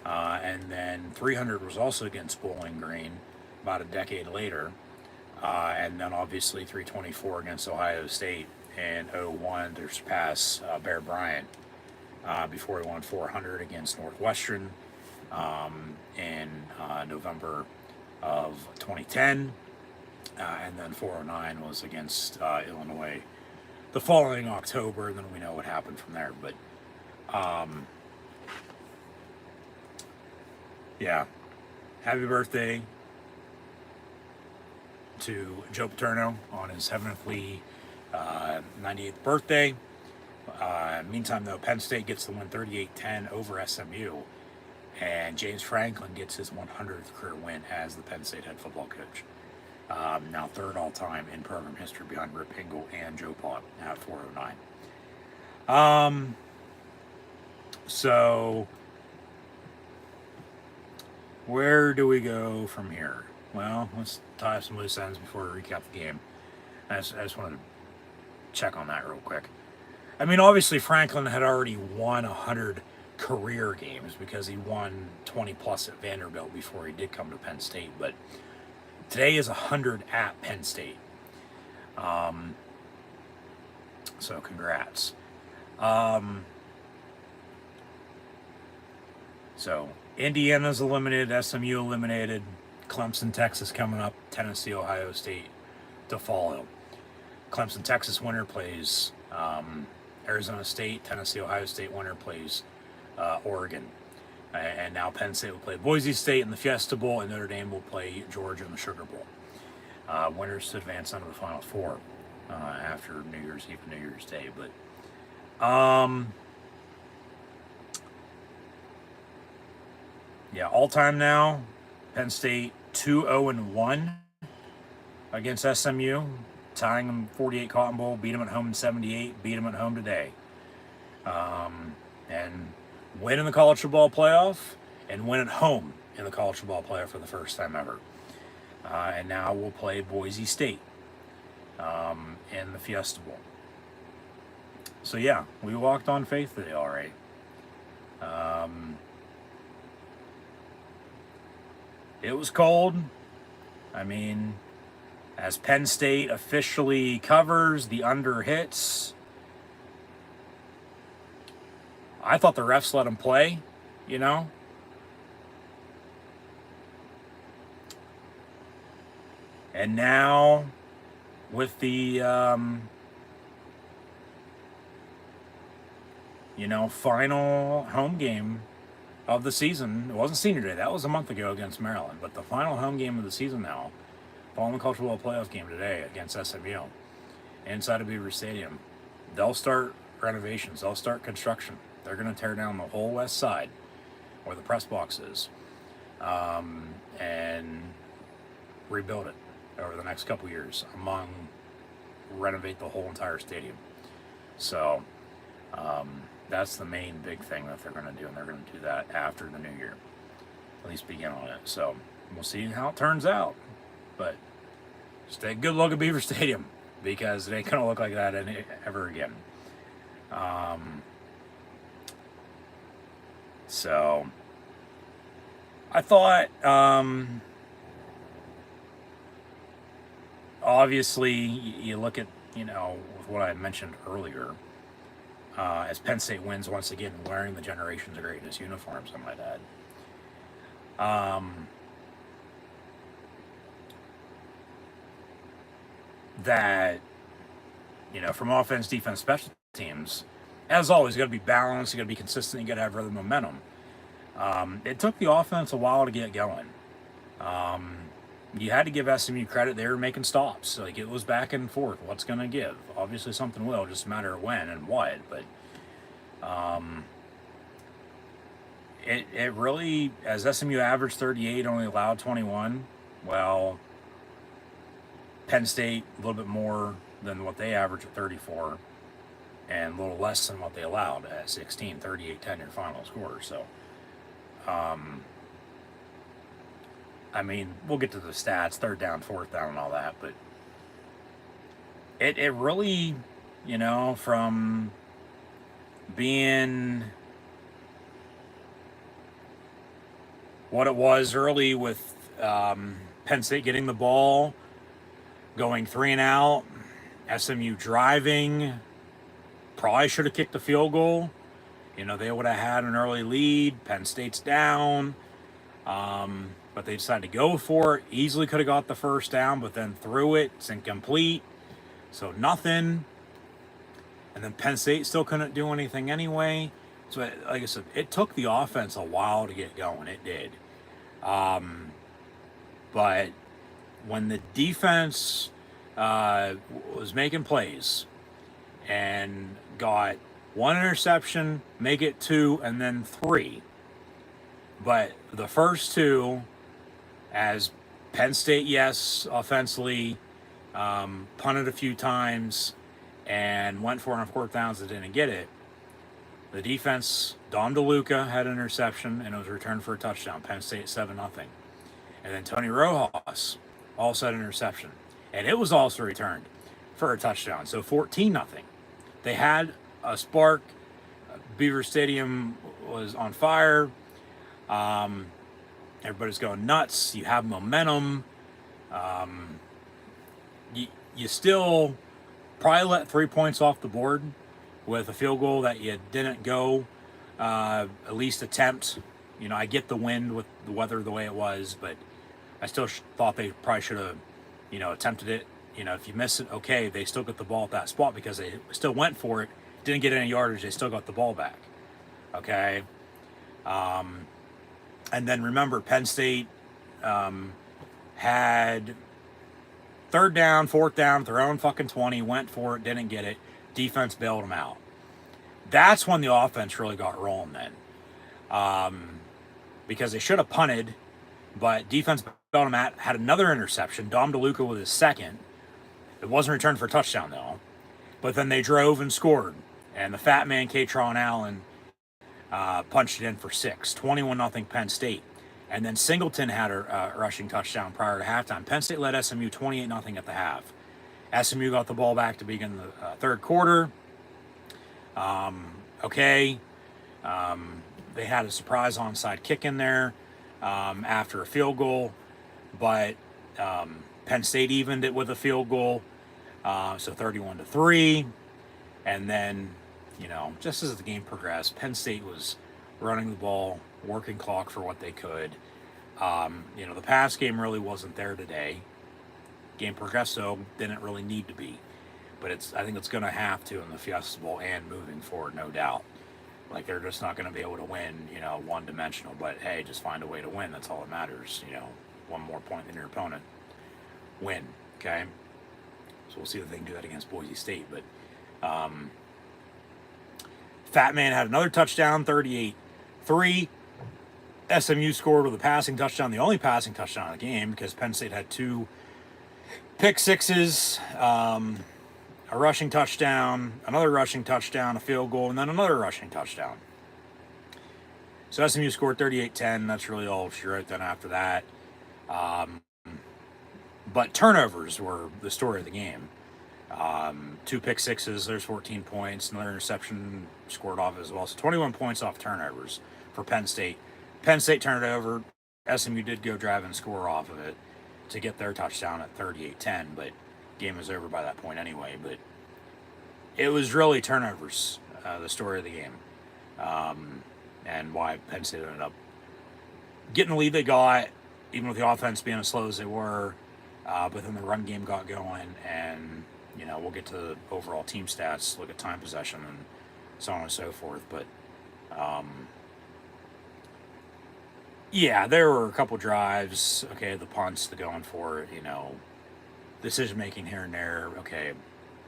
And then 300 was also against Bowling Green about a decade later. And then obviously 324 against Ohio State in 01 to surpass Bear Bryant before he won 400 against Northwestern in November of 2010. And then 409 was against Illinois the following October, and then we know what happened from there. But yeah, happy birthday to Joe Paterno on his heavenly 98th birthday. Meantime, though, Penn State gets the win 38-10 over SMU, and James Franklin gets his 100th career win as the Penn State head football coach. Now third all-time in program history behind Rip Hingle and Joe Pott at 409. So where do we go from here? Well, let's tie up some loose ends before we recap the game. I just wanted to check on that real quick. I mean, obviously Franklin had already won 100 career games because he won 20 plus at Vanderbilt before he did come to Penn State, but today is 100 at Penn State. So congrats. So Indiana's eliminated, SMU eliminated, Clemson, Texas coming up, Tennessee, Ohio State to follow. Clemson, Texas winner plays Arizona State, Tennessee, Ohio State winner plays Oregon. And now Penn State will play Boise State in the Fiesta Bowl, and Notre Dame will play Georgia in the Sugar Bowl. Winners to advance into the Final Four after New Year's Eve and New Year's Day. But yeah, all time now, Penn State 2-0-1 against SMU, tying them 48 Cotton Bowl, beat them at home in 78, beat them at home today. And win in the college football playoff, and win at home in the college football playoff for the first time ever. And now we'll play Boise State in the Fiesta Bowl. So yeah, we walked on faith today, all right. It was cold. I mean, as Penn State officially covers, the under hits. I thought the refs let him play, you know. And now, with the, final home game of the season. It wasn't senior day. That was a month ago against Maryland. But the final home game of the season now, following the college football playoff game today against SMU, inside of Beaver Stadium. They'll start renovations. They'll start construction. They're going to tear down the whole west side where the press box is, and rebuild it over the next couple years, renovate the whole entire stadium. So that's the main big thing that they're going to do, and they're going to do that after the new year, at least begin on it. So we'll see how it turns out, but just take a good look at Beaver Stadium, because it ain't going to look like that ever again. So I thought, obviously, you look at, with what I mentioned earlier, as Penn State wins once again, wearing the Generations of Greatness uniforms, I might add. That, from offense, defense, special teams, as always, you got to be balanced, you got to be consistent, you got to have other momentum. It took the offense a while to get going. You had to give SMU credit. They were making stops. Like, it was back and forth. What's going to give? Obviously something will, just a matter of when and what. But it really, as SMU averaged 38, only allowed 21, well, Penn State a little bit more than what they averaged at 34, and a little less than what they allowed at 16, 38-10 your final score. So, I mean, we'll get to the stats, third down, fourth down, and all that, but it really, from being what it was early with Penn State getting the ball, going 3 and out, SMU driving, probably should have kicked the field goal. They would have had an early lead. Penn State's down. But they decided to go for it. Easily could have got the first down, but then threw it. It's incomplete. So nothing. And then Penn State still couldn't do anything anyway. So, like I said, it took the offense a while to get going. It did. But when the defense was making plays and got 1 interception, make it 2, and then 3. But the first 2, as Penn State, yes, offensively, punted a few times and went for it on 4th downs and didn't get it. The defense, Dom DeLuca had an interception, and it was returned for a touchdown. Penn State 7-0. And then Tony Rojas also had an interception, and it was also returned for a touchdown. So 14-0. They had a spark. Beaver Stadium was on fire. Everybody's going nuts. You have momentum. You still probably let 3 points off the board with a field goal that you didn't go at least attempt. I get the wind with the weather the way it was, but I still thought they probably should have, attempted it. If you miss it, okay, they still got the ball at that spot because they still went for it. Didn't get any yardage. They still got the ball back. Okay. And then remember, Penn State had 3rd down, 4th down, their own fucking 20, went for it, didn't get it. Defense bailed them out. That's when the offense really got rolling then. Because they should have punted, but defense bailed them out, had another interception. Dom DeLuca with his second. It wasn't returned for a touchdown, though. But then they drove and scored. And the fat man, Katron Allen, punched it in for 6. 21-0 Penn State. And then Singleton had a rushing touchdown prior to halftime. Penn State led SMU 28-0 at the half. SMU got the ball back to begin the third quarter. They had a surprise onside kick in there after a field goal. But Penn State evened it with a field goal. So 31-3. And then, just as the game progressed, Penn State was running the ball, working clock for what they could. The pass game really wasn't there today. Game progressed, so didn't really need to be. But I think it's going to have to in the Fiesta Bowl and moving forward, no doubt. Like, they're just not going to be able to win, one-dimensional. But, hey, just find a way to win. That's all that matters. One more point than your opponent. Win, okay? So we'll see if they can do that against Boise State. But Fat Man had another touchdown, 38-3. SMU scored with a passing touchdown, the only passing touchdown of the game, because Penn State had 2 pick sixes, a rushing touchdown, another rushing touchdown, a field goal, and then another rushing touchdown. So SMU scored 38-10. That's really all she wrote then after that. But turnovers were the story of the game. 2 pick sixes, there's 14 points. Another interception scored off as well. So 21 points off turnovers for Penn State. Penn State turned it over. SMU did go drive and score off of it to get their touchdown at 38-10, but game was over by that point anyway. But it was really turnovers, the story of the game, and why Penn State ended up getting the lead they got, even with the offense being as slow as they were. But then the run game got going, and we'll get to the overall team stats, look at time possession, and so on and so forth. But yeah, there were a couple drives. Okay, the punts, the going for it, decision making here and there. Okay,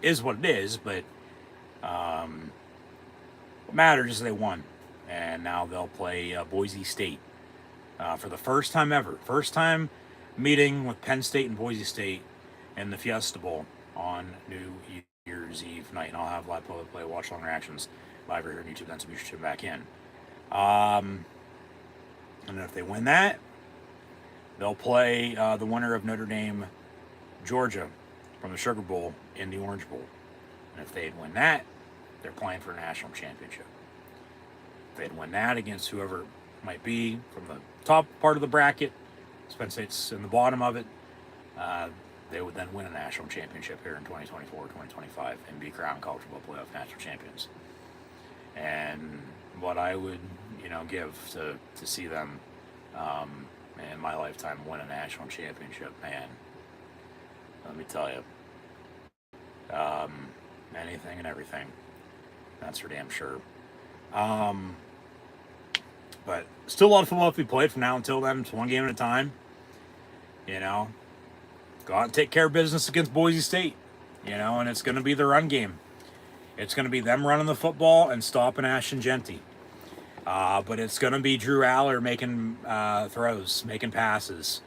is what it is. But what matters is they won, and now they'll play Boise State for the first time ever. First time meeting with Penn State and Boise State in the Fiesta Bowl on New Year's Eve night. And I'll have live play watch long reactions live here on YouTube. Then so be sure to tune back in. And if they win that, they'll play the winner of Notre Dame, Georgia, from the Sugar Bowl in the Orange Bowl. And if they'd win that, they're playing for a national championship. If they'd win that against whoever it might be from the top part of the bracket, Penn State's in the bottom of it, they would then win a national championship here in 2024, 2025, and be crowned college football playoff national champions. And what I would, give to see them in my lifetime win a national championship, man, let me tell you, anything and everything, that's for damn sure. But still a lot of football to be played from now until then. It's one game at a time. Go out and take care of business against Boise State. And it's going to be the run game. It's going to be them running the football and stopping Ashton Genty. But it's going to be Drew Aller making throws, making passes.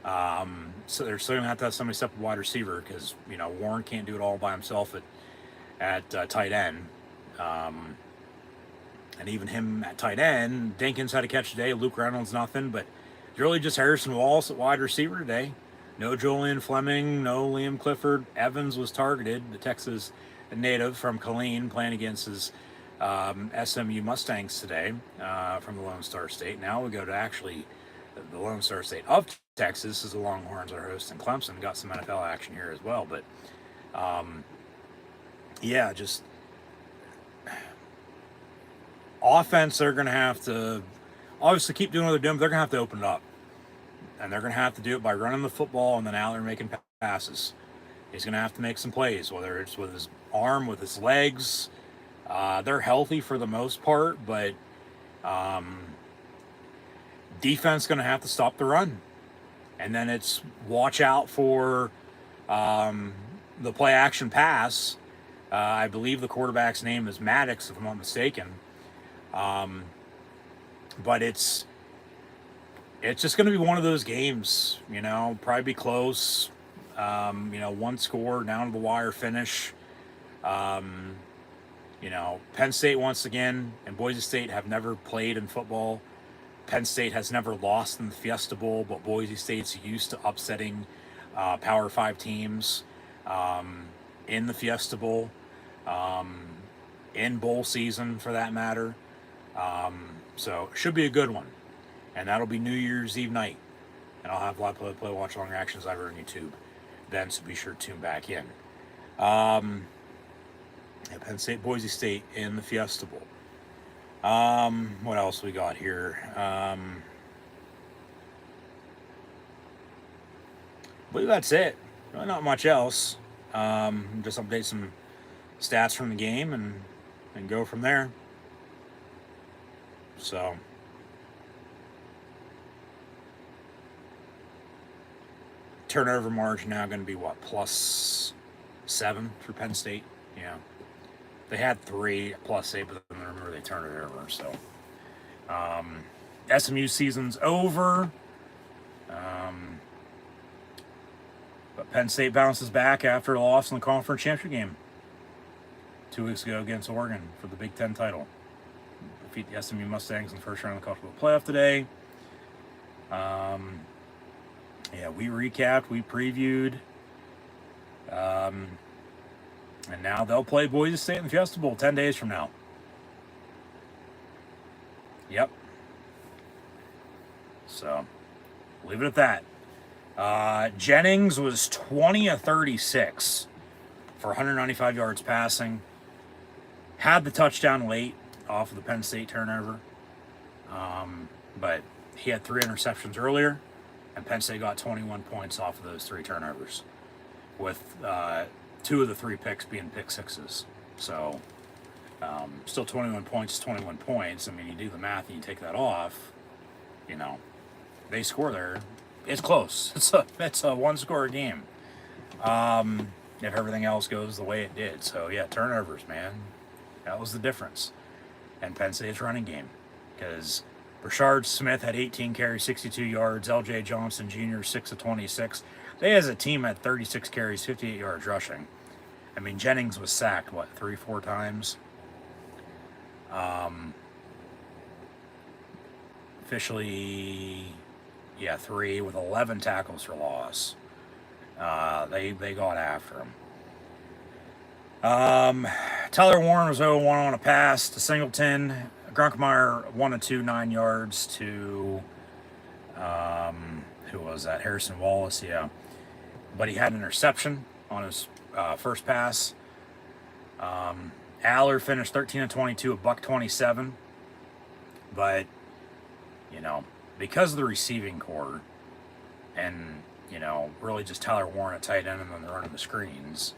So they're still going to have somebody step a wide receiver because, Warren can't do it all by himself at tight end. And even him at tight end, Dinkins had a catch today. Luke Reynolds, nothing. But it's really just Harrison Wallace at wide receiver today. No Julian Fleming, no Liam Clifford. Evans was targeted, the Texas native from Killeen, playing against his SMU Mustangs today from the Lone Star State. Now we go to actually the Lone Star State of Texas, as the Longhorns are hosting Clemson. Got some NFL action here as well. But, yeah, just offense, they're going to have to obviously keep doing what they're doing, but they're going to have to open it up. And they're going to have to do it by running the football and then Aller making passes. He's going to have to make some plays, whether it's with his arm, with his legs. They're healthy for the most part, but defense going to have to stop the run. And then it's watch out for the play action pass. I believe the quarterback's name is Maddox, if I'm not mistaken. But it's just going to be one of those games, probably be close. One score, down to the wire finish. Penn State once again and Boise State have never played in football. Penn State has never lost in the Fiesta Bowl, but Boise State's used to upsetting Power 5 teams in the Fiesta Bowl, in bowl season for that matter. So it should be a good one. And that'll be New Year's Eve night. And I'll have live play watch along reactions over on YouTube then, so be sure to tune back in. Penn State, Boise State in the Fiesta Bowl. What else we got here? I believe that's it. Really not much else. Just update some stats from the game and go from there. So turnover margin now going to be what, +7 for Penn State? Yeah. They had 3 plus 8, but then remember they turned it over. So SMU season's over. But Penn State bounces back after a loss in the conference championship game 2 weeks ago against Oregon for the Big Ten title. Defeat the SMU Mustangs in the first round of the college football playoff today. Yeah, we recapped, we previewed. And now they'll play Boise State in the Fiesta Bowl 10 days from now. Yep. So, leave it at that. Jennings was 20 of 36 for 195 yards passing. Had the touchdown late off of the Penn State turnover. But he had 3 interceptions earlier, and Penn State got 21 points off of those 3 turnovers, with 2 of the 3 picks being pick sixes. So, still 21 points is 21 points. I mean, you do the math and you take that off, you know, they score there. It's close. It's a one-score game. If everything else goes the way it did. So, yeah, turnovers, man. That was the difference. And Penn State's running game. Because Brashard Smith had 18 carries, 62 yards. L.J. Johnson Jr., 6 of 26. They as a team had 36 carries, 58 yards rushing. I mean, Jennings was sacked, 3-4 times? Officially, 3 with 11 tackles for loss. They got after him. Tyler Warren was 0-1 on a pass to Singleton. Grunkmeyer 1 of 2, 9 yards to, who was that? Harrison Wallace, yeah. But he had an interception on his first pass. Aller finished 13 of 22, $127. But, you know, because of the receiving core and, you know, really just Tyler Warren at tight end and then running the screens.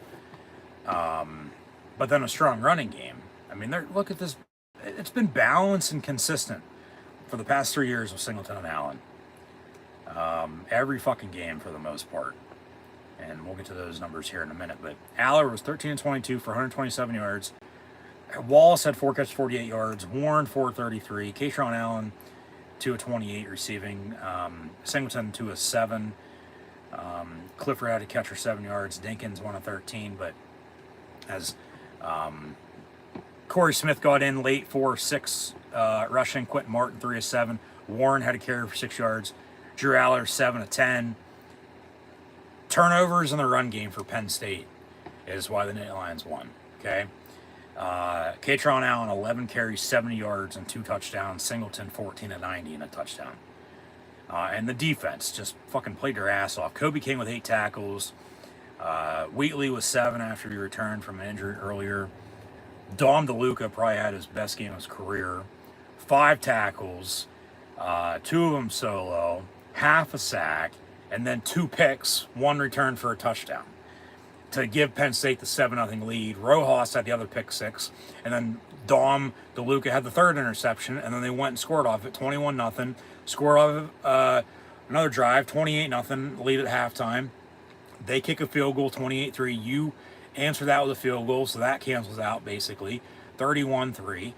But then a strong running game. I mean, look at this. It's been balanced and consistent for the past 3 years with Singleton and Allen. Every fucking game for the most part. And we'll get to those numbers here in a minute. But Aller was 13 of 22 for 127 yards. Wallace had 4 catches, 48 yards. Warren, 433. Kaytron Allen, 2 of 28 receiving. Singleton, 2 of 7. Clifford had a catch for 7 yards. Dinkins, 1 of 13. But as Corey Smith got in late, 4 of 6 rushing. Quentin Martin, 3 of 7. Warren had a carry for 6 yards. Drew Aller, 7 of 10. Turnovers in the run game for Penn State is why the Nittany Lions won. Okay. Kaytron Allen, 11 carries, 70 yards, and 2 touchdowns. Singleton, 14 of 90 and a touchdown. And the defense just fucking played their ass off. Kobe King with 8 tackles. Wheatley was 7 after he returned from an injury earlier. Dom DeLuca probably had his best game of his career. 5 tackles, 2 of them solo, half a sack, and then 2 picks, 1 return for a touchdown to give Penn State the 7-0 lead. Rojas had the other pick 6, and then Dom DeLuca had the 3rd interception, and then they went and scored off it, 21-0. Score off another drive, 28-0, lead at halftime. They kick a field goal, 28-3. You answer that with a field goal, so that cancels out basically, 31-3.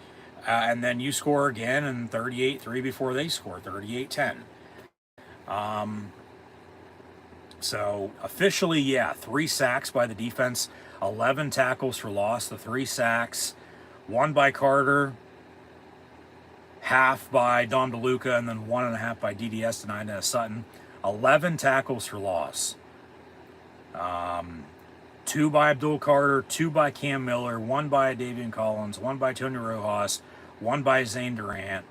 And then you score again, and 38-3 before they score, 38-10. So officially, 3 sacks by the defense, 11 tackles for loss, the 3 sacks, 1 by Carter, half by Dom DeLuca, and then 1.5 by DDS tonight and Sutton. 11 tackles for loss. 2 by Abdul Carter, 2 by Cam Miller, 1 by Davian Collins, 1 by Tony Rojas, 1 by Zane Durant,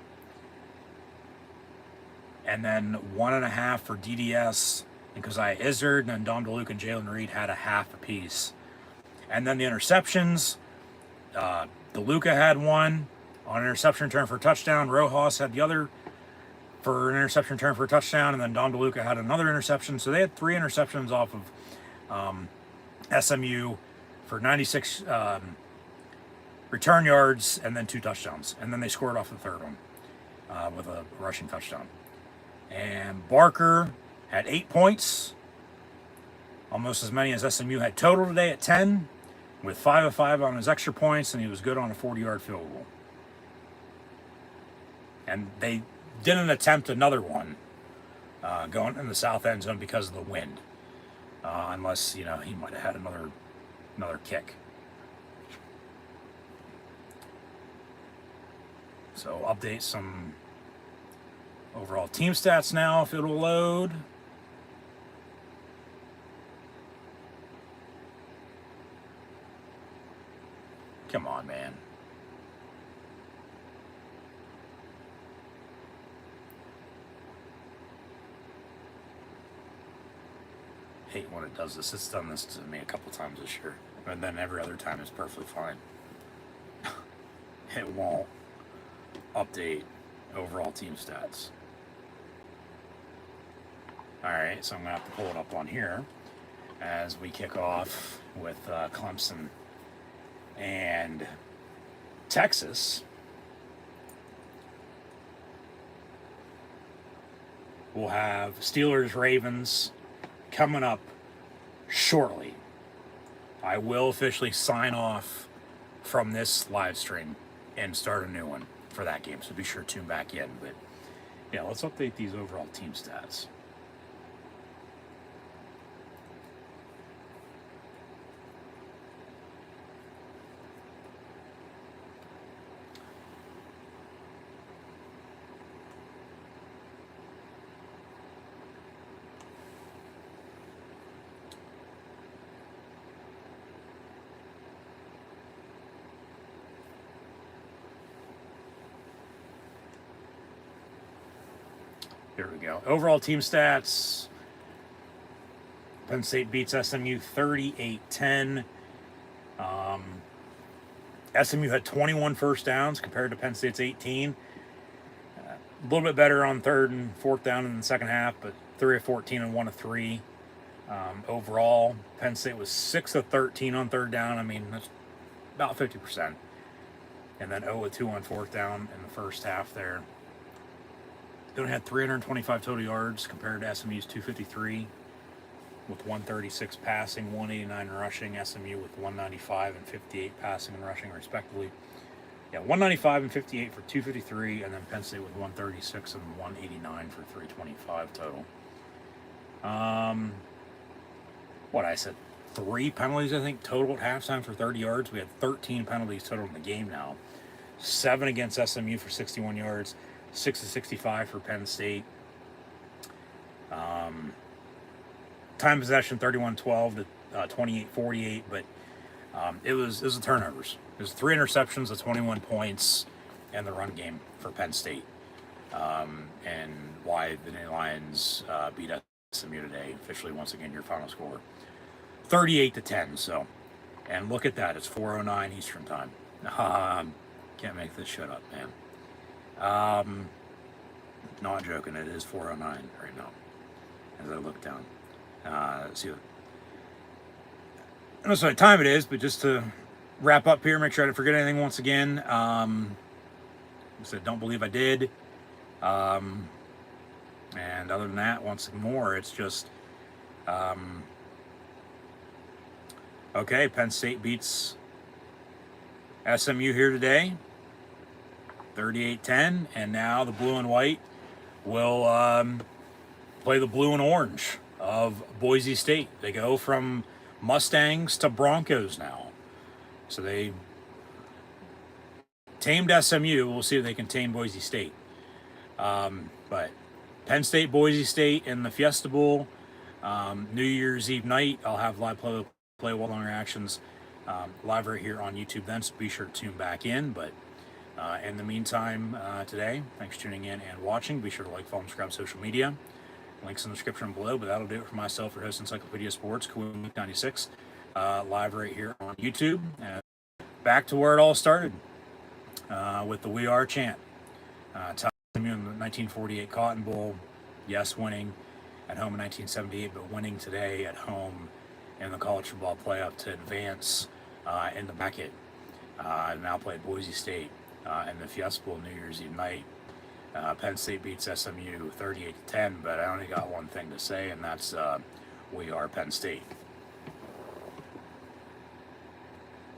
and then 1.5 for DDS and Keziah Izzard, and then Dom DeLuca and Jalen Reed had a half apiece. And then the interceptions, DeLuca had 1 on an interception return for a touchdown. Rojas had the other for an interception return for a touchdown, and then Dom DeLuca had another interception. So they had 3 interceptions off of SMU for 96 return yards and then 2 touchdowns. And then they scored off the 3rd one with a rushing touchdown. And Barker had 8 points, almost as many as SMU had total today at 10. with 5 of 5 on his extra points, and he was good on a 40-yard field goal. And they didn't attempt another one going in the south end zone because of the wind, unless he might have had another kick. So update some overall team stats now if it'll load. Come on, man. Hate when it does this. It's done this to me a couple times this year, and then every other time it's perfectly fine. It won't update overall team stats. Alright, so I'm going to have to pull it up on here as we kick off with Clemson and Texas. We'll have Steelers-Ravens coming up shortly. I will officially sign off from this live stream and start a new one for that game, so be sure to tune back in. But yeah, let's update these overall team stats. Here we go. Overall team stats. Penn State beats SMU 38-10. SMU had 21 first downs compared to Penn State's 18. A little bit better on third and fourth down in the second half, but 3 of 14 and 1 of 3. Overall, Penn State was 6 of 13 on third down. I mean, that's about 50%. And then 0 of 2 on fourth down in the first half there. They only had 325 total yards compared to SMU's 253, with 136 passing, 189 rushing. SMU with 195 and 58 passing and rushing, respectively. Yeah, 195 and 58 for 253, and then Penn State with 136 and 189 for 325 total. What I said, 3 penalties, I think, total at halftime for 30 yards. We had 13 penalties total in the game now. 7 against SMU for 61 yards. 6 of 65 for Penn State. Time possession 31-12 to 28-48, but it was the turnovers. It was 3 interceptions of 21 points and the run game for Penn State. And why the Nittany Lions beat SMU today. Officially, once again, your final score 38-10. So, and look at that, it's 4:09 Eastern time. Can't make this shit up, man. Not joking, it is 4:09 right now as I look down. See what, I don't know what time it is, but just to wrap up here, make sure I didn't forget anything once again. I said, don't believe I did. And other than that, once more, it's just, okay, Penn State beats SMU here today. 38-10, and now the blue and white will play the blue and orange of Boise State. They go from Mustangs to Broncos now. So they tamed SMU. We'll see if they can tame Boise State. But Penn State, Boise State in the Fiesta Bowl, New Year's Eve night. I'll have live play well reactions live right here on YouTube then, so be sure to tune back in. But in the meantime, today, thanks for tuning in and watching. Be sure to like, follow, and subscribe to social media. Links in the description below, but that'll do it for myself, your host, Encyclopedia Sports, Cool96, live right here on YouTube. And back to where it all started with the We Are chant. SMU in the 1948 Cotton Bowl, yes, winning at home in 1978, but winning today at home in the college football playoff to advance in the bracket. Now play Boise State in the Fiesta Bowl New Year's Eve night. Penn State beats SMU 38-10, but I only got one thing to say, and that's we are Penn State.